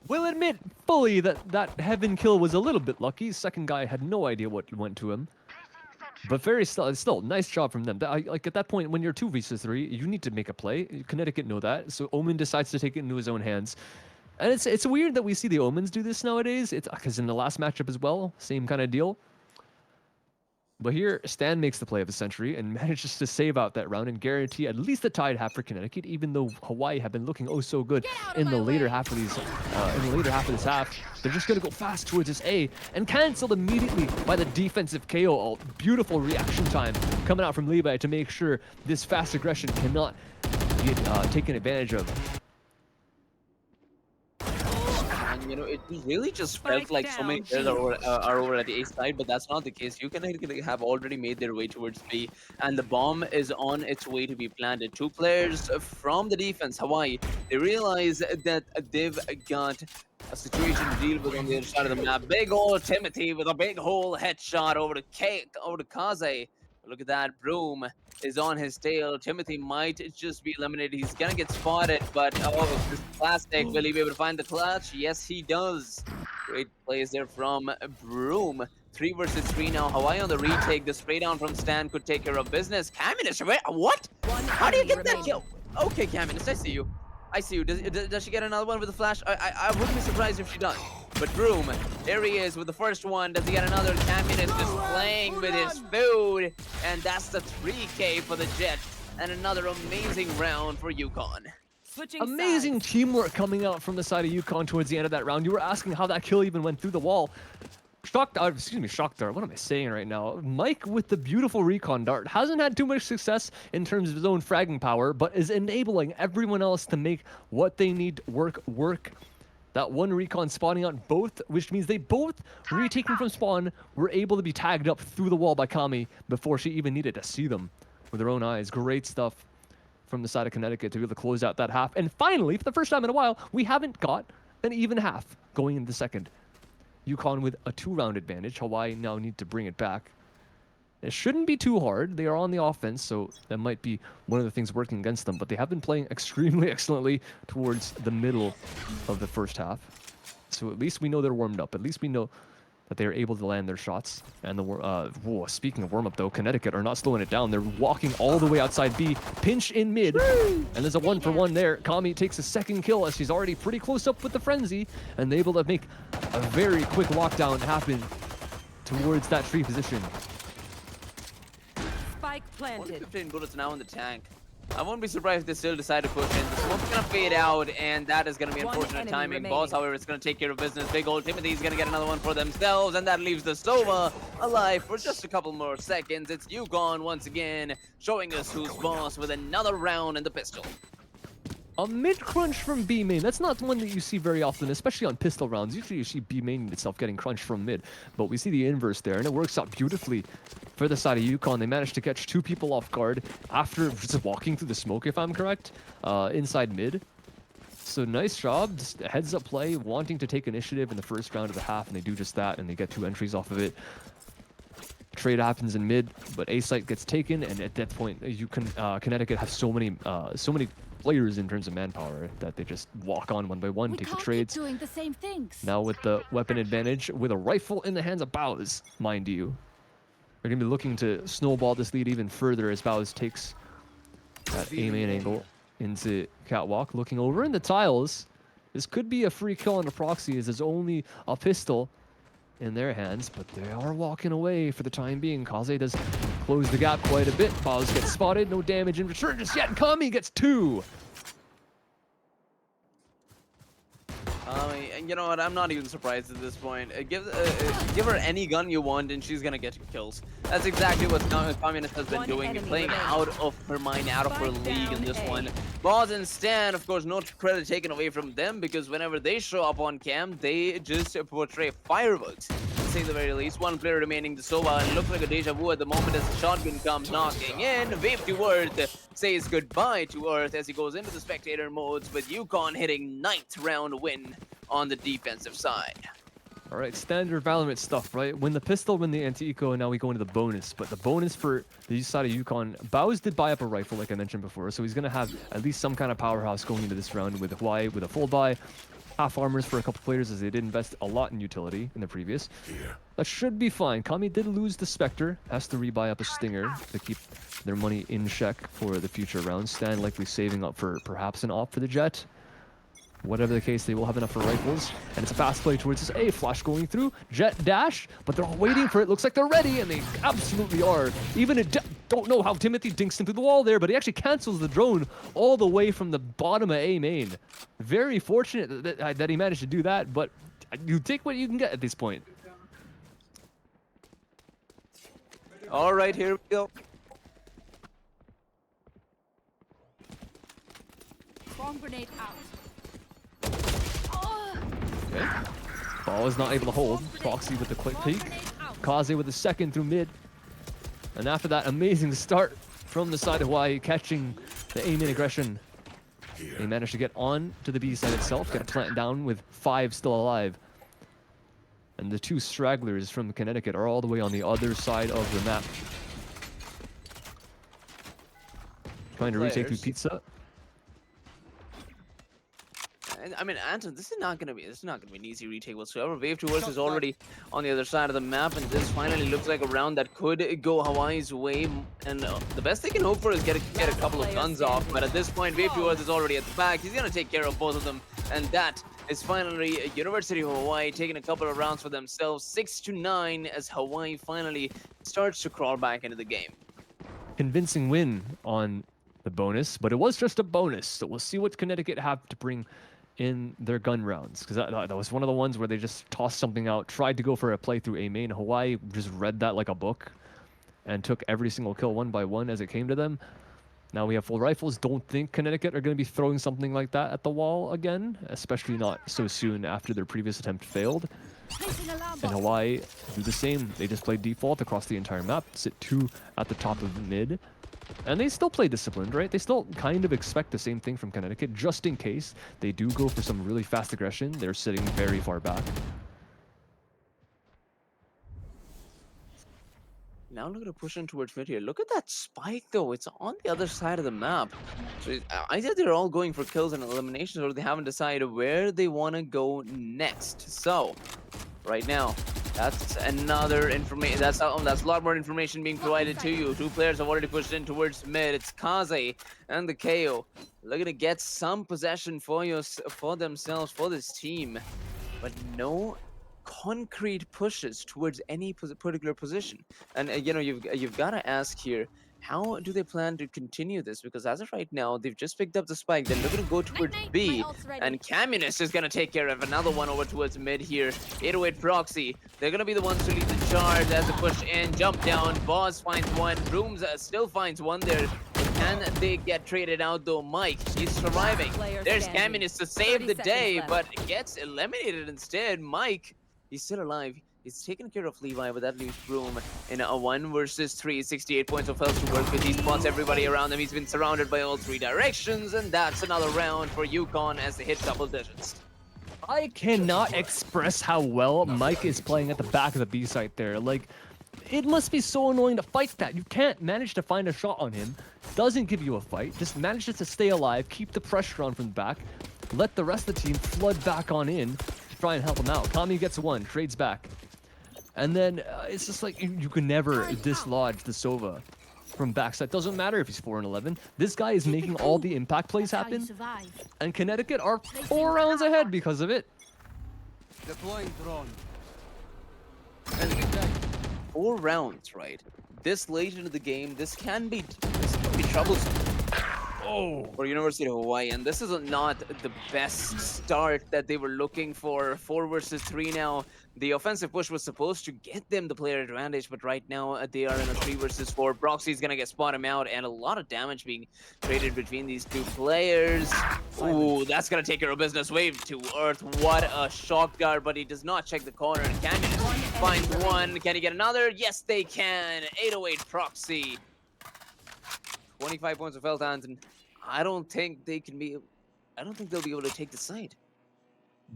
Will admit fully that heaven kill was a little bit lucky. Second guy had no idea what went to him. But still nice job from them. Like at that point, when you're 2 vs 3, you need to make a play. Connecticut know that, so Omen decides to take it into his own hands. And it's weird that we see the Omens do this nowadays. It's because in the last matchup as well, same kind of deal. But here, Stan makes the play of the century and manages to save out that round and guarantee at least a tied half for Connecticut, even though Hawaii have been looking oh so good in the later half of these, this half. They're just gonna go fast towards this A and canceled immediately by the defensive KO ult. Beautiful reaction time coming out from Levi to make sure this fast aggression cannot get taken advantage of. You know, it really just felt like so many players are over at the A side, but that's not the case. You can have already made their way towards B, and the bomb is on its way to be planted. 2 players from the defense, Hawaii, they realize that they've got a situation to deal with on the other side of the map. Big old Timothy with a big hole headshot over to Kaze. Look at that. Broom is on his tail. Timothy might just be eliminated. He's gonna get spotted, but oh, this plastic. Will he be able to find the clutch? Yes, he does. Great plays there from Broom. 3 vs 3 now. Hawaii on the retake. The spray down from Stan could take care of business. Communist, what? How do you get that kill? Okay, Communist, I see you. I see you. Does she get another one with a flash? I wouldn't be surprised if she does. But Broom, there he is with the first one. Does he get another? Communist just playing with his food. And that's the 3K for the Jet. And another amazing round for Yukon. Amazing teamwork coming out from the side of Yukon towards the end of that round. You were asking how that kill even went through the wall. Shocked Dart. What am I saying right now? Mike with the beautiful recon dart hasn't had too much success in terms of his own fragging power, but is enabling everyone else to make what they need work. That one recon spawning out both, which means they both, retaking from spawn, were able to be tagged up through the wall by Kami before she even needed to see them with her own eyes. Great stuff from the side of Connecticut to be able to close out that half. And finally, for the first time in a while, we haven't got an even half going into the second. Yukon with a 2-round advantage. Hawaii now need to bring it back. It shouldn't be too hard. They are on the offense, so that might be one of the things working against them. But they have been playing extremely excellently towards the middle of the first half. So at least we know they're warmed up. At least we know that they are able to land their shots. And speaking of warm-up, though, Connecticut are not slowing it down. They're walking all the way outside B. Pinch in mid. And there's a 1-for-1 there. Kami takes a second kill as she's already pretty close up with the frenzy. And able to make a very quick lockdown happen towards that tree position. planted. Only 15 bullets now in the tank. I won't be surprised if they still decide to push in. The smoke's gonna fade out, and that is gonna be One unfortunate enemy timing. remaining. Boss, however, is gonna take care of business. Big old Timothy's gonna get another one for themselves, and that leaves the Sova alive for just a couple more seconds. It's Yukon once again, showing us who's boss with another round in the pistol. A mid crunch from B main. That's not one that you see very often, especially on pistol rounds. Usually you see B main itself getting crunched from mid, but we see the inverse there, and it works out beautifully for the side of Yukon. They managed to catch 2 people off guard after just walking through the smoke, if I'm correct, inside mid. So nice job, just a heads up play, wanting to take initiative in the first round of the half, and they do just that, and they get 2 entries off of it. Trade happens in mid, but A site gets taken, and at that point, you can Connecticut has so many players in terms of manpower that they just walk on one by one, take the trades. Doing the same things. Now with the weapon advantage, with a rifle in the hands of Bowes, mind you, they're gonna be looking to snowball this lead even further as Bowes takes that A main angle into catwalk, looking over in the tiles. This could be a free kill on the proxy, as there's only a pistol in their hands, but they are walking away for the time being. Kaze does close the gap quite a bit. Bowes gets spotted, no damage in return just yet, and Kami gets 2. You know what? I'm not even surprised at this point. Give her any gun you want, and she's gonna get you kills. That's exactly what Communist has been doing, playing out of her mind, out of her league in this one. Boss and Stan, of course, no credit taken away from them, because whenever they show up on cam, they just portray fireworks, to say the very least. 1 player remaining, the Sova, and it looks like a deja vu at the moment as the shotgun comes knocking in. Wave to Earth says goodbye to Earth as he goes into the spectator modes, with Yukon hitting 9th round win on the defensive side. All right, standard Valorant stuff, right? Win the pistol, win the anti-eco, and now we go into the bonus. But the bonus for the side of Yukon, Bowes did buy up a rifle, like I mentioned before, so he's going to have at least some kind of powerhouse going into this round with Hawaii, with a full buy. Half armors for a couple players, as they did invest a lot in utility in the previous. That should be fine. Kami did lose the Spectre, has to rebuy up a Stinger to keep their money in check for the future rounds. Stan likely saving up for perhaps an op for the Jet. Whatever the case, they will have enough for rifles. And it's a fast play towards this A. Flash going through. Jet dash, but they're all waiting for it. Looks like they're ready, and they absolutely are. Even don't know how Timothy dinks into the wall there, but he actually cancels the drone all the way from the bottom of A main. Very fortunate that he managed to do that, but you take what you can get at this point. All right, here we go. Bomb grenade out. Okay. Ball is not able to hold. Proxy with the quick peek. Kaze with the second through mid. And after that amazing start from the side of Hawaii, catching the A main aggression. They managed to get on to the B side itself, get a plant down with 5 still alive. And the 2 stragglers from Connecticut are all the way on the other side of the map. Trying to retake through pizza. I mean, Anton, this is not gonna be an easy retake whatsoever. Wave towards is already on the other side of the map, and this finally looks like a round that could go Hawaii's way. And the best they can hope for is get a couple of guns off. But at this point, Wave towards is already at the back. He's gonna take care of both of them, and that is finally University of Hawaii taking a couple of rounds for themselves, 6-9, as Hawaii finally starts to crawl back into the game. Convincing win on the bonus, but it was just a bonus. So we'll see what Connecticut have to bring in their gun rounds, because that was one of the ones where they just tossed something out, tried to go for a play through A main. Hawaii just read that like a book and took every single kill one by one as it came to them. Now we have full rifles. Don't think Connecticut are going to be throwing something like that at the wall again, especially not so soon after their previous attempt failed. And Hawaii do the same. They just play default across the entire map, sit 2 at the top of mid. And they still play disciplined, right? They still kind of expect the same thing from Connecticut, just in case they do go for some really fast aggression. They're sitting very far back. Now look at a push in towards mid here. Look at that spike, though. It's on the other side of the map. So either they're all going for kills and eliminations, or they haven't decided where they want to go next. So, right now, that's another information. That's a lot more information being provided to you. 2 players have already pushed in towards mid. It's Kaze and the KO looking to get some possession for themselves, for this team, but no concrete pushes towards any particular position. And you know, you've got to ask here: how do they plan to continue this? Because as of right now, they've just picked up the spike. They're looking to go towards B, and Caminus is going to take care of another one over towards mid here. 808 Proxy. They're going to be the ones to lead the charge as they push in, jump down. Boss finds one. Brooms still finds one there. Can they get traded out though? Mike, he's surviving. There's Caminus to save the day, but gets eliminated instead. Mike, he's still alive. He's taken care of Levi, but that leaves Broom in a 1 versus 3. 68 points of health to work with. He spots everybody around him. He's been surrounded by all 3 directions, and that's another round for Yukon as they hit double digits. I cannot express how well Mike is playing at the back of the B site there. Like, it must be so annoying to fight that. You can't manage to find a shot on him. Doesn't give you a fight. Just manages to stay alive, keep the pressure on from the back, let the rest of the team flood back on in to try and help him out. Kami gets 1, trades back. And then it's just like you can never dislodge the Sova from backside. Doesn't matter if he's 4 and 11. This guy is making all the impact plays happen. And Connecticut are 4 rounds ahead because of it. Deploying drone. And 4 rounds, right? This late into the game, this can be troublesome. Oh, for University of Hawaii, and this is not the best start that they were looking for. 4 versus 3 now. The offensive push was supposed to get them the player advantage, but right now they are in a 3 versus 4. Proxy's gonna get spot him out, and a lot of damage being traded between these 2 players. Ooh, that's gonna take care of business. Wave to Earth. What a shock guard, but he does not check the corner. And can he find one? Can he get another? Yes, they can. 808 Proxy. 25 points of health, and I don't think they'll be able to take the side.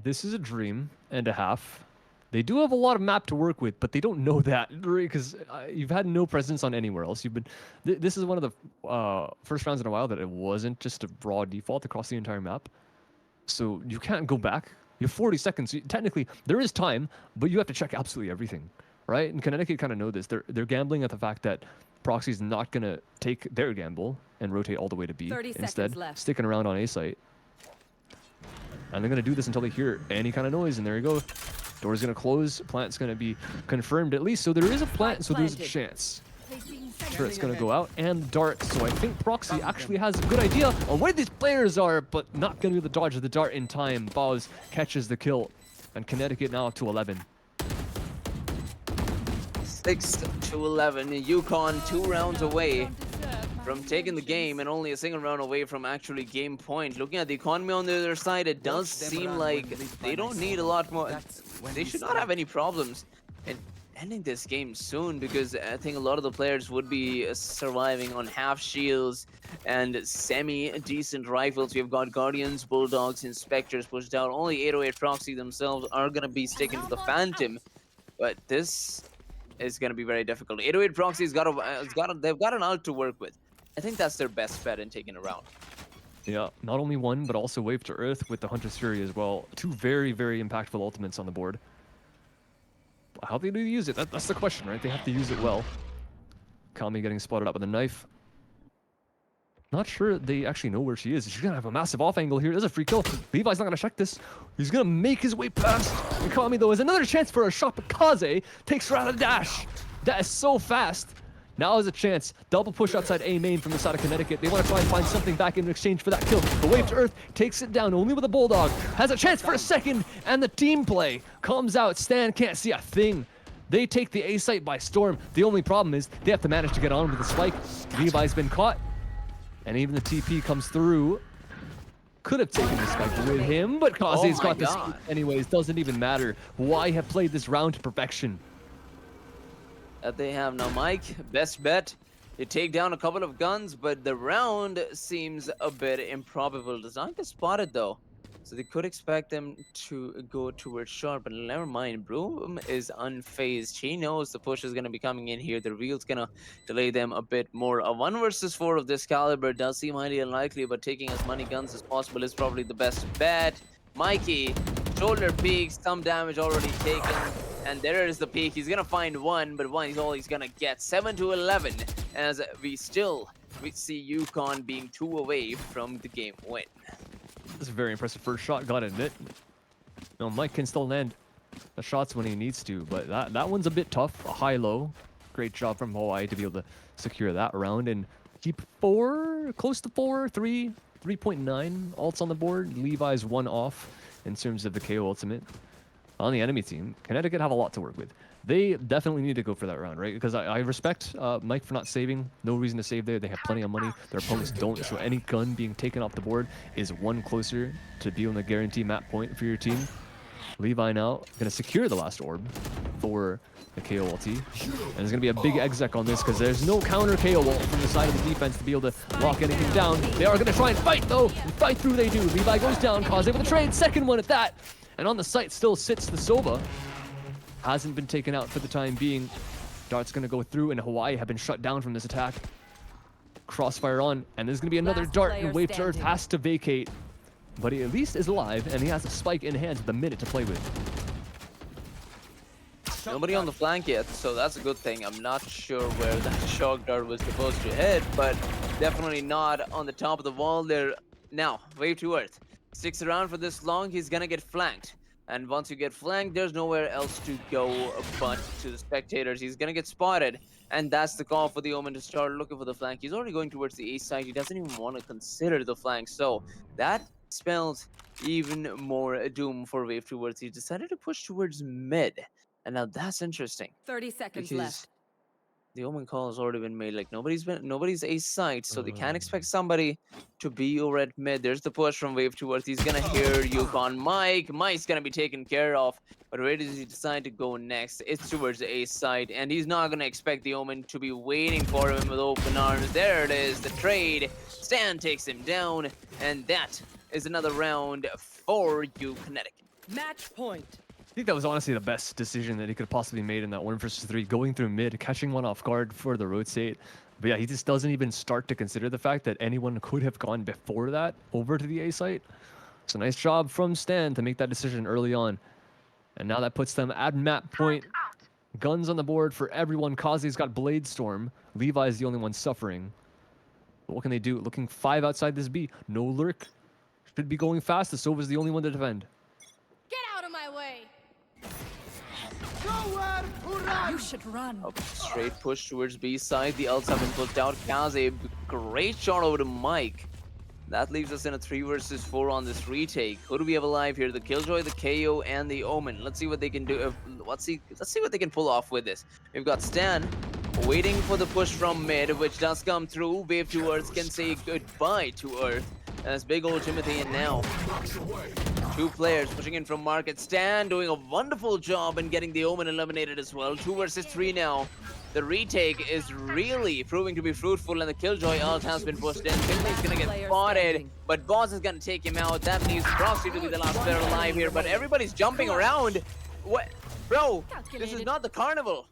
This is a dream and a half. They do have a lot of map to work with, but they don't know that because you've had no presence on anywhere else. You've been. This is one of the first rounds in a while that it wasn't just a raw default across the entire map. So you can't go back. You have 40 seconds. Technically, there is time, but you have to check absolutely everything, right? And Connecticut kind of know this. They're gambling at the fact that Proxy's not gonna take their gamble and rotate all the way to B. Instead, sticking around on A site. And they're gonna do this until they hear any kind of noise, and there you go. Door's gonna close, plant's gonna be confirmed at least, so there is a plant, so there's a chance. Sure, it's gonna go out, and dart, so I think Proxy actually has a good idea on where these players are, but not gonna be able to dodge the dart in time. Bows catches the kill, and Connecticut now up to 11. 6 to 11. Yukon 2 rounds away from taking the game and only a single round away from actually game point. Looking at the economy on the other side, it does seem like they don't need a lot more. They should not have any problems in ending this game soon, because I think a lot of the players would be surviving on half shields and semi-decent rifles. We've got Guardians, Bulldogs, Inspectors pushed out. Only 808 Proxy themselves are going to be sticking to the Phantom, but this is going to be very difficult. 808 Proxy's they've got an ult to work with. I think that's their best bet in taking a round. Yeah, not only one, but also Wave to Earth with the Hunter's Fury as well. 2 very, very impactful ultimates on the board. How do they use it? That's the question, right? They have to use it well. Kami getting spotted up with a knife. Not sure they actually know where she is. She's going to have a massive off angle here. There's a free kill. Levi's not going to check this. He's going to make his way past. And Kami, though, has another chance for a shot, but Kaze takes her out of the dash. That is so fast. Now is a chance. Double push outside A main from the side of Connecticut. They want to try and find something back in exchange for that kill. The Wave to Earth takes it down only with a Bulldog. Has a chance for a second, and the team play comes out. Stan can't see a thing. They take the A site by storm. The only problem is they have to manage to get on with the spike. Levi's been caught, and even the TP comes through. Could have taken the spike with him, but Kaze's got this anyways. Doesn't even matter. Why have played this round to perfection? That they have now. Mike, best bet, you take down a couple of guns, but the round seems a bit improbable. Does not get spotted though, so they could expect them to go towards short, but never mind. Broom is unfazed. She knows the push is going to be coming in here. The reel's going to delay them a bit more. A 1 versus 4 of this caliber does seem highly unlikely, but taking as many guns as possible is probably the best bet. Mikey, shoulder peaks, some damage already taken. And there is the peak. He's gonna find one, but one is all he's gonna get. 7 to 11, as we see Yukon being 2 away from the game win. This is a very impressive first shot, gotta admit. No, Mike can still land the shots when he needs to, but that one's a bit tough. A high-low. Great job from Hawaii to be able to secure that round and keep 4, close to 4, 3, 3.9 ults on the board. Levi's 1 off in terms of the KO ultimate. On the enemy team, Connecticut have a lot to work with. They definitely need to go for that round, right? Because I respect Mike for not saving. No reason to save there. They have plenty of money. Their opponents don't. So any gun being taken off the board is 1 closer to being a guarantee map point for your team. Levi now going to secure the last orb for the KO ulti. And there's going to be a big exec on this because there's no counter KO ult from the side of the defense to be able to lock anything down. They are going to try and fight, though. And fight through they do. Levi goes down. Cause able to trade. Second one at that. And on the site still sits the Sova. Hasn't been taken out for the time being. Dart's going to go through, and Hawaii have been shut down from this attack. Crossfire on, and there's going to be another Dart, and Wave to Earth has to vacate. But he at least is alive, and he has a spike in hands with a minute to play with. Nobody on the flank yet, so that's a good thing. I'm not sure where that shock dart was supposed to hit, but definitely not on the top of the wall there. Now, Wave to Earth. Sticks around for this long, he's gonna get flanked. And once you get flanked, there's nowhere else to go but to the spectators. He's gonna get spotted, and that's the call for the Omen to start looking for the flank. He's already going towards the A side. He doesn't even want to consider the flank, so that spells even more doom for Wave towards. He decided to push towards mid, and now that's interesting. 30 seconds Because left. the Omen call has already been made. Like nobody's ace side, so they can't expect somebody to be over at mid. There's the push from Wave towards. He's gonna hear Yukon Mike. Mike's gonna be taken care of. But where does he decide to go next? It's towards the ace side, and he's not gonna expect the Omen to be waiting for him with open arms. There it is, the trade. Stan takes him down, and that is another round for you, Connecticut. Match point. I think that was honestly the best decision that he could have possibly made in that 1 versus 3, going through mid, catching one off guard for the rotate. But yeah, he just doesn't even start to consider the fact that anyone could have gone before that over to the A site. So nice job from Stan to make that decision early on. And now that puts them at map point. Guns on the board for everyone. Kazi's got Blade Storm. Levi's the only one suffering. But what can they do? Looking 5 outside this B. No lurk. Should be going fast. The Sova's the only one to defend. Get out of my way. You should run. Straight push towards B side. The ults have been pushed out. Kaze, great shot over to Mike. That leaves us in a 3 versus 4 on this retake. Who do we have alive here? The Killjoy, the KO, and the Omen. Let's see what they can do. Let's see what they can pull off with this. We've got Stan waiting for the push from mid, which does come through. Wave to Earth can say goodbye to Earth. As big old Timothy in now. 2 players pushing in from market. Stan doing a wonderful job in getting the Omen eliminated as well. 2 versus 3 now. The retake is really proving to be fruitful, and the Killjoy ult has been pushed in. Timothy's gonna get spotted, but Boss is gonna take him out. That leaves Proxy to be the last player alive here, but everybody's jumping around. What? Bro, this is not the carnival.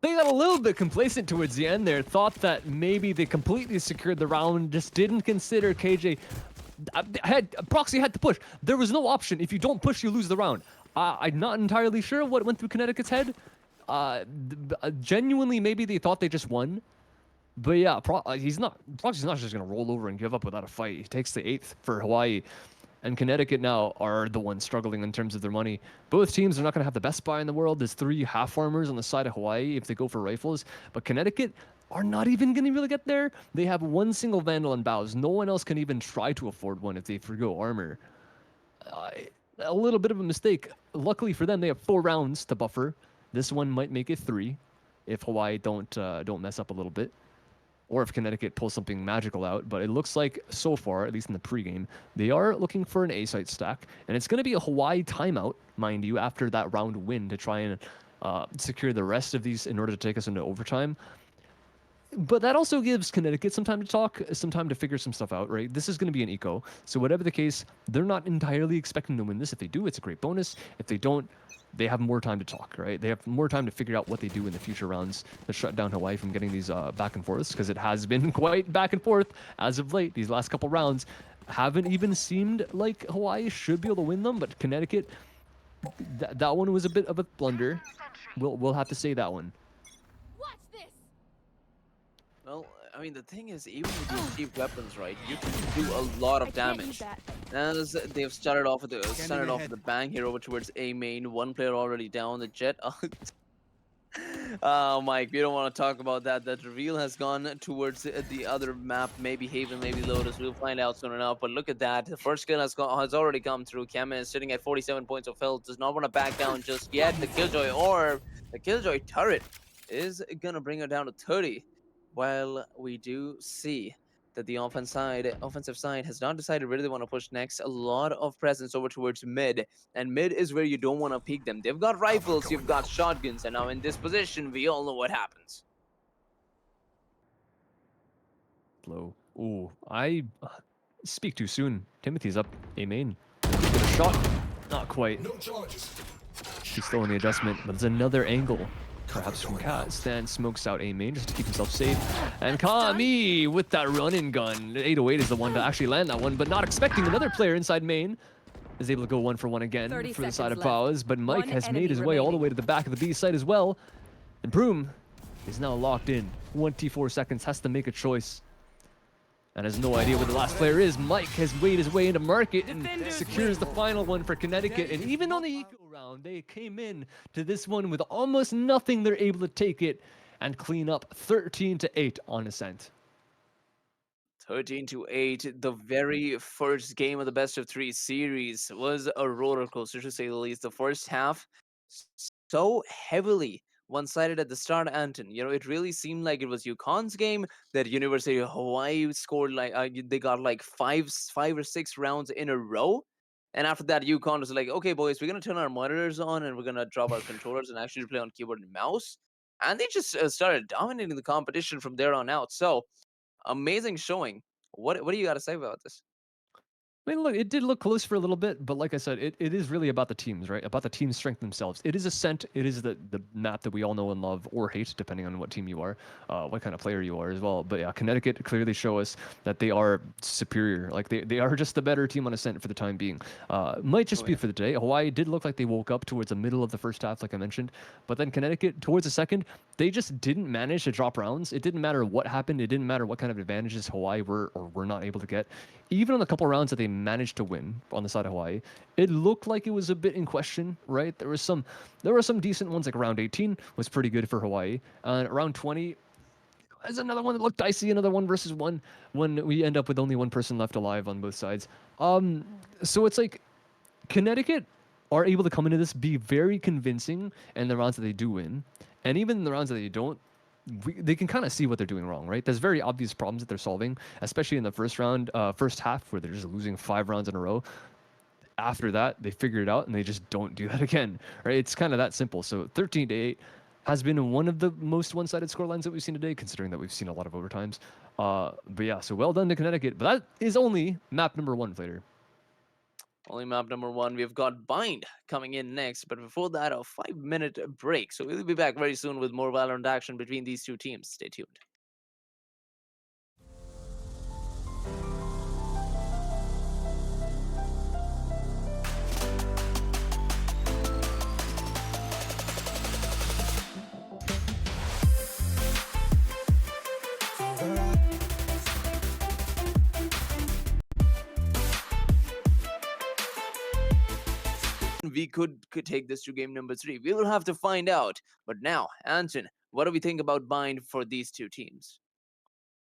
They got a little bit complacent towards the end there. Thought that maybe they completely secured the round. Just didn't consider KJ. Proxy had to push. There was no option. If you don't push, you lose the round. I'm not entirely sure what went through Connecticut's head. Genuinely, maybe they thought they just won. But yeah, Proxy's not just gonna roll over and give up without a fight. He takes the 8th for Hawaii. And Connecticut now are the ones struggling in terms of their money. Both teams are not going to have the best buy in the world. There's 3 half armors on the side of Hawaii if they go for rifles. But Connecticut are not even going to really get there. They have 1 single Vandal and Bows. No one else can even try to afford one if they forgo armor. A little bit of a mistake. Luckily for them, they have 4 rounds to buffer. This one might make it 3 if Hawaii don't mess up a little bit. Or if Connecticut pulls something magical out. But it looks like, so far, at least in the pregame, they are looking for an A-site stack. And it's going to be a Hawaii timeout, mind you, after that round win to try and secure the rest of these in order to take us into overtime. But that also gives Connecticut some time to talk, some time to figure some stuff out, right? This is going to be an eco. So whatever the case, they're not entirely expecting to win this. If they do, it's a great bonus. If they don't, they have more time to talk, right? They have more time to figure out what they do in the future rounds to shut down Hawaii from getting these back and forths, because it has been quite back and forth as of late. These last couple rounds haven't even seemed like Hawaii should be able to win them, but Connecticut, that one was a bit of a blunder. We'll have to say that one. Watch this. Well, I mean, the thing is, even with these cheap weapons, right, you can do a lot of damage. As they've started off with the bang here over towards A main. 1 player already down. The Jet. Mike, we don't want to talk about that. That reveal has gone towards the other map, maybe Haven, maybe Lotus. We'll find out soon enough. But look at that. The first kill has already come through. Kemen is sitting at 47 points of health. Does not want to back down just yet. The Killjoy orb, the Killjoy turret is going to bring her down to 30. While we do see that the offensive side has not decided where they want to push next. A lot of presence over towards mid, and mid is where you don't want to peek them. They've got rifles, you've got shotguns, and now in this position, we all know what happens. Low. Ooh, I speak too soon. Timothy's up A main. Get a shot. Not quite. No charges. He's still in the adjustment, but there's another angle. Perhaps from Cat. Stan smokes out A main just to keep himself safe. And Kami with that run-in gun. 808 is the one to actually land that one, but not expecting another player inside main. Is able to go 1-for-1 again for the side of Powers, but Mike has made his way all the way to the back of the B side as well. And Broom is now locked in. 24 seconds, has to make a choice. And has no idea where the last player is. Mike has weighed his way into market and secures the final one for Connecticut. And even on the eco round, they came in to this one with almost nothing. They're able to take it and clean up 13-8 on Ascent. 13-8. The very first game of the best of 3 series was a roller coaster, to say the least. The first half, so heavily one-sided at the start, Anton. You know, it really seemed like it was UConn's game that University of Hawaii scored like they got like five or six rounds in a row. And after that, UConn was like, okay, boys, we're going to turn our monitors on and we're going to drop our controllers and actually play on keyboard and mouse. And they just started dominating the competition from there on out. So, amazing showing. What do you got to say about this? I mean, look, it did look close for a little bit, but like I said, it is really about the teams, right? About the team strength themselves. It is Ascent. It is the map that we all know and love, or hate, depending on what team you are, what kind of player you are as well. But yeah, Connecticut clearly show us that they are superior. Like, they are just the better team on Ascent for the time being. Might just be for the day. Hawaii did look like they woke up towards the middle of the first half, like I mentioned. But then Connecticut, towards the second, they just didn't manage to drop rounds. It didn't matter what happened. It didn't matter what kind of advantages Hawaii were or were not able to get. Even on the couple rounds that they managed to win on the side of Hawaii, it looked like it was a bit in question, right? There were some decent ones, like round 18 was pretty good for Hawaii. And round 20 is another one that looked dicey, another 1-versus-1 when we end up with only one person left alive on both sides. So it's like Connecticut are able to come into this, be very convincing in the rounds that they do win. And even in the rounds that they don't, they can kind of see what they're doing wrong, right? There's very obvious problems that they're solving, especially in the first half, where they're just losing 5 rounds in a row. After that, they figure it out and they just don't do that again, right? It's kind of that simple. So 13-8 has been one of the most one-sided scorelines that we've seen today, considering that we've seen a lot of overtimes. But yeah, so well done to Connecticut. But that is only map number 1, Flater. Only map number 1. We've got Bind coming in next, but before that, a 5-minute break. So we'll be back very soon with more Valorant action between these two teams. Stay tuned. We could take this to game number 3. We will have to find out. But now, Anton, what do we think about Bind for these two teams?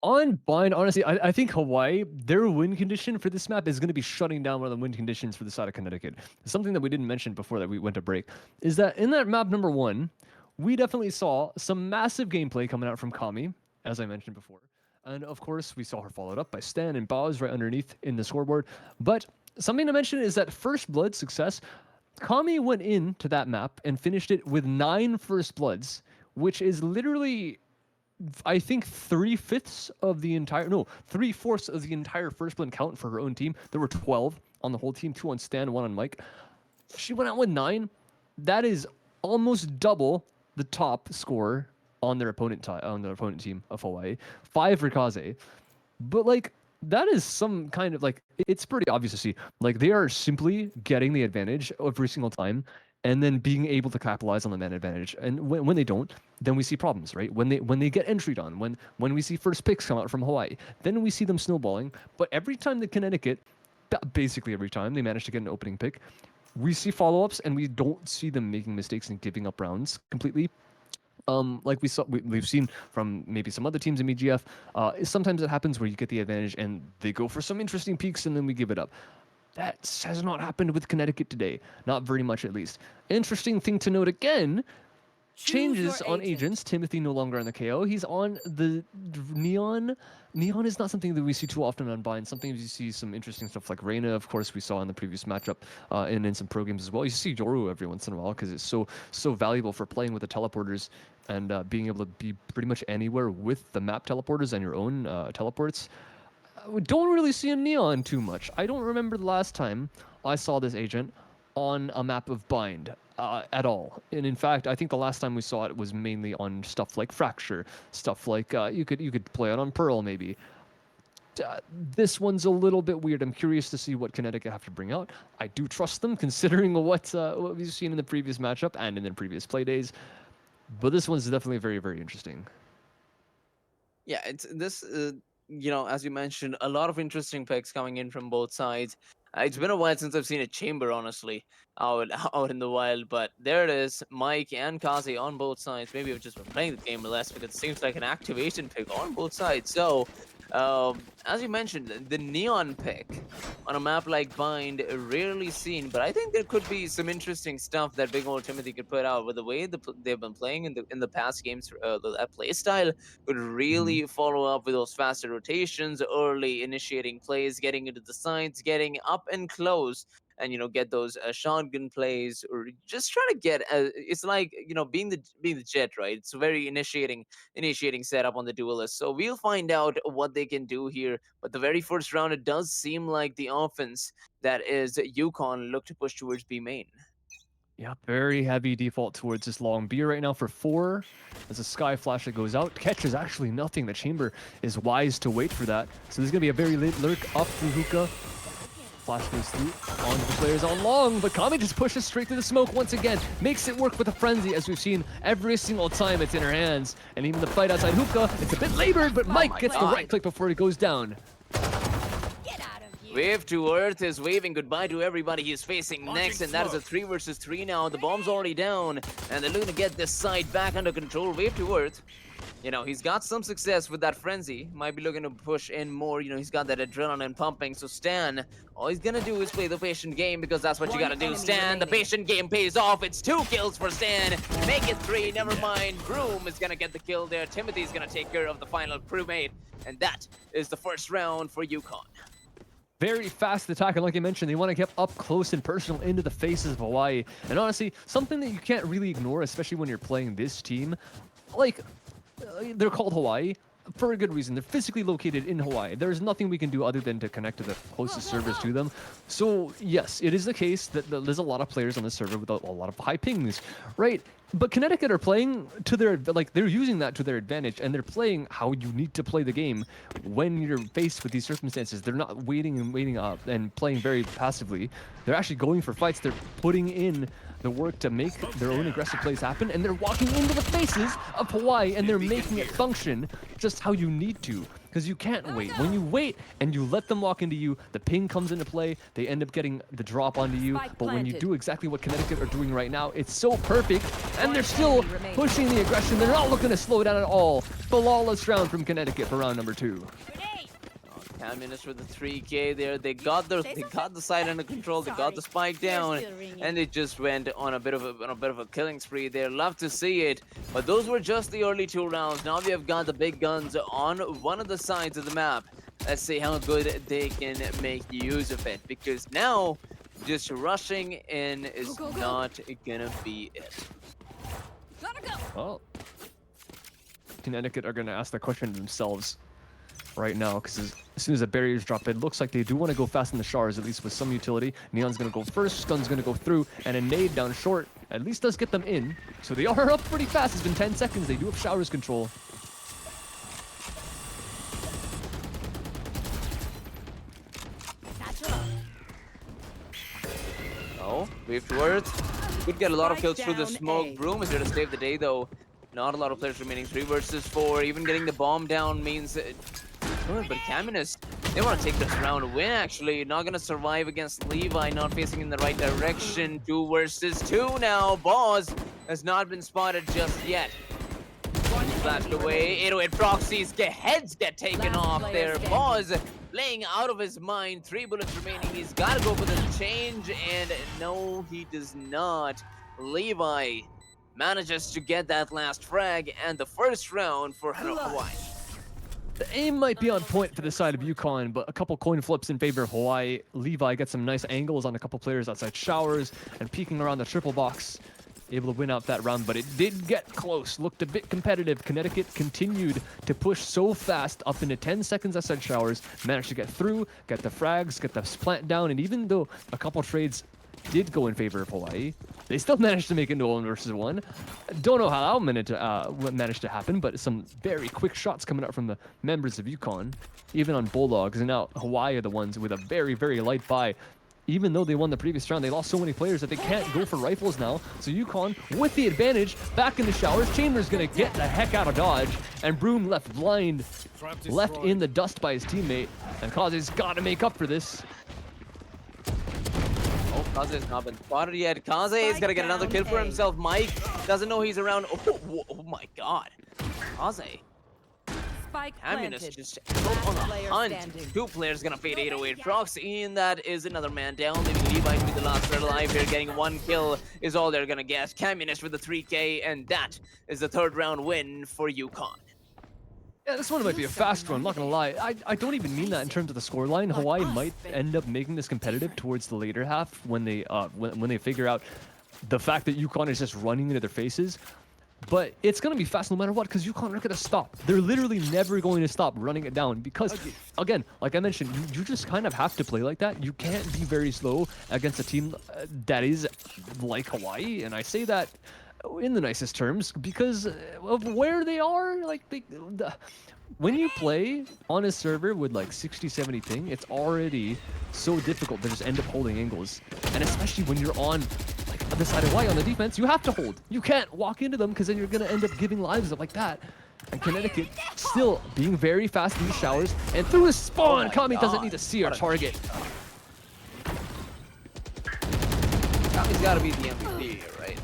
On Bind, honestly, I think Hawaii, their win condition for this map is going to be shutting down one of the win conditions for the side of Connecticut. Something that we didn't mention before that we went to break is that in that map number 1, we definitely saw some massive gameplay coming out from Kami, as I mentioned before. And of course, we saw her followed up by Stan and Boz right underneath in the scoreboard. But something to mention is that First Blood success, Kami went into that map and finished it with 9 First Bloods, which is literally, I think, 3/4 of the entire First Blood count for her own team. There were 12 on the whole team, 2 on Stan, 1 on Mike. She went out with 9. That is almost double the top score on their opponent team of Hawaii. 5 for Kaze. But like, that is some kind of, like, it's pretty obvious to see. Like, they are simply getting the advantage every single time and then being able to capitalize on the man advantage. And when they don't, then we see problems, right? When they get entryed on, when we see first picks come out from Hawaii, then we see them snowballing. But every time the Connecticut, basically every time they manage to get an opening pick, we see follow-ups and we don't see them making mistakes and giving up rounds completely. Like we've seen from maybe some other teams in EGF, sometimes it happens where you get the advantage and they go for some interesting peaks and then we give it up. That has not happened with Connecticut today, not very much at least. Interesting thing to note again, changes on agents. Timothy no longer on the KO. He's on the Neon. Neon is not something that we see too often on Bind. Sometimes you see some interesting stuff like Reyna, of course, we saw in the previous matchup, and in some pro games as well. You see Yoru every once in a while because it's so valuable for playing with the teleporters and being able to be pretty much anywhere with the map teleporters and your own teleports. We don't really see a Neon too much. I don't remember the last time I saw this agent on a map of Bind at all. And in fact, I think the last time we saw it was mainly on stuff like Fracture, stuff like you could play it on Pearl maybe. This one's a little bit weird. I'm curious to see what Connecticut have to bring out. I do trust them considering what we've seen in the previous matchup and in the previous play days. But this one's definitely very, very interesting. Yeah, it's this. As you mentioned, a lot of interesting picks coming in from both sides. It's been a while since I've seen a chamber, honestly, out in the wild. But there it is, Mike and Kazi on both sides. Maybe I've just been playing the game less because it seems like an activation pick on both sides. So, as you mentioned, the Neon pick on a map like Bind, rarely seen. But I think there could be some interesting stuff that Big Old Timothy could put out with the way they've been playing in the past games. That play style could really follow up with those faster rotations, early initiating plays, getting into the sides, getting up and close, and get those shotgun plays, or just try to get. It's like being the jet, right? It's a very initiating setup on the duelist. So we'll find out what they can do here. But the very first round, it does seem like the offense that is Yukon look to push towards B main. Yeah, very heavy default towards this long B right now for 4. There's a sky flash that goes out. Catch is actually nothing. The chamber is wise to wait for that. So there's going to be a very late lurk up through hookah. Flash goes through onto the players on long, but Kami just pushes straight through the smoke once again. Makes it work with a frenzy, as we've seen every single time it's in her hands. And even the fight outside hookah, it's a bit labored, but Mike gets the right click before he goes down. Wave to Earth is waving goodbye to everybody he's facing next, and that is a 3 versus 3 now. The bomb's already down, and they're looking to get this side back under control. Wave to Earth. He's got some success with that frenzy. Might be looking to push in more. He's got that adrenaline pumping. So Stan, all he's gonna do is play the patient game because that's what you gotta do, Stan. The patient game pays off. It's 2 kills for Stan. Make it 3, never mind. Broom is gonna get the kill there. Timothy's gonna take care of the final crewmate. And that is the first round for Yukon. Very fast attack, and like I mentioned, they want to get up close and personal into the faces of Hawaii. And honestly, something that you can't really ignore, especially when you're playing this team, like, they're called Hawaii for a good reason. They're physically located in Hawaii. There's nothing we can do other than to connect to the closest servers to them. So yes, it is the case that there's a lot of players on the server with a lot of high pings, right? But Connecticut are playing to their, they're using that to their advantage, and they're playing how you need to play the game when you're faced with these circumstances. They're not waiting up and playing very passively. They're actually going for fights. They're putting in the work to make their own aggressive plays happen, and they're walking into the faces of Hawaii, and they're making it function just how you need to. Because you can't wait. When you wait and you let them walk into you, the ping comes into play, they end up getting the drop onto you. But when you do exactly what Connecticut are doing right now, it's so perfect, and they're still pushing the aggression. They're not looking to slow down at all. Flawless round from Connecticut for round number 2. 10 minutes for the 3K there. They got the side under control. They got the spike down, and they just went on a bit of a killing spree there. Love to see it, but those were just the early 2 rounds. Now we have got the big guns on one of the sides of the map. Let's see how good they can make use of it, because now just rushing in is not gonna be it. Well, Connecticut are gonna ask the question themselves right now, because as soon as the barriers drop, it looks like they do want to go fast in the showers, at least with some utility. Neon's going to go first, Stun's going to go through, and a nade down short at least does get them in. So they are up pretty fast. It's been 10 seconds. They do have showers control. Oh, wave to Earth. Could get a lot of kills through the smoke. Broom is here to save the day, though. Not a lot of players remaining. 3 versus 4. Even getting the bomb down means good, but Caminus, they want to take this round win, actually. Not going to survive against Levi, not facing in the right direction. 2 versus 2 now. Boz has not been spotted just yet. flashed away. 808 Proxies heads get taken Last off player there. standing. Boz laying out of his mind. 3 bullets remaining. He's got to go for the change, and no, he does not. Levi manages to get that last frag and the first round for Hawaii. The aim might be on point for the side of UConn, but a couple coin flips in favor of Hawaii. Levi gets some nice angles on a couple players outside showers and peeking around the triple box. Able to win out that round, but it did get close. Looked a bit competitive. Connecticut continued to push so fast up into 10 seconds outside showers. Managed to get through, get the frags, get the plant down, and even though a couple trades did go in favor of Hawaii, they still managed to make it into 1 versus 1. Don't know how that managed to happen, but some very quick shots coming out from the members of UConn, even on Bulldogs. And now Hawaii are the ones with a very, very light buy. Even though they won the previous round, they lost so many players that they can't go for rifles now. So UConn, with the advantage, back in the showers. Chambers gonna get the heck out of dodge, and Broom left blind, left in the dust by his teammate. And Kaze's got to make up for this. Oh, Kaze's not been spotted yet. Kaze is gonna get another kill for himself. Mike doesn't know he's around. Oh my God, Kaze. Spike Ammunition planted. just out on a Player hunt. standing. 2 players gonna fade 808 Proxy, and that is another man down. Leaving Levi to be the last player alive here. Getting 1 kill is all they're gonna get. Communist with the 3K, and that is the 3rd round win for UConn. Yeah, this one might be a fast one, I'm not gonna lie. I don't even mean that in terms of the scoreline. Hawaii might end up making this competitive towards the later half when they when they figure out the fact that UConn is just running into their faces. But it's going to be fast no matter what, because UConn aren't going to stop. They're literally never going to stop running it down because, again, like I mentioned, you just kind of have to play like that. You can't be very slow against a team that is like Hawaii, and I say that in the nicest terms because of where they are. Like, when you play on a server with like 60, 70 ping, it's already so difficult to just end up holding angles. And especially when you're on like the side of Hawaii on the defense, you have to hold. You can't walk into them because then you're going to end up giving lives up like that. And Connecticut still being very fast in the showers. And through his spawn, Kami doesn't need to see our target. Kami's got to be the MVP here, right?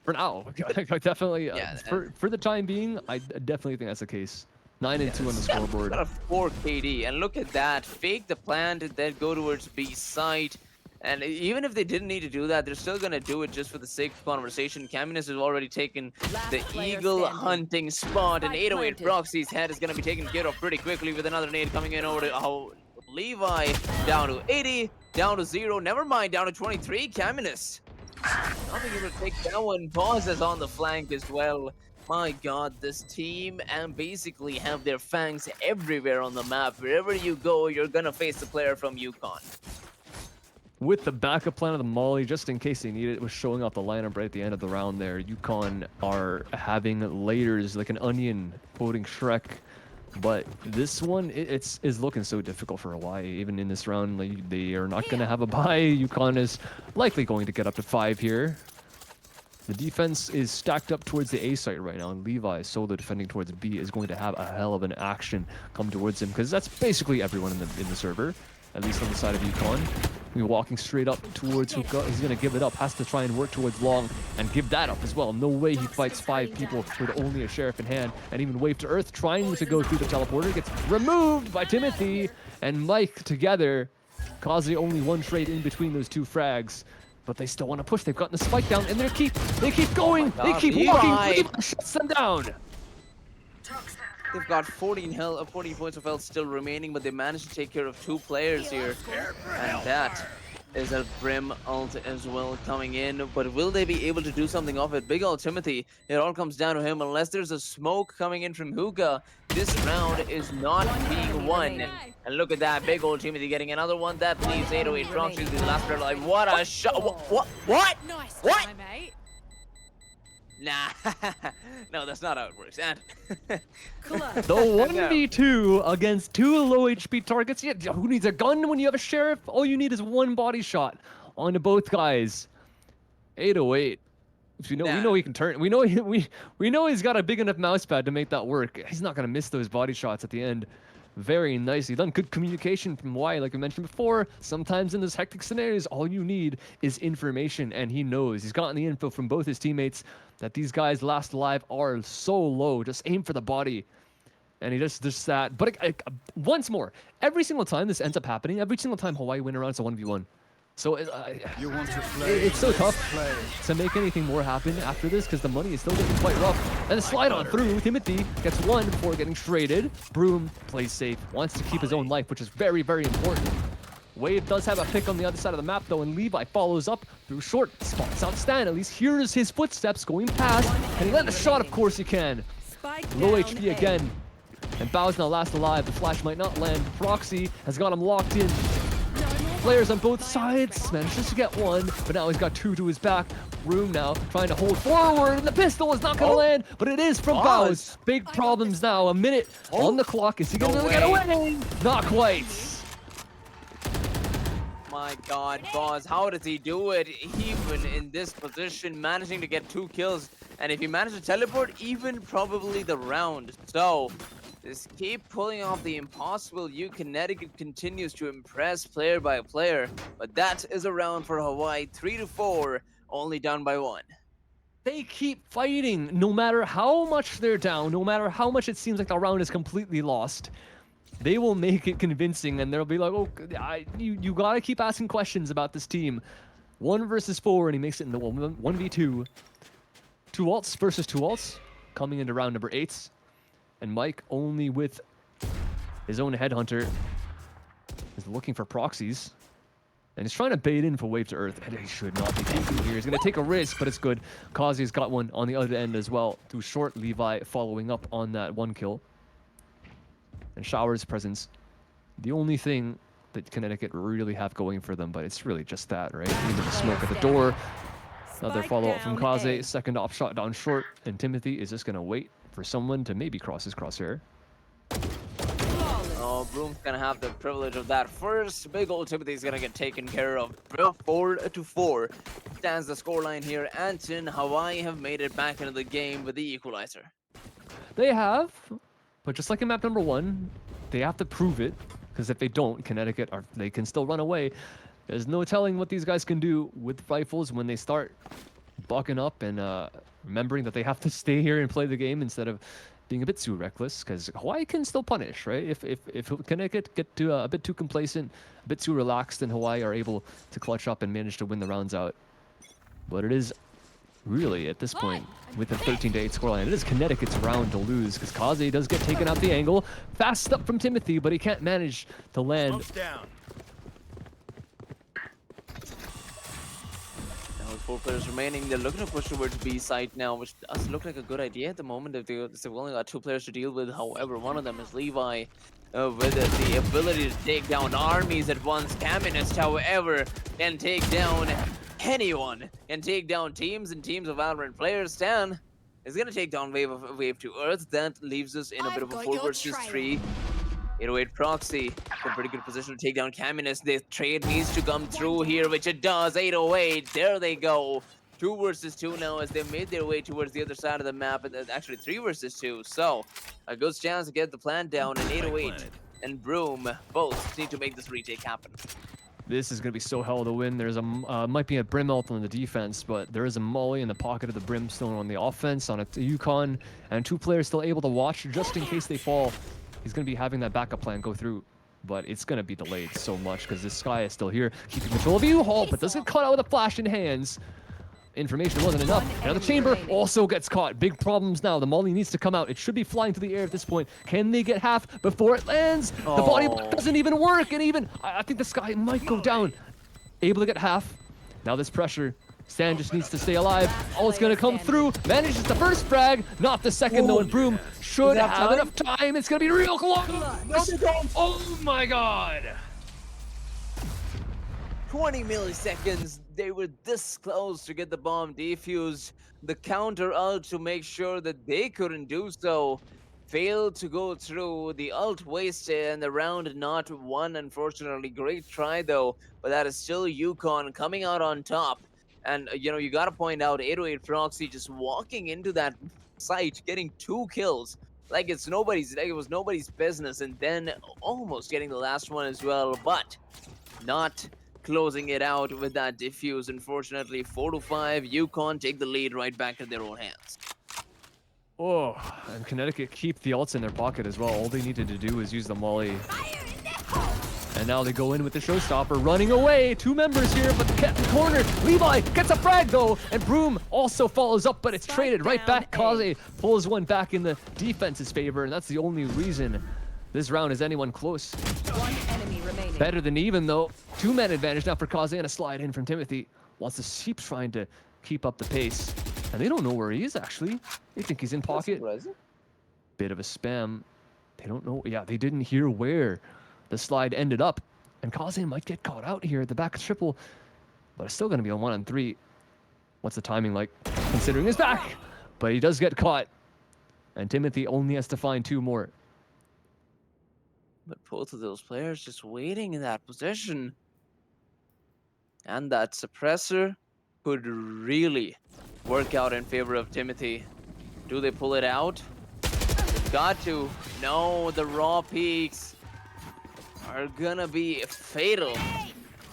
For now, I definitely, Yeah, for the time being, I definitely think that's the case. 9 and 2 on the scoreboard. Got a 4 KD, and look at that. Fake the plant, and then go towards B site. And even if they didn't need to do that, they're still gonna do it just for the sake of conversation. Communist has already taken the eagle hunting spot, and 808 Proxy's head is gonna be taken care of pretty quickly with another nade coming in over to Levi. Down to 80, down to 0, never mind, down to 23. Communist not being able to take that one. Pauses on the flank as well. My God, this team and basically have their fangs everywhere on the map. Wherever you go, you're gonna face a player from UConn. With the backup plan of the Molly, just in case they need it, was showing off the lineup right at the end of the round there. UConn are having layers like an onion, quoting Shrek. But this one, is looking so difficult for Hawaii. Even in this round, like, they are not going to have a bye. UConn is likely going to get up to 5 here. The defense is stacked up towards the A site right now, and Levi, solo defending towards B, is going to have a hell of an action come towards him, because that's basically everyone in the server, at least on the side of UConn. He's walking straight up towards Hookah. He's going to give it up, has to try and work towards Long and give that up as well. No way he fights 5 people with only a sheriff in hand. And even Wave to Earth trying to go through the teleporter gets removed by Timothy and Mike together. Kaze only 1 trade in between those 2 frags. But they still want to push. They've gotten the spike down and they keep going. They keep walking. Levi shuts them down. They've got 14 points of health still remaining, but they managed to take care of 2 players here. And that is a Brim ult as well coming in. But will they be able to do something off it? Big ol' Timothy, it all comes down to him. Unless there's a smoke coming in from Hookah, this round is not being won. And look at that, big old Timothy getting another one. That leaves 808 Proxy the last player alive. What a shot. What? Nice What? try, mate. Nah, no, that's not how it works. And The 1v2 against 2 low HP targets. Yeah, who needs a gun when you have a sheriff? All you need is 1 body shot onto both guys. 808. We know he can turn. We know he's got a big enough mouse pad to make that work. He's not gonna miss those body shots at the end. very nicely done. Good communication from Hawaii, like I mentioned before. Sometimes in those hectic scenarios, all you need is information, and he knows. He's gotten the info from both his teammates that these guys last alive are so low. Just aim for the body. And he just that. But once more, every single time this ends up happening, every single time Hawaii win around, it's a 1v1. So it's so tough to make anything more happen after this because the money is still getting quite rough. And the slide on through, Timothy gets one before getting traded. Broom plays safe, wants to keep his own life, which is very, very important. Wave does have a pick on the other side of the map though, and Levi follows up through short. Spots out Stan, at least hears his footsteps going past. Can he land a shot? Of course he can. Low HP again. And Bao's now last alive. The flash might not land. Proxy has got him locked in. Players on both sides manages to get one, but now he's got two to his back. Room now trying to hold forward, and the pistol is not going to land, but it is from Bao's. Big problems now. A minute on the clock. Is he going to get away? Not quite. My God, Boz, how does he do it? Even in this position, managing to get 2 kills. And if he managed to teleport, even probably the round. So, just keep pulling off the impossible. Connecticut continues to impress player by player. But that is a round for Hawaii. 3-4, only down by 1. They keep fighting no matter how much they're down, no matter how much it seems like the round is completely lost. They will make it convincing, and they'll be like, oh, you got to keep asking questions about this team. 1 versus 4, and he makes it into 1v2. 2 ults versus 2 ults, coming into round number 8. And Mike, only with his own headhunter, is looking for proxies. And he's trying to bait in for Wave to Earth. And he should not be taking here. He's going to take a risk, but it's good. Kazi's got one on the other end as well. Through short, Levi following up on that 1 kill. And Shower's presence, the only thing that Connecticut really have going for them, but it's really just that, right? Even the smoke at the door. Another follow-up from Kaze. Second off shot down short. And Timothy is just going to wait for someone to maybe cross his crosshair. Oh, Broom's gonna have the privilege of that first. Big old Timothy's gonna get taken care of. 4-4 stands the scoreline here. Anton, Hawaii have made it back into the game with the equalizer. They have, but just like in map number 1, they have to prove it. Because if they don't, Connecticut, they can still run away. There's no telling what these guys can do with rifles when they start bucking up and remembering that they have to stay here and play the game instead of being a bit too reckless, because Hawaii can still punish, right? If Connecticut get to a bit too complacent, a bit too relaxed, then Hawaii are able to clutch up and manage to win the rounds out. But it is really, at this point, with the 13-8 scoreline, it is Connecticut's round to lose, because Kaze does get taken out the angle. Fast up from Timothy, but he can't manage to land. Now with 4 players remaining, they're looking to push towards B site now, which does look like a good idea at the moment. If they've only got 2 players to deal with. However, one of them is Levi, with the ability to take down armies at once. Caminist, however, can take down anyone, can take down teams and teams of Valorant players. Stan is going to take down Wave to Earth. That leaves us in a bit of a 4 versus 3. 808 Proxy, in a pretty good position to take down Caminist. The trade needs to come through here, which it does. 808, there they go. 2 versus 2 now as they made their way towards the other side of the map. And actually 3 versus 2. So a good chance to get the plan down. And 808 and Broom both need to make this retake happen. This is going to be so hell of a win. There's a might be a Brim ult on the defense, but there is a Molly in the pocket of the Brimstone on the offense on a Yukon, and 2 players still able to watch just in case they fall. He's going to be having that backup plan go through, but it's going to be delayed so much because this Sky is still here, keeping control of U-Haul, but doesn't cut out with a flash in hands. Information wasn't enough. Now the chamber also gets caught. Big problems now. The Molly needs to come out. It should be flying through the air at this point. Can they get half before it lands? The body block doesn't even work, and even I think the Sky might go down. Able to get half. Now this pressure. Stan just needs to stay alive. Oh, it's going to come through. Manages the first frag, not the second though, and Broom should have enough time. It's going to be real close. Oh my god. 20 milliseconds. They were this close to get the bomb defused. The counter ult to make sure that they couldn't do so failed to go through. The ult wasted and the round not won, unfortunately. Great try though, but that is still Yukon coming out on top. And you got to point out 808 Proxy just walking into that site, getting 2 kills. like it was nobody's business, and then almost getting the last one as well, but not closing it out with that defuse. Unfortunately, 4-5, UConn take the lead right back in their own hands. Oh, and Connecticut keep the ults in their pocket as well. All they needed to do was use the molly. And now they go in with the showstopper, running away. 2 members here, but kept cornered. Levi gets a frag though, and Broom also follows up, but it's traded right back. Kaze pulls one back in the defense's favor, and that's the only reason this round is anyone close. One enemy remaining. Better than even though. 2-man advantage now for Kaze, and a slide in from Timothy. Wants to keep trying to keep up the pace. And they don't know where he is actually. They think he's in pocket. Bit of a spam. They don't know. Yeah, they didn't hear where the slide ended up. And Kaze might get caught out here at the back triple. But it's still going to be a 1-on-3. What's the timing like? Considering his back. But he does get caught. And Timothy only has to find 2 more. But both of those players just waiting in that position. And that suppressor could really work out in favor of Timothy. Do they pull it out? They've got to. No, the raw peaks are gonna be fatal.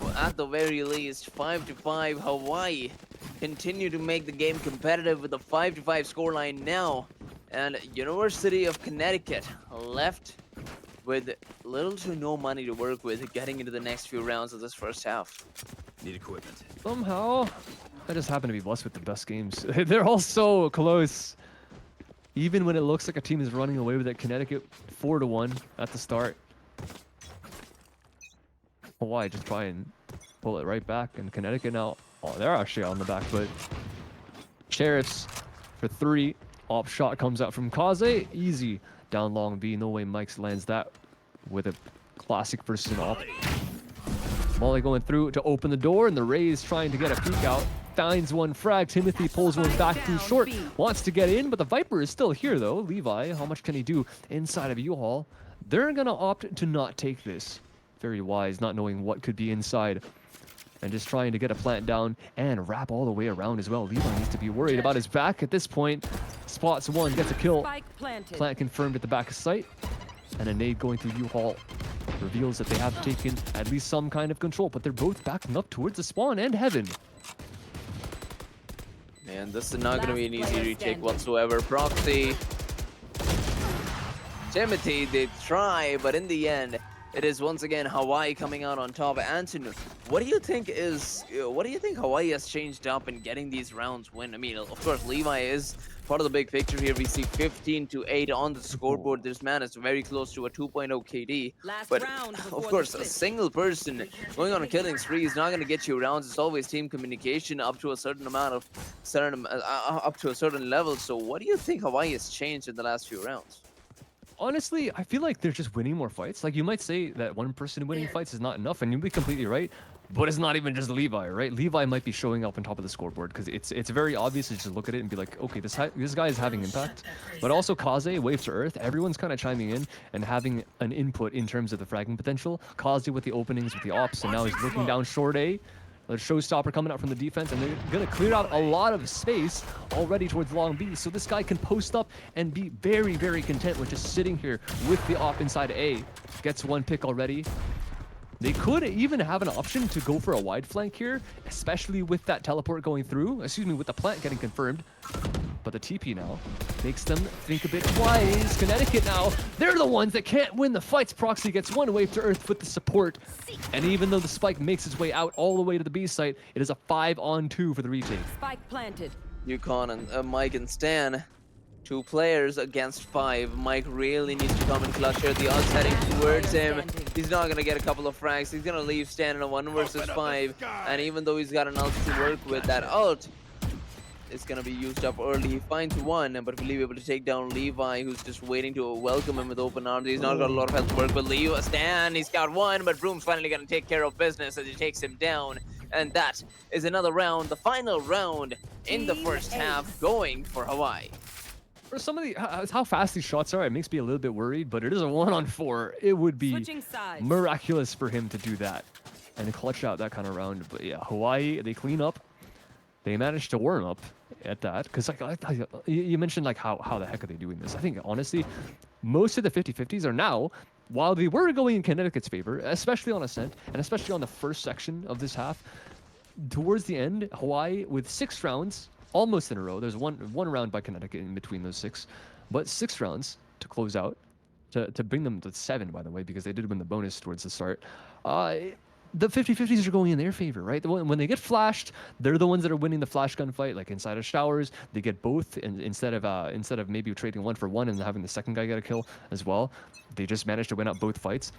Well, at the very least, 5-5 Hawaii continue to make the game competitive with a 5-5 scoreline now. And University of Connecticut left with little to no money to work with getting into the next few rounds of this first half. Need equipment. Somehow, I just happen to be blessed with the best games. They're all so close. Even when it looks like a team is running away with it, Connecticut 4-1 at the start. Hawaii just try and pull it right back, and Connecticut now, oh, they're actually on the back foot. Sheriffs for 3. Op shot comes out from Kaze. Easy. Down long B. No way Mike's lands that with a classic versus an op. Molly going through to open the door, and the Rays trying to get a peek out. Finds one frag. Timothy pulls one back too short. Wants to get in, but the Viper is still here though. Levi, how much can he do inside of U-Haul? They're gonna opt to not take this. Very wise, not knowing what could be inside. And just trying to get a plant down and wrap all the way around as well. Levi needs to be worried about his back at this point. Spots one, gets a kill. Plant confirmed at the back of sight. And a nade going through U-Haul reveals that they have taken at least some kind of control, but they're both backing up towards the spawn and heaven. Man, this is not going to be an easy retake whatsoever. Proxy, Timothy, they try, but in the end, it is once again Hawaii coming out on top. Anton, what do you think Hawaii has changed up in getting these rounds win? I mean, of course, Levi is part of the big picture here. We see 15-8 on the scoreboard. This man is very close to a 2.0 KD. But of course, a single person going on a killing spree is not going to get you rounds. It's always team communication up to a certain amount of up to a certain level. So what do you think Hawaii has changed in the last few rounds? Honestly, I feel like they're just winning more fights. Like, you might say that one person winning fights is not enough, and you'll be completely right. But it's not even just Levi, right? Levi might be showing up on top of the scoreboard because it's very obvious to just look at it and be like, okay, this guy is having impact. But also Kaze, Wave to Earth, everyone's kind of chiming in and having an input in terms of the fragging potential. Kaze with the openings, with the ops, and now he's looking down short A. The showstopper coming out from the defense, and they're going to clear out a lot of space already towards long B. So this guy can post up and be very, very content with just sitting here with the op inside A. Gets one pick already. They could even have an option to go for a wide flank here, especially with that teleport going through. Excuse me, with the plant getting confirmed. But the TP now makes them think a bit twice. Connecticut now, they're the ones that can't win the fights. Proxy gets one Wave to Earth with the support. And even though the spike makes its way out all the way to the B site, it is a 5-on-2 for the retake. Spike planted. UConn and Mike and Stan. 2 players against 5. Mike really needs to come and clutch here. The ult's heading towards him. He's not going to get a couple of frags. He's going to leave Stan in a 1 versus 5. And even though he's got an ult to work with, that ult is going to be used up early. He finds one, but will be able to take down Levi, who's just waiting to welcome him with open arms. He's not got a lot of health to work with. Levi, Stan, he's got one, but Broom's finally going to take care of business as he takes him down. And that is another round, the final round in the first half, going for Hawaii. For some of the how fast these shots are, it makes me a little bit worried, but it is a 1-on-4. It would be miraculous for him to do that and clutch out that kind of round. But yeah, Hawaii, they clean up. they managed to warm up at that because like you mentioned like how the heck are they doing this? I think honestly, most of the 50-50s are now, while they were going in Connecticut's favor, especially on Ascent and especially on the first section of this half, towards the end, Hawaii with 6 rounds almost in a row. There's one round by Connecticut in between those 6, but 6 rounds to close out, to bring them to 7, by the way, because they did win the bonus towards the start. The 50-50s are going in their favor, right? When they get flashed, they're the ones that are winning the flash gun fight, like inside of showers. They get both, and instead of maybe trading 1 for 1 and having the second guy get a kill as well, they just managed to win out both fights.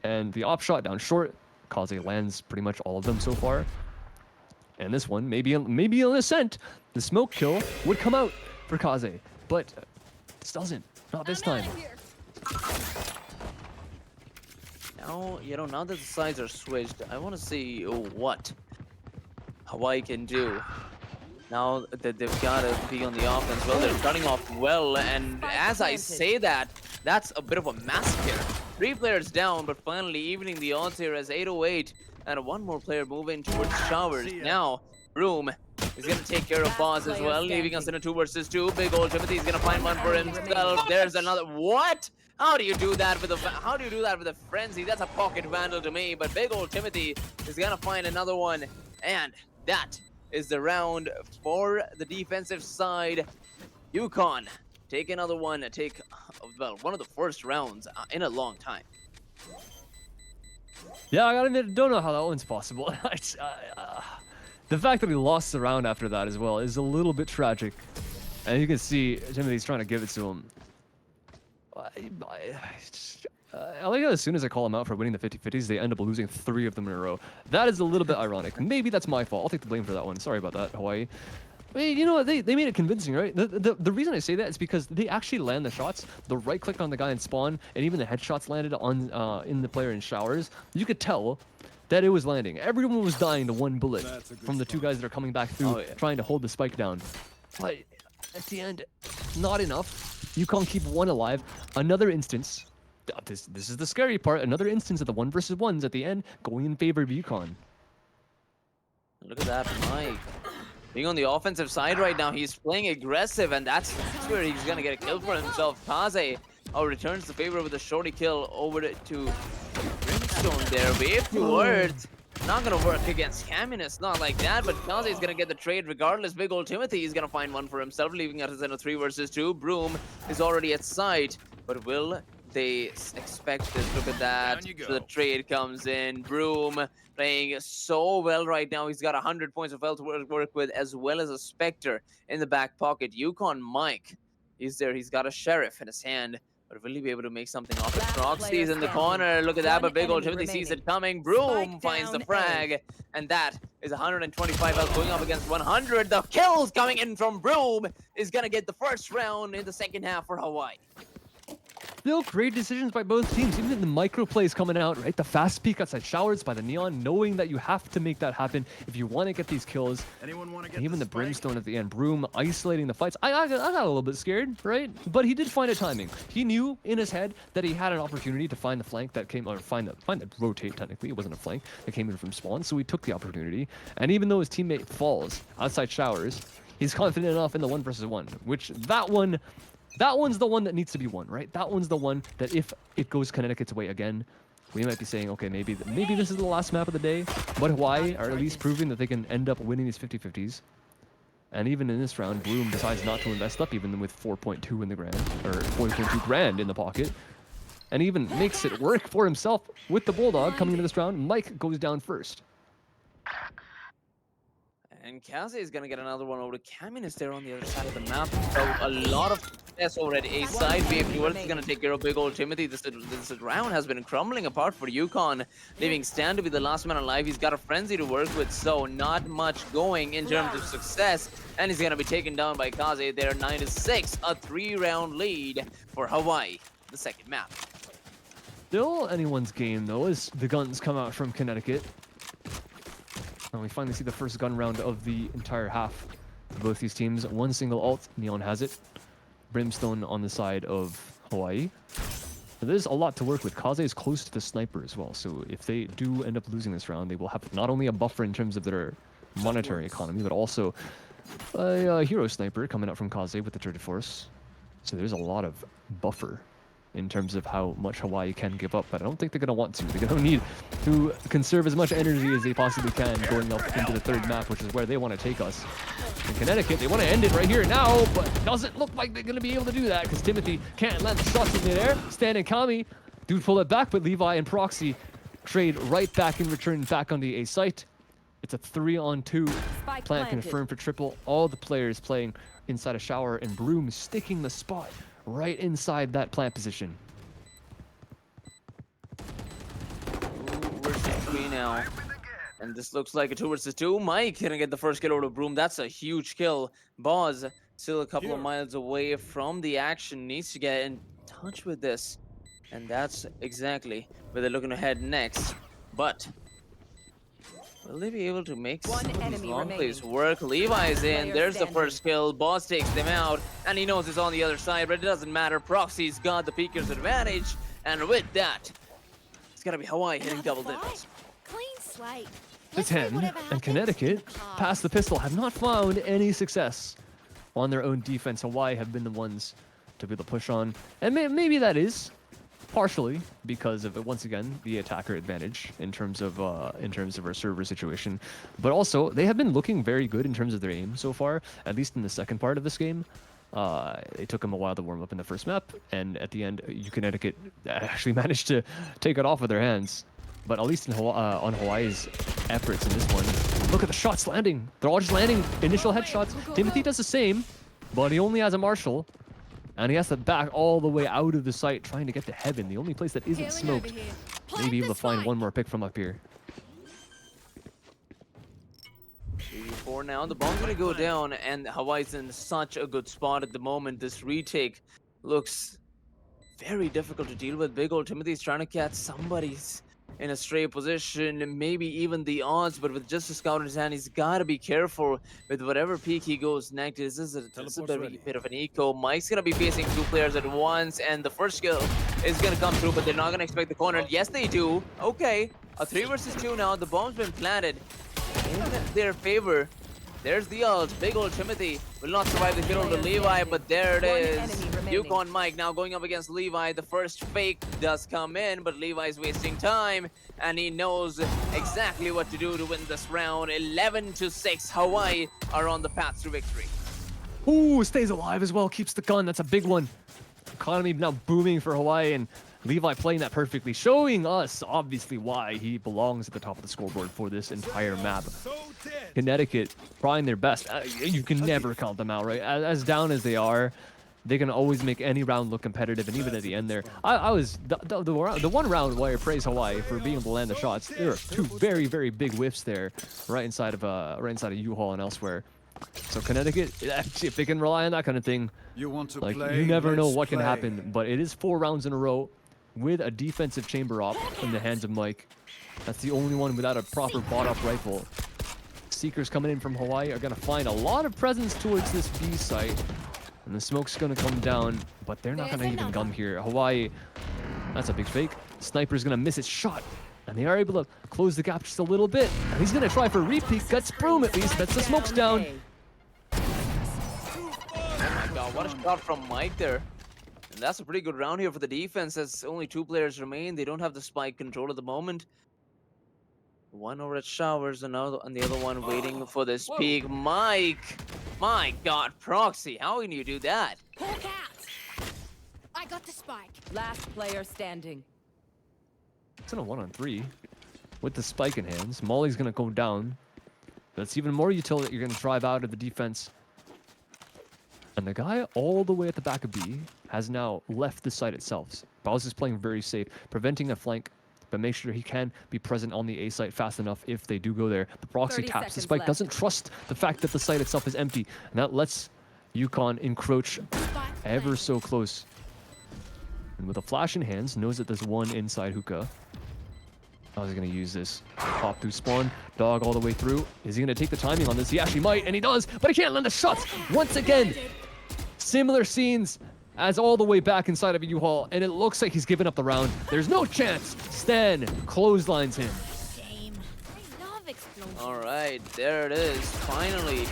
And the op shot down short, Kaze lands pretty much all of them so far. And this one, maybe on Ascent, the smoke kill would come out for Kaze, but this doesn't. Not this time. Now, now that the sides are switched, I want to see what Hawaii can do. Now that they've got to be on the offense, well, they're starting off well, and as I say that, that's a bit of a massacre. 3 players down, but finally evening the odds here as 808, and 1 more player moving towards showers. Now, Broom is going to take care of Boss as well, leaving us in a 2 versus 2. Big old Timothy is going to find one for himself. There's another. What? How do you do that with a frenzy? That's a pocket vandal to me. But big old Timothy is gonna find another one, and that is the round for the defensive side. UConn take another one. Take one of the first rounds in a long time. Yeah, I gotta admit, don't know how that one's possible. The fact that he lost the round after that as well is a little bit tragic, and you can see Timothy's trying to give it to him. I like how as soon as I call them out for winning the 50-50s, they end up losing 3 of them in a row. That is a little bit ironic. Maybe that's my fault. I'll take the blame for that one. Sorry about that, Hawaii. I mean, you know what? They made it convincing, right? The reason I say that is because they actually land the shots. The right click on the guy in spawn, and even the headshots landed on in the player in showers. You could tell that it was landing. Everyone was dying to 1 bullet from the 2 guys that are coming back through, trying to hold the spike down. But at the end, not enough. UConn keep 1 alive. Another instance. This is the scary part. Another instance of the 1 versus 1s at the end going in favor of UConn. Look at that, Mike. Being on the offensive side right now, he's playing aggressive, and that's where he's gonna get a kill for himself. Kaze returns the favor with a shorty kill over to Brimstone there. Wave towards. Not gonna work against Caminus, not like that, but Kaze is gonna get the trade regardless. Big old Timothy is gonna find one for himself, leaving us in a 3 versus 2. Broom is already at site, but will they expect this? Look at that. So the trade comes in. Broom playing so well right now. He's got 100 points of health to work with, as well as a Spectre in the back pocket. UConn Mike is there. He's got a Sheriff in his hand. But will he be able to make something off it? Proxy's in the corner. Look at that, but big old Timothy sees it coming. Broom finds the frag. And that is 125 health going up against 100. The kills coming in from Broom is going to get the first round in the second half for Hawaii. Still great decisions by both teams. Even the micro plays coming out, right? The fast peek outside showers by the Neon, knowing that you have to make that happen if you want to get these kills. Anyone want to get and even the spike? Brimstone at the end. Broom isolating the fights. I got a little bit scared, right? But he did find a timing. He knew in his head that he had an opportunity to find the flank that came, or find the rotate technically. It wasn't a flank that came in from spawn, so he took the opportunity. And even though his teammate falls outside showers, he's confident enough in the 1 versus 1, which that one's the one that needs to be won, right? That one's the one that if it goes Connecticut's way again, we might be saying, okay, maybe this is the last map of the day, but Hawaii are at least proving that they can end up winning these 50-50s. And even in this round, Bloom decides not to invest up, even with 4.2 in the grand, or 4.2 grand in the pocket, and even makes it work for himself with the Bulldog coming into this round. Mike goes down first. And Kaze is going to get another one over to Caminus there on the other side of the map. So a lot of success over at A side. BF2 is going to take care of big old Timothy. This round has been crumbling apart for UConn, leaving Stan to be the last man alive. He's got a frenzy to work with, so not much going in terms of success. And he's going to be taken down by Kaze there, 9-6. A 3-round lead for Hawaii, the second map. Still anyone's game, though, as the guns come out from Connecticut. And we finally see the first gun round of the entire half for both these teams. 1 single ult, Neon has it. Brimstone on the side of Hawaii. But there's a lot to work with. Kaze is close to the sniper as well, so if they do end up losing this round, they will have not only a buffer in terms of their monetary economy, but also a hero sniper coming out from Kaze with the 30 force. So there's a lot of buffer in terms of how much Hawaii can give up, but I don't think they're going to want to. They're going to need to conserve as much energy as they possibly can going up into the third map, which is where they want to take us. In Connecticut, they want to end it right here now, but doesn't look like they're going to be able to do that because Timothy can't land the shots in there. Stan and Kami do pull it back, but Levi and Proxy trade right back in return, back on the A site. It's a 3-on-2 plant confirmed for triple. All the players playing inside a shower, and Broom sticking the spot right inside that plant position. 2 versus 3 now. And this looks like a 2 versus 2. Mike gonna get the first kill over to Broom. That's a huge kill. Boz still a couple of miles away from the action. Needs to get in touch with this. And that's exactly where they're looking to head next. But will they be able to make some of these long plays work? Levi's in. There's the first kill. Boss takes them out. And he knows it's on the other side, but it doesn't matter. Proxy's got the peeker's advantage. And with that, it's going to be Hawaii hitting double digits. Clean slate. The 10 and Connecticut, past the pistol, have not found any success on their own defense. Hawaii have been the ones to be able to push on. And maybe that is partially because of, once again, the attacker advantage in terms of our server situation, but also they have been looking very good in terms of their aim so far, at least in the second part of this game. It took them a while to warm up in the first map, and at the end, Connecticut actually managed to take it off with their hands. But at least in on Hawaii's efforts in this one, look at the shots landing. They're all just landing initial headshots. Timothy does the same, but he only has a Marshall. And he has to back all the way out of the site, trying to get to heaven, the only place that isn't smoked. Maybe able to find one more pick from up here. 3-4 now. The bomb's gonna go down, and Hawaii's in such a good spot at the moment. This retake looks very difficult to deal with. Big old Timothy's trying to catch somebody's in a stray position, maybe even the odds, but with just a scout in his hand, he's got to be careful with whatever peak he goes next. This is a bit of an eco. Mike's going to be facing 2 players at once, and the first kill is going to come through, but they're not going to expect the corner. Yes, they do. Okay, a 3 versus 2 now. The bomb's been planted in their favor. There's the ult. Big old Timothy will not survive the kill over Levi, but there it is. Yukon Mike now going up against Levi. The first fake does come in, but Levi's wasting time, and he knows exactly what to do to win this round. 11-6. Hawaii are on the path to victory. Ooh, stays alive as well. Keeps the gun. That's a big one. Economy now booming for Hawaii, and Levi playing that perfectly, showing us obviously why he belongs at the top of the scoreboard for this entire map. Connecticut trying their best. You can never count them out, right? As down as they are, they can always make any round look competitive, and even at the end there, I was the one round where I praise Hawaii for being able to land the shots. There are 2 very, very big whiffs there, right inside of U-Haul and elsewhere. So Connecticut, if they can rely on that kind of thing, you never know what can happen. But it is 4 rounds in a row with a defensive chamber op in the hands of Mike. That's the only one without a proper bot-up rifle. Seekers coming in from Hawaii are going to find a lot of presence towards this B site. And the smoke's going to come down, but they're not going to even gun here. Hawaii, that's a big fake. Sniper's going to miss his shot. And they are able to close the gap just a little bit. And he's going to try for a repeat. Gets Broom at least. That's the smokes down. Oh my god, what a shot from Mike there. And that's a pretty good round here for the defense, as only 2 players remain. They don't have the spike control at the moment. One over at Showers, and the other one waiting for this peak. Mike! My god, Proxy, how can you do that? Hawk out. I got the spike. Last player standing. It's in a 1-on-3 with the spike in hands. Molly's going to go down. That's even more utility. You're going to drive out of the defense. And the guy all the way at the back of B has now left the site itself. Bowser is playing very safe, preventing a flank, but make sure he can be present on the A site fast enough if they do go there. The Proxy taps the spike, doesn't trust the fact that the site itself is empty, and that lets Yukon encroach ever so close. And with a flash in hands, knows that there's one inside hookah. I was going to use this. Pop through spawn, dog all the way through. Is he going to take the timing on this? He actually might, and he does, but he can't land the shots. Once again, similar scenes as all the way back inside of a U-Haul, and it looks like he's given up the round. There's no chance. Stan clotheslines him. Game. I love a Explosion. All right, there it is. Finally,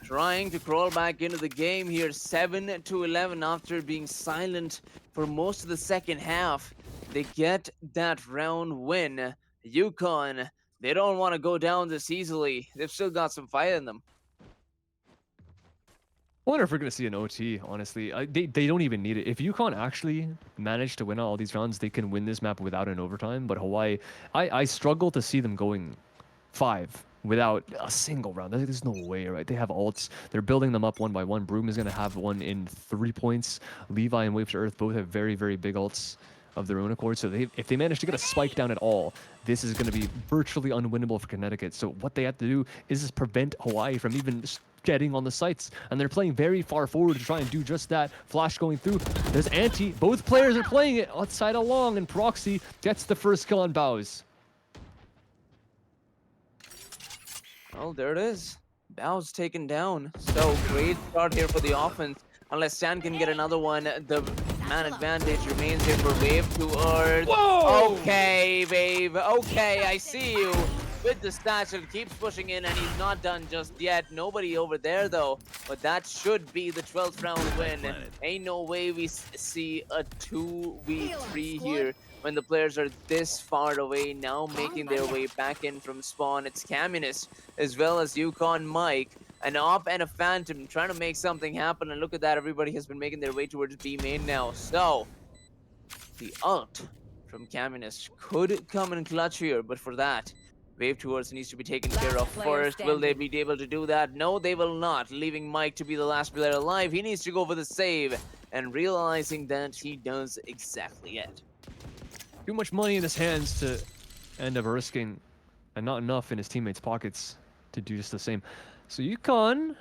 trying to crawl back into the game here. 7-11 after being silent for most of the second half. They get that round win. UConn, they don't want to go down this easily. They've still got some fight in them. I wonder if we're going to see an OT, honestly. They don't even need it. If UConn actually manage to win all these rounds, they can win this map without an overtime. But Hawaii, I struggle to see them going 5 without a single round. There's no way, right? They have ults. They're building them up one by one. Broom is going to have one in 3 points. Levi and Wave to Earth both have very, very big ults of their own accord. So if they manage to get a spike down at all, this is going to be virtually unwinnable for Connecticut. So what they have to do is just prevent Hawaii from even getting on the sites. And they're playing very far forward to try and do just that. Flash going through. There's Anti. Both players are playing it outside along, and Proxy gets the first kill on Bows. Well, there it is. Bow's taken down. So great start here for the offense. Unless Stan can get another one, the man advantage remains here for Wave to Earth. Whoa! Okay, Wave. Okay, I see you. With the statue, keeps pushing in, and he's not done just yet. Nobody over there, though. But that should be the 12th round win. Ain't no way we see a 2v3 here when the players are this far away, now making their way back in from spawn. It's Caminus, as well as UConn Mike, an Op and a Phantom trying to make something happen. And look at that, everybody has been making their way towards B main now. So, the ult from Caminus could come in clutch here, but for that, Wave towards needs to be taken care of first. Will they be able to do that? No, they will not, leaving Mike to be the last player alive. He needs to go for the save, and realizing that he does exactly it. Too much money in his hands to end up risking, and not enough in his teammates' pockets to do just the same. So UConn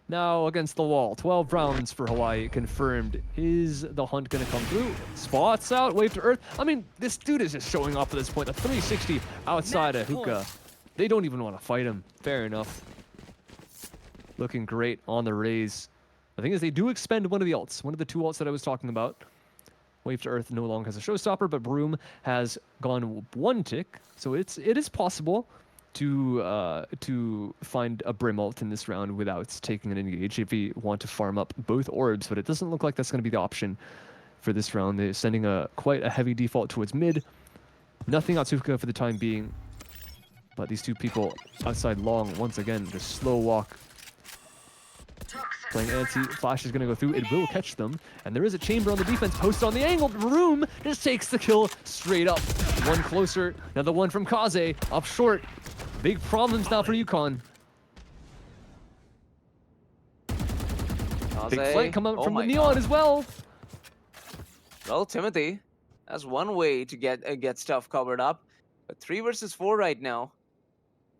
now against the wall. 12 rounds for Hawaii confirmed. Is the hunt going to come through? Spots out, Wave to Earth. I mean, this dude is just showing off at this point. A 360 outside of Hookah. They don't even want to fight him. Fair enough. Looking great on the raise. The thing is, they do expend one of the ults. One of the 2 ults that I was talking about. Wave to Earth no longer has a showstopper, but Broom has gone 1 tick. So it is possible to find a Brim ult in this round without taking an engage if you want to farm up both orbs, but it doesn't look like that's going to be the option for this round. They're sending quite a heavy default towards mid. Nothing Atsuka for the time being, but these 2 people outside long, once again, the slow walk. Playing Anti, Flash is going to go through. It will catch them. And there is a chamber on the defense, posted on the angle. Room just takes the kill straight up. One closer. Another one from Kaze. Up short. Big problems now for UConn. Big flank coming up from the Neon as well. Well, Timothy, that's one way to get stuff covered up. But 3 versus 4 right now.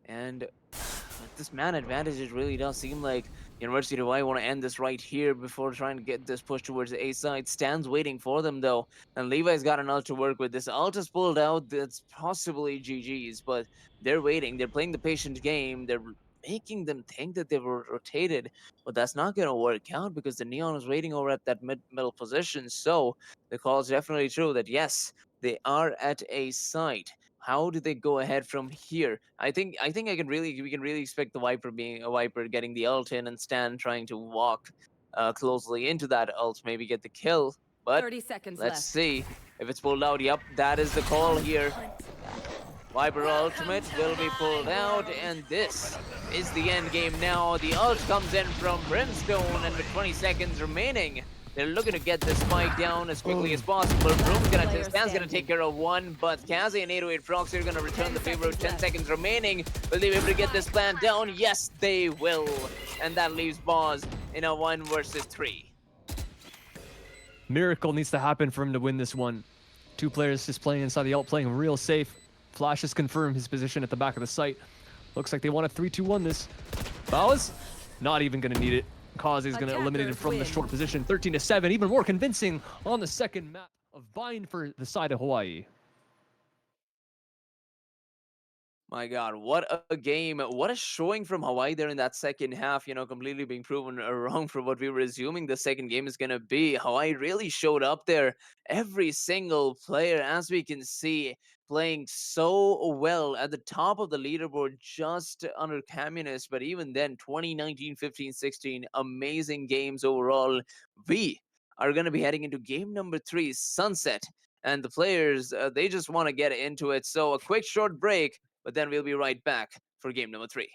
And this man advantage, it really does seem like University of Hawaii want to end this right here before trying to get this push towards the A side. Stan's waiting for them, though. And Levi's got an ult to work with. This ult is pulled out. That's possibly GG's, but they're waiting. They're playing the patient game. They're making them think that they were rotated, but that's not going to work out because the Neon is waiting over at that middle position. So the call is definitely true that, yes, they are at A site. How do they go ahead from here? I think we can really expect the Viper getting the ult in and Stan trying to walk closely into that ult, maybe get the kill. But 30 seconds let's left. see if it's pulled out. Yep, that is the call here. Viper ultimate will be pulled out, and this is the end game now. The ult comes in from Brimstone, and with 20 seconds remaining, they're looking to get this spike down as quickly as possible. Stan's gonna take care of one, but Kaze and 808 Proxy are gonna return the favor with 10 seconds remaining. Will they be able to get this plan down? Yes, they will. And that leaves Boz in a 1 versus 3. Miracle needs to happen for him to win this one. 2 players just playing inside the ult, playing real safe. Flash has confirmed his position at the back of the site. Looks like they want a 3-2-1 this. Bowers, not even gonna need it. Kaze is going to eliminate him from the short position. 13-7, even more convincing on the second map of Bind for the side of Hawaii. My God, what a game. What a showing from Hawaii there in that second half, completely being proven wrong for what we were assuming the second game is going to be. Hawaii really showed up there. Every single player, as we can see, playing so well at the top of the leaderboard, just under Communist. But even then, 2019, 15, 16, amazing games overall. We are going to be heading into game number 3, Sunset. And the players, they just want to get into it. So a quick short break, but then we'll be right back for game number 3.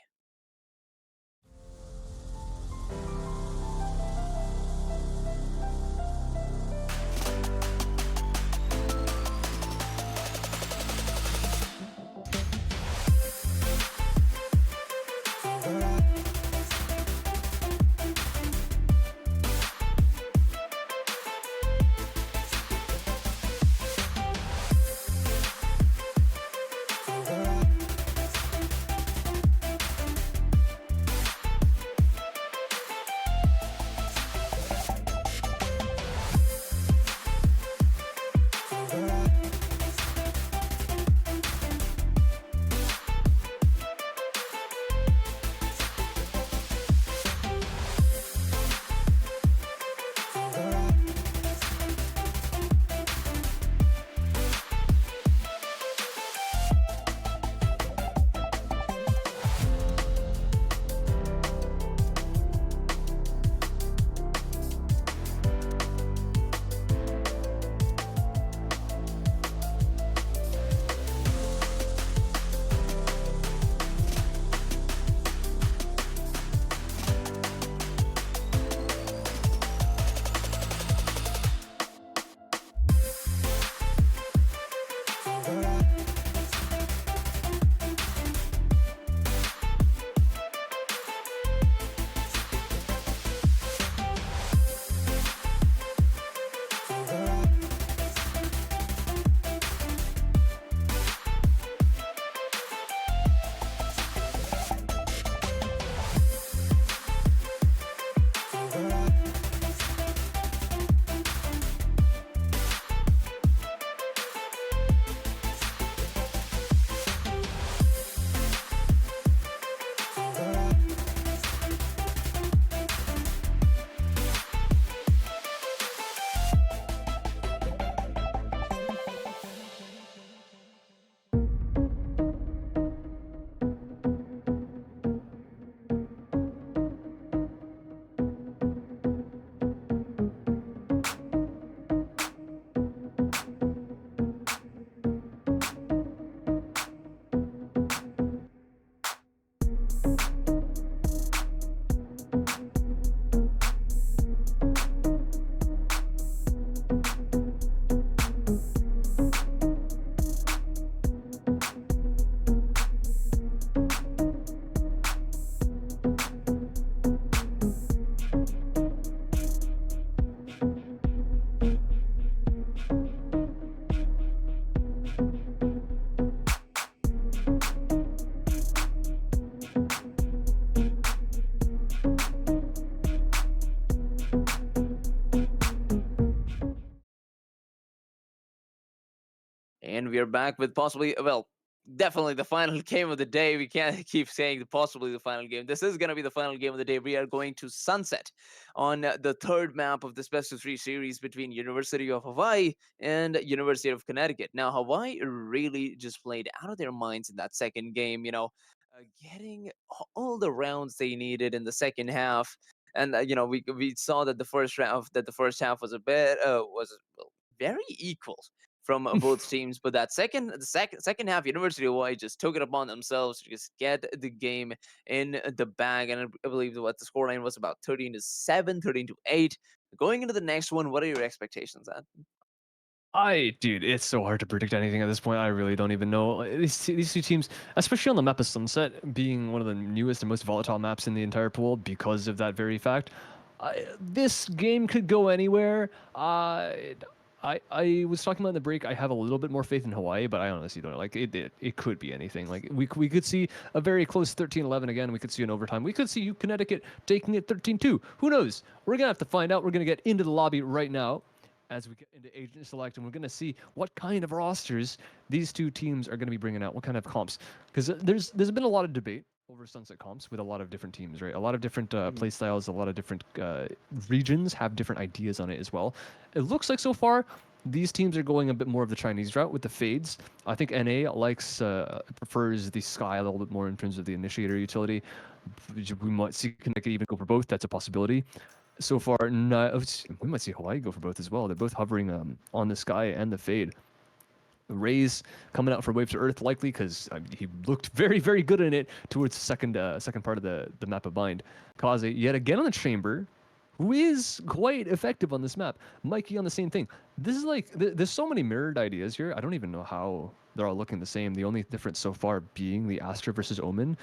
And we are back with possibly, well, definitely the final game of the day. We can't keep saying possibly the final game. This is going to be the final game of the day. We are going to Sunset on the third map of this best of 3 series between University of Hawaii and University of Connecticut. Now, Hawaii really just played out of their minds in that second game, getting all the rounds they needed in the second half. And we saw that the first half was a bit was well, very equal from both teams. But the second half, University of Hawaii just took it upon themselves to just get the game in the bag. And I believe what the scoreline was about 13-7, 13-8. Going into the next one, what are your expectations at? Dude, it's so hard to predict anything at this point. I really don't even know. These two teams, especially on the map of Sunset, being one of the newest and most volatile maps in the entire pool because of that very fact, this game could go anywhere. I was talking about in the break. I have a little bit more faith in Hawaii, but I honestly don't like it. It could be anything. Like we could see a very close 13-11 again. We could see an overtime. We could see Connecticut taking it 13-2. Who knows? We're gonna have to find out. We're gonna get into the lobby right now. as we get into agent select, and we're going to see what kind of rosters these two teams are going to be bringing out, what kind of comps. Because there's been a lot of debate over Sunset comps with a lot of different teams, right? A lot of different play styles, a lot of different regions have different ideas on it as well. It looks like so far these teams are going a bit more of the Chinese route with the fades. I think NA prefers the Sky a little bit more in terms of the initiator utility. We might see Connecticut even go for both. That's a possibility. So far, no, we might see Hawaii go for both as well. They're both hovering on the Sky and the fade. Raze coming out for Wave to Earth, likely because he looked very, very good in it towards the second part of the map of Bind. Kaze yet again on the Chamber, who is quite effective on this map. Mikey on the same thing. This is like, there's so many mirrored ideas here. I don't even know how they're all looking the same. The only difference so far being the Astra versus Omen.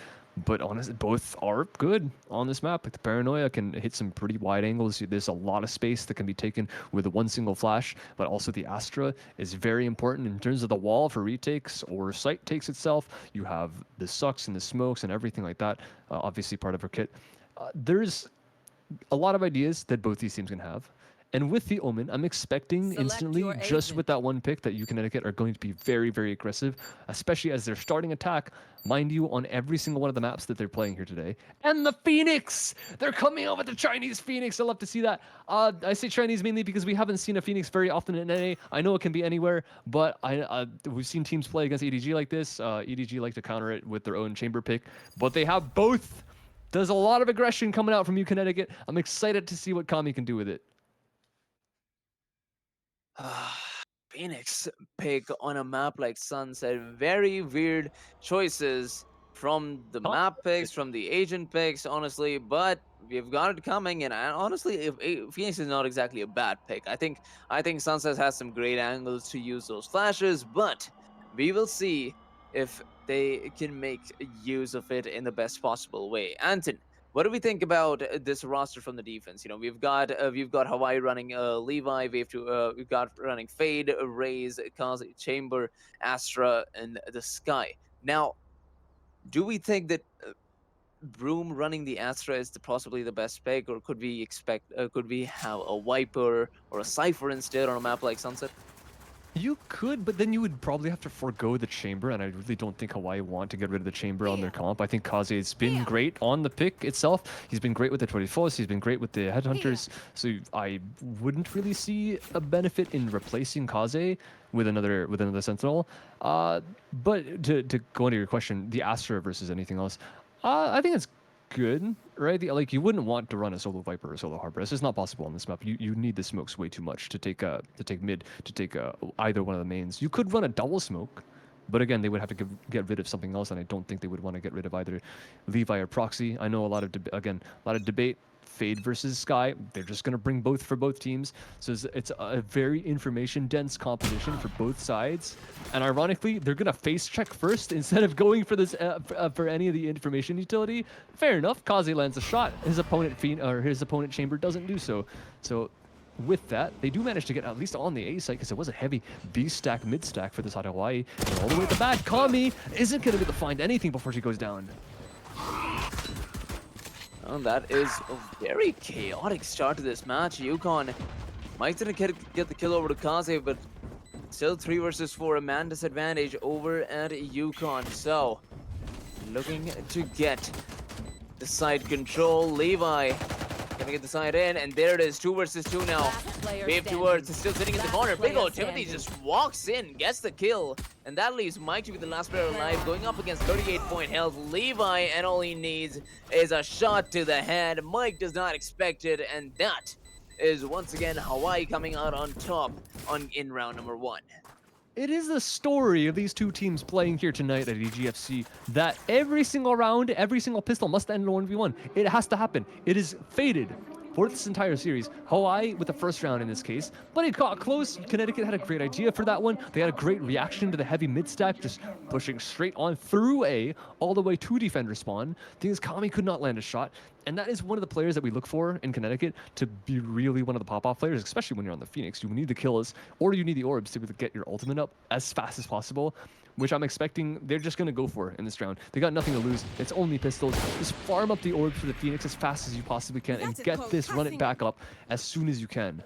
But honestly, both are good on this map. Like the Paranoia can hit some pretty wide angles. There's a lot of space that can be taken with one single flash. But also the Astra is very important in terms of the wall for retakes or site takes itself. You have the sucks and the smokes and everything like that. Obviously part of her kit. There's a lot of ideas that both these teams can have. And with the Omen, I'm expecting Select instantly, your just agent. with that one pick, that U Connecticut are going to be very, very aggressive, especially as they're starting attack, mind you, on every single one of the maps that they're playing here today. And the Phoenix! They're coming out with the Chinese Phoenix. I love to see that. I say Chinese mainly because we haven't seen a Phoenix very often in NA. I know it can be anywhere, but we've seen teams play against EDG like this. EDG like to counter it with their own chamber pick, but they have both. There's a lot of aggression coming out from U Connecticut. I'm excited to see what Kami can do with it. Phoenix pick on a map like Sunset. Very weird choices from the map picks, from the agent picks, honestly. But we've got it coming, and honestly, if Phoenix is not exactly a bad pick. I think Sunset has some great angles to use those flashes, but we will see if they can make use of it in the best possible way. Anton, what do we think about this roster from the defense? You know, we've got Hawaii running Levi, we've got running Fade, Raze, Kazi, Chamber, Astra, and the Sky. Now, do we think that Broom running the Astra is possibly the best pick, or could we have a Viper or a Cypher instead on a map like Sunset? You could, but then you would probably have to forego the chamber, and I really don't think Hawaii want to get rid of the chamber on their comp. I think Kaze's been great on the pick itself. He's been great with the 24s. He's been great with the headhunters. So I wouldn't really see a benefit in replacing Kaze with another Sentinel. But to go into your question, the Astra versus anything else, I think it's good, right? Like, you wouldn't want to run a solo Viper or a solo Harbor. It's just not possible on this map. You need the smokes way too much to take mid, to take either one of the mains. You could run a double smoke, but again, they would have to get rid of something else, and I don't think they would want to get rid of either Levi or Proxy. I know a lot of debate. Fade versus Sky, they're just going to bring both for both teams. So it's a very information-dense competition for both sides. And ironically, they're going to face check first instead of going for this for any of the information utility. Fair enough. Kaze lands a shot. His opponent Chamber doesn't do so. So with that, they do manage to get at least on the A site, because it was a heavy B stack, mid stack for this side of Hawaii. And all the way at the back, Kami isn't going to be able to find anything before she goes down. Well, that is a very chaotic start to this match. Yukon might didn't get the kill over to Kaze, but still 3 versus 4, a man disadvantage over at Yukon. So, looking to get the side control. Levi gonna get the side in, and there it is, 2 versus 2 now. Wave towards, still sitting in the corner. Big ol' Timothy just walks in, gets the kill, and that leaves Mike to be the last player alive, going up against 38-point health. Levi, and all he needs is a shot to the head. Mike does not expect it, and that is once again Hawaii coming out on top in round number 1. It is the story of these two teams playing here tonight at EGFC that every single round, every single pistol must end in 1v1. It has to happen. It is fated for this entire series. Hawaii with the first round in this case, but it got close. Connecticut had a great idea for that one. They had a great reaction to the heavy mid stack, just pushing straight on through A, all the way to defender spawn. Thing is, Kami could not land a shot, and that is one of the players that we look for in Connecticut to be really one of the pop-off players, especially when you're on the Phoenix. You need the kills, or you need the orbs to be able to get your ultimate up as fast as possible, which I'm expecting they're just going to go for in this round. They got nothing to lose. It's only pistols. Just farm up the orbs for the Phoenix as fast as you possibly can and get this, run it back up as soon as you can.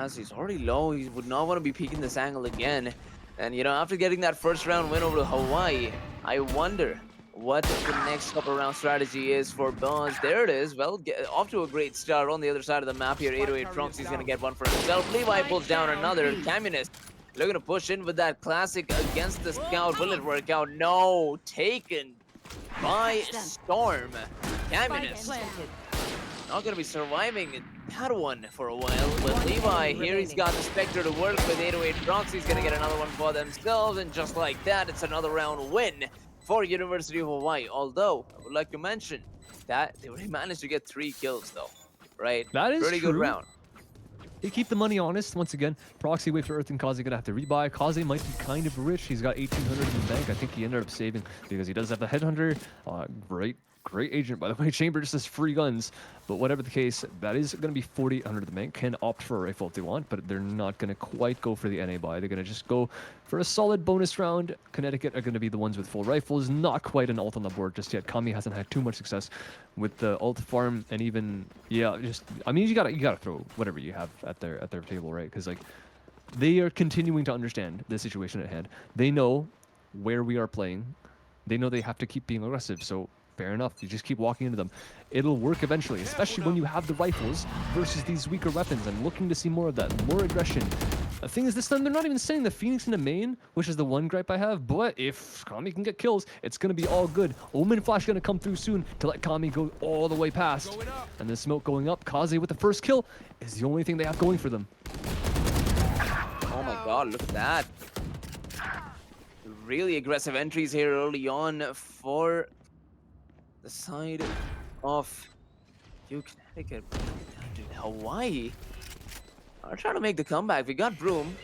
as he's already low. He would not want to be peeking this angle again. And, you know, after getting that first round win over Hawaii, I wonder what the next couple round strategy is for Buzz. There it is. Well, off to a great start on the other side of the map here. 808 Proxy's going to get one for himself. Levi pulls down another. Communist looking to push in with that classic against the scout. Will it work out? No. Taken by storm. Communist not going to be surviving that one for a while. But Levi, here he's got the Spectre to work with. 808 Proxy's going to get another one for themselves. And just like that, it's another round win for University of Hawaii. Although, I would like to mention that they already managed to get 3 kills though, right? That is pretty true. good round. They keep the money honest. Once again, Proxy wait for Earth and Kaze gonna have to rebuy. Kaze might be kind of rich. He's got 1,800 in the bank. I think he ended up saving because he does have the Headhunter. Great agent, by the way. Chamber just has free guns. But whatever the case, that is going to be 4,800 in the bank. Can opt for a rifle if they want, but they're not going to quite go for the NA buy. They're going to just go for a solid bonus round. Connecticut are going to be the ones with full rifles. Not quite an ult on the board just yet. Kami hasn't had too much success with the ult farm, and even I mean, you gotta throw whatever you have at their table, right? Because like they are continuing to understand the situation at hand. They know where we are playing. They know they have to keep being aggressive. So fair enough. You just keep walking into them. It'll work eventually, especially when you have the rifles versus these weaker weapons. I'm looking to see more of that, more aggression. The thing is, this time they're not even sending the Phoenix into main, which is the one gripe I have. But if Kami can get kills, it's going to be all good. Omen Flash going to come through soon to let Kami go all the way past. And the smoke going up. Kaze with the first kill is the only thing they have going for them. Oh my god, look at that. Really aggressive entries here early on for the side of Connecticut. Dude, Hawaii are trying to make the comeback. We got Broom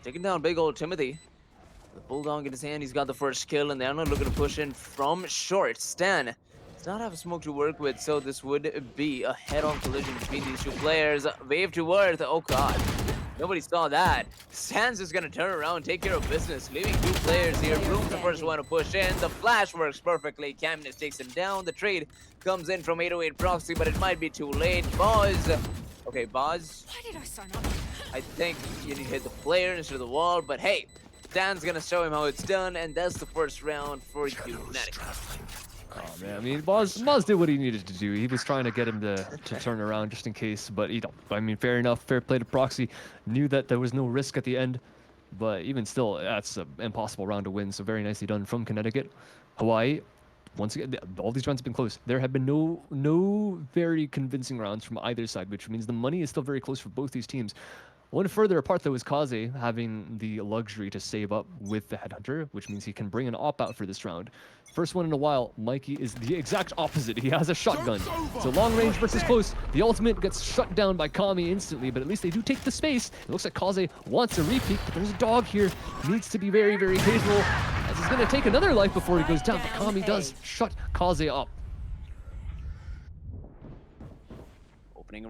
taking down big old Timothy. The Bulldog in his hand, he's got the first kill, and they're not looking to push in from short. Stan does not have a smoke to work with, so this would be a head-on collision between these two players. Wave to Earth. Oh god. Nobody saw that. Stan's is going to turn around and take care of business, leaving 2 players here. Broom's the first one to push in. The flash works perfectly. Camness takes him down. The trade comes in from 808 Proxy, but it might be too late. Buzz. Okay, Buzz. Why did I sign up? I think you need to hit the player instead of the wall, but hey, Stan's going to show him how it's done, and that's the first round for Connecticut. Oh man, I mean, Boz did what he needed to do. He was trying to get him to turn around just in case, but you know, I mean, fair enough, fair play to Proxy. Knew that there was no risk at the end, but even still, that's an impossible round to win. So very nicely done from Connecticut. Hawaii, once again, all these rounds have been close. There have been no very convincing rounds from either side, which means the money is still very close for both these teams. One further apart, though, is Kaze having the luxury to save up with the Headhunter, which means he can bring an op out for this round. First one in a while, Mikey is the exact opposite. He has a shotgun. So long range versus close. The ultimate gets shut down by Kami instantly, but at least they do take the space. It looks like Kaze wants a repeat, but there's a dog here. Needs to be very, very careful, as he's going to take another life before he goes down, but Kami does shut Kaze up. Opening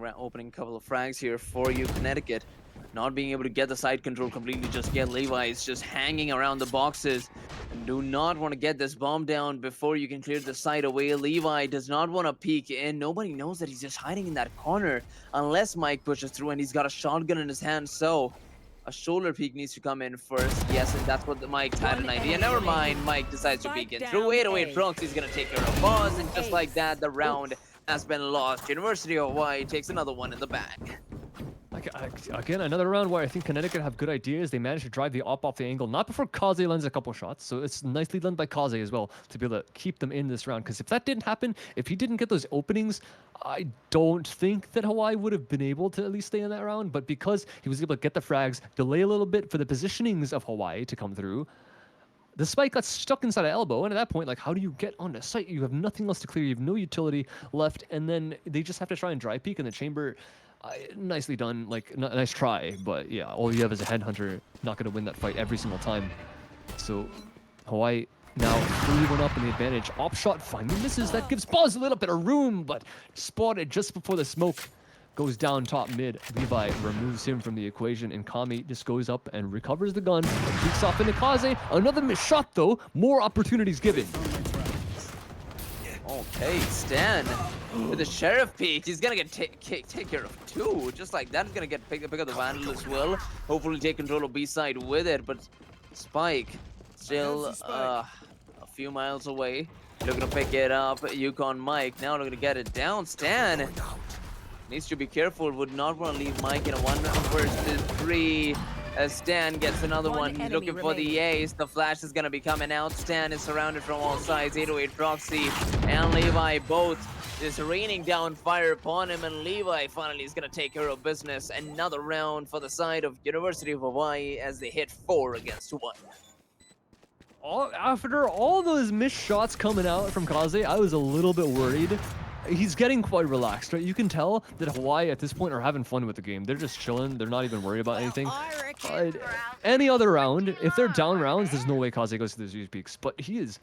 a couple of frags here for you, Connecticut. Not being able to get the side control completely just yet. Levi is just hanging around the boxes. Do not want to get this bomb down before you can clear the side away. Levi does not want to peek in. Nobody knows that he's just hiding in that corner unless Mike pushes through, and he's got a shotgun in his hand. So a shoulder peek needs to come in first. Yes, and that's what the Mike had an idea. Never mind. Mike decides to peek in through. 808 Bronx. He's going to take care of Buzz, and just like that, the round has been lost. University of Hawaii takes another one in the bag. Again, another round where I think Connecticut have good ideas. They managed to drive the op off the angle, not before Kaze lands a couple shots. So it's nicely done by Kaze as well to be able to keep them in this round. Because if that didn't happen, if he didn't get those openings, I don't think that Hawaii would have been able to at least stay in that round. But because he was able to get the frags, delay a little bit for the positionings of Hawaii to come through, the spike got stuck inside an elbow, and at that point, like, how do you get on the site? You have nothing else to clear. You have no utility left, and then they just have to try and dry peek in the chamber. Nicely done, like, nice try, but yeah, all you have is a Headhunter, not going to win that fight every single time. So Hawaii now 3-1 up in the advantage. Op shot finally misses. That gives Buzz a little bit of room, but spotted just before the smoke goes down top mid. Levi removes him from the equation, and Kami just goes up and recovers the gun and peeks off into Kaze. Another missed shot, though. More opportunities given. Okay, Stan with the Sheriff peek. He's gonna get take care of 2. Just like that, he's gonna get pick up the Vandal as well. Hopefully take control of B side with it, but Spike still a few miles away. Looking to pick it up. Yukon Mike now looking to get it down. Stan needs to be careful. Would not want to leave Mike in a 1 versus 3. As Stan gets another one. He's looking for the ace. The flash is going to be coming out. Stan is surrounded from all sides. 808 Proxy and Levi both is raining down fire upon him. And Levi finally is going to take care of business. Another round for the side of University of Hawaii as they hit 4 against 1. After all those missed shots coming out from Kaze, I was a little bit worried. He's getting quite relaxed, right? You can tell that Hawaii at this point are having fun with the game. They're just chilling. They're not even worried about anything. Any other round, if they're down rounds, there's no way Kaze goes to those huge peaks. But he's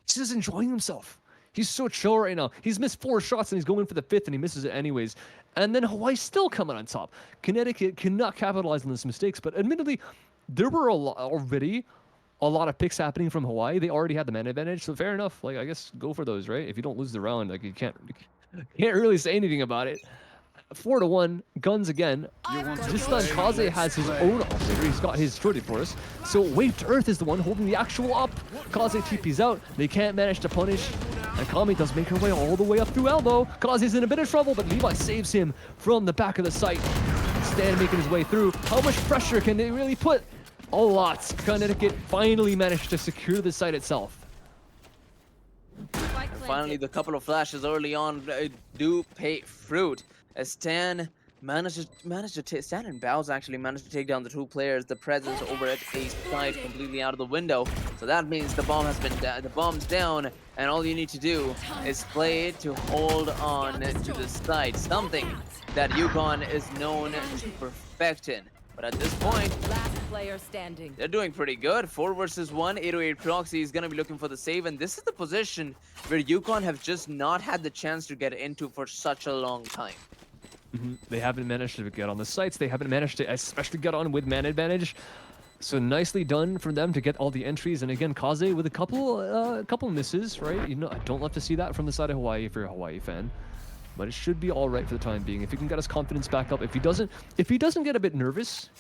just enjoying himself. He's so chill right now. He's missed 4 shots and he's going for the 5th and he misses it anyways. And then Hawaii's still coming on top. Connecticut cannot capitalize on those mistakes, but admittedly, there were already a lot of picks happening from Hawaii. They already had the man advantage, so fair enough. Like, I guess go for those, right? If you don't lose the round, like, you can't really say anything about it. 4-1, guns again. This time Kaze has his own operator. He's got his shorty for us. So Wave to Earth is the one holding the actual up. Kaze TP's out. They can't manage to punish. And Kami does make her way all the way up through elbow. Kaze's in a bit of trouble, but Levi saves him from the back of the site. Stan making his way through. How much pressure can they really put? A lot. Connecticut finally managed to secure the site itself. And finally, the couple of flashes early on do pay fruit. As Stan Stan and Bows actually managed to take down the 2 players. The presence over at A side completely out of the window. So that means the bomb has been the bomb's down, and all you need to do is play to hold on to the site. Something that Yukon is known to perfect in. But at this point, Last player standing. they're doing pretty good. 4 versus 1. 808 Proxy is going to be looking for the save. And this is the position where Yukon have just not had the chance to get into for such a long time. They haven't managed to get on the sites. They haven't managed to especially get on with man advantage. So nicely done for them to get all the entries. And again, Kaze with a couple misses, right? You know, I don't love to see that from the side of Hawaii if you're a Hawaii fan. But it should be all right for the time being. If he can get his confidence back up, if he doesn't get a bit nervous,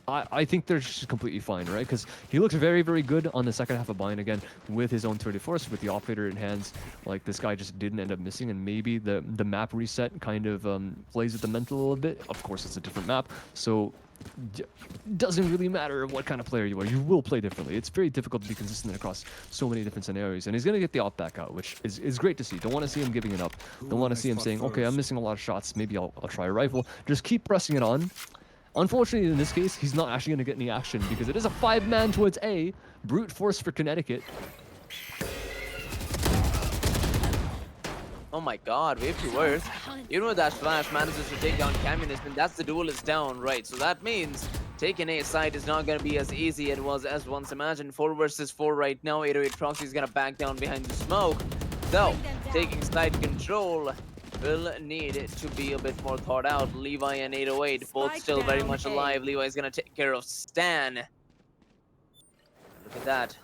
I think they're just completely fine, right? Because he looks very, very good on the second half of Bind again with his own 34th, with the operator in hands. Like, this guy just didn't end up missing, and maybe the map reset kind of plays with the mental a little bit. Of course, it's a different map, so doesn't really matter what kind of player you are. You will play differently. It's very difficult to be consistent across so many different scenarios, and he's going to get the op back out, which is great to see. Don't want to see him giving it up. Don't want to see him saying, okay, I'm missing a lot of shots. Maybe I'll try a rifle. Just keep pressing it on. Unfortunately, in this case, he's not actually going to get any action because it is a 5-man towards A. Brute force for Connecticut. Oh my god, Wave to Earth. Even with that flash manages to take down Communist, and that's the duelist down, right? So that means taking A side is not going to be as easy as it was as once imagined. 4 versus 4 right now. 808 Proxy is going to back down behind the smoke. Though, taking side control will need it to be a bit more thought out. Levi and 808 both still very much alive. Levi is going to take care of Stan. Look at that.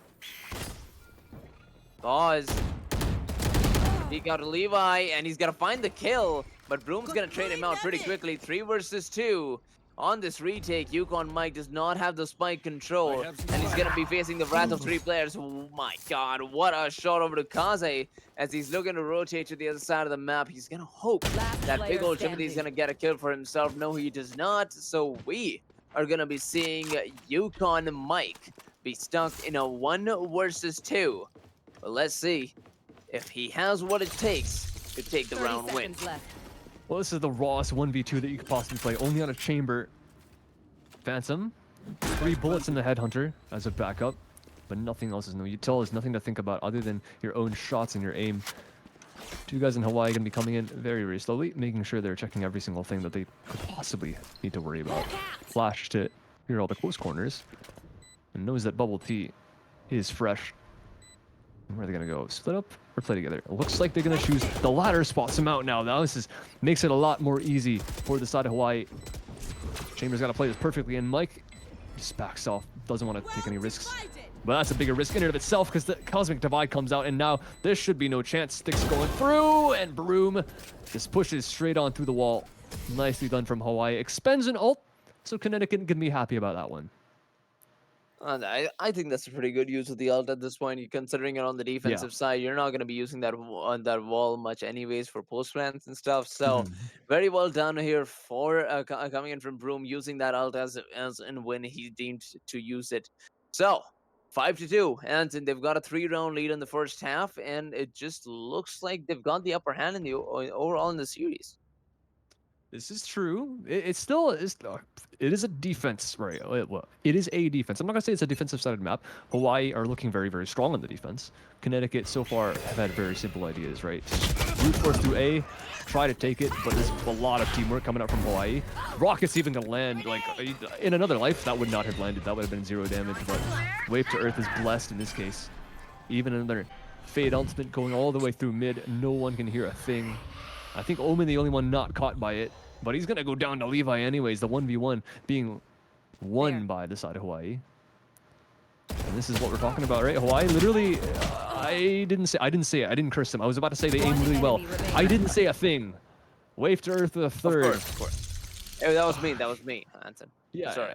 Pause. Peek out to Levi, and he's gonna find the kill, but Broom's gonna trade him out pretty quickly. 3 versus 2. On this retake, Yukon Mike does not have the spike control, and he's gonna be facing the wrath of 3 players. Oh my god, what a shot over to Kaze as he's looking to rotate to the other side of the map. He's gonna hope that big old Timothy is gonna get a kill for himself. No, he does not. So we are gonna be seeing Yukon Mike be stuck in a 1 versus 2. But let's see if he has what it takes to take the round win. Well, this is the rawest 1v2 that you could possibly play, only on a chamber. Phantom, 3 bullets in the Headhunter as a backup, but nothing else is no util. There's nothing to think about other than your own shots and your aim. 2 guys in Hawaii going to be coming in very, very slowly, making sure they're checking every single thing that they could possibly need to worry about. Flash to hear all the close corners, and knows that Bubble Tea is fresh. Where are they going to go? Split up or play together? It looks like they're going to choose the latter. Spots him out now. Now this makes it a lot more easy for the side of Hawaii. Chambers got to play this perfectly, and Mike just backs off. Doesn't want to take any risks. But that's a bigger risk in and of itself because the Cosmic Divide comes out, and now there should be no chance. Sticks going through, and Broom just pushes straight on through the wall. Nicely done from Hawaii. Expends an ult, so Connecticut can be happy about that one. And I think that's a pretty good use of the ult at this point. Considering it on the defensive side, you're not going to be using that on that wall much anyways for post plants and stuff. So very well done here for coming in from Broom, using that ult as and when he deemed to use it. So 5-2, and they've got a 3-round lead in the first half, and it just looks like they've got the upper hand in the overall in the series. This is true. It still is. It is a defense, right? Well, it is a defense. I'm not gonna say it's a defensive-sided map. Hawaii are looking very, very strong on the defense. Connecticut so far have had very simple ideas, right? Brute force through A, try to take it, but there's a lot of teamwork coming up from Hawaii. Rocket's even gonna land. Like in another life, that would not have landed. That would have been 0 damage. But Wave to Earth is blessed in this case. Even another Fade ultimate going all the way through mid. No one can hear a thing. I think Omen the only one not caught by it, but he's gonna go down to Levi anyways. The 1v1 being won by the side of Hawaii, and this is what we're talking about, right? Hawaii literally, I didn't say it. I didn't curse them. I was about to say they aim really well. I didn't say a thing. Wave to Earth with a third. Of course. Hey, that was me. That was me, Anson. Yeah. Sorry.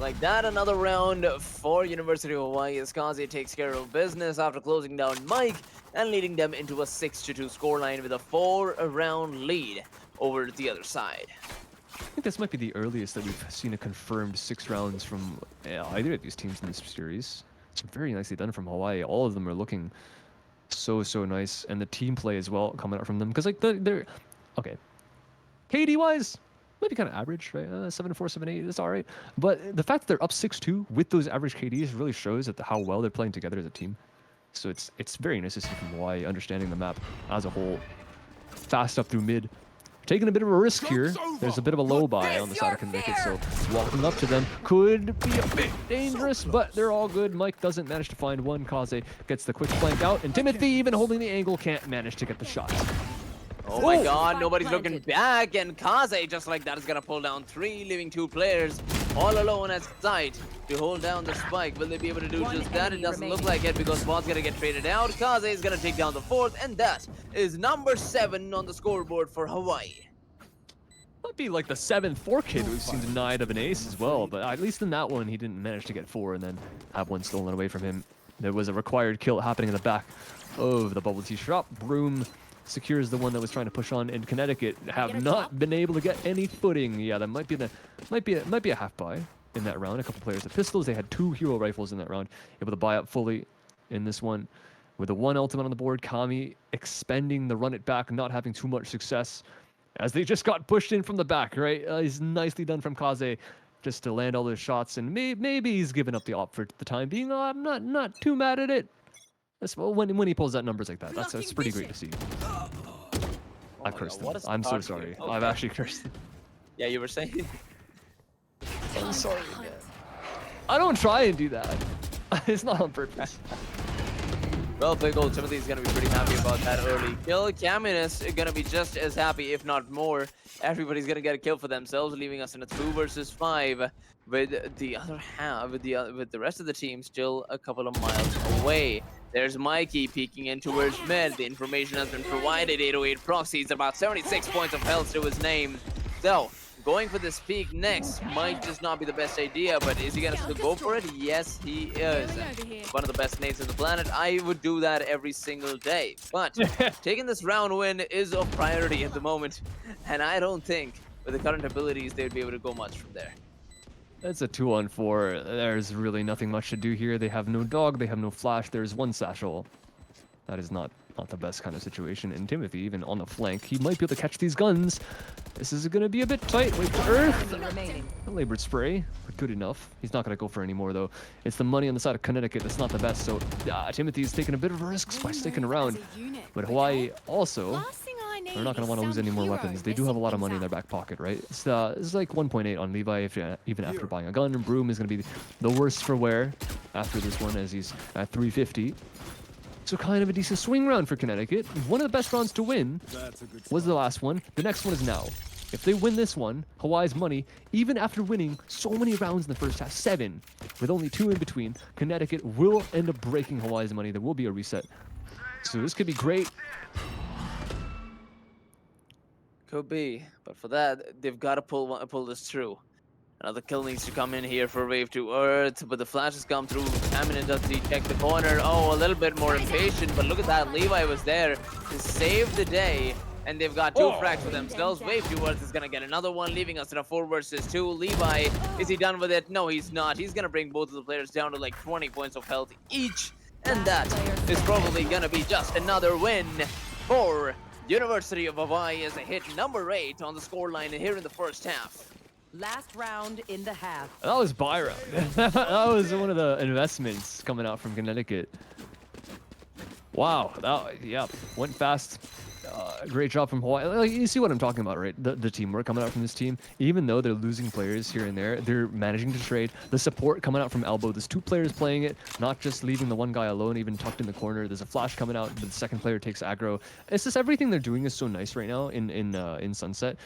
Like that, another round for University of Hawaii as Kaze takes care of business after closing down Mike and leading them into a 6-2 scoreline with a 4-round lead over the other side. I think this might be the earliest that we've seen a confirmed 6 rounds from either of these teams in this series. It's very nicely done from Hawaii. All of them are looking so nice, and the team play as well coming out from them, because like they're okay. KD wise, might be kind of average, right? 7-4, 7-8, that's all right. But the fact that they're up 6-2 with those average KDs really shows that how well they're playing together as a team. So it's very nice to see from Hawaii understanding the map as a whole. Fast up through mid. Taking a bit of a risk here. There's a bit of a low buy on the side of Connecticut, so walking up to them could be a bit dangerous, but they're all good. Mike doesn't manage to find one. Kaze gets the quick flank out, and Timothy, even holding the angle, can't manage to get the shot. Oh my god, nobody's looking back, and Kaze, just like that, is gonna pull down 3, leaving 2 players all alone at site to hold down the spike. Will they be able to do just that? It doesn't look like it, because Bot's gonna get traded out. Kaze is gonna take down the 4th, and that is number 7 on the scoreboard for Hawaii. Might be like the 7th 4 kid we've seen denied of an ace as well, but at least in that one, he didn't manage to get 4 and then have one stolen away from him. There was a required kill happening in the back of the bubble tea shop. Broom secures the one that was trying to push on, and Connecticut have not been able to get any footing. Yeah, that might be a half buy in that round. A couple players with pistols. They had 2 hero rifles in that round, able to buy up fully in this one. With the 1 ultimate on the board, Kami expending the run it back, not having too much success as they just got pushed in from the back, right? He's nicely done from Kaze just to land all those shots, and maybe he's given up the op for the time being. I'm not too mad at it. That's, well, when he pulls out numbers like that, that's pretty great to see. I cursed him. I'm so sorry. Okay. I've actually cursed him. Yeah, you were saying? I'm sorry. I don't try and do that. It's not on purpose. Well, Big Ol' Timothy's gonna be pretty happy about that early kill. Caminus is gonna be just as happy, if not more. Everybody's gonna get a kill for themselves, leaving us in a 2 versus 5. With the other half, with the rest of the team still a couple of miles away. There's Mikey peeking in towards mid. The information has been provided. 808 proxies, about 76 points of health to his name. So, going for this peek next might just not be the best idea, but is he gonna still go for it? Yes, he is. One of the best nades on the planet. I would do that every single day. But taking this round win is a priority at the moment, and I don't think with the current abilities they would be able to go much from there. It's a 2-on-4. There's really nothing much to do here. They have no dog, they have no flash. There's 1 satchel. That is not the best kind of situation. And Timothy, even on the flank, he might be able to catch these guns. This is going to be a bit tight. Wait for Earth. A labored spray, but good enough. He's not going to go for any more, though. It's the money on the side of Connecticut that's not the best. So Timothy's taking a bit of a risk by sticking around. But Hawaii also, they're not going to want to lose any more weapons. They do have a lot of money in their back pocket, right? It's like 1.8 on Levi, even after buying a gun. And Broom is going to be the worst for wear after this one, as he's at 350. So kind of a decent swing round for Connecticut. One of the best rounds to win was the last one. The next one is now. If they win this one, Hawaii's money, even after winning so many rounds in the first half, 7, with only 2 in between, Connecticut will end up breaking Hawaii's money. There will be a reset. So this could be great. Could be, but for that, they've got to pull this through. Another kill needs to come in here for Wave to Earth, but the flashes come through. Camden does check the corner. Oh, a little bit more impatient, but look at that. Levi was there to save the day, and they've got 2 frags for themselves. Wave to Earth is going to get another one, leaving us in a 4 versus 2. Levi, is he done with it? No, he's not. He's going to bring both of the players down to like 20 points of health each, and that is probably going to be just another win for University of Hawaii as they hit number 8 on the scoreline here in the first half. Last round in the half. That was Byron. That was one of the investments coming out from Connecticut. Wow. Yeah, went fast. Great job from Hawaii. Like, you see what I'm talking about, right? The teamwork coming out from this team. Even though they're losing players here and there, they're managing to trade. The support coming out from elbow. There's 2 players playing it, not just leaving the one guy alone, even tucked in the corner. There's a flash coming out, but the second player takes aggro. It's just everything they're doing is so nice right now in Sunset.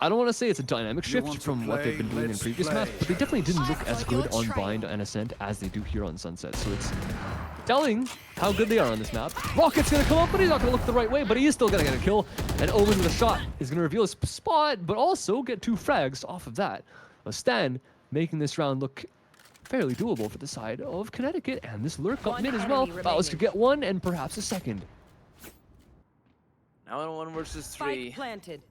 I don't want to say it's a dynamic shift from what they've been doing in previous maps, but they definitely didn't look as good on Bind and Ascent as they do here on Sunset. So it's telling how good they are on this map. Rocket's going to come up, but he's not going to look the right way, but he is still going to get a kill. And Omen with a shot is going to reveal his spot, but also get 2 frags off of that. Stan making this round look fairly doable for the side of Connecticut, and this lurk up mid as well. Vows to get 1 and perhaps a second. Now in 1 versus 3. Spike planted.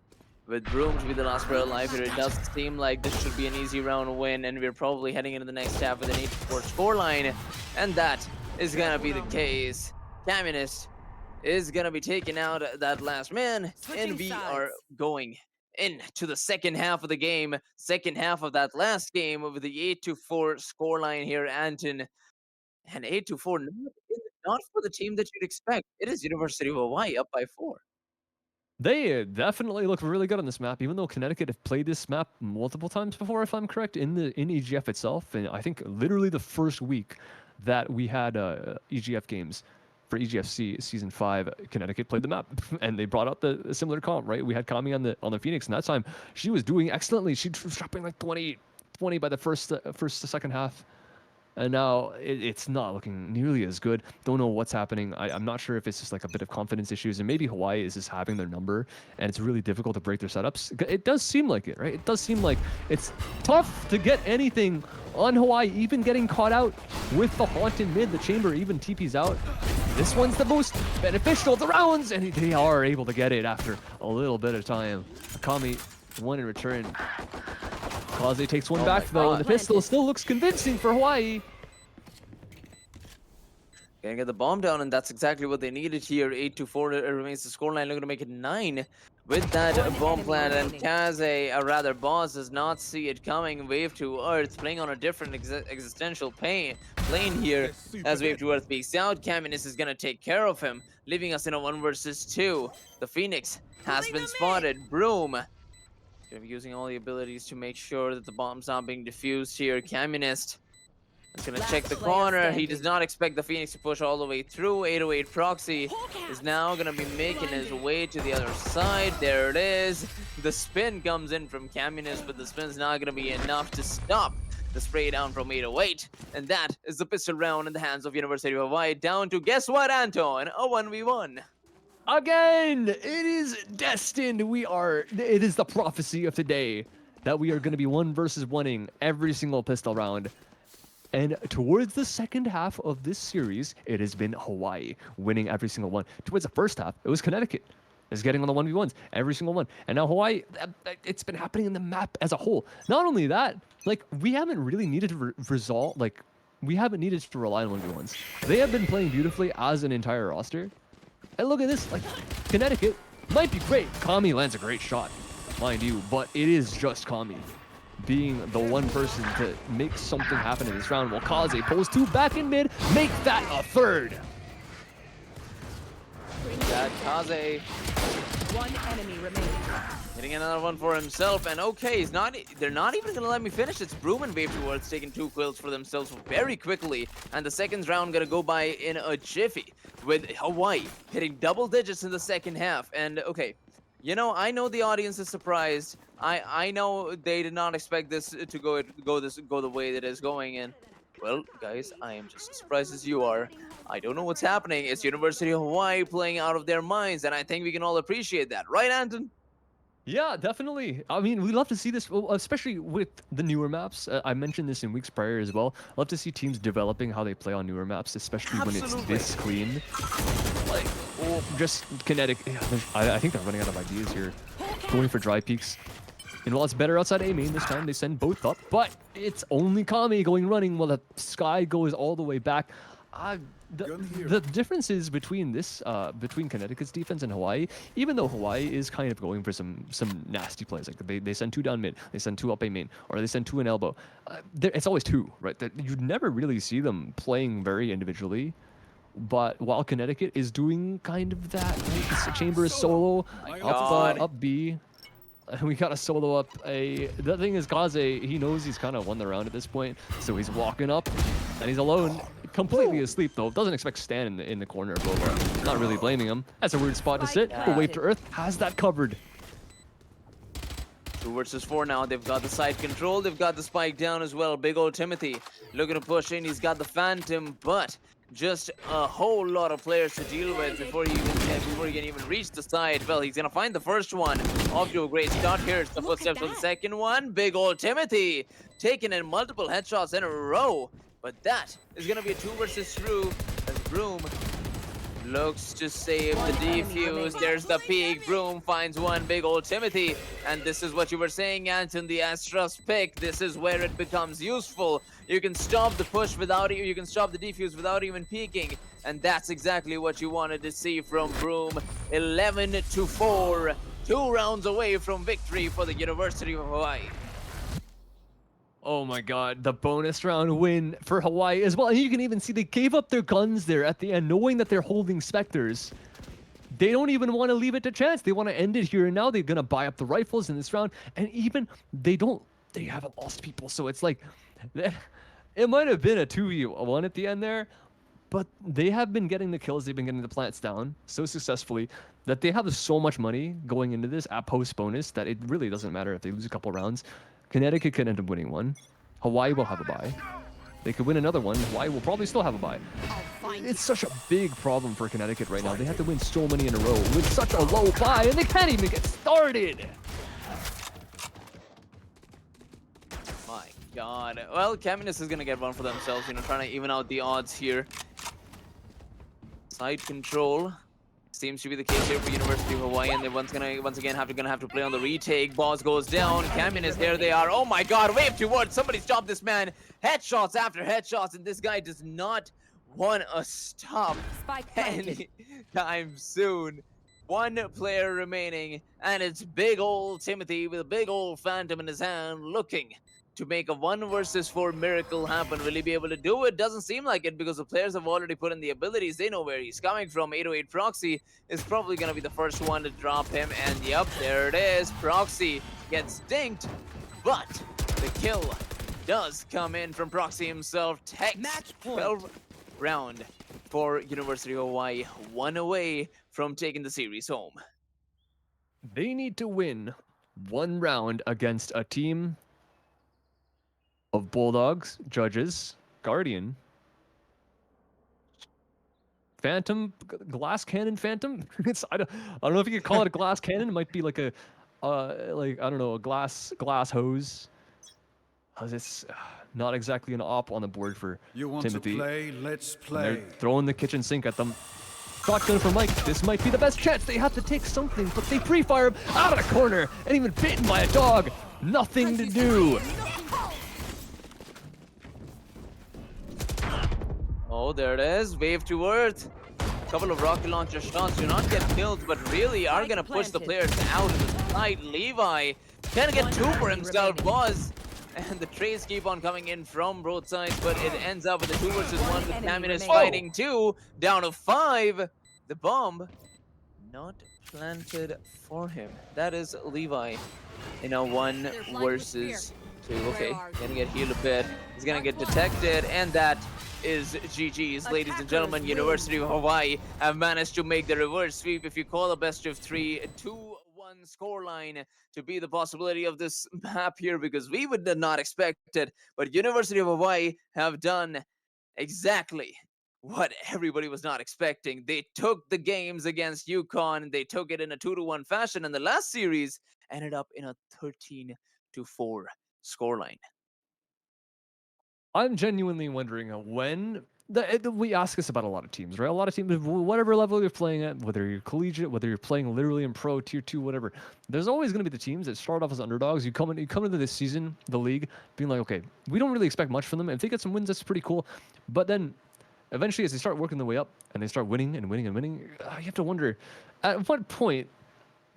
With Broom to be the last player alive here, it does seem like this should be an easy round win, and we're probably heading into the next half with an 8-4 scoreline, and that is gonna be the case. Communist is gonna be taking out that last man, and we are going into the second half of the game, second half of that last game with the 8-4 scoreline here, Anton. And 8-4, not for the team that you'd expect. It is University of Hawaii up by 4. They definitely look really good on this map, even though Connecticut have played this map multiple times before, if I'm correct, in EGF itself. And I think literally the first week that we had EGF games for EGFC Season 5, Connecticut played the map, and they brought out the similar comp, right? We had Kami on the Phoenix, and that time she was doing excellently. She was dropping like 20 by the second half. And now it's not looking nearly as good. Don't know what's happening. I'm not sure if it's just like a bit of confidence issues, and maybe Hawaii is just having their number, and it's really difficult to break their setups. It does seem like it, right? It does seem like it's tough to get anything on Hawaii, even getting caught out with the haunt in mid. The chamber even TP's out. This one's the most beneficial of the rounds, and they are able to get it after a little bit of time. Akami, 1 in return. Kaze takes 1 back though, and the pistol still looks convincing for Hawaii. Gonna get the bomb down, and that's exactly what they needed here. 8-4 remains the scoreline. Looking to make it 9 with that bomb plant, and Kaze, or rather Boss, does not see it coming. Wave to Earth, playing on a different existential plane here as Wave to Earth peeks out. Caminus is gonna take care of him, leaving us in a 1 versus 2. The Phoenix has been spotted. Broom gonna be using all the abilities to make sure that the bomb's not being diffused here. Communist is gonna check the corner. He does not expect the Phoenix to push all the way through. 808 Proxy is now gonna be making his way to the other side. There it is. The spin comes in from Communist, but the spin's not gonna be enough to stop the spray down from 808. And that is the pistol round in the hands of University of Hawaii, down to, guess what, Anton? A 1v1. Again, it is destined. It is the prophecy of today that we are going to be 1 versus 1ing every single pistol round. And towards the second half of this series, it has been Hawaii winning every single one. Towards the first half, it was Connecticut is getting on the 1v1s, every single one. And now Hawaii, it's been happening in the map as a whole. Not only that, like, we haven't really needed to resolve, like, we haven't needed to rely on 1v1s. They have been playing beautifully as an entire roster. And look at this, like, Connecticut might be great. Kami lands a great shot, mind you, but it is just Kami being the one person to make something happen in this round, while Kaze pulls 2 back in mid, make that a 3rd. That Kaze 1 enemy remaining. getting another one for himself, and okay, they're not even gonna let me finish. It's Broom and Wave towards taking 2 kills for themselves very quickly, and the second round gonna go by in a jiffy, with Hawaii hitting double digits in the second half. And okay, You know, I know the audience is surprised. I know they did not expect this to go the way that it's going. And well, guys, I am just as surprised as you are. I don't know what's happening. It's University of Hawaii playing out of their minds, and I think we can all appreciate that, right, Anton? Yeah, definitely. I mean, we love to see this, especially with the newer maps. I mentioned this in weeks prior as well. Love to see teams developing how they play on newer maps, especially when it's this clean. Like, just kinetic. I think they're running out of ideas here. Going for dry peaks. And while it's better outside A main this time, they send both up, but it's only Kami going running while the Sky goes all the way back. The difference is between this, between Connecticut's defense and Hawaii, even though Hawaii is kind of going for some nasty plays, like they send 2 down mid, they send 2 up A main, or they send 2 in elbow. It's always 2, right? You never really see them playing very individually. But while Connecticut is doing kind of that, right? Chamber is solo, up B. We got a solo up A. The thing is, Kaze, he knows he's kind of won the round at this point, so he's walking up, and he's alone. Completely asleep, though. Doesn't expect Stan in the corner of Boba. Not really blaming him. That's a weird spot to sit, but Wave to Earth has that covered. 2 versus 4 now. They've got the side control. They've got the spike down as well. Big old Timothy looking to push in. He's got the Phantom, but just a whole lot of players to deal with before he can even reach the side. Well, he's gonna find the first one. Off to a great start. Here's the footsteps of the second one. Big old Timothy taking in multiple headshots in a row. But that is gonna be a 2 versus 2 as Broom looks to save the defuse. There's the peak. Broom finds one. Big old Timothy. And this is what you were saying, Anton, the Astros pick. This is where it becomes useful. You can stop the push without you can stop the defuse without even peeking. And that's exactly what you wanted to see from Broom. 11-4. 2 rounds away from victory for the University of Hawaii. Oh my god, the bonus round win for Hawaii as well. And you can even see they gave up their guns there at the end, knowing that they're holding Spectres. They don't even want to leave it to chance. They want to end it here and now. They're going to buy up the rifles in this round. And even, they haven't lost people. So it's like, it might have been a 2v1 at the end there. But they have been getting the kills. They've been getting the plants down so successfully that they have so much money going into this at post bonus that it really doesn't matter if they lose a couple rounds. Connecticut could end up winning one. Hawaii will have a bye. They could win another one. Hawaii will probably still have a bye. It's such a big problem for Connecticut right now. They have to win so many in a row with such a low bye, and they can't even get started. My god. Well, Caminus is going to get one for themselves, trying to even out the odds here. Side control seems to be the case here for University of Hawaii, and they're once again gonna have to play on the retake. Boss goes down. Caminus, there they are. Oh my god, wave towards. Somebody stop this man. Headshots after headshots, and this guy does not want to stop anytime soon. 1 player remaining, and it's big old Timothy with a big old Phantom in his hand, looking to make a 1 versus 4 miracle happen. Will he be able to do it? Doesn't seem like it, because the players have already put in the abilities. They know where he's coming from. 808 Proxy is probably going to be the first one to drop him. And yep, there it is. Proxy gets dinked, but the kill does come in from Proxy himself. Text 12 round for University of Hawaii. 1 away from taking the series home. They need to win 1 round against a team of Bulldogs, Judges, Guardian, Phantom, Glass Cannon Phantom. I don't know if you could call it a glass cannon. It might be like a, I don't know, a glass hose. It's not exactly an op on the board for Timothy. To play? Let's play. And they're throwing the kitchen sink at them. Shotgun for Mike. This might be the best chance. They have to take something, but they pre-fire him out of the corner and even bitten by a dog. Nothing to do. Oh, there it is. Wave to Earth. A couple of rocket launcher shots do not get killed, but really are going to push the players out of the side. Levi can get 2 for himself, Buzz. And the trades keep on coming in from both sides, but it ends up with a 2 versus 1 with Caminus fighting 2. Down to 5. The bomb not planted for him. That is Levi in a 1 versus 2. Okay, gonna get healed a bit. He's gonna get detected, and that is GG's. Ladies and gentlemen, University of Hawaii have managed to make the reverse sweep. If you call a best of 3, 2-1. 2-1 scoreline to be the possibility of this map here, because we would not expect it. But University of Hawaii have done exactly what everybody was not expecting. They took the games against UConn. They took it in a 2-1 fashion, and the last series ended up in a 13-4 scoreline. I'm genuinely wondering when we ask this about a lot of teams, right? A lot of teams, whatever level you're playing at, whether you're collegiate, whether you're playing literally in pro, tier 2, whatever, there's always going to be the teams that start off as underdogs. You come into this season, the league, being like, okay, we don't really expect much from them. If they get some wins, that's pretty cool. But then eventually, as they start working their way up and they start winning and winning and winning, you have to wonder, at what point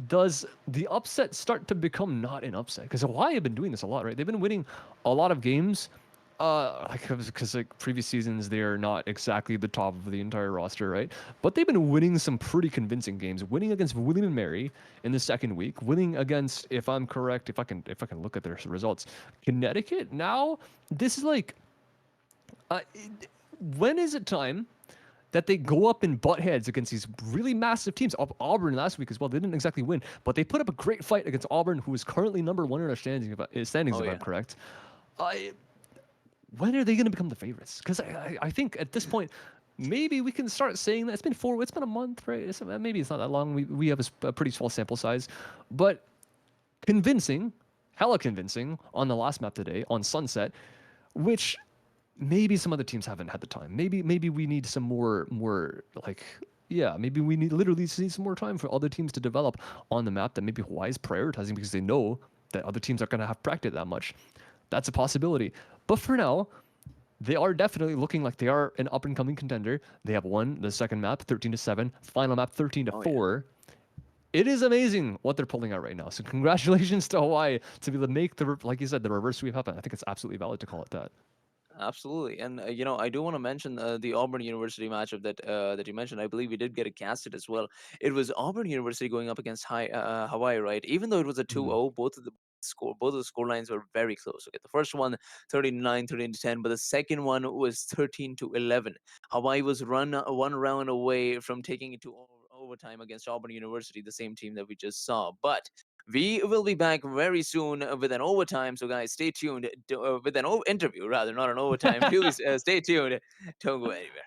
does the upset start to become not an upset? Because Hawaii have been doing this a lot, right? They've been winning a lot of games. Because like previous seasons, they're not exactly the top of the entire roster, right? But they've been winning some pretty convincing games. Winning against William and Mary in the second week. Winning against, if I'm correct, if I can look at their results, Connecticut. Now this is like, when is it time that they go up and butt heads against these really massive teams? Auburn last week as well. They didn't exactly win, but they put up a great fight against Auburn, who is currently number 1 in our standings, if I'm correct. When are they going to become the favorites? Because I think at this point, maybe we can start saying that it's been a month, right? Maybe it's not that long. We have a pretty small sample size, but convincing, hella convincing on the last map today on Sunset, which maybe some other teams haven't had the time. Maybe we need some more like, yeah, maybe we literally need some more time for other teams to develop on the map that maybe Hawaii's prioritizing because they know that other teams aren't going to have practiced that much. That's a possibility. But for now, they are definitely looking like they are an up-and-coming contender. They have won the second map, 13-7. Final map, 13-4. It is amazing what they're pulling out right now. So congratulations to Hawaii to be able to make like you said, the reverse sweep happen. I think it's absolutely valid to call it that. Absolutely, and I do want to mention the Auburn University matchup that you mentioned. I believe we did get it casted as well. It was Auburn University going up against Hawaii, right? Even though it was a 2-0, both of the score lines were very close. Okay, the first one 13-9, 13-10, but the second one was 13-11. Hawaii was one round away from taking it to overtime against Auburn University, the same team that we just saw. But we will be back very soon with an overtime. So, guys, stay tuned with an interview, rather, not an overtime. Please stay tuned. Don't go anywhere.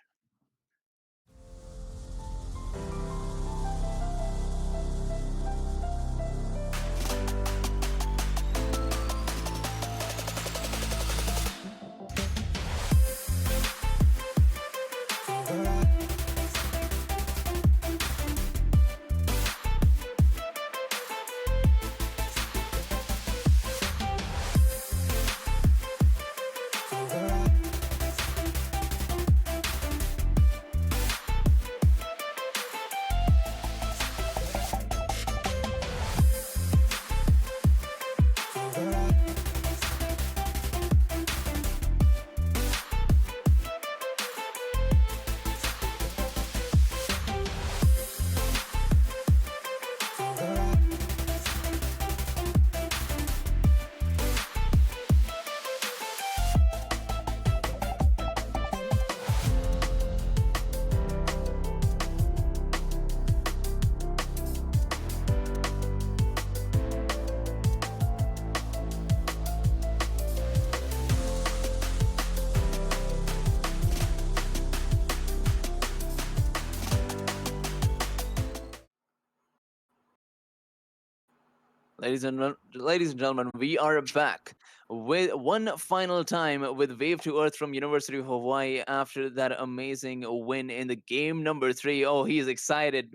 Ladies and gentlemen, we are back with one final time with Wave to Earth from University of Hawaii after that amazing win in the game number 3. Oh, he is excited.